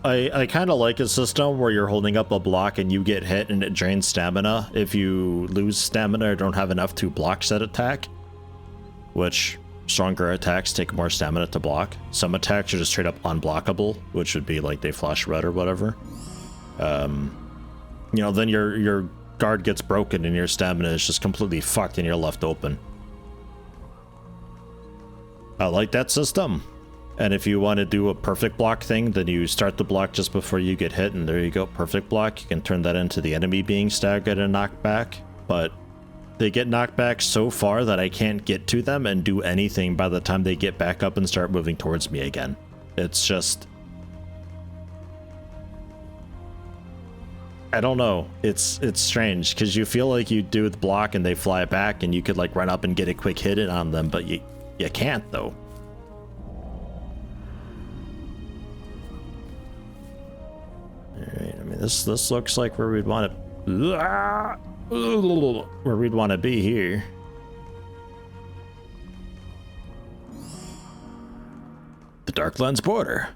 I kind of like a system where you're holding up a block and you get hit and it drains stamina if you lose stamina or don't have enough to block said attack. Which, stronger attacks take more stamina to block. Some attacks are just straight up unblockable, which would be like they flash red or whatever. You know, then your guard gets broken and your stamina is just completely fucked and you're left open. I like that system. And if you want to do a perfect block thing, then you start the block just before you get hit, and there you go, perfect block. You can turn that into the enemy being staggered and knocked back, but they get knocked back so far that I can't get to them and do anything by the time they get back up and start moving towards me again. It's just... I don't know. It's strange, because you feel like you do the block and they fly back, and you could like run up and get a quick hit in on them, but you can't, though. Alright, I mean, this looks like where we'd want to... Where we'd want to be here. The Darklands border.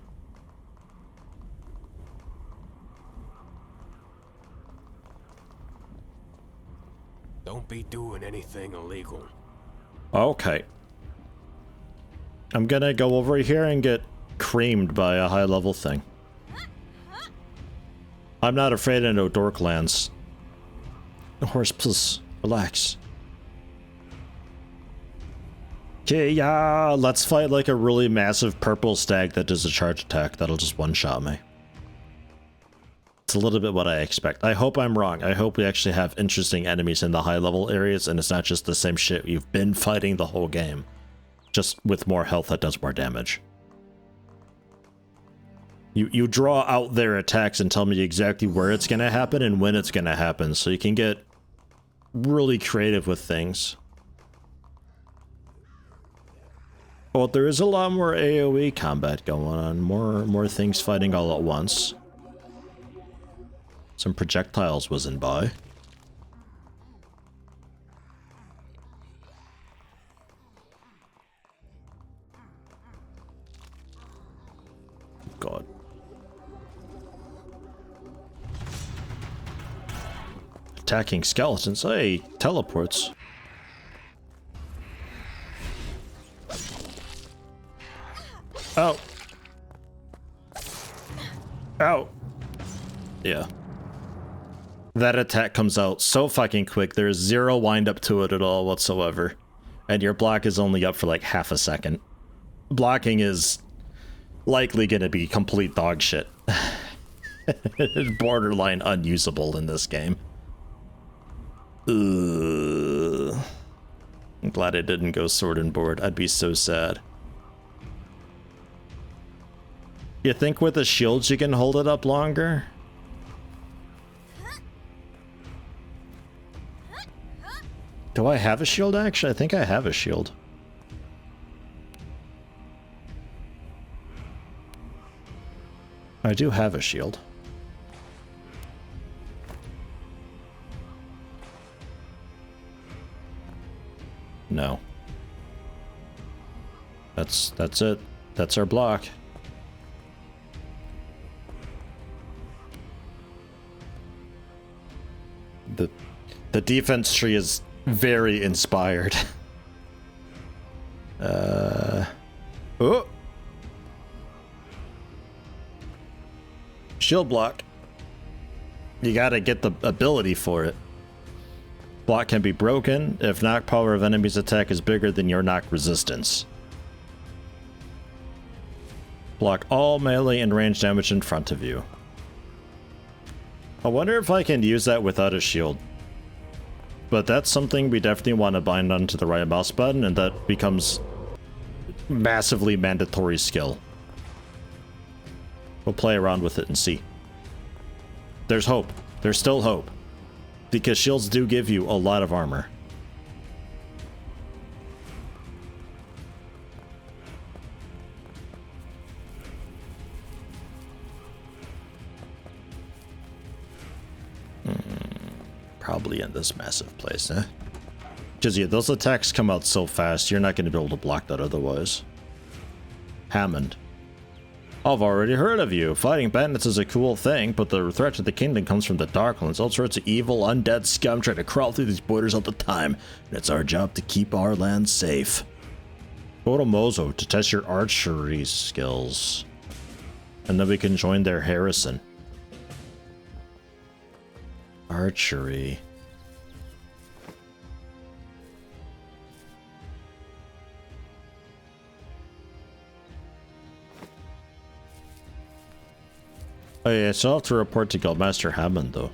Don't be doing anything illegal. Okay. I'm gonna go over here and get creamed by a high-level thing. I'm not afraid of no Dorklands. Horse, please, relax. Okay, yeah, let's fight like a really massive purple stag that does a charge attack that'll just one-shot me. It's a little bit what I expect. I hope I'm wrong. I hope we actually have interesting enemies in the high-level areas and it's not just the same shit you've been fighting the whole game. Just with more health that does more damage. You draw out their attacks and tell me exactly where it's going to happen and when it's going to happen, so you can get really creative with things. Well, there is a lot more AoE combat going on, more things fighting all at once. Some projectiles whizzing by. God. Attacking skeletons. Hey, teleports. Oh. Ow. Yeah. That attack comes out so fucking quick. There's zero wind up to it at all whatsoever. And your block is only up for like half a second. Blocking is likely gonna be complete dog shit. Borderline unusable in this game. Ugh. I'm glad it didn't go sword and board. I'd be so sad. You think with the shields you can hold it up longer? Do I have a shield actually? I think I have a shield. I do have a shield. No. That's it. That's our block. The defense tree is very inspired. Oh! Shield block. You gotta get the ability for it. Block can be broken if knock power of enemy's attack is bigger than your knock resistance. Block all melee and range damage in front of you. I wonder if I can use that without a shield. But that's something we definitely want to bind onto the right mouse button, and that becomes massively mandatory skill. We'll play around with it and see. There's hope. There's still hope. Because shields do give you a lot of armor. Probably in this massive place, eh? Because yeah, those attacks come out so fast, you're not going to be able to block that otherwise. Hammond. I've already heard of you. Fighting bandits is a cool thing, but the threat to the kingdom comes from the Darklands. All sorts of evil, undead scum try to crawl through these borders all the time, and it's our job to keep our land safe. Go to Mozo to test your archery skills. And then we can join their Harrison. Archery. Oh yeah, I still have to report to Guildmaster Hammond though.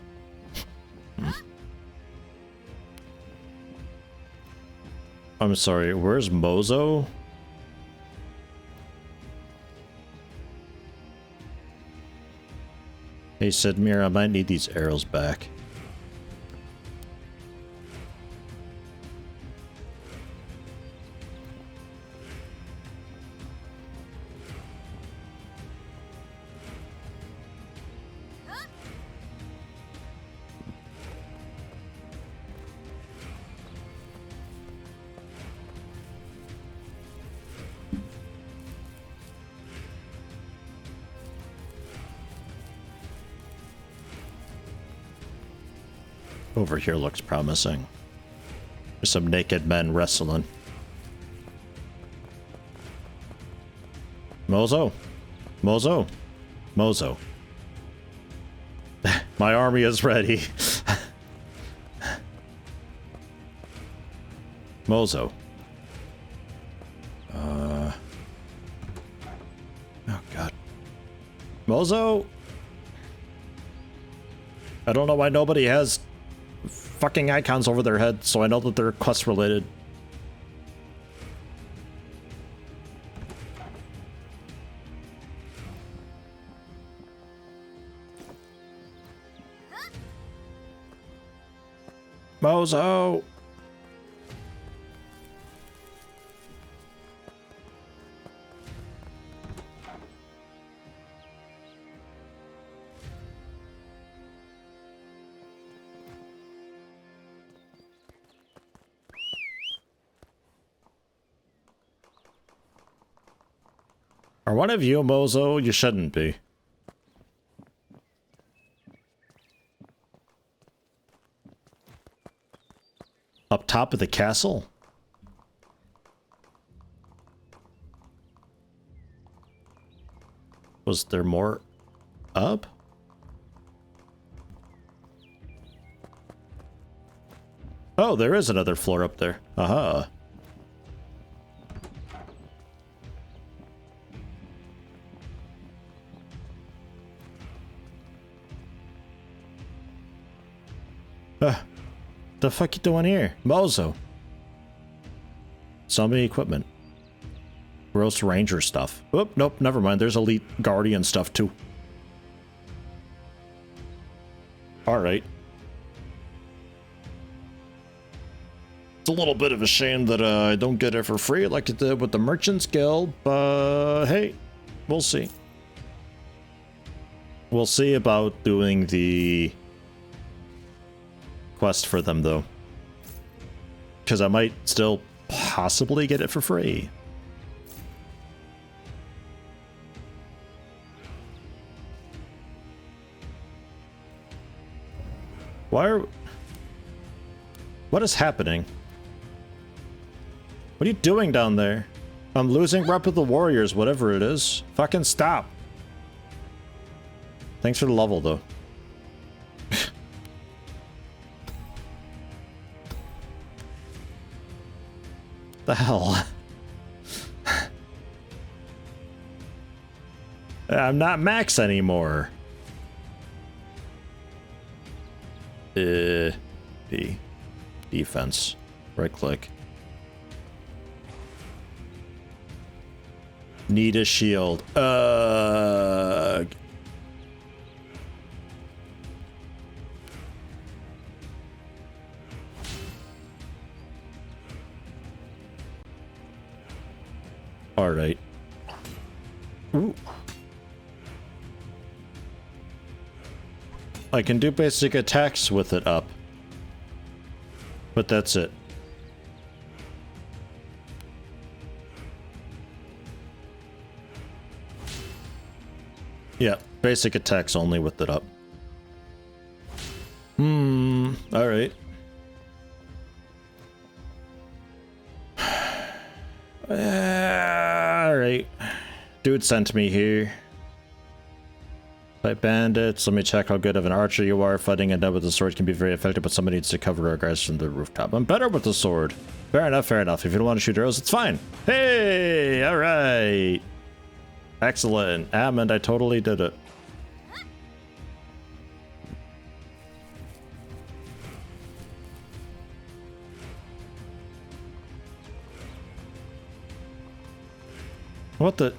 I'm sorry, where's Mozo? Hey Sidmir, I might need these arrows back. Over here looks promising. There's some naked men wrestling. Mozo. Mozo. Mozo. My army is ready. Mozo. Oh god. Mozo. I don't know why nobody has fucking icons over their head, so I know that they're quest related. Mozo. Are one of you Mozo? You shouldn't be. Up top of the castle? Was there more up? Oh, there is another floor up there. Aha. The fuck you doing here? Mozo. Zombie equipment. Gross ranger stuff. Oh, nope, never mind. There's elite guardian stuff too. Alright. It's a little bit of a shame that I don't get it for free like it did with the Merchants Guild, but hey, we'll see. We'll see about doing the quest for them though, because I might still possibly get it for free. What is happening? What are you doing down there? I'm losing rep of the warriors, whatever it is. Fucking stop. Thanks for the level though. The hell? I'm not max anymore. D. Defense. Right click. Need a shield. Alright. Ooh. I can do basic attacks with it up. But that's it. Yeah, basic attacks only with it up. Alright. Alright. Dude sent me here. Fight bandits. Let me check how good of an archer you are. Fighting a nub with the sword can be very effective, but somebody needs to cover our guys from the rooftop. I'm better with the sword. Fair enough, fair enough. If you don't want to shoot arrows, it's fine. Hey! Alright. Excellent. Amond, I totally did it. What the?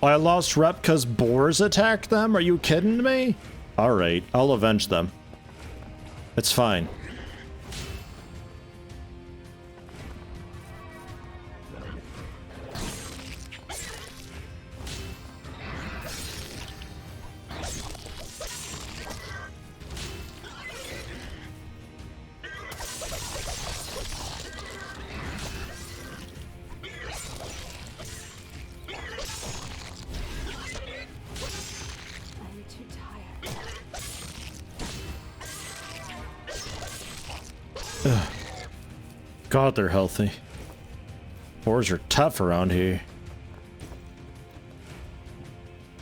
I lost rep because boars attacked them? Are you kidding me? Alright, I'll avenge them. It's fine. God, they're healthy. Boars are tough around here.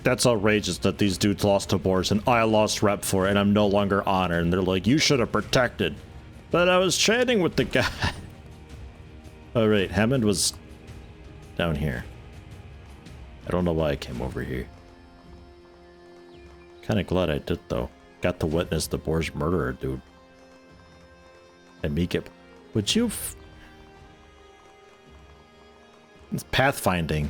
that's outrageous that these dudes lost to boars and I lost rep for it and I'm no longer honored. And they're like, you should have protected. But I was trading with the guy. Oh, right. Hammond was down here. I don't know why I came over here. Kind of glad I did, though. Got to witness the boar's murderer, dude. And me get... Would you... It's pathfinding.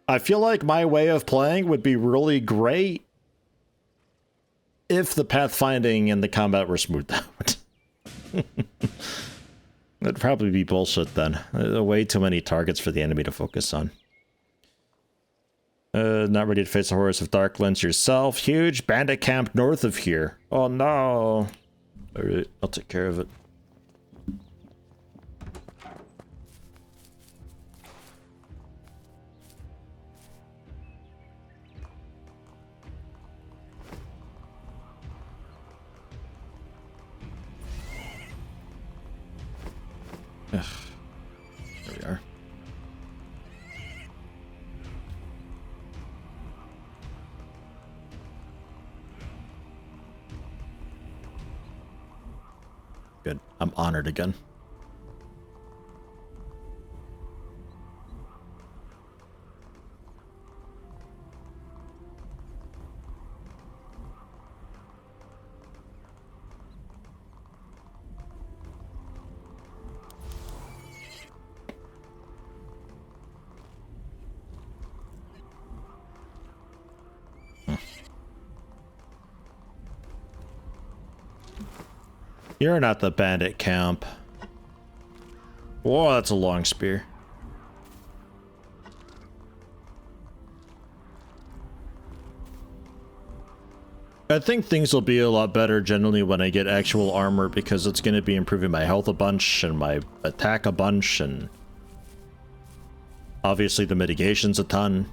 I feel like my way of playing would be really great if the pathfinding and the combat were smoothed out. That'd probably be bullshit then. Way too many targets for the enemy to focus on. Not ready to face the horrors of Darklands yourself. Huge bandit camp north of here. Oh no. Alright, I'll take care of it. Ugh. There we are. Good. I'm honored again. You're not the bandit camp. Whoa, that's a long spear. I think things will be a lot better generally when I get actual armor because it's going to be improving my health a bunch and my attack a bunch and obviously the mitigation's a ton.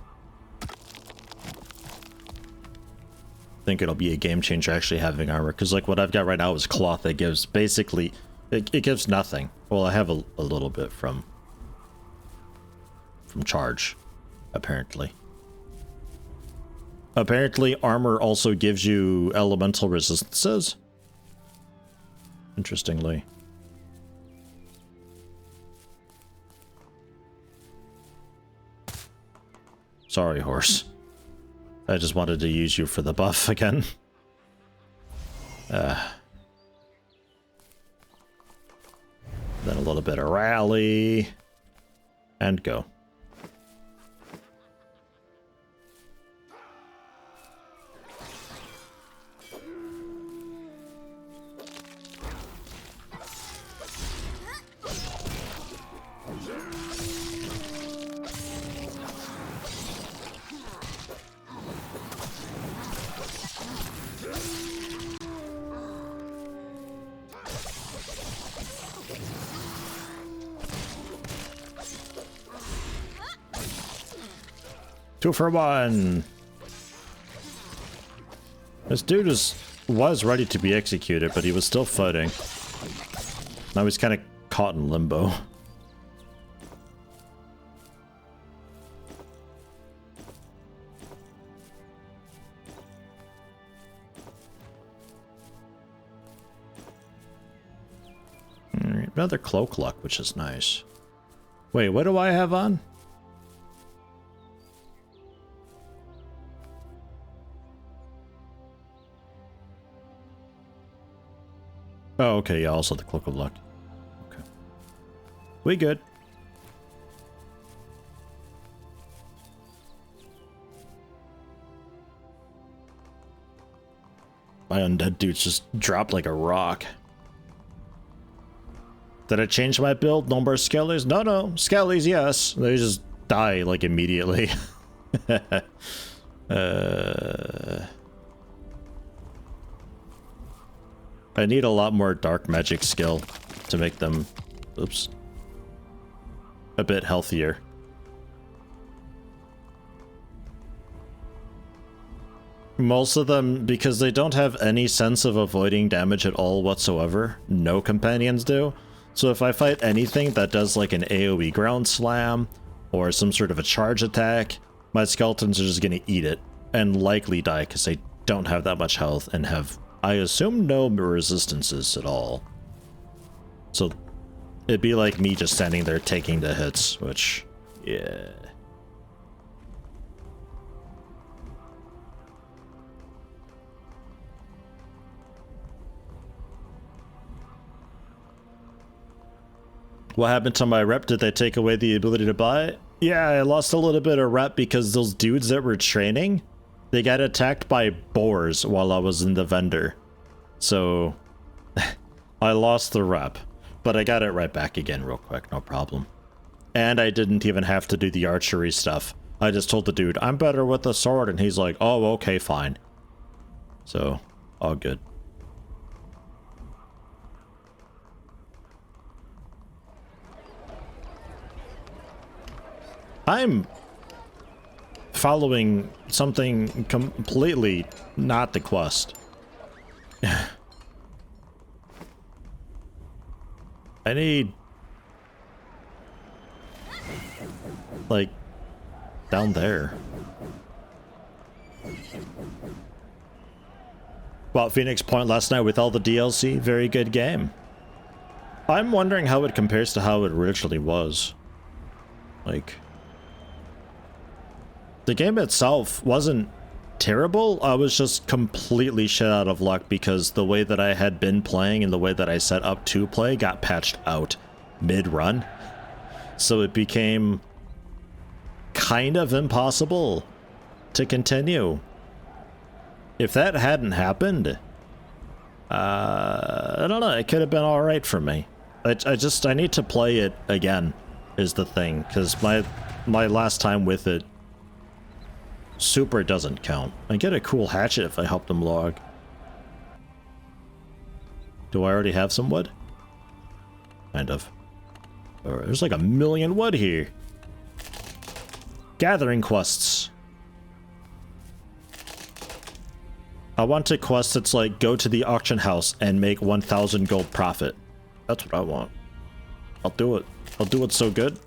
I think it'll be a game changer actually having armor because like what I've got right now is cloth that gives basically it gives nothing. Well, I have a little bit from charge apparently armor also gives you elemental resistances, interestingly. Sorry, horse. I just wanted to use you for the buff again. Then a little bit of rally. And go. Two for one. This dude was ready to be executed, but he was still fighting. Now he's kind of caught in limbo. Alright, another cloak luck, which is nice. Wait, what do I have on? Oh, okay, yeah, also the Cloak of Luck. Okay. We good. My undead dudes just dropped like a rock. Did I change my build? No more skellies? No, skellies, yes. They just die, like, immediately. I need a lot more dark magic skill to make them, oops, a bit healthier. Most of them, because they don't have any sense of avoiding damage at all whatsoever. No companions do. So if I fight anything that does like an AoE ground slam or some sort of a charge attack, my skeletons are just gonna eat it and likely die because they don't have that much health and have, I assume, no resistances at all. So it'd be like me just standing there taking the hits, which, yeah. What happened to my rep? Did they take away the ability to buy? Yeah, I lost a little bit of rep because those dudes that were training, they got attacked by boars while I was in the vendor. So I lost the rep, but I got it right back again real quick, no problem. And I didn't even have to do the archery stuff. I just told the dude, I'm better with the sword, and he's like, oh, okay, fine. So, all good. I'm following something completely not the quest. I need... like, down there. Well, Phoenix Point last night with all the DLC, very good game. I'm wondering how it compares to how it originally was. Like... the game itself wasn't terrible, I was just completely shit out of luck because the way that I had been playing and the way that I set up to play got patched out mid-run. So it became kind of impossible to continue. If that hadn't happened, I don't know, it could have been alright for me. I need to play it again, is the thing, because my last time with it, super doesn't count. I get a cool hatchet if I help them log. Do I already have some wood? Kind of. There's like 1 million wood here. Gathering quests. I want a quest that's like, go to the auction house and make 1,000 gold profit. That's what I want. I'll do it. I'll do it so good.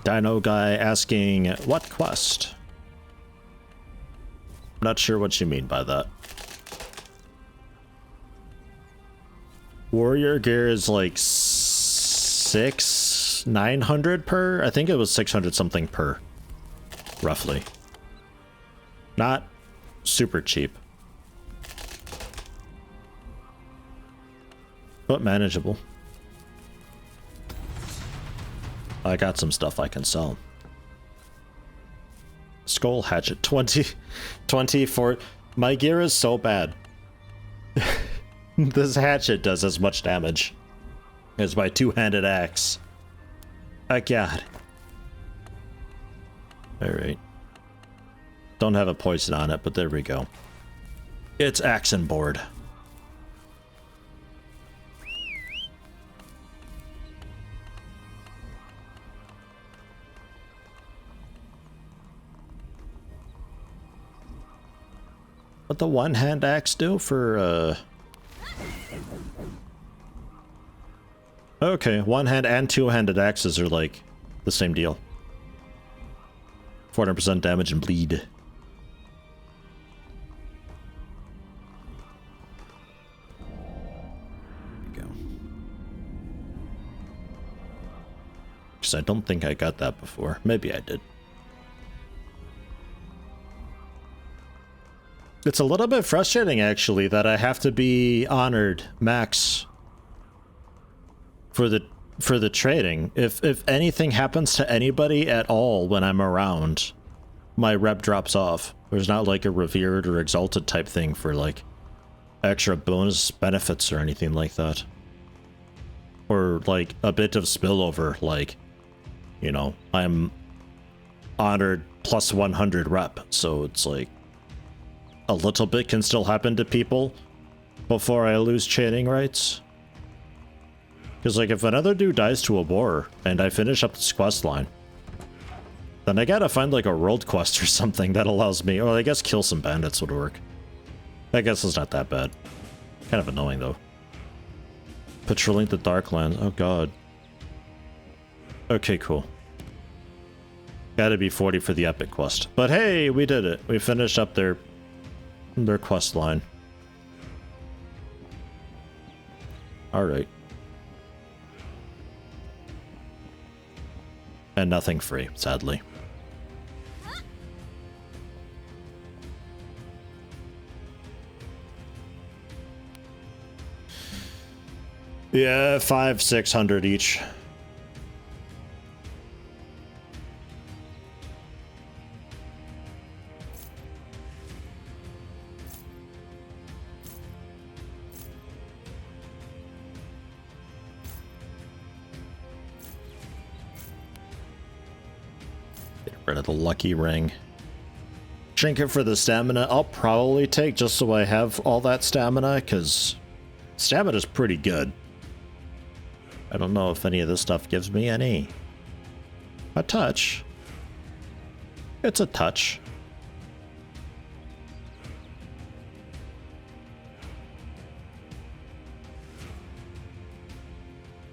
Dino guy asking, what quest? Not sure what you mean by that. Warrior gear is like 900 per? I think it was 600 something per. Roughly. Not super cheap. But manageable. I got some stuff I can sell. Skull hatchet 20 for my gear is so bad. This hatchet does as much damage as my two-handed axe. Oh god. Alright. Don't have a poison on it, but there we go. It's axe and board. What the one-hand axe do for, okay, one-hand and two-handed axes are like the same deal. 400% damage and bleed. There we go. Because I don't think I got that before. Maybe I did. It's a little bit frustrating, actually, that I have to be honored max for the trading. If anything happens to anybody at all when I'm around, my rep drops off. There's not like a revered or exalted type thing for like extra bonus benefits or anything like that. Or like a bit of spillover, like, you know, I'm honored plus 100 rep, so it's like a little bit can still happen to people before I lose chaining rights. Because, like, if another dude dies to a boar, and I finish up this quest line, then I gotta find, like, a world quest or something that allows me... Or I guess kill some bandits would work. I guess it's not that bad. Kind of annoying, though. Patrolling the Darklands. Oh, God. Okay, cool. Gotta be 40 for the epic quest. But hey, we did it. We finished up their quest line. Alright. And nothing free, sadly. Yeah, 500-600 each. Get rid of the lucky ring. Trinket for the stamina I'll probably take just so I have all that stamina, because stamina's pretty good. I don't know if any of this stuff gives me any. A touch. It's a touch.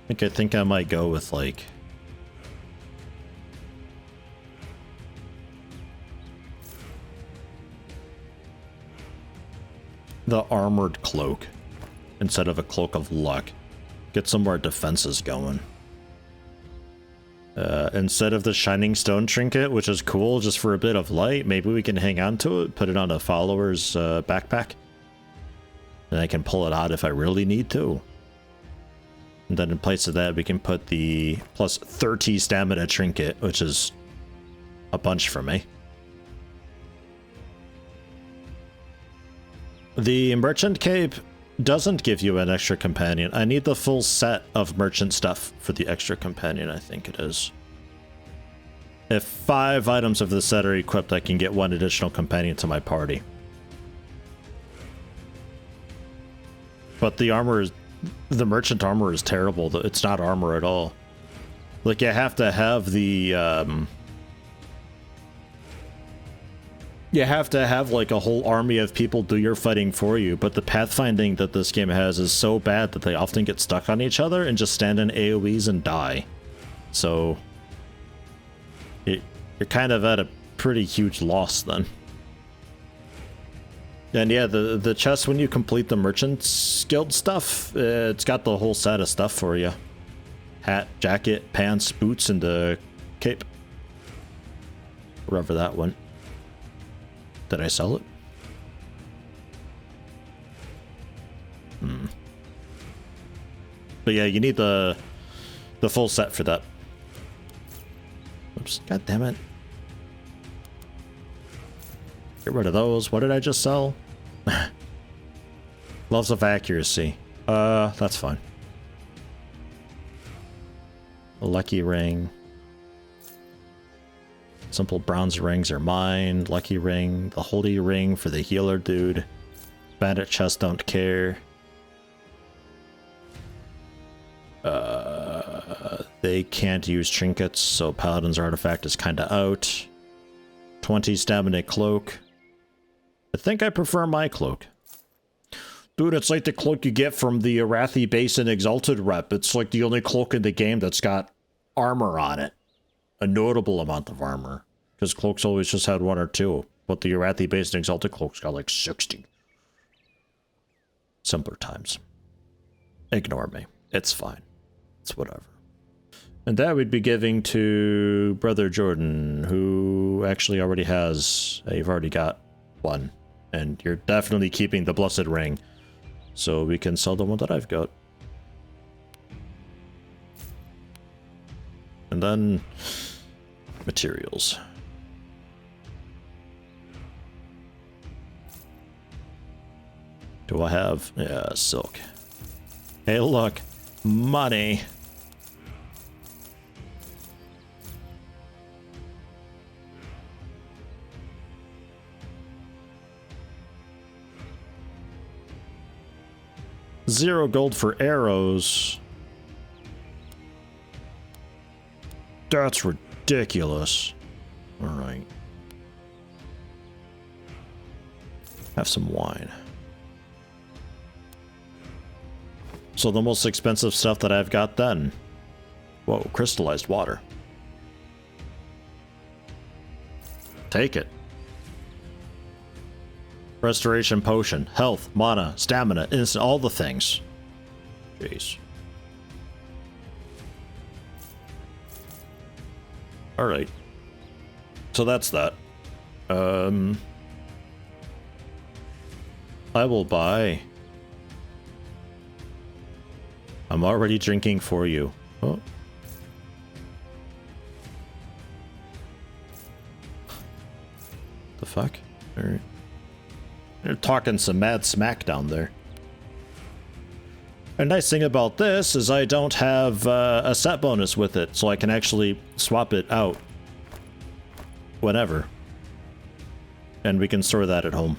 I think I might go with, like, the armored cloak instead of a cloak of luck. Get some more defenses going. Instead of the shining stone trinket, which is cool just for a bit of light, maybe we can hang on to it, put it on a follower's backpack. And I can pull it out if I really need to. And then in place of that, we can put the plus 30 stamina trinket, which is a bunch for me. The merchant cape doesn't give you an extra companion. I need the full set of merchant stuff for the extra companion, I think it is. If 5 items of the set are equipped, I can get 1 additional companion to my party. But the armor is... The merchant armor is terrible. It's not armor at all. Like, you have to have the... You have to have, like, a whole army of people do your fighting for you, but the pathfinding that this game has is so bad that they often get stuck on each other and just stand in AoEs and die. So... You're kind of at a pretty huge loss then. And yeah, the chest, when you complete the Merchant's Guild stuff, it's got the whole set of stuff for you. Hat, jacket, pants, boots, and the cape. Wherever that went. Did I sell it? But yeah, you need the full set for that. Oops, god damn it. Get rid of those. What did I just sell? Gloves of accuracy. That's fine. A lucky ring. Simple bronze rings are mine. Lucky ring. The holy ring for the healer dude. Bandit chest, don't care. They can't use trinkets, so Paladin's artifact is kinda out. 20 stamina cloak. I think I prefer my cloak. Dude, it's like the cloak you get from the Arathi Basin Exalted rep. It's like the only cloak in the game that's got armor on it. A notable amount of armor. Because cloaks always just had 1 or 2. But the Arathi Basin Exalted cloak's got like 60. Simpler times. Ignore me. It's fine. It's whatever. And that we'd be giving to Brother Jordan, who actually already has... You've already got 1. And you're definitely keeping the Blessed Ring. So we can sell the one that I've got. And then... materials. Do I have... yeah, silk. Hey, look. Money. $0 gold for arrows. That's ridiculous. Alright. Have some wine. So the most expensive stuff that I've got then. Whoa, crystallized water. Take it. Restoration potion, health, mana, stamina, instant, all the things. Jeez. Alright. So that's that. I will buy. I'm already drinking for you. Oh. The fuck? Alright. They're talking some mad smack down there. A nice thing about this is I don't have a set bonus with it, so I can actually swap it out whenever. And we can store that at home.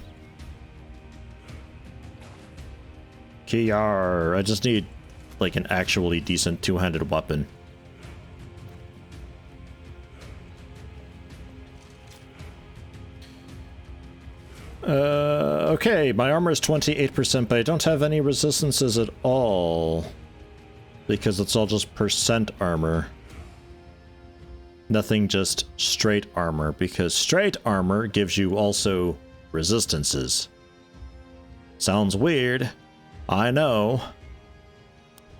Kiar, I just need like an actually decent two-handed weapon. Okay, my armor is 28%, but I don't have any resistances at all. Because it's all just percent armor. Nothing just straight armor, because straight armor gives you also resistances. Sounds weird, I know.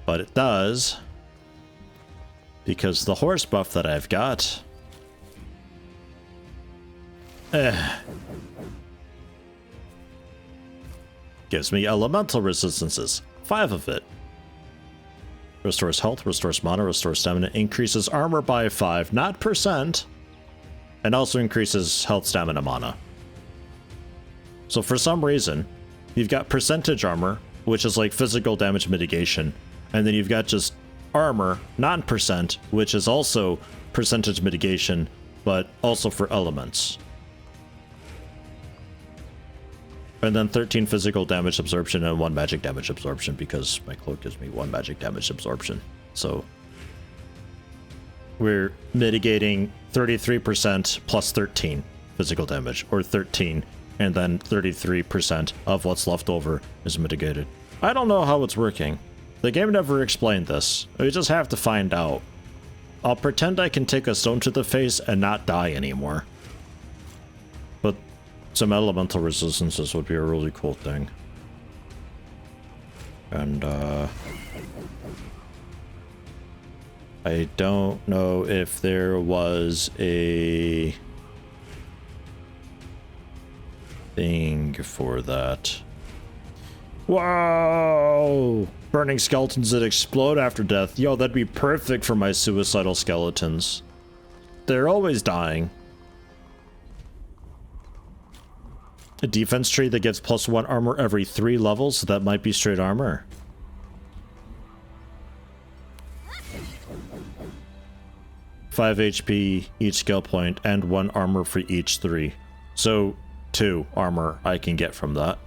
But it does. Because the horse buff that I've got... gives me elemental resistances. 5 of it. Restores health, restores mana, restores stamina, increases armor by 5, not percent, and also increases health, stamina, mana. So for some reason, you've got percentage armor, which is like physical damage mitigation, and then you've got just armor, non-percent, which is also percentage mitigation, but also for elements. And then 13 physical damage absorption and 1 magic damage absorption, because my cloak gives me 1 magic damage absorption. So we're mitigating 33% plus 13 physical damage, or 13, and then 33% of what's left over is mitigated. I don't know how it's working. The game never explained this. We just have to find out. I'll pretend I can take a stone to the face and not die anymore. But some elemental resistances would be a really cool thing. And, I don't know if there was a thing for that. Wow! Burning skeletons that explode after death. Yo, that'd be perfect for my suicidal skeletons. They're always dying. A defense tree that gets +1 armor every 3 levels, so that might be straight armor. Five HP each skill point and 1 armor for each 3. So 2 armor I can get from that.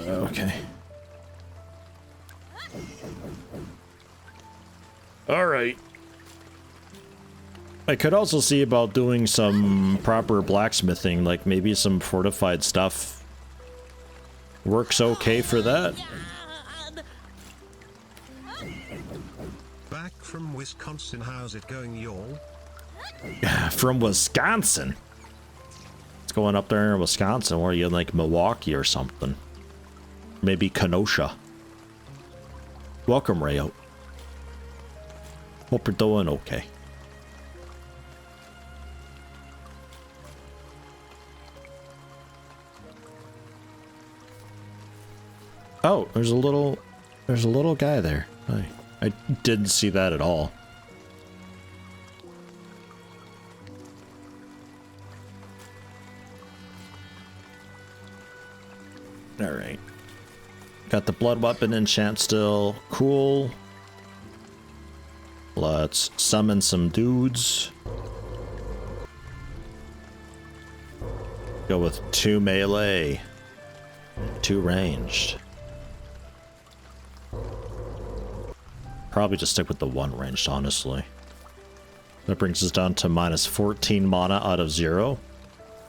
Okay. Alright. I could also see about doing some proper blacksmithing, like maybe some fortified stuff works okay for that. Back from Wisconsin, how's it going, y'all? From Wisconsin? It's going up there in Wisconsin. Where are you, in like Milwaukee or something? Maybe Kenosha. Welcome, Rayo. Hope you're doing okay. Oh, there's a little guy there. I didn't see that at all. All right. Got the blood weapon enchant still. Cool. Let's summon some dudes. Go with 2 melee, 2 ranged. Probably just stick with the 1 ranged, honestly. That brings us down to minus 14 mana out of 0.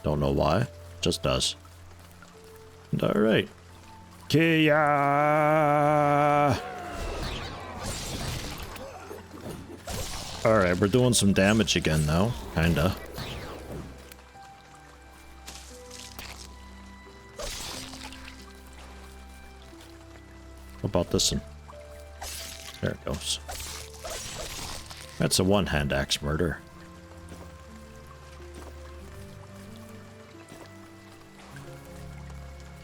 Don't know why. Just does. Alright. Kia! Alright, we're doing some damage again now. Kinda. What about this one? There it goes. That's a one-hand axe murder.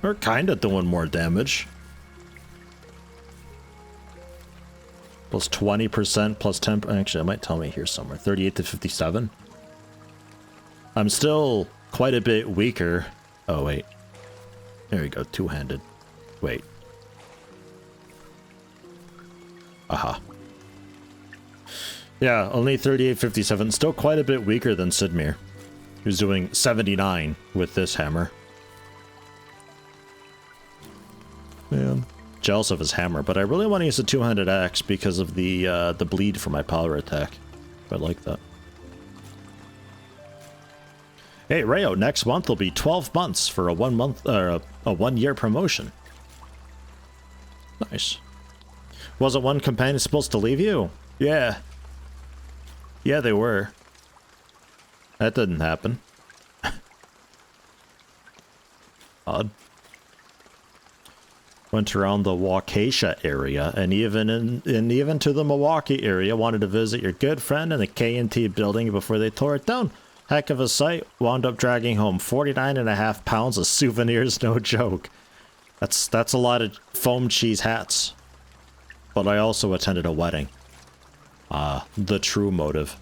We're kinda doing more damage. Plus 20%, plus 10. Actually, it might tell me here somewhere. 38 to 57. I'm still quite a bit weaker. Oh, wait. There we go. Two-handed. Wait. Aha. Yeah, only 38.57. Still quite a bit weaker than Sidmir, who's doing 79 with this hammer. Man. Jealous of his hammer, but I really want to use a two-handed axe because of the bleed for my power attack. I like that. Hey, Rayo, next month will be 12 months for a 1 month, a 1 year promotion. Nice. Wasn't one companion supposed to leave you? Yeah. Yeah, they were. That didn't happen. Odd. Went around the Waukesha area, and even to the Milwaukee area. Wanted to visit your good friend in the K&T building before they tore it down. Heck of a sight. Wound up dragging home 49.5 pounds of souvenirs, no joke. That's a lot of foam cheese hats. But I also attended a wedding. The true motive.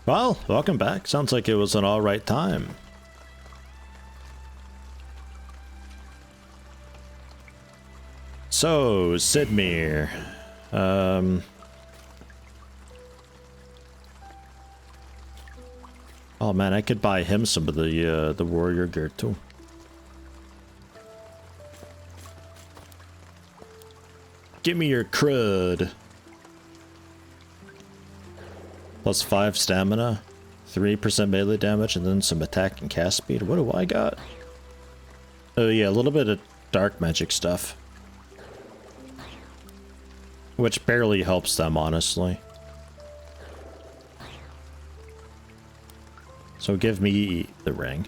Well, welcome back. Sounds like it was an alright time. So, Sidmir. Oh man, I could buy him some of the warrior gear too. Give me your crud. Plus 5 stamina, 3% melee damage, and then some attack and cast speed. What do I got? Oh yeah, a little bit of dark magic stuff. Which barely helps them, honestly. So give me the ring.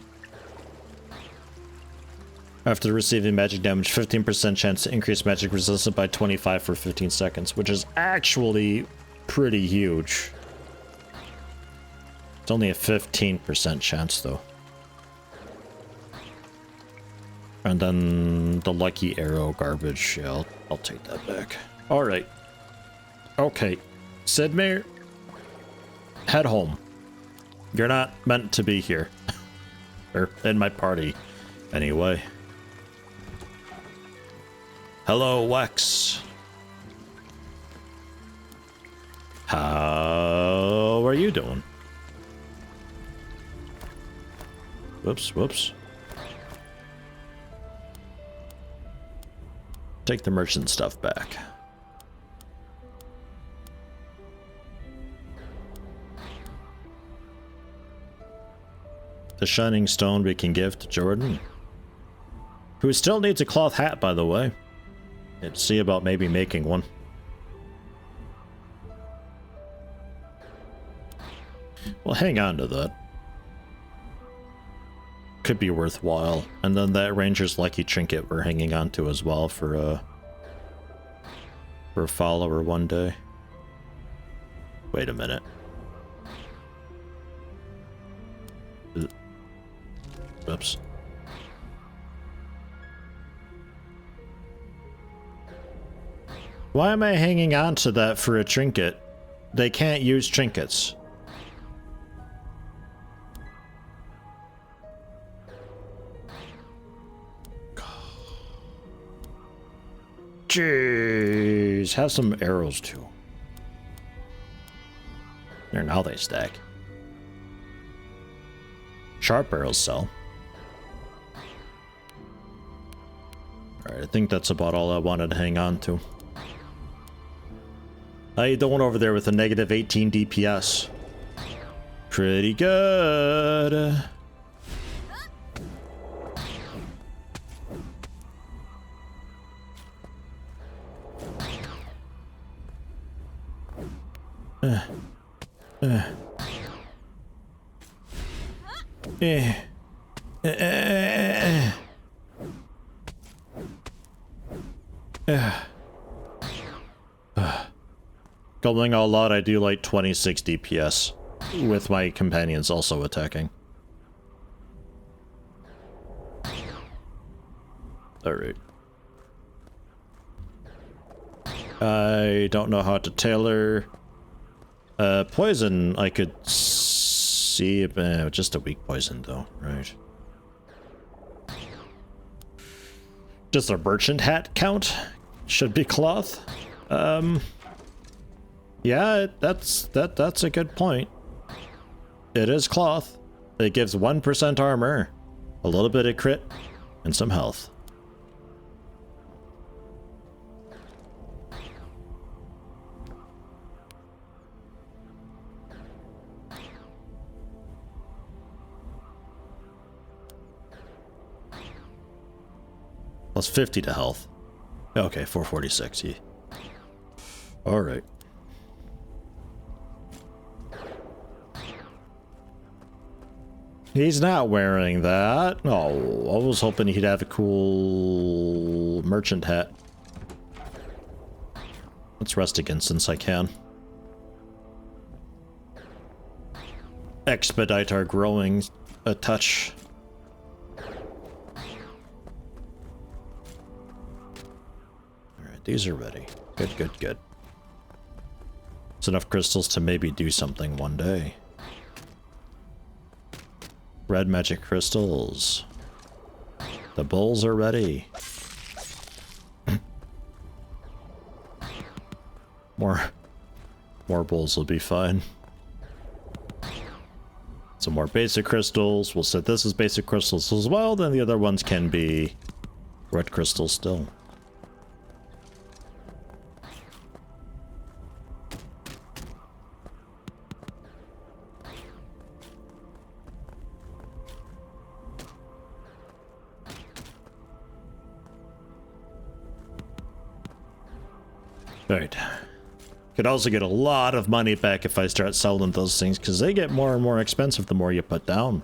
After receiving magic damage, 15% chance to increase magic resistance by 25 for 15 seconds, which is actually pretty huge. It's only a 15% chance, though. And then the lucky arrow garbage. Yeah, I'll take that back. Alright. Okay. Sidmir, head home. You're not meant to be here. Or in my party. Anyway. Hello, Wex. How are you doing? Whoops, whoops. Take the merchant stuff back. The shining stone we can give to Jordan, who still needs a cloth hat, by the way. Let's see about maybe making one. Well, hang on to that. Could be worthwhile. And then that Ranger's Lucky Trinket we're hanging on to as well for a follower one day. Wait a minute. Oops. Why am I hanging on to that for a trinket? They can't use trinkets. Jeez, have some arrows too. There, now they stack. Sharp arrows sell. Alright, I think that's about all I wanted to hang on to. How you doing over there with a negative 18 DPS? Pretty good. Going all out, I do like 26 DPS, with my companions also attacking. Alright. I don't know how to tailor. Poison, I could see, just a weak poison though, right? Does a merchant hat count? Should be cloth. Yeah, that's a good point. It is cloth. It gives 1% armor, a little bit of crit, and some health. Plus 50 to health. Okay, 446. Yeah. All right. He's not wearing that. Oh, I was hoping he'd have a cool merchant hat. Let's rest again since I can. Expedite our growing a touch. Alright, these are ready. Good, good, good. It's enough crystals to maybe do something one day. Red magic crystals. The bowls are ready. More bowls will be fine. Some more basic crystals. We'll set this as basic crystals as well. Then the other ones can be red crystals still. Alright. Could also get a lot of money back if I start selling those things, because they get more and more expensive the more you put down.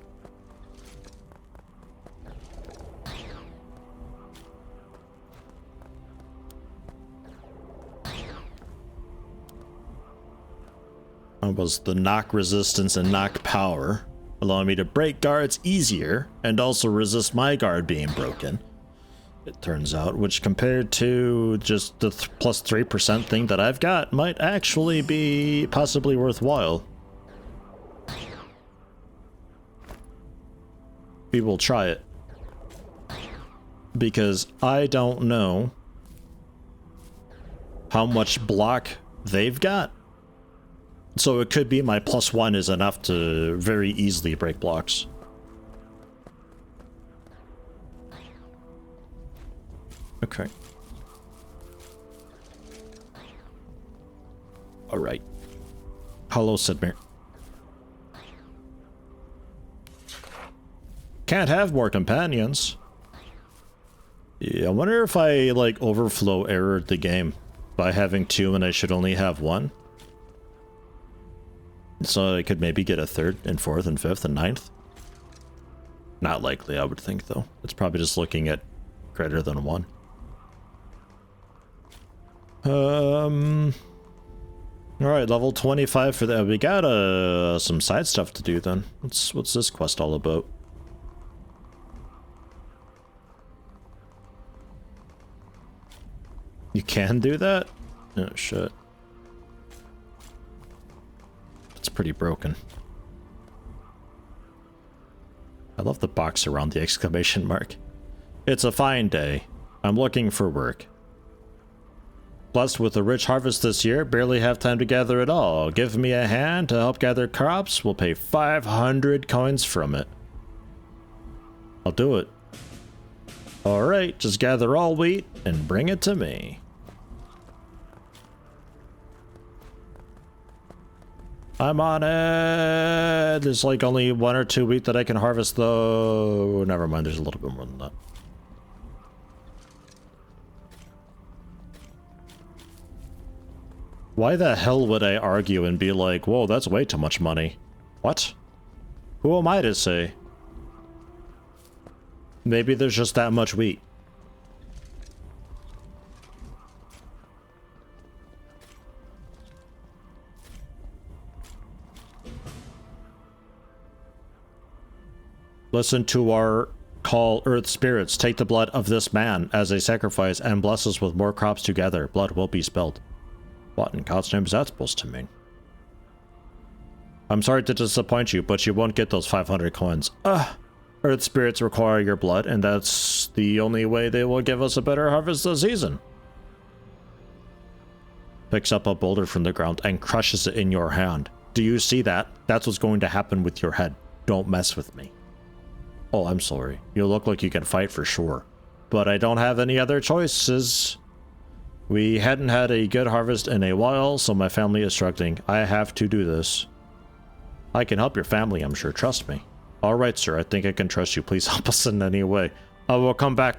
That was the knock resistance and knock power, allowing me to break guards easier and also resist my guard being broken. It turns out, which compared to just the plus 3% thing that I've got might actually be possibly worthwhile. We will try it. Because I don't know how much block they've got. So it could be my +1 is enough to very easily break blocks. Okay. Alright. Hello, Sidmir. Can't have more companions. Yeah, I wonder if I, like, overflow errored the game by having 2 and I should only have 1. So I could maybe get a 3rd and 4th and 5th and 9th. Not likely, I would think, though. It's probably just looking at greater than 1. Alright, level 25 for that. We got some side stuff to do then. What's this quest all about? You can do that? Oh shit. That's pretty broken. I love the box around the exclamation mark. It's a fine day. I'm looking for work. blessed with a rich harvest this year. Barely have time to gather it all. Give me a hand to help gather crops. We'll pay 500 coins from it. I'll do it. Alright, just gather all wheat and bring it to me. I'm on it. There's like only 1 or 2 wheat that I can harvest though. Never mind, there's a little bit more than that. Why the hell would I argue and be like, whoa, that's way too much money? What? Who am I to say? Maybe there's just that much wheat. Listen to our call, earth spirits. Take the blood of this man as a sacrifice and bless us with more crops together. Blood will be spilled. What in God's name is that supposed to mean? I'm sorry to disappoint you, but you won't get those 500 coins. Earth spirits require your blood, and that's the only way they will give us a better harvest this season. Picks up a boulder from the ground and crushes it in your hand. Do you see that? That's what's going to happen with your head. Don't mess with me. Oh, I'm sorry. You look like you can fight for sure. But I don't have any other choices. We hadn't had a good harvest in a while, so my family is struggling. I have to do this. I can help your family, I'm sure. Trust me. Alright, sir. I think I can trust you. Please help us in any way. I will come back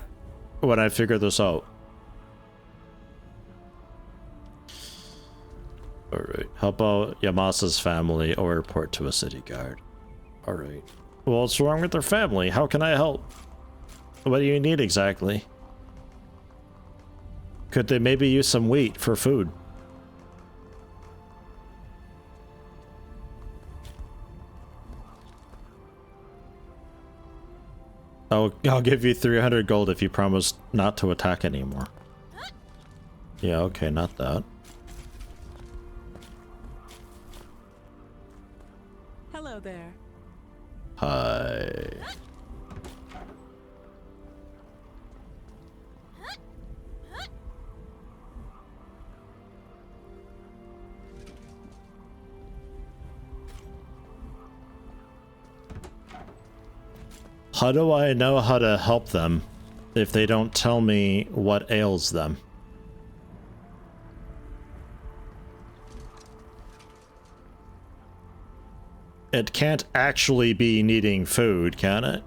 when I figure this out. Alright. How about Yamasa's family or report to a city guard? Alright. Well, what's wrong with their family? How can I help? What do you need exactly? Could they maybe use some wheat for food? I'll give you 300 gold if you promise not to attack anymore. Yeah, okay, not that. Hello there. Hi. How do I know how to help them if they don't tell me what ails them? It can't actually be needing food, can it?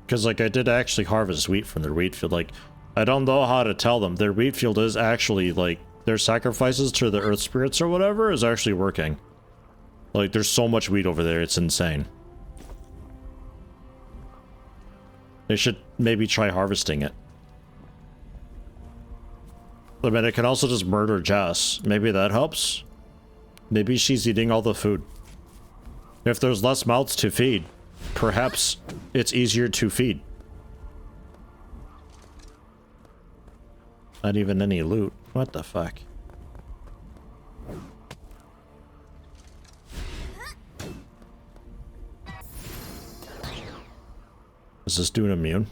Because, like, I did actually harvest wheat from their wheat field. Like, I don't know how to tell them. Their wheat field is actually, like, their sacrifices to the earth spirits or whatever is actually working. Like, there's so much wheat over there, it's insane. They should maybe try harvesting it. I mean, I can also just murder Jess. Maybe that helps? Maybe she's eating all the food. If there's less mouths to feed, perhaps it's easier to feed. Not even any loot. What the fuck? Is this dude immune?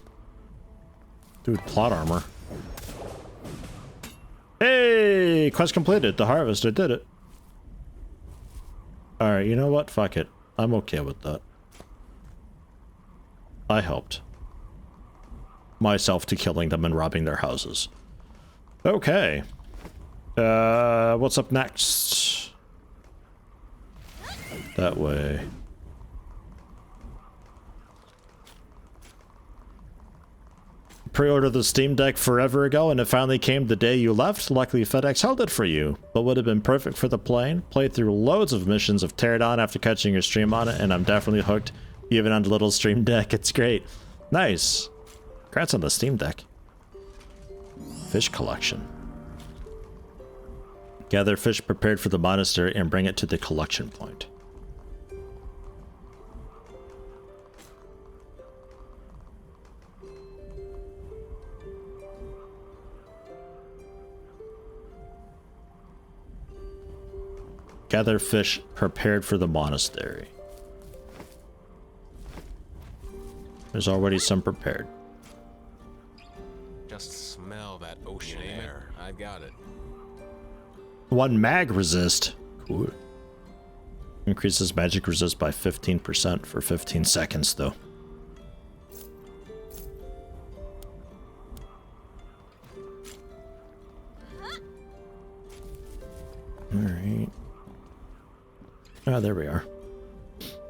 Dude, plot armor. Hey! Quest completed. The harvest. I did it. Alright, you know what? Fuck it. I'm okay with that. I helped myself to killing them and robbing their houses. Okay. What's up next? That way. Pre-ordered the Steam Deck forever ago and it finally came the day you left. Luckily FedEx held it for you, but would have been perfect for the plane. Played through loads of missions of Teardown after catching your stream on it, and I'm definitely hooked even on the little Stream Deck. It's great. Nice. Congrats on the Steam Deck. Fish collection. Gather fish prepared for the monastery and bring it to the collection point. Gather fish prepared for the monastery. There's already some prepared. Just smell that Ocean air. I got it. 1 mag resist. Cool. Increases magic resist by 15% for 15 seconds, though. Alright. Ah, there we are.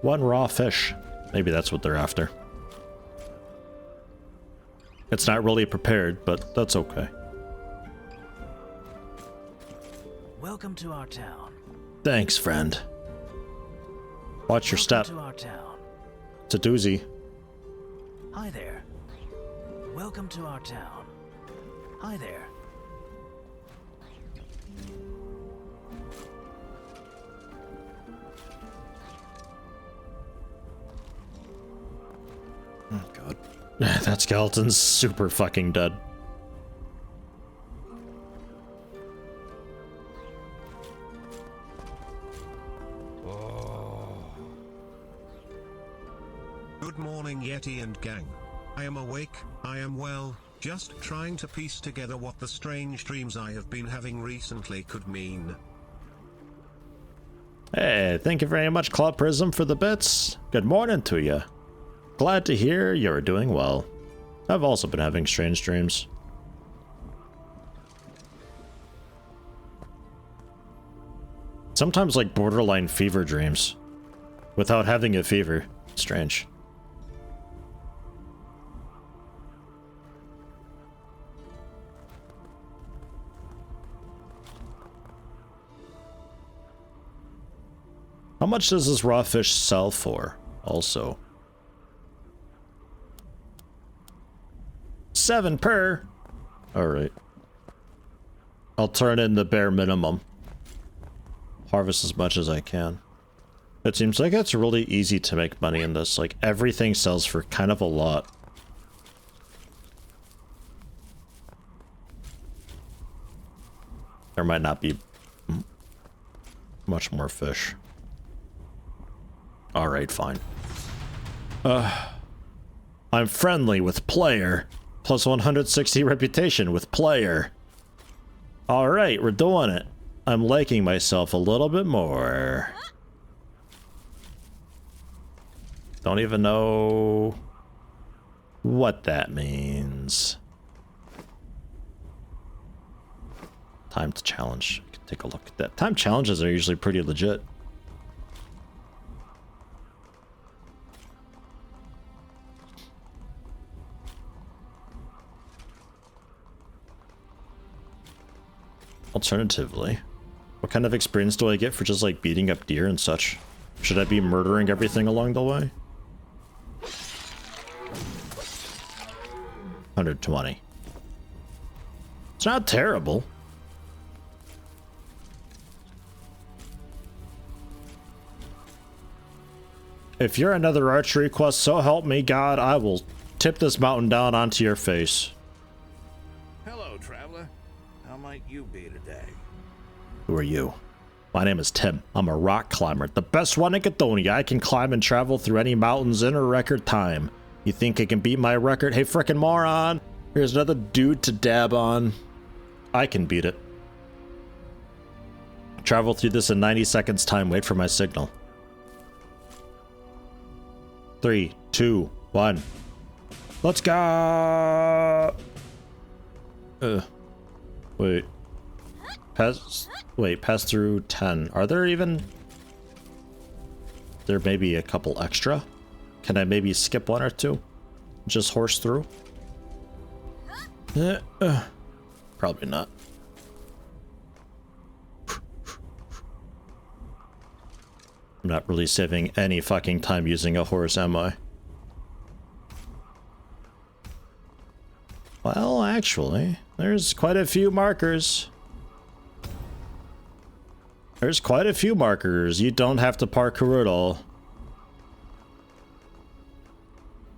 1 raw fish. Maybe that's what they're after. It's not really prepared, but that's okay. Welcome to our town. Thanks, friend. Watch your step. Welcome to our town. It's a doozy. Hi there. Welcome to our town. Hi there. Oh god. That skeleton's super fucking dead. Good morning, Yeti and gang. I am awake, I am well, just trying to piece together what the strange dreams I have been having recently could mean. Hey, thank you very much, Club Prism, for the bits. Good morning to you. Glad to hear you're doing well. I've also been having strange dreams. Sometimes like borderline fever dreams. Without having a fever. Strange. How much does this raw fish sell for, also? 7 per. Alright. I'll turn in the bare minimum. Harvest as much as I can. It seems like it's really easy to make money in this. Like, everything sells for kind of a lot. There might not be much more fish. Alright, fine. I'm friendly with player. Plus 160 reputation with player. Alright, we're doing it. I'm liking myself a little bit more. Don't even know what that means. Time to challenge. I can take a look at that. Time challenges are usually pretty legit. Alternatively, what kind of experience do I get for just like beating up deer and such? Should I be murdering everything along the way? 120. It's not terrible. If you're another archery quest, so help me God, I will tip this mountain down onto your face. Hello, traveler. How might you be today? Who are you? My name is Tim. I'm a rock climber. The best one in Gedonia. I can climb and travel through any mountains in a record time. You think I can beat my record? Hey, frickin' moron! Here's another dude to dab on. I can beat it. Travel through this in 90 seconds time. Wait for my signal. 3, 2, 1. Let's go! Wait. Pass through 10. Are there even... There may be a couple extra? Can I maybe skip 1 or 2? Just horse through? Probably not. I'm not really saving any fucking time using a horse, am I? Well, actually, there's quite a few markers. There's quite a few markers. You don't have to parkour at all.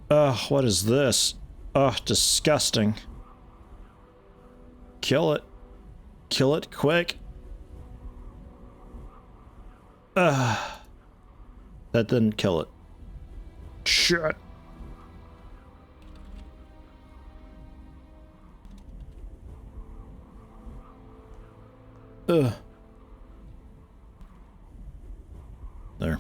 Ugh, what is this? Ugh, disgusting. Kill it. Kill it quick. Ugh. That didn't kill it. Shit. There.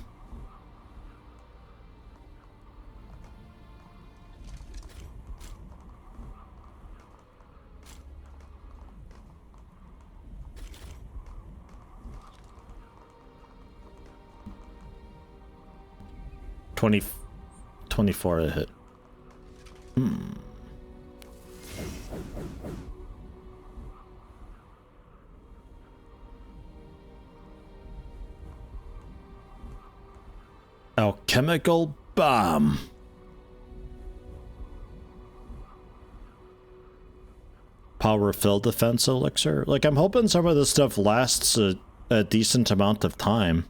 $20, $24 a hit. Alchemical bomb. Power-filled defense elixir. Like, I'm hoping some of this stuff lasts a decent amount of time.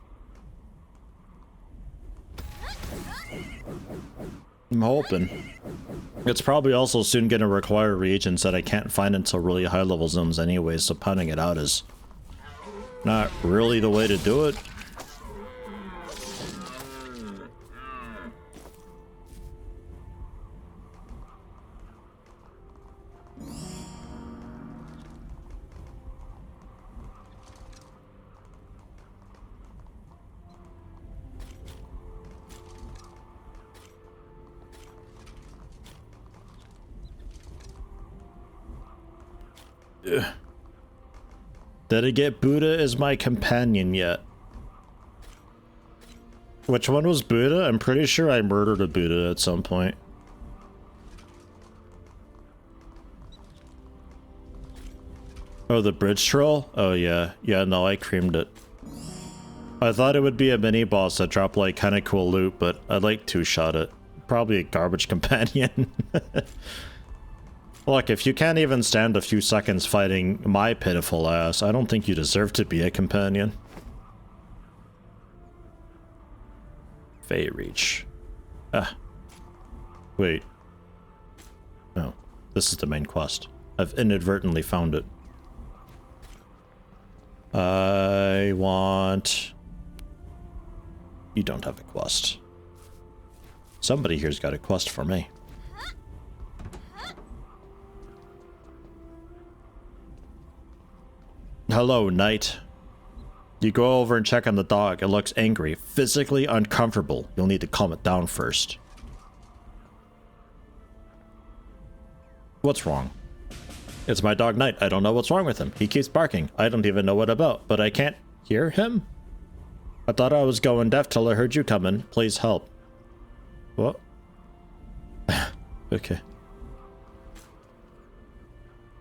I'm hoping. It's probably also soon going to require reagents that I can't find until really high-level zones anyway, so pounding it out is not really the way to do it. Did I get Buddha as my companion yet? Which one was Buddha? I'm pretty sure I murdered a Buddha at some point. Oh, the bridge troll? Oh yeah. Yeah, no, I creamed it. I thought it would be a mini-boss that dropped like kinda cool loot, but I'd like two-shot it. Probably a garbage companion. Look, if you can't even stand a few seconds fighting my pitiful ass, I don't think you deserve to be a companion. Fey Reach. Ah. Wait. No. This is the main quest. I've inadvertently found it. I want... You don't have a quest. Somebody here's got a quest for me. Hello, Knight. You go over and check on the dog. It looks angry, physically uncomfortable. You'll need to calm it down first. What's wrong? It's my dog Knight. I don't know what's wrong with him. He keeps barking. I don't even know what about, but I can't hear him? I thought I was going deaf till I heard you coming. Please help. What? Okay.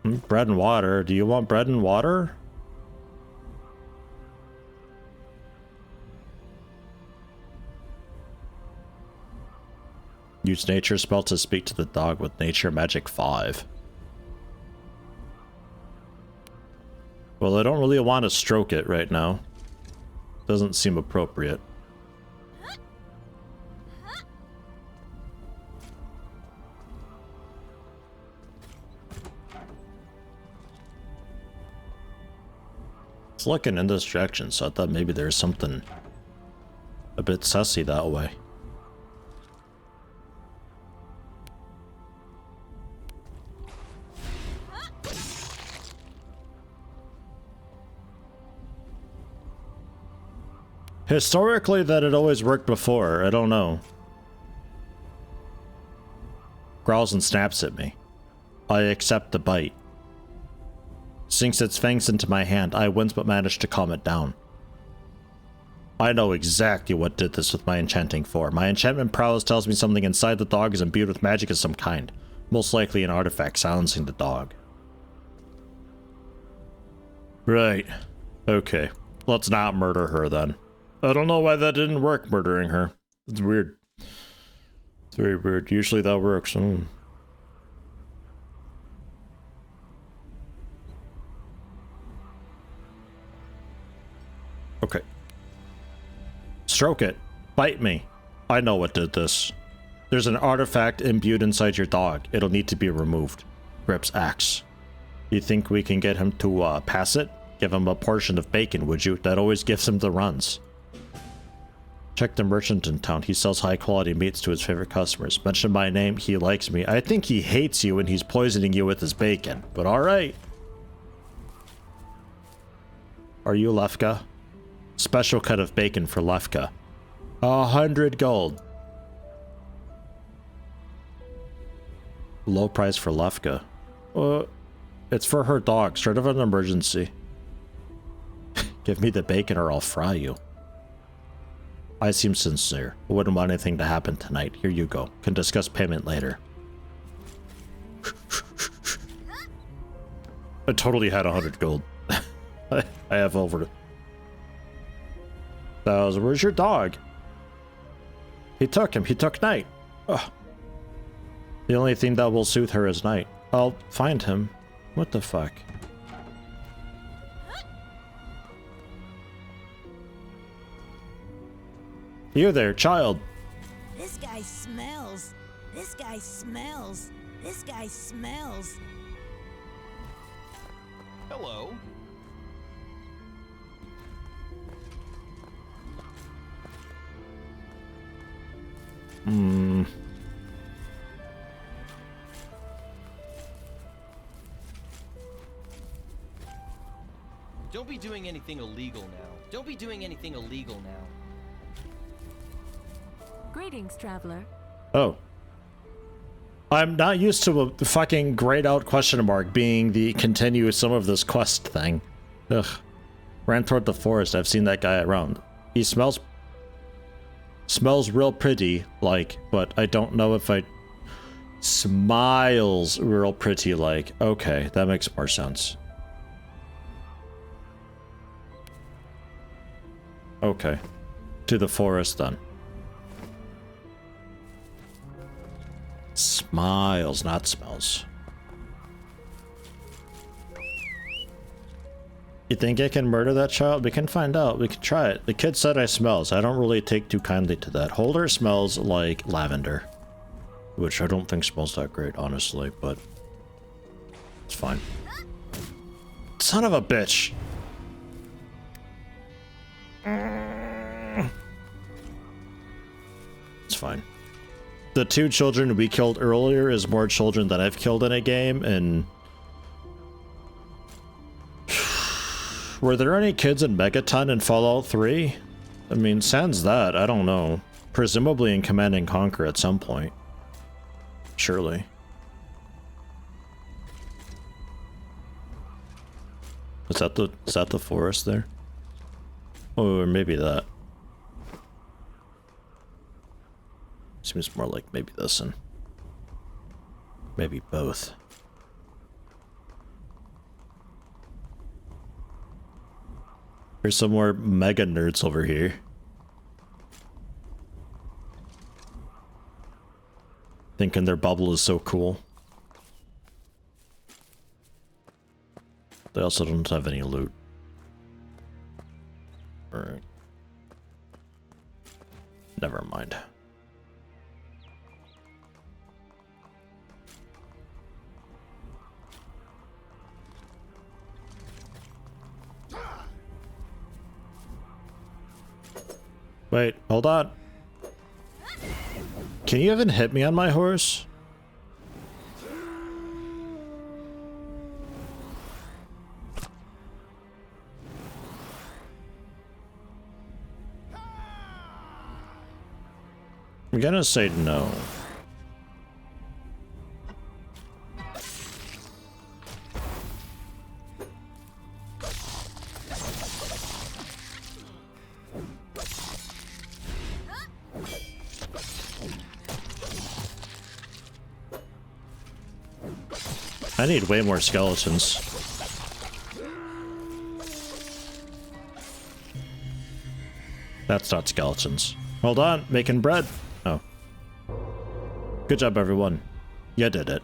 Bread and water. Do you want bread and water? Use nature spell to speak to the dog with nature magic 5. Well, I don't really want to stroke it right now. Doesn't seem appropriate. It's looking in this direction, so I thought maybe there's something a bit sussy that way. Historically, that had always worked before. I don't know. Growls and snaps at me. I accept the bite. Sinks its fangs into my hand. I wince but manage to calm it down. I know exactly what did this with my enchanting for. My enchantment prowess tells me something inside the dog is imbued with magic of some kind. Most likely an artifact silencing the dog. Right. Okay. Let's not murder her then. I don't know why that didn't work, murdering her. It's weird. It's very weird. Usually that works. Okay. Stroke it. Bite me. I know what did this. There's an artifact imbued inside your dog. It'll need to be removed. Grips axe. You think we can get him to pass it? Give him a portion of bacon, would you? That always gives him the runs. Check the merchant in town. He sells high-quality meats to his favorite customers. Mention my name. He likes me. I think he hates you and he's poisoning you with his bacon. But alright. Are you Lefka? Special cut of bacon for Lefka. 100 gold. Low price for Lefka. It's for her dog. Straight of an emergency. Give me the bacon or I'll fry you. I seem sincere. I wouldn't want anything to happen tonight. Here you go. Can discuss payment later. I totally had 100 gold. I have over 1,000. Where's your dog? He took him. He took Night. Ugh. The only thing that will soothe her is Night. I'll find him. What the fuck? You there, child. This guy smells. This guy smells. This guy smells. Hello. Don't be doing anything illegal now. Don't be doing anything illegal now. Greetings, traveler. Oh. I'm not used to a fucking grayed out question mark being the continue some of this quest thing. Ugh. Ran toward the forest. I've seen that guy around. He smells real pretty, like, but I don't know if I... Smiles real pretty, like. Okay, that makes more sense. Okay. To the forest, then. Smiles, not smells. You think I can murder that child? We can find out. We can try it. The kid said I smells. I don't really take too kindly to that. Holder smells like lavender. Which I don't think smells that great, honestly, but... It's fine. Son of a bitch! It's fine. The 2 children we killed earlier is more children than I've killed in a game, and... Were there any kids in Megaton in Fallout 3? I mean, sans that, I don't know. Presumably in Command & Conquer at some point. Surely. Is that the forest there? Or maybe that. Seems more like maybe this one. Maybe both. There's some more mega nerds over here. Thinking their bubble is so cool. They also don't have any loot. Alright. Never mind. Wait, hold on. Can you even hit me on my horse? I'm gonna say no. I need way more skeletons. That's not skeletons. Hold on, making bread. Oh. Good job, everyone. You did it.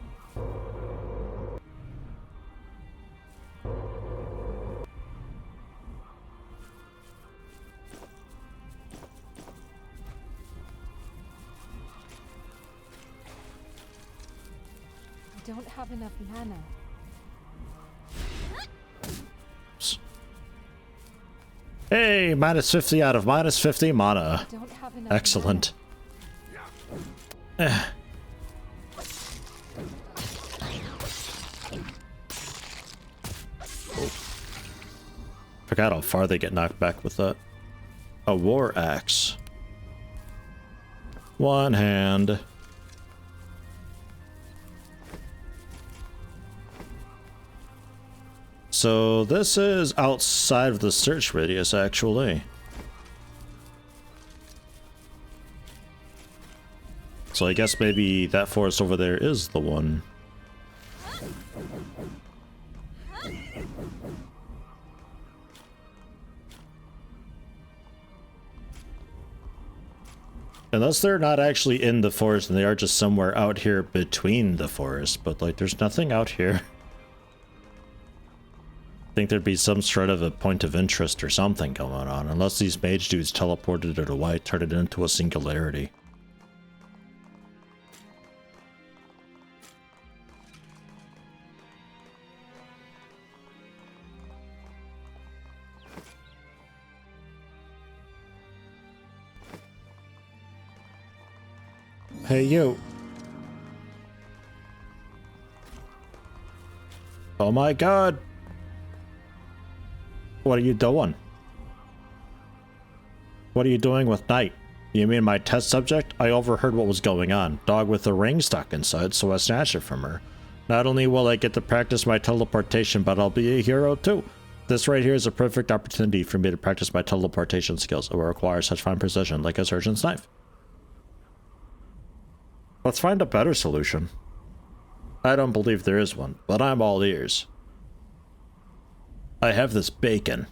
I don't have enough mana. Hey, minus 50 out of minus 50 mana. Don't have enough Excellent. Eh. Forgot how far they get knocked back with that. A war axe. One hand. So this is outside of the search radius, actually. So I guess maybe that forest over there is the one. Unless they're not actually in the forest and they are just somewhere out here between the forest, but like there's nothing out here. I think there'd be some sort of a point of interest or something going on, unless these mage dudes teleported it away, turned it into a singularity. Hey, you. Oh my god. What are you doing? What are you doing with Night? You mean my test subject? I overheard what was going on. Dog with a ring stuck inside, so I snatched it from her. Not only will I get to practice my teleportation, but I'll be a hero too. This right here is a perfect opportunity for me to practice my teleportation skills. It will require such fine precision, like a surgeon's knife. Let's find a better solution. I don't believe there is one, but I'm all ears. I have this bacon.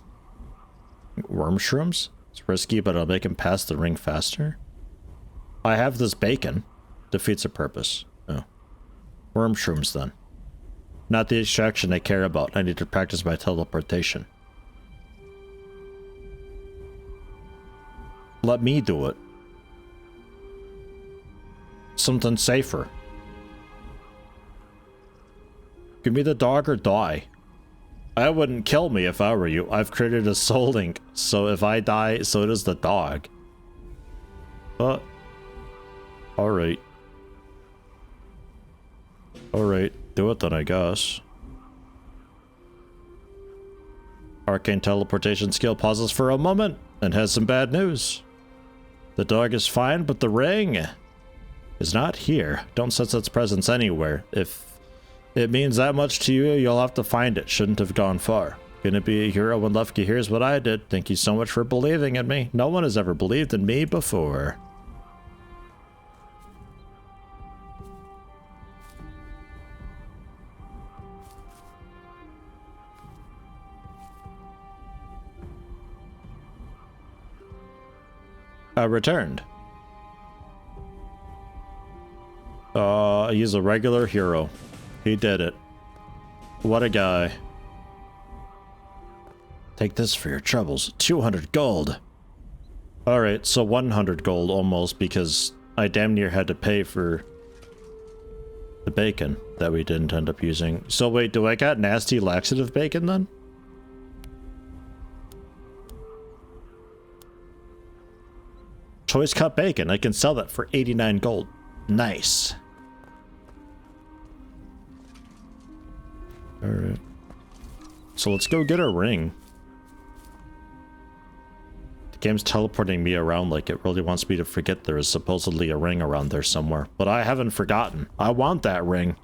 Worm shrooms? It's risky, but I'll make him pass the ring faster. I have this bacon. Defeats the purpose. Oh. Worm shrooms, then. Not the extraction I care about. I need to practice my teleportation. Let me do it. Something safer. Give me the dog or die. I wouldn't kill me if I were you. I've created a soul link, so if I die, so does the dog. But alright. Alright, do it then, I guess. Arcane teleportation skill pauses for a moment and has some bad news. The dog is fine, but the ring is not here. Don't sense its presence anywhere. If it means that much to you, you'll have to find it. Shouldn't have gone far. Gonna be a hero when Lefke hears what I did. Thank you so much for believing in me. No one has ever believed in me before. I returned. He's a regular hero. He did it. What a guy. Take this for your troubles. 200 gold. Alright, so 100 gold almost, because I damn near had to pay for the bacon that we didn't end up using. So wait, do I got nasty laxative bacon then? Choice cut bacon. I can sell that for 89 gold. Nice. Alright. So let's go get a ring. The game's teleporting me around like it really wants me to forget there is supposedly a ring around there somewhere. But I haven't forgotten. I want that ring.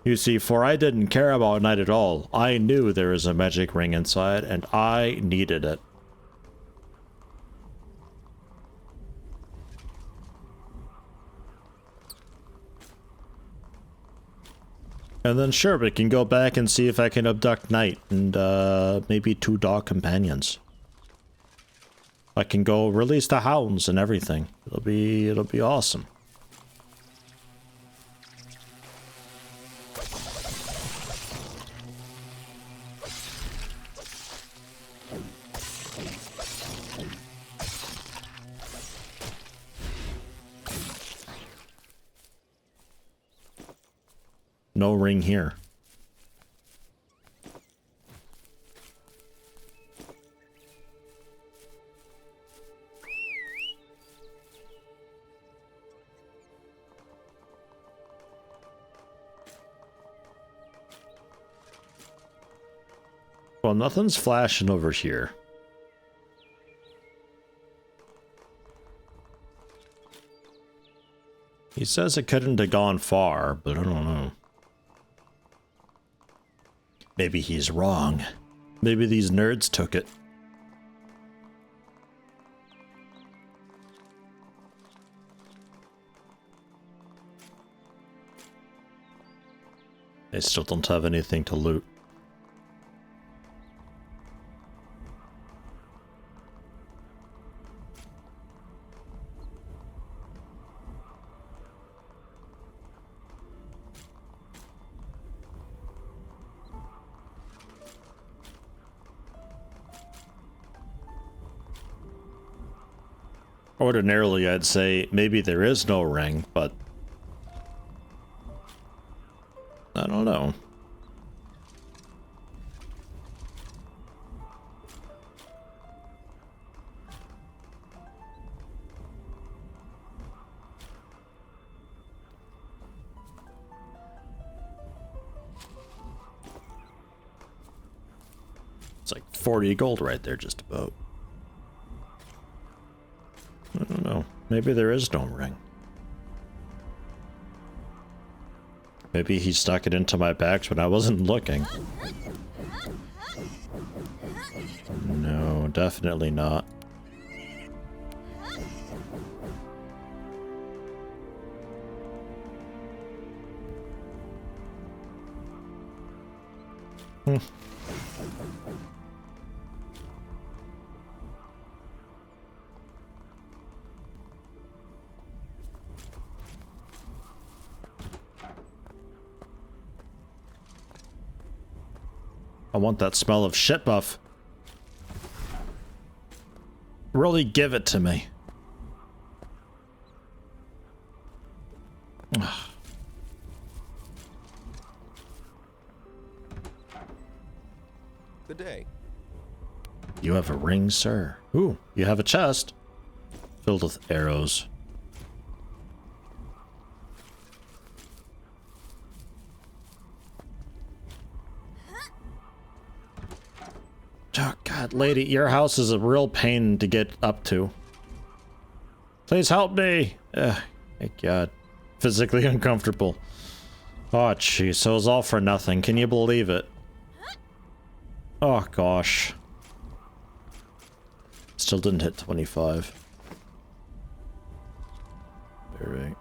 You see, for I didn't care about Night at all. I knew there was a magic ring inside, and I needed it. And then sure, we can go back and see if I can abduct Night and maybe 2 dog companions. I can go release the hounds and everything. It'll be awesome. No ring here. Well, nothing's flashing over here. He says it couldn't have gone far, but I don't know. Maybe he's wrong. Maybe these nerds took it. They still don't have anything to loot. Ordinarily, I'd say maybe there is no ring, but I don't know. It's like 40 gold right there, just about. I don't know. Maybe there is no ring. Maybe he stuck it into my bags when I wasn't looking. No, definitely not. I want that smell of shit buff. Really give it to me. Good day. You have a ring, sir. Ooh, you have a chest filled with arrows. Oh, God, lady, your house is a real pain to get up to. Please help me. Ugh, my God. Physically uncomfortable. Oh, jeez, so it's all for nothing. Can you believe it? Oh, gosh. Still didn't hit 25. Alright.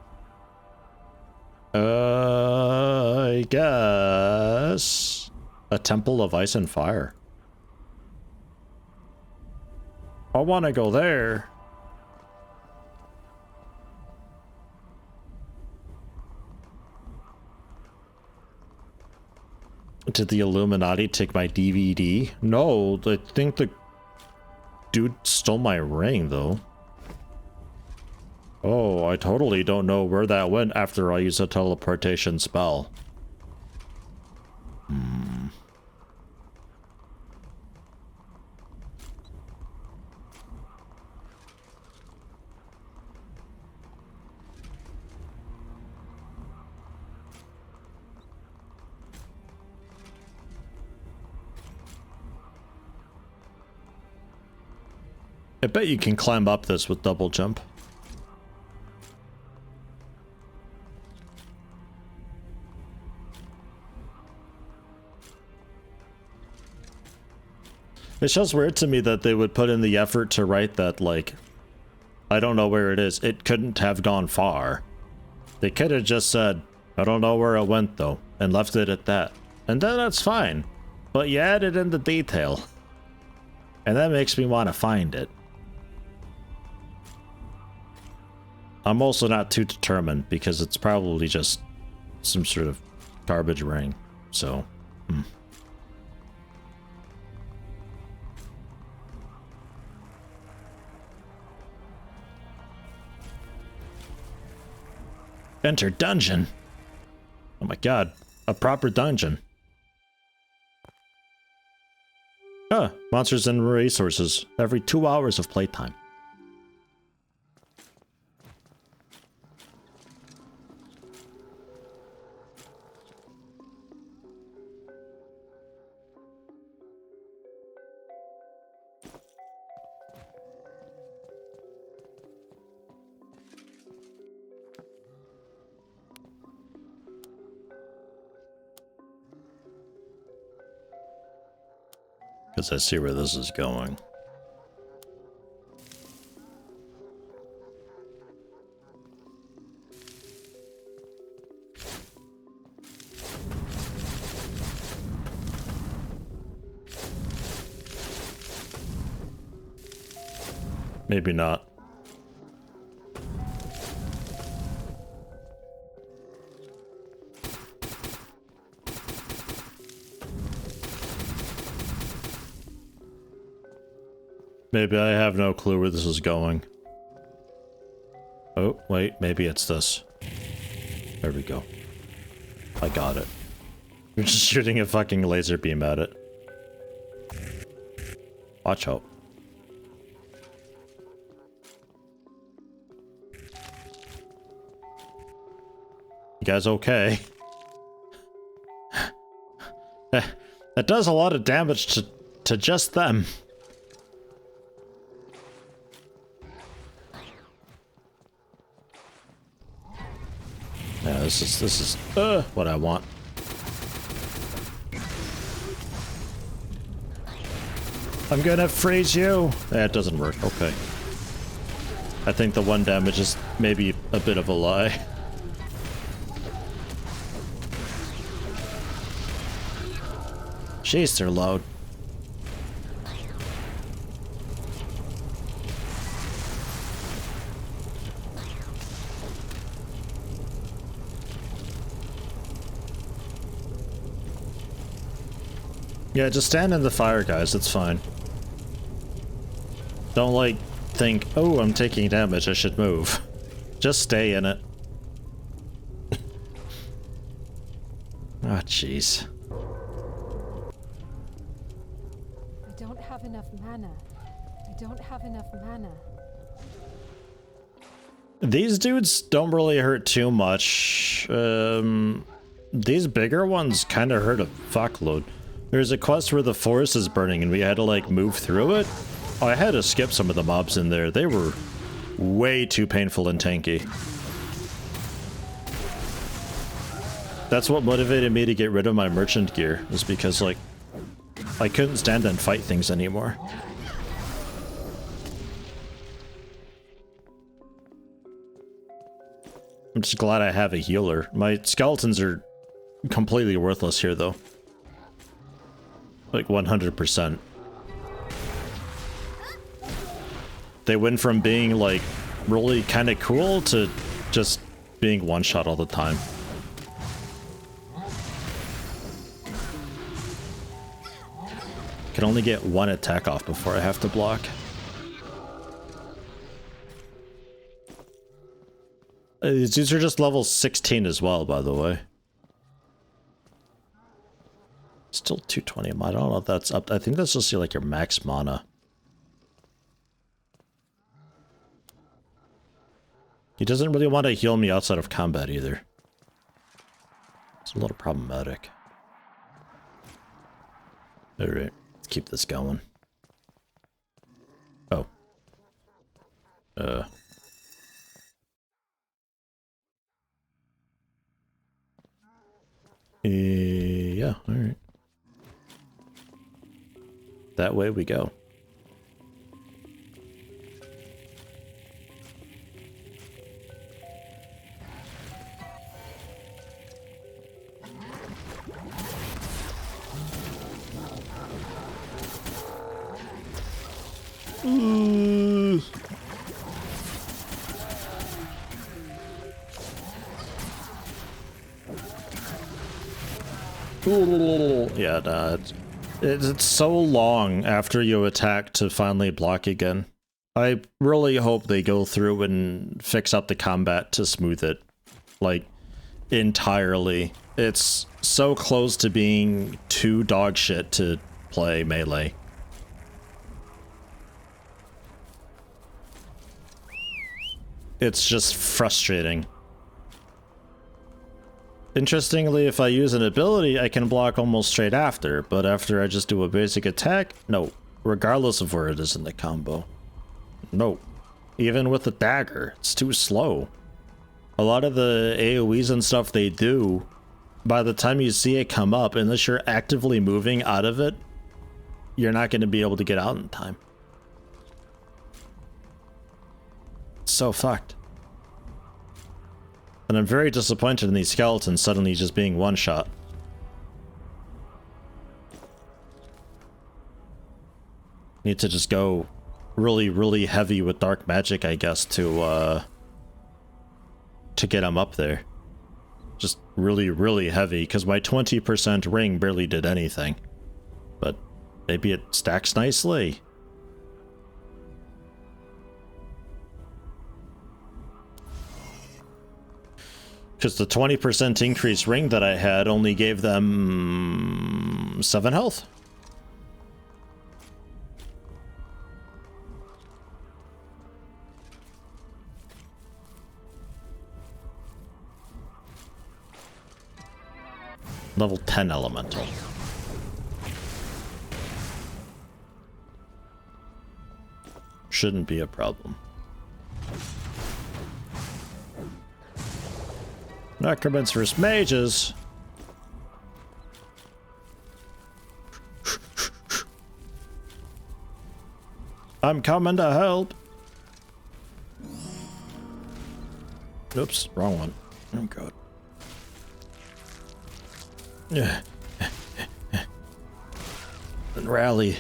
I guess... a temple of ice and fire. I want to go there. Did the Illuminati take my DVD? No, I think the dude stole my ring, though. Oh, I totally don't know where that went after I used a teleportation spell. I bet you can climb up this with double jump. It's just weird to me that they would put in the effort to write that, like, I don't know where it is. It couldn't have gone far. They could have just said, I don't know where it went, though, and left it at that. And then that's fine. But you added in the detail. And that makes me want to find it. I'm also not too determined, because it's probably just some sort of garbage ring. So, Enter dungeon. Oh my God, a proper dungeon. Ah, monsters and resources every 2 hours of playtime. Because I see where this is going. Maybe not. Maybe I have no clue where this is going. Oh, wait, maybe it's this. There we go. I got it. You're just shooting a fucking laser beam at it. Watch out. You guys okay? That does a lot of damage to just them. Yeah, this is what I want. I'm gonna freeze you! That doesn't work, okay. I think the 1 damage is maybe a bit of a lie. Jeez, they're loud. Yeah, just stand in the fire, guys. It's fine. Don't, like, think, oh, I'm taking damage, I should move. Just stay in it. Ah, jeez. I don't have enough mana. I don't have enough mana. These dudes don't really hurt too much. These bigger ones kind of hurt a fuckload. There's a quest where the forest is burning and we had to, like, move through it. I had to skip some of the mobs in there. They were way too painful and tanky. That's what motivated me to get rid of my merchant gear, is because, like, I couldn't stand and fight things anymore. I'm just glad I have a healer. My skeletons are completely worthless here, though. Like 100%. They went from being like really kind of cool to just being one-shot all the time. Can only get 1 attack off before I have to block. These are just level 16 as well, by the way. Still 220 mana. I don't know if that's up. I think that's just like your max mana. He doesn't really want to heal me outside of combat either. It's a little problematic. Alright, let's keep this going. Oh. Yeah, alright. That way we go. Yeah, nah, it's so long after you attack to finally block again. I really hope they go through and fix up the combat to smooth it, like, entirely. It's so close to being too dog shit to play melee. It's just frustrating. Interestingly, if I use an ability, I can block almost straight after, but after I just do a basic attack, no. Regardless of where it is in the combo. No. Even with the dagger, it's too slow. A lot of the AoEs and stuff they do, by the time you see it come up, unless you're actively moving out of it, you're not going to be able to get out in time. It's so fucked. And I'm very disappointed in these skeletons suddenly just being one-shot. Need to just go really, really heavy with dark magic, I guess, to get them up there. Just really, really heavy, because my 20% ring barely did anything. But maybe it stacks nicely. Because the 20% increased ring that I had only gave them 7 health. Level 10 elemental. Shouldn't be a problem. Necromants versus mages. I'm coming to help. Oops, wrong one. Oh god. And rally.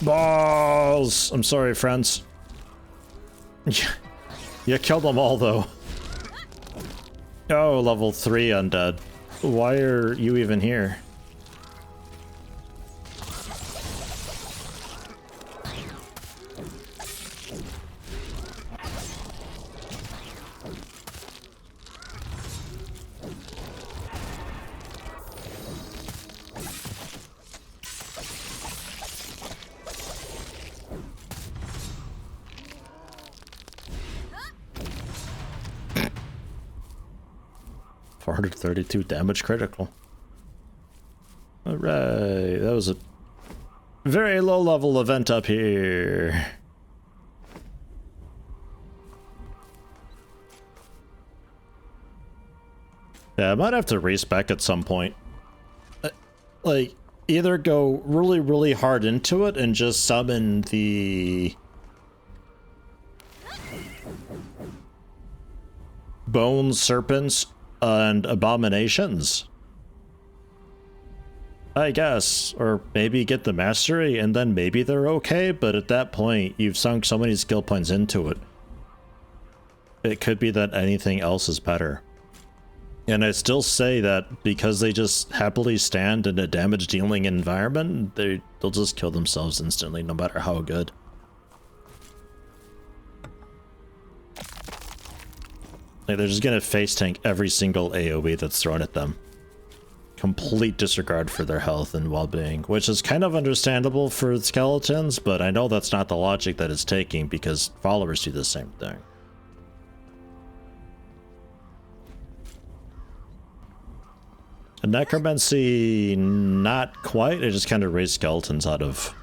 Balls! I'm sorry, friends. You killed them all, though. Oh, level 3 undead. Why are you even here? .432 damage critical. Alright, that was a very low level event up here. Yeah, I might have to race back at some point. Like, either go really, really hard into it and just summon the bone serpents and abominations, I guess, or maybe get the mastery and then maybe they're okay, but at that point you've sunk so many skill points into it. It could be that anything else is better. And I still say that because they just happily stand in a damage dealing environment, they'll just kill themselves instantly no matter how good. Like, they're just gonna face tank every single AoE that's thrown at them. Complete disregard for their health and well-being, which is kind of understandable for skeletons, but I know that's not the logic that it's taking because followers do the same thing. Necromancy, not quite. It just kind of raised skeletons out of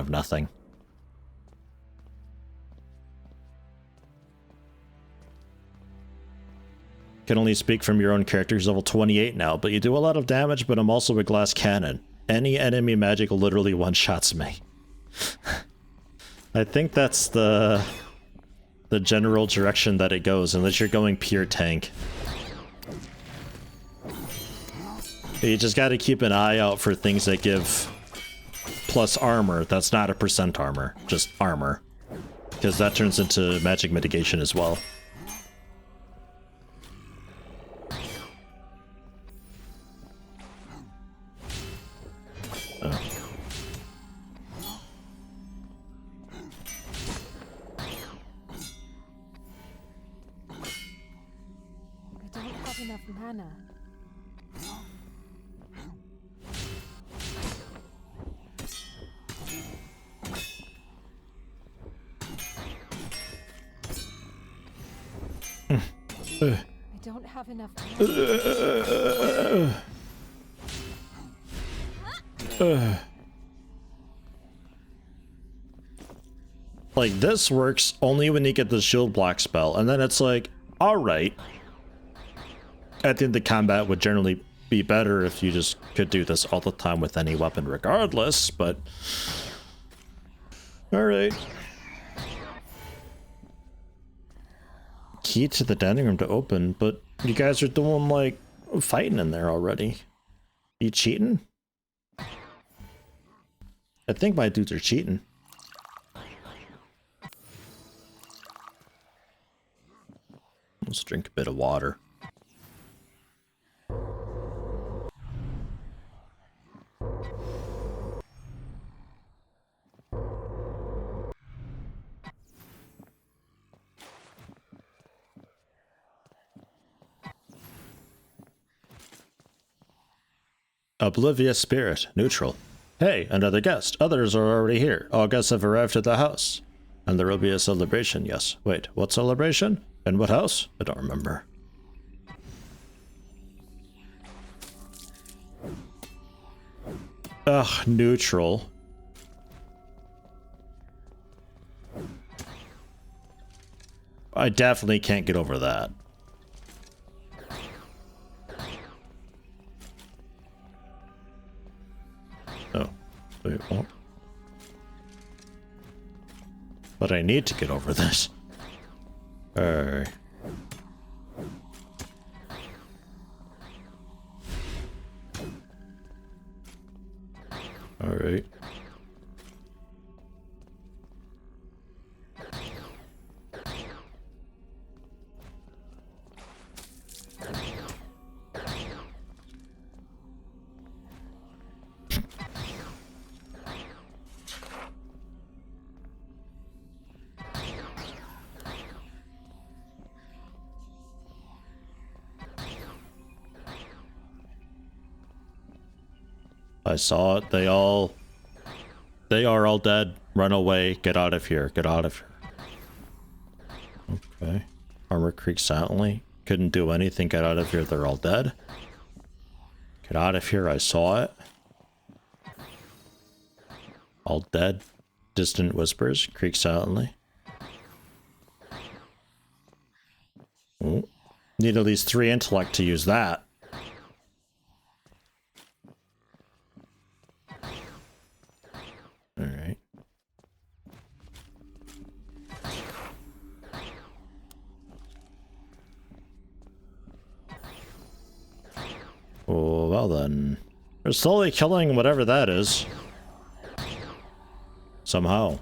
nothing. Can only speak from your own character who's level 28 now, but you do a lot of damage, but I'm also a glass cannon. Any enemy magic literally one-shots me. I think that's the general direction that it goes, unless you're going pure tank. You just gotta keep an eye out for things that give plus armor. That's not a percent armor, just armor. Because that turns into magic mitigation as well. Oh. I don't have enough mana. I don't have enough mana. Like, this works only when you get the shield block spell, and then it's like, alright. I think the combat would generally be better if you just could do this all the time with any weapon regardless, but... Alright. Key to the dining room to open, but you guys are doing, like, fighting in there already. You cheating? I think my dudes are cheating. Let's drink a bit of water. Oblivious spirit, neutral. Hey, another guest. Others are already here. All guests have arrived at the house. And there will be a celebration, yes. Wait, what celebration? In what house? I don't remember. Ugh, neutral. I definitely can't get over that. Oh, wait, what? But I need to get over this. Alright. Alright. I saw it. They are all dead. Run away. Get out of here. Get out of here. Okay. Armor creaks silently. Couldn't do anything. Get out of here. They're all dead. Get out of here. I saw it. All dead. Distant whispers. Creak silently. Oh. Need at least 3 intellect to use that. Alright. Oh, well then. We're slowly killing whatever that is. Somehow.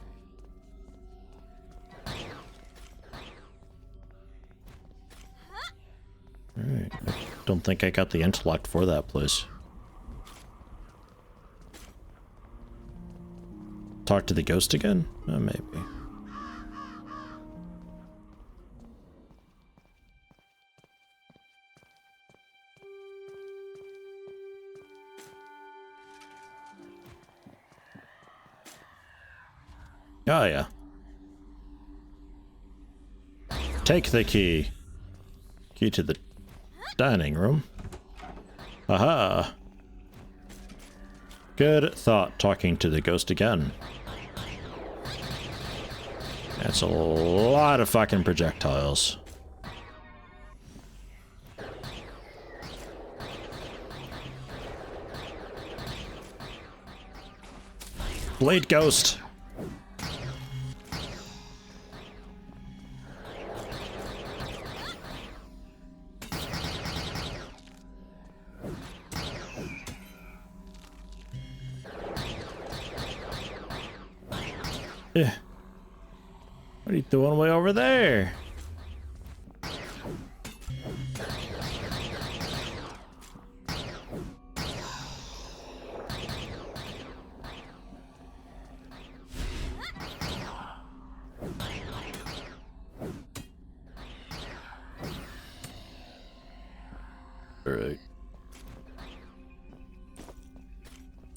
Alright. I don't think I got the intellect for that place. Talk to the ghost again? Maybe. Oh, yeah. Take the key. Key to the dining room. Aha! Good thought, talking to the ghost again. That's a lot of fucking projectiles. Blade ghost! Yeah. What are you doing way over there? All right.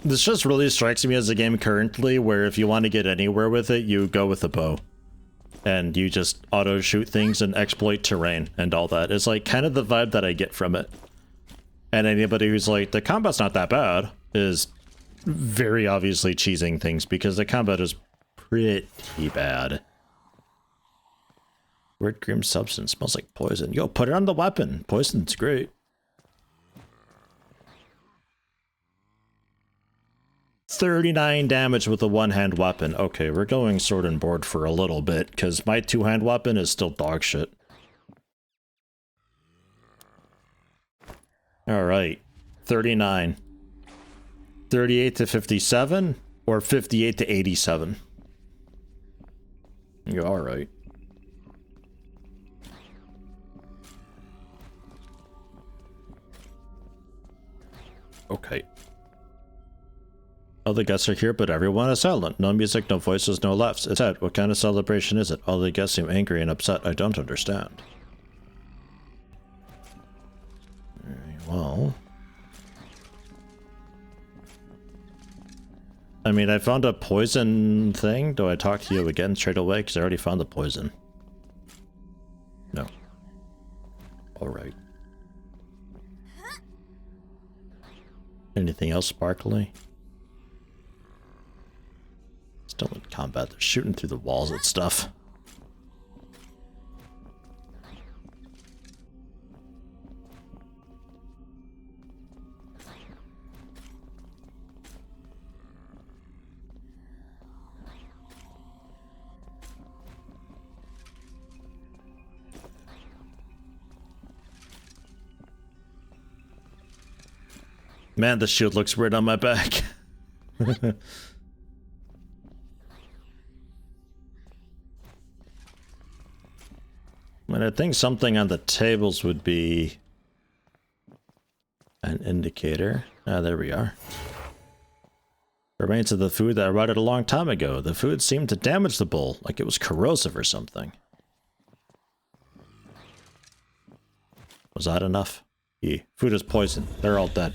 This just really strikes me as a game currently where if you want to get anywhere with it, you go with a bow. And you just auto-shoot things and exploit terrain and all that. It's like kind of the vibe that I get from it. And anybody who's like, the combat's not that bad, is very obviously cheesing things because the combat is pretty bad. Weird grim substance, smells like poison. Yo, put it on the weapon. Poison's great. 39 damage with a one-hand weapon. Okay, we're going sword and board for a little bit, because my two-hand weapon is still dog shit. Alright. 39. 38 to 57, or 58 to 87? You're alright. Okay. All the guests are here, but everyone is silent. No music, no voices, no laughs. It's sad. What kind of celebration is it? All the guests seem angry and upset. I don't understand. Well... I mean, I found a poison thing. Do I talk to you again straight away? Because I already found the poison. No. Alright. Anything else sparkly? Still in combat. They're shooting through the walls and stuff. Man, the shield looks weird on my back. And I think something on the tables would be an indicator. Ah, there we are. Remains of the food that I rotted a long time ago. The food seemed to damage the bowl, like it was corrosive or something. Was that enough? Yeah. Food is poison. They're all dead.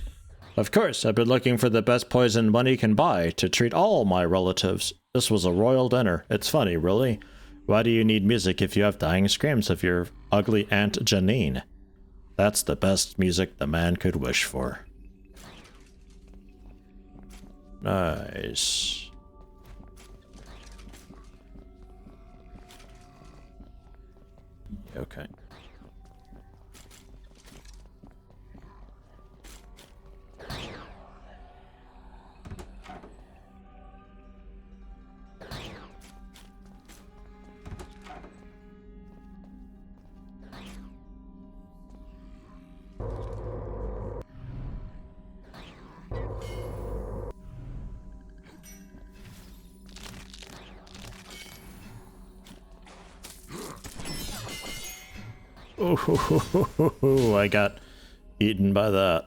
Of course, I've been looking for the best poison money can buy to treat all my relatives. This was a royal dinner. It's funny, really. Why do you need music if you have dying screams of your ugly Aunt Janine? That's the best music the man could wish for. Nice. Okay. Oh, I got eaten by that.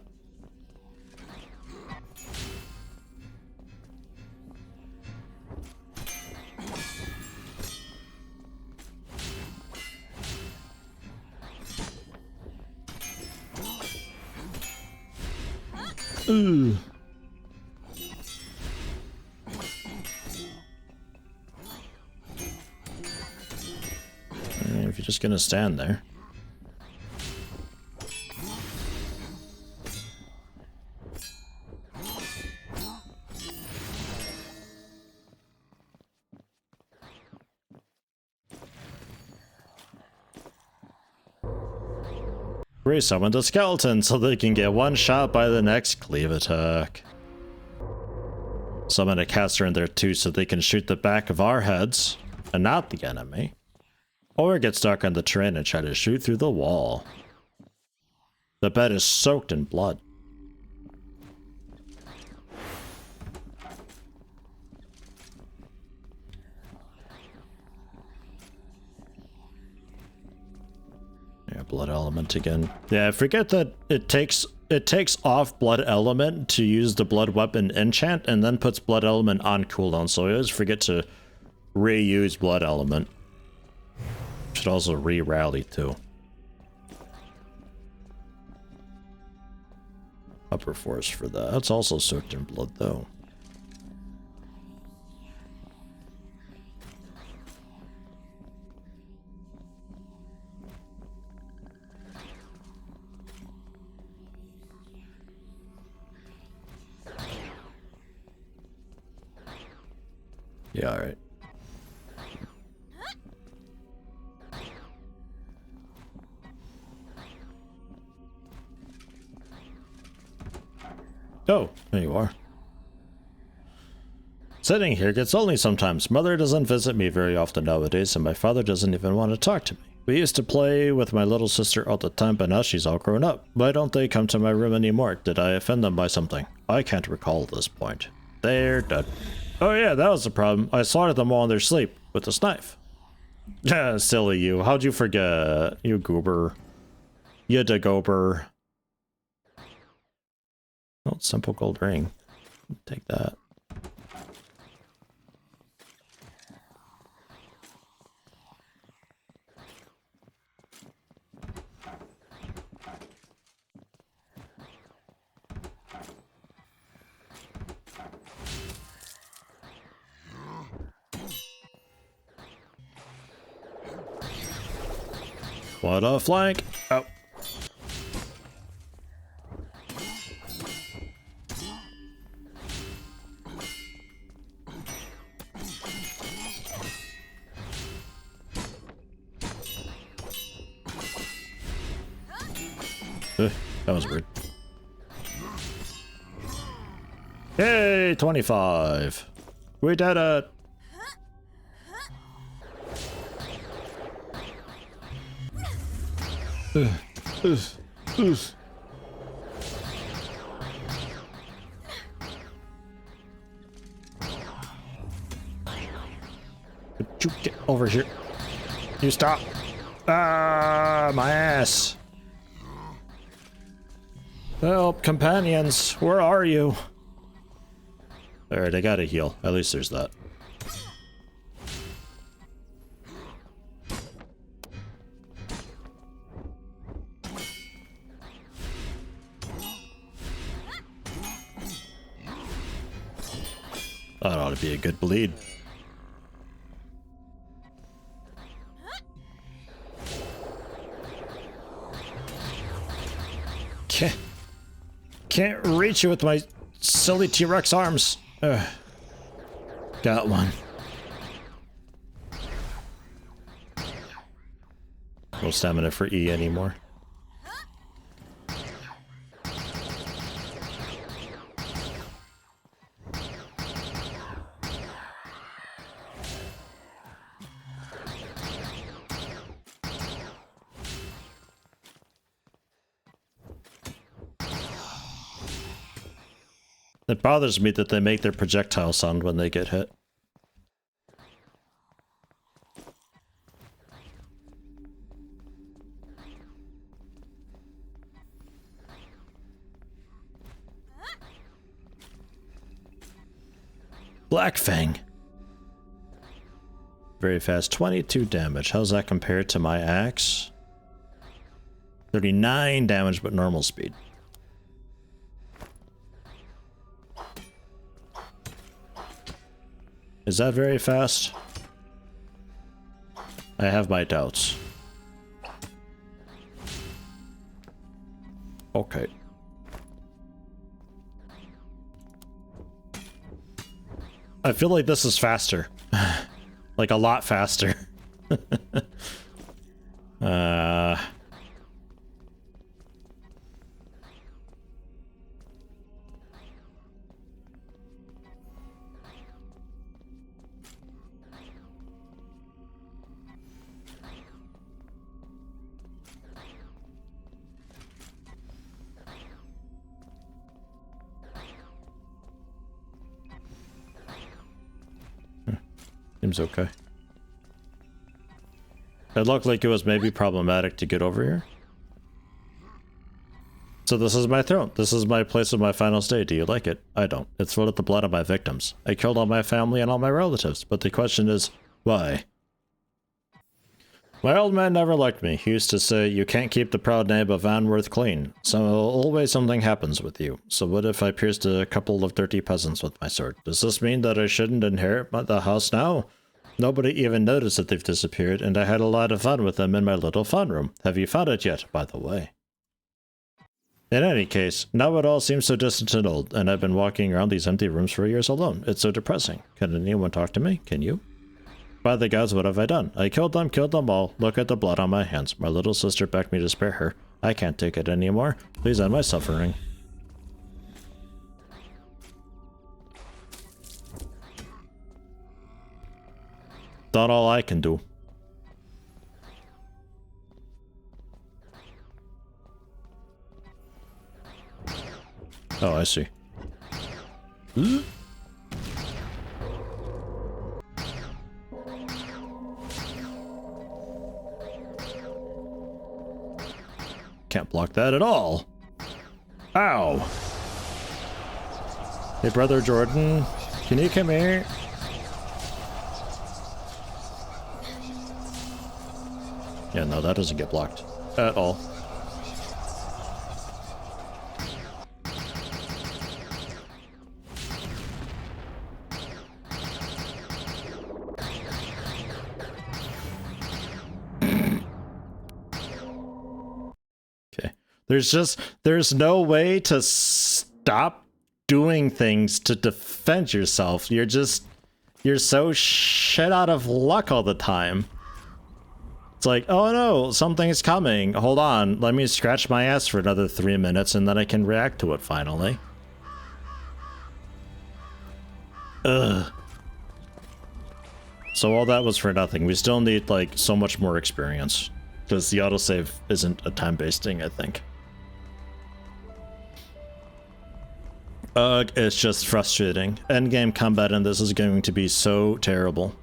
Ooh. If you're just gonna stand there. Resummon the skeleton so they can get one shot by the next cleave attack. Summon a caster in there too so they can shoot the back of our heads and not the enemy. Or get stuck on the terrain and try to shoot through the wall. The bed is soaked in blood. Yeah, blood element again. Yeah, I forget that it takes off blood element to use the blood weapon enchant and then puts blood element on cooldown, so I always forget to reuse blood element. Should also re-rally too. Upper force for that. That's also soaked in blood though. Yeah, alright. Oh, there you are. Sitting here gets lonely sometimes. Mother doesn't visit me very often nowadays, and my father doesn't even want to talk to me. We used to play with my little sister all the time, but now she's all grown up. Why don't they come to my room anymore? Did I offend them by something? I can't recall at this point. They're dead. Oh yeah, that was the problem. I slaughtered them all in their sleep with this knife. Silly you. How'd you forget? You goober. You da goober. Oh, simple gold ring. Take that. What a flank! Oh. That was weird. Yay, 25. We did it. Would you get over here? You stop. Ah, my ass. Help, companions, where are you? Alright, I gotta heal. At least there's that. That ought to be a good bleed. Can't reach you with my silly T-Rex arms. Got one. No stamina for E anymore. It bothers me that they make their projectile sound when they get hit. Black Fang. Very fast, 22 damage. How's that compared to my axe? 39 damage, but normal speed. Is that very fast? I have my doubts. Okay. I feel like this is faster. Like a lot faster. Seems okay. It looked like it was maybe problematic to get over here. So this is my throne. This is my place of my final stay. Do you like it? I don't. It's full of the blood of my victims. I killed all my family and all my relatives, but the question is, why? My old man never liked me. He used to say, you can't keep the proud name of Anworth clean. So always something happens with you. So what if I pierced a couple of dirty peasants with my sword? Does this mean that I shouldn't inherit the house now? Nobody even noticed that they've disappeared, and I had a lot of fun with them in my little fun room. Have you found it yet, by the way? In any case, now it all seems so distant and old, and I've been walking around these empty rooms for years alone. It's so depressing. Can anyone talk to me? Can you? By the gods, what have I done? I killed them all. Look at the blood on my hands. My little sister begged me to spare her. I can't take it anymore. Please end my suffering. not all I can do. Oh, I see. Can't block that at all. Ow. Hey, brother Jordan, can you come here? Yeah, no, that doesn't get blocked at all. Okay. There's no way to stop doing things to defend yourself. You're so shit out of luck all the time. It's like, oh no, something's coming. Hold on, let me scratch my ass for another 3 minutes and then I can react to it finally. Ugh. So all that was for nothing. We still need like so much more experience. Because the autosave isn't a time-based thing, I think. It's just frustrating. Endgame combat in this is going to be so terrible.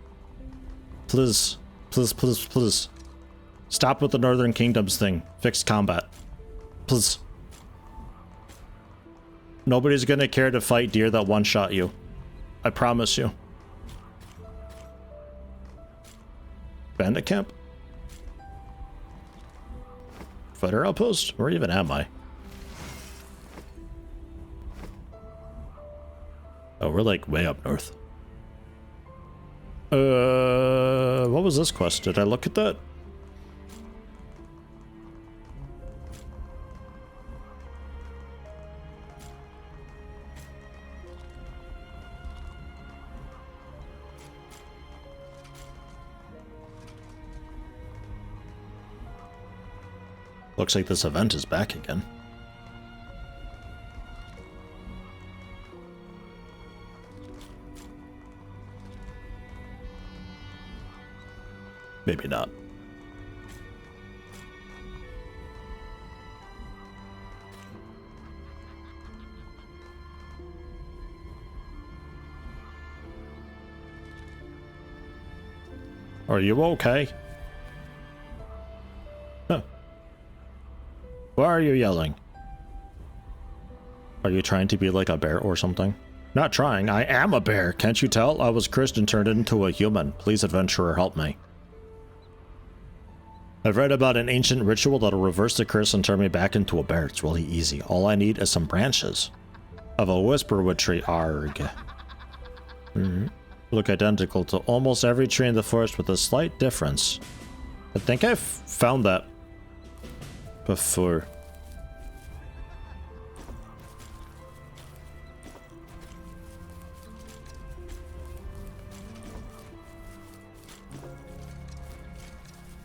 Please, please, please, please. Stop with the Northern Kingdoms thing. Fix combat. Please. Nobody's gonna care to fight deer that one-shot you. I promise you. Bandit camp? Fighter outpost? Where even am I? Oh, we're like way up north. What was this quest? Did I look at that? Looks like this event is back again. Maybe not. Are you okay? Huh. Why are you yelling? Are you trying to be like a bear or something? Not trying, I am a bear. Can't you tell? I was cursed and turned into a human. Please, adventurer, help me. I've read about an ancient ritual that'll reverse the curse and turn me back into a bear. It's really easy. All I need is some branches of a whisperwood tree. Arg. Look identical to almost every tree in the forest with a slight difference. I think I've found that before.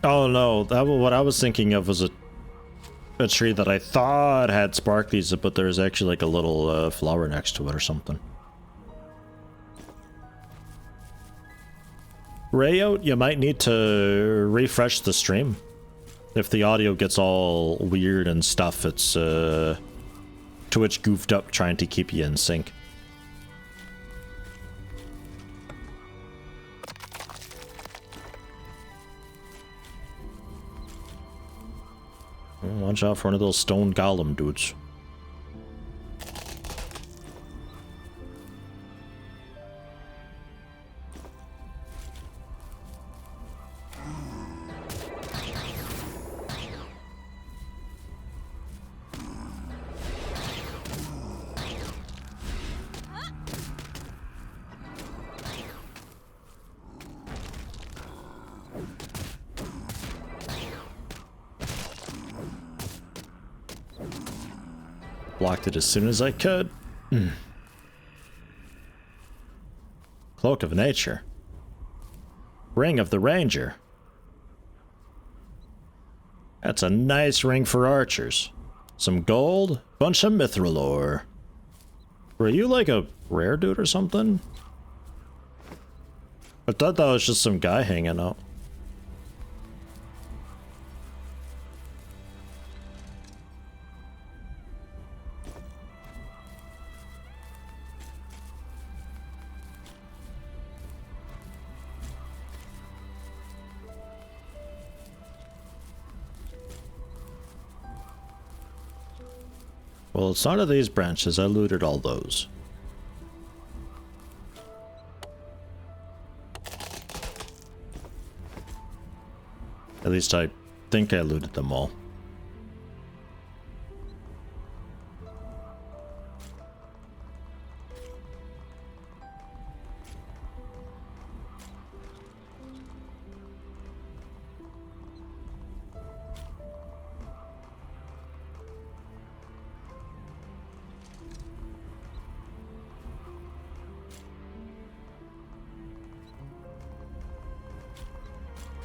Oh no, what I was thinking of was a tree that I thought had sparklies, but there's actually like a little flower next to it or something. Rayout, you might need to refresh the stream. If the audio gets all weird and stuff, it's Twitch goofed up trying to keep you in sync. Watch out for one of those stone golem dudes. Blocked it as soon as I could. Cloak of Nature. Ring of the Ranger. That's a nice ring for archers. Some gold, bunch of mithril ore. Were you like a rare dude or something? I thought that was just some guy hanging out. Well, it's none of these branches. I looted all those. At least I think I looted them all.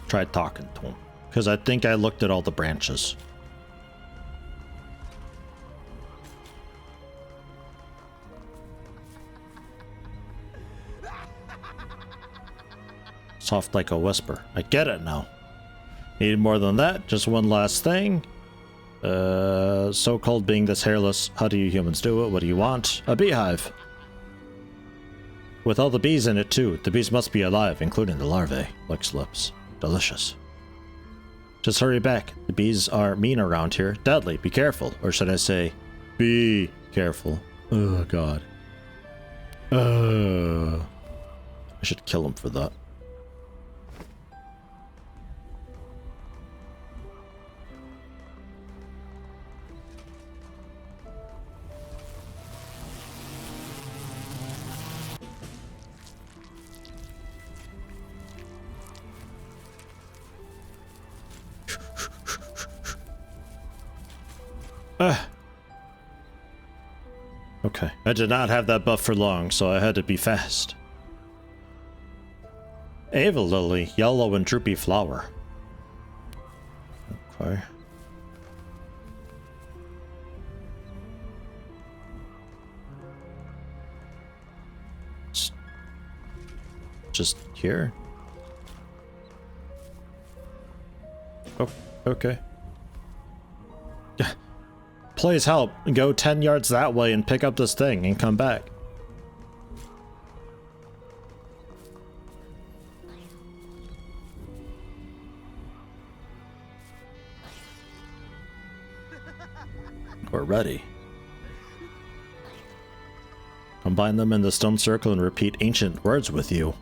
Tried talking to him. Because I think I looked at all the branches. Soft like a whisper. I get it now. Need more than that. Just one last thing. So-called being this hairless. How do you humans do it? What do you want? A beehive. With all the bees in it too. The bees must be alive, including the larvae. Licks lips. Delicious. Just hurry back. The bees are mean around here. Deadly. Be careful. Or should I say, be careful. Oh, God. I should kill him for that. Okay, I did not have that buff for long, so I had to be fast. Ava lily, yellow and droopy flower. Okay. Just here? Oh, okay. Please help. Go 10 yards that way and pick up this thing and come back. We're ready. Combine them in the stone circle and repeat ancient words with you.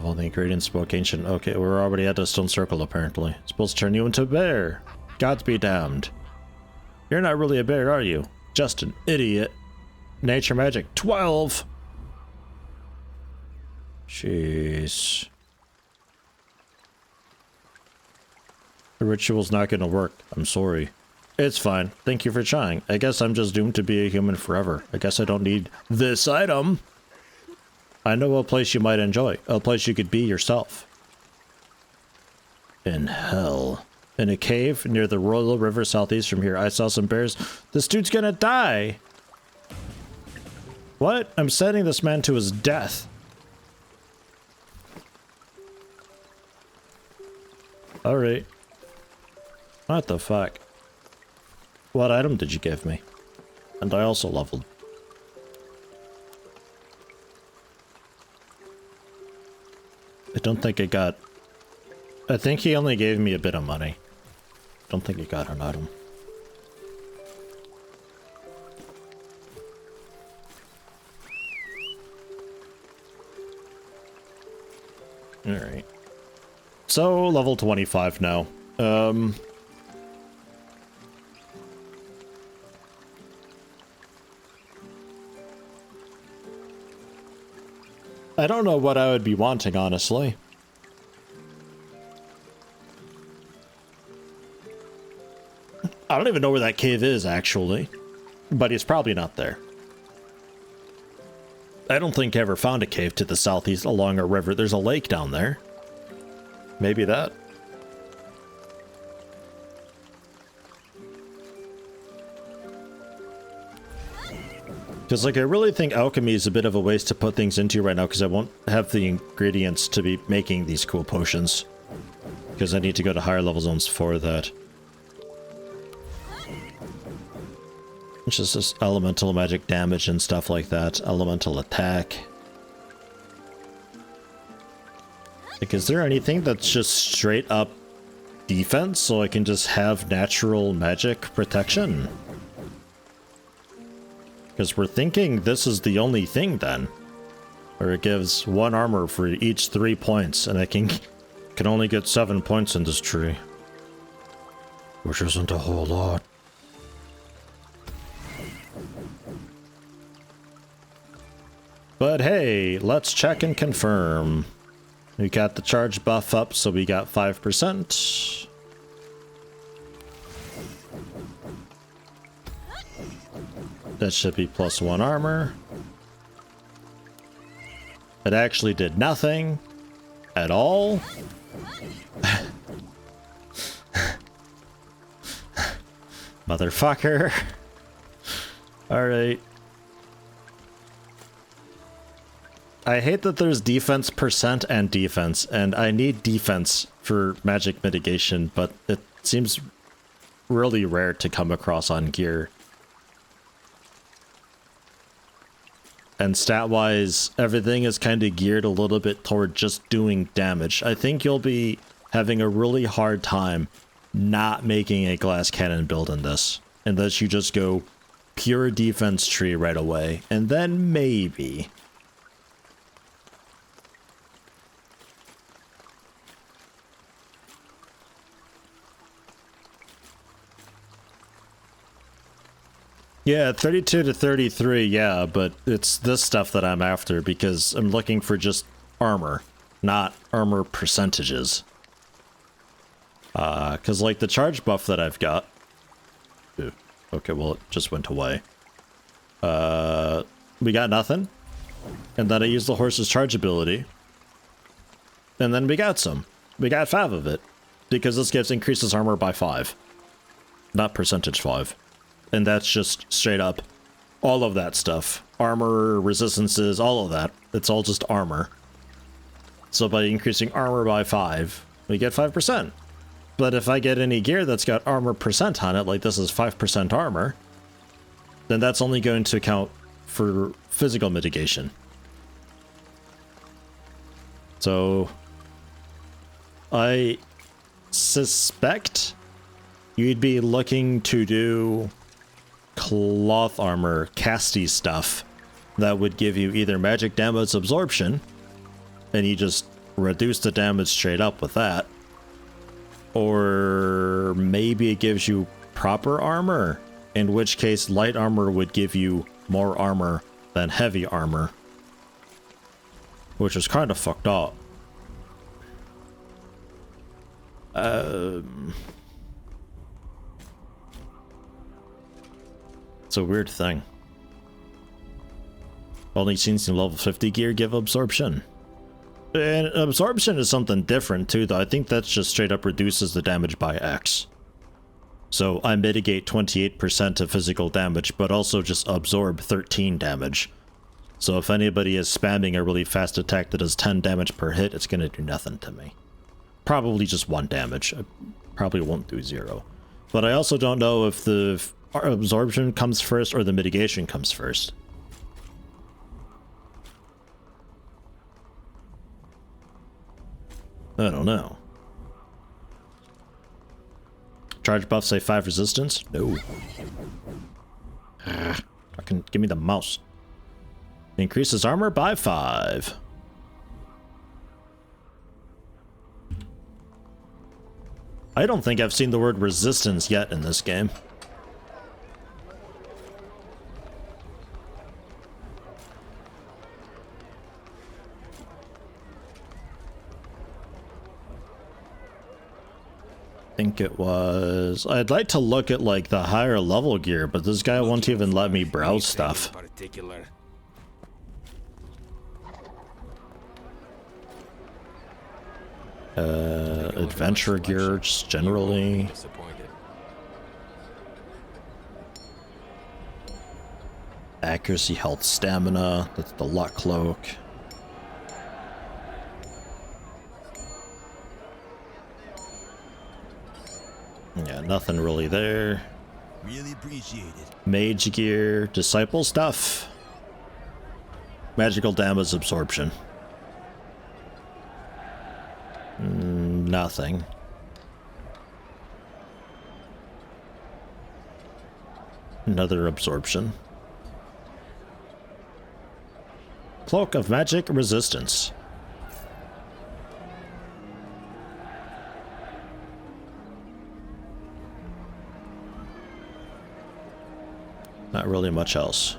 All the ingredients spoke ancient. Okay, we're already at the stone circle apparently. It's supposed to turn you into a bear. Gods be damned. You're not really a bear, are you? Just an idiot. Nature magic 12. Jeez. The ritual's not gonna work. I'm sorry. It's fine. Thank you for trying. I guess I'm just doomed to be a human forever. I guess I don't need this item. I know a place you might enjoy. A place you could be yourself. In hell. In a cave near the Royal River southeast from here, I saw some bears. This dude's gonna die. What? I'm sending this man to his death. Alright. What the fuck? What item did you give me? And I also leveled. I don't think I got... I think he only gave me a bit of money. Don't think he got an item. Alright. So, level 25 now. I don't know what I would be wanting, honestly. I don't even know where that cave is, actually. But he's probably not there. I don't think I ever found a cave to the southeast along a river. There's a lake down there. Maybe that. Because, like, I really think alchemy is a bit of a waste to put things into right now, because I won't have the ingredients to be making these cool potions. Because I need to go to higher level zones for that. Which is just elemental magic damage and stuff like that. Elemental attack. Like, is there anything that's just straight up defense, so I can just have natural magic protection? Because we're thinking this is the only thing then. Or it gives 1 armor for each 3 points, and I can only get 7 points in this tree. Which isn't a whole lot. But hey, let's check and confirm. We got the charge buff up, so we got 5%. That should be plus 1 armor. It actually did nothing at all. Motherfucker. Alright. I hate that there's defense percent and defense, and I need defense for magic mitigation, but it seems really rare to come across on gear. And stat-wise, everything is kind of geared a little bit toward just doing damage. I think you'll be having a really hard time not making a glass cannon build in this, unless you just go pure defense tree right away, and then maybe. Yeah, 32 to 33, yeah, but it's this stuff that I'm after because I'm looking for just armor, not armor percentages. Because like the charge buff that I've got... Ooh, okay, well it just went away. We got nothing. And then I used the horse's charge ability. And then we got some. We got 5 of it. Because this gives increases armor by 5. Not percentage 5. And that's just straight up all of that stuff. Armor, resistances, all of that. It's all just armor. So by increasing armor by 5, we get 5%. But if I get any gear that's got armor percent on it, like this is 5% armor, then that's only going to count for physical mitigation. So I suspect you'd be looking to do cloth armor, casty stuff that would give you either magic damage absorption, and you just reduce the damage straight up with that, or maybe it gives you proper armor, in which case light armor would give you more armor than heavy armor, which is kind of fucked up. It's a weird thing. Only scenes in level 50 gear give absorption. And absorption is something different too, though. I think that's just straight up reduces the damage by X. So I mitigate 28% of physical damage, but also just absorb 13 damage. So if anybody is spamming a really fast attack that does 10 damage per hit, it's gonna do nothing to me. Probably just 1 damage. I probably won't do 0. But I also don't know if the absorption comes first or the mitigation comes first. I don't know. Charge buff say 5 resistance? No. Fucking give me the mouse. Increases armor by 5. I don't think I've seen the word resistance yet in this game. I think it was... I'd like to look at like the higher level gear, but this guy won't even let me browse stuff. Adventure gear just generally. Accuracy, health, stamina. That's the luck cloak. Yeah, nothing really there. Really appreciate it. Mage gear, disciple stuff. Magical damage absorption. Nothing. Another absorption. Cloak of magic resistance. Not really much else.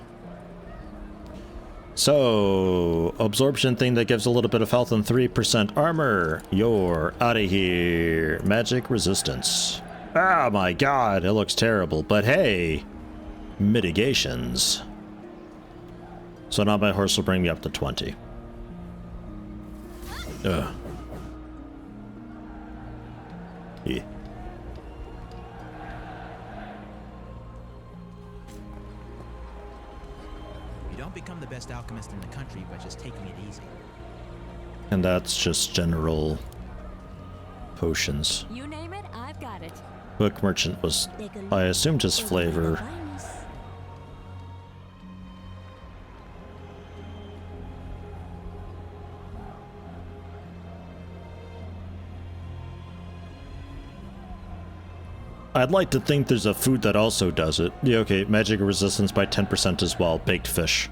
So, absorption thing that gives a little bit of health and 3% armor. You're out of here. Magic resistance. Oh my god, it looks terrible. But hey, mitigations. So now my horse will bring me up to 20. Ugh. Yeah. You don't become the best alchemist in the country by just taking it easy. And that's just general potions. You name it, I've got it. Book merchant was, I assume, just flavor. I'd like to think there's a food that also does it. Yeah, okay, magic resistance by 10% as well. Baked fish.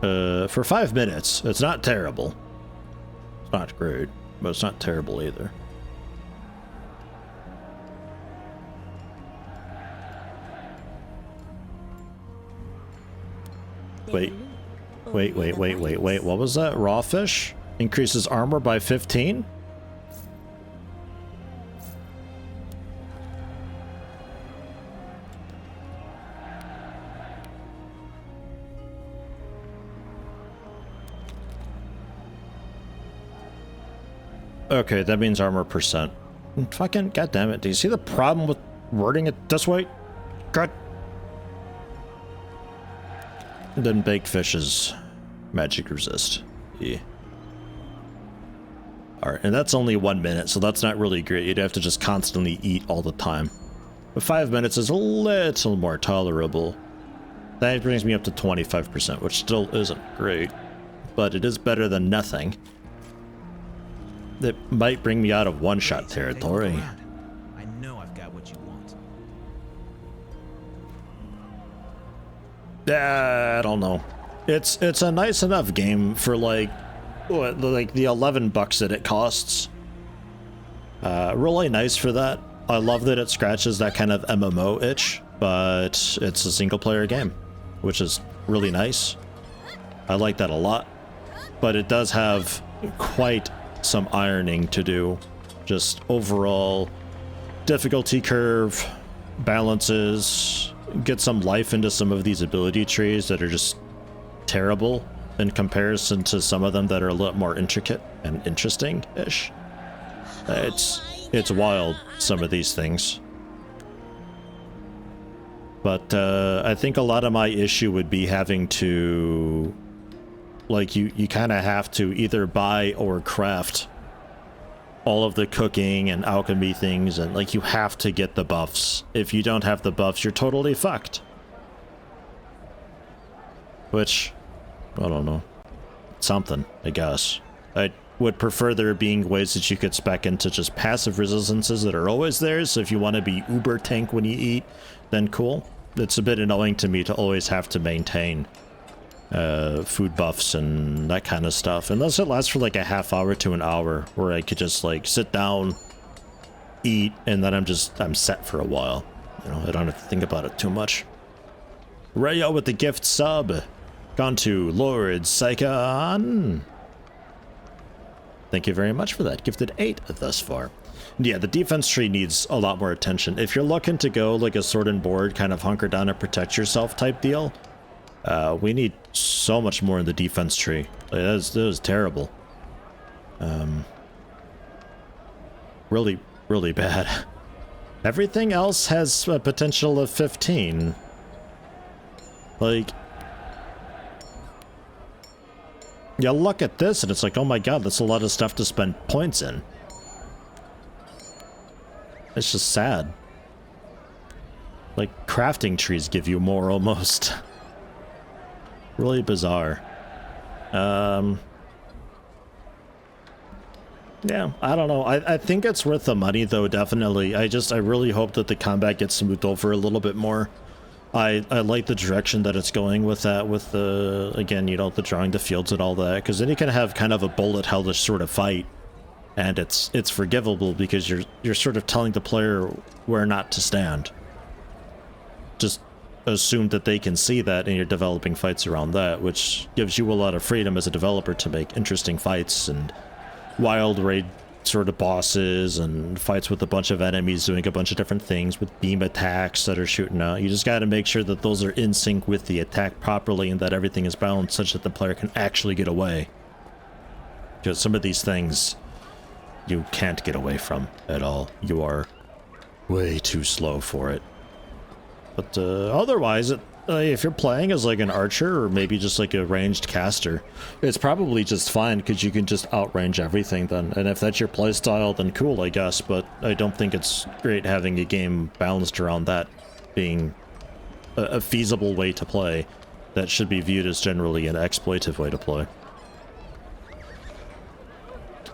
For 5 minutes. It's not terrible. It's not great, but it's not terrible either. Wait. What was that? Raw fish? Increases armor by 15? Okay, that means armor percent. Fucking goddammit. Do you see the problem with wording it this way? God. Then baked fishes. Magic resist. Yeah. Alright, and that's only 1 minute, so that's not really great. You'd have to just constantly eat all the time. But 5 minutes is a little more tolerable. That brings me up to 25%, which still isn't great. But it is better than nothing. It might bring me out of one-shot territory. I know I've got what you want. I don't know. It's a nice enough game for like the 11 bucks that it costs. Really nice for that. I love that it scratches that kind of MMO itch, but it's a single player game, which is really nice. I like that a lot, but it does have quite some ironing to do. Just overall difficulty curve, balances, get some life into some of these ability trees that are just terrible in comparison to some of them that are a lot more intricate and interesting-ish. It's wild, some of these things. But I think a lot of my issue would be having to, like, you kind of have to either buy or craft all of the cooking and alchemy things, and like you have to get the buffs. If you don't have the buffs, you're totally fucked. Which, I don't know. Something, I guess. I would prefer there being ways that you could spec into just passive resistances that are always there, so if you want to be uber tank when you eat, then cool. It's a bit annoying to me to always have to maintain food buffs and that kind of stuff, unless it lasts for like a half hour to an hour where I could just like sit down, eat, and then I'm set for a while. You know, I don't have to think about it too much. Rayo with the gift sub. Gone to Lord Psychon. Thank you very much for that. Gifted 8 thus far. Yeah, the defense tree needs a lot more attention. If you're looking to go like a sword and board, kind of hunker down and protect yourself type deal, we need so much more in the defense tree. Like, that was terrible. Really, really bad. Everything else has a potential of 15. Like, you look at this and it's like, oh my god, that's a lot of stuff to spend points in. It's just sad. Like, crafting trees give you more almost. Really bizarre. Yeah, I don't know. I think it's worth the money though, definitely. I really hope that the combat gets smoothed over a little bit more. I like the direction that it's going with that, with the, again, you know, the drawing the fields and all that, because then you can have kind of a bullet hellish sort of fight, and it's forgivable because you're sort of telling the player where not to stand. Just assume that they can see that, and you're developing fights around that, which gives you a lot of freedom as a developer to make interesting fights and wild raid sort of bosses and fights with a bunch of enemies doing a bunch of different things with beam attacks that are shooting out. You just got to make sure that those are in sync with the attack properly and that everything is balanced such that the player can actually get away. Because some of these things you can't get away from at all. You are way too slow for it. But otherwise, if you're playing as like an archer or maybe just like a ranged caster, it's probably just fine because you can just outrange everything then. And if that's your playstyle, then cool, I guess. But I don't think it's great having a game balanced around that being a feasible way to play. That should be viewed as generally an exploitive way to play.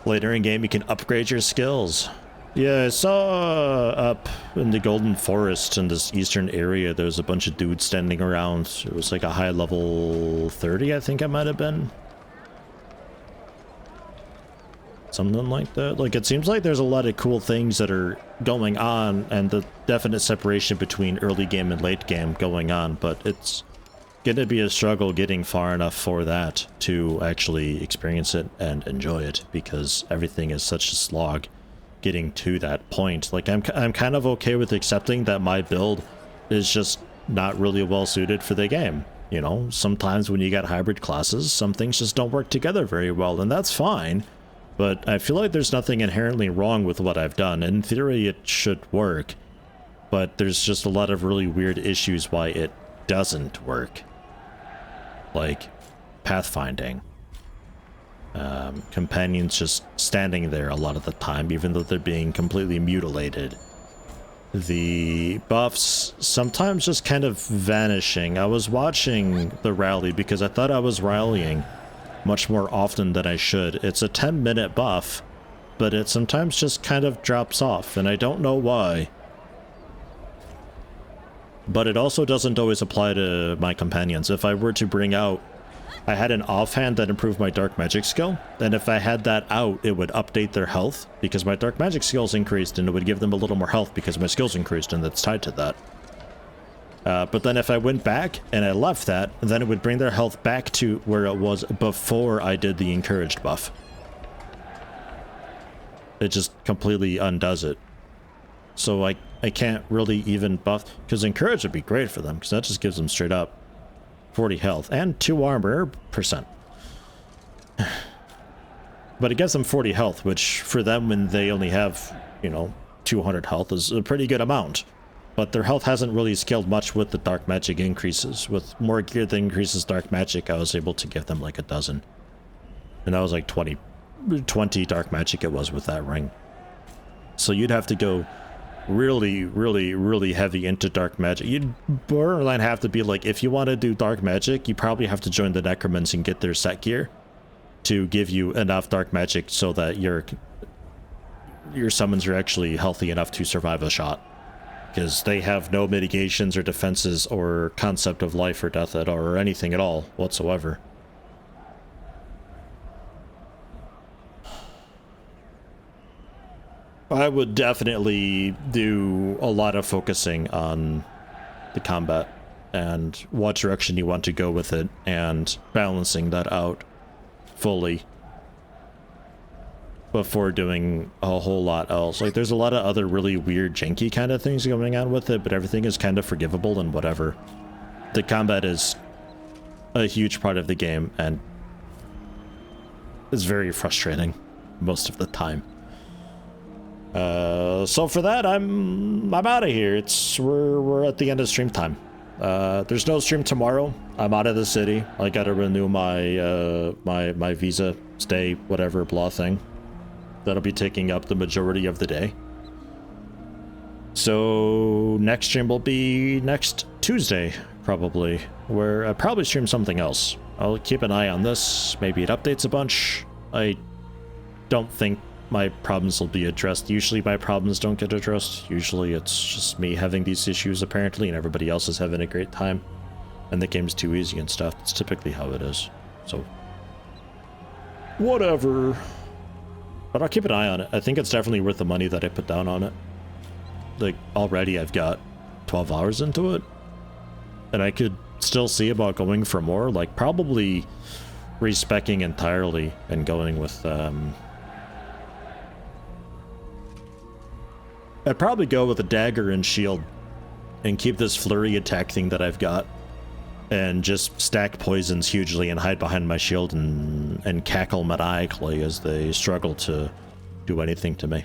Later in game, you can upgrade your skills. Yeah, I saw up in the Golden Forest in this eastern area, there was a bunch of dudes standing around. It was like a high level 30, I think it might have been. Something like that. Like, it seems like there's a lot of cool things that are going on, and the definite separation between early game and late game going on, but it's gonna be a struggle getting far enough for that to actually experience it and enjoy it, because everything is such a slog getting to that point. Like, I'm kind of okay with accepting that my build is just not really well suited for the game. You know, sometimes when you got hybrid classes, some things just don't work together very well, and that's fine. But I feel like there's nothing inherently wrong with what I've done. In theory, it should work, but there's just a lot of really weird issues why it doesn't work. Like pathfinding. Companions just standing there a lot of the time, even though they're being completely mutilated. The buffs sometimes just kind of vanishing. I was watching the rally because I thought I was rallying much more often than I should. It's a 10-minute buff, but it sometimes just kind of drops off, and I don't know why. But it also doesn't always apply to my companions. If I were to bring out, I had an offhand that improved my dark magic skill, and if I had that out, it would update their health, because my dark magic skills increased, and it would give them a little more health because my skills increased, and that's tied to that. But then if I went back and I left that, then it would bring their health back to where it was before I did the encouraged buff. It just completely undoes it. So I can't really even buff, because encourage would be great for them, because that just gives them straight up 40 health and 2 armor percent. But it gives them 40 health, which for them, when they only have, you know, 200 health, is a pretty good amount. But their health hasn't really scaled much with the dark magic increases. With more gear that increases dark magic, I was able to give them like a dozen. And that was like 20 dark magic it was with that ring. So you'd have to go really, really, really heavy into dark magic. You'd borderline have to be like, if you want to do dark magic, you probably have to join the necromants and get their set gear to give you enough dark magic so that your summons are actually healthy enough to survive a shot. Because they have no mitigations or defenses or concept of life or death at all, or anything at all whatsoever. I would definitely do a lot of focusing on the combat and what direction you want to go with it and balancing that out fully before doing a whole lot else. Like, there's a lot of other really weird janky kind of things going on with it, but everything is kind of forgivable and whatever. The combat is a huge part of the game and is very frustrating most of the time. So for that, I'm out of here. We're at the end of stream time. There's no stream tomorrow. I'm out of the city. I gotta renew my my visa, stay, whatever, blah thing. That'll be taking up the majority of the day. So next stream will be next Tuesday, probably, where I'll probably stream something else. I'll keep an eye on this. Maybe it updates a bunch. I don't think my problems will be addressed. Usually my problems don't get addressed. Usually it's just me having these issues apparently and everybody else is having a great time. And the game's too easy and stuff. It's typically how it is. So, whatever. But I'll keep an eye on it. I think it's definitely worth the money that I put down on it. Like, already I've got 12 hours into it. And I could still see about going for more. Like, probably respecking entirely and going with, I'd probably go with a dagger and shield and keep this flurry attack thing that I've got and just stack poisons hugely and hide behind my shield and cackle maniacally as they struggle to do anything to me.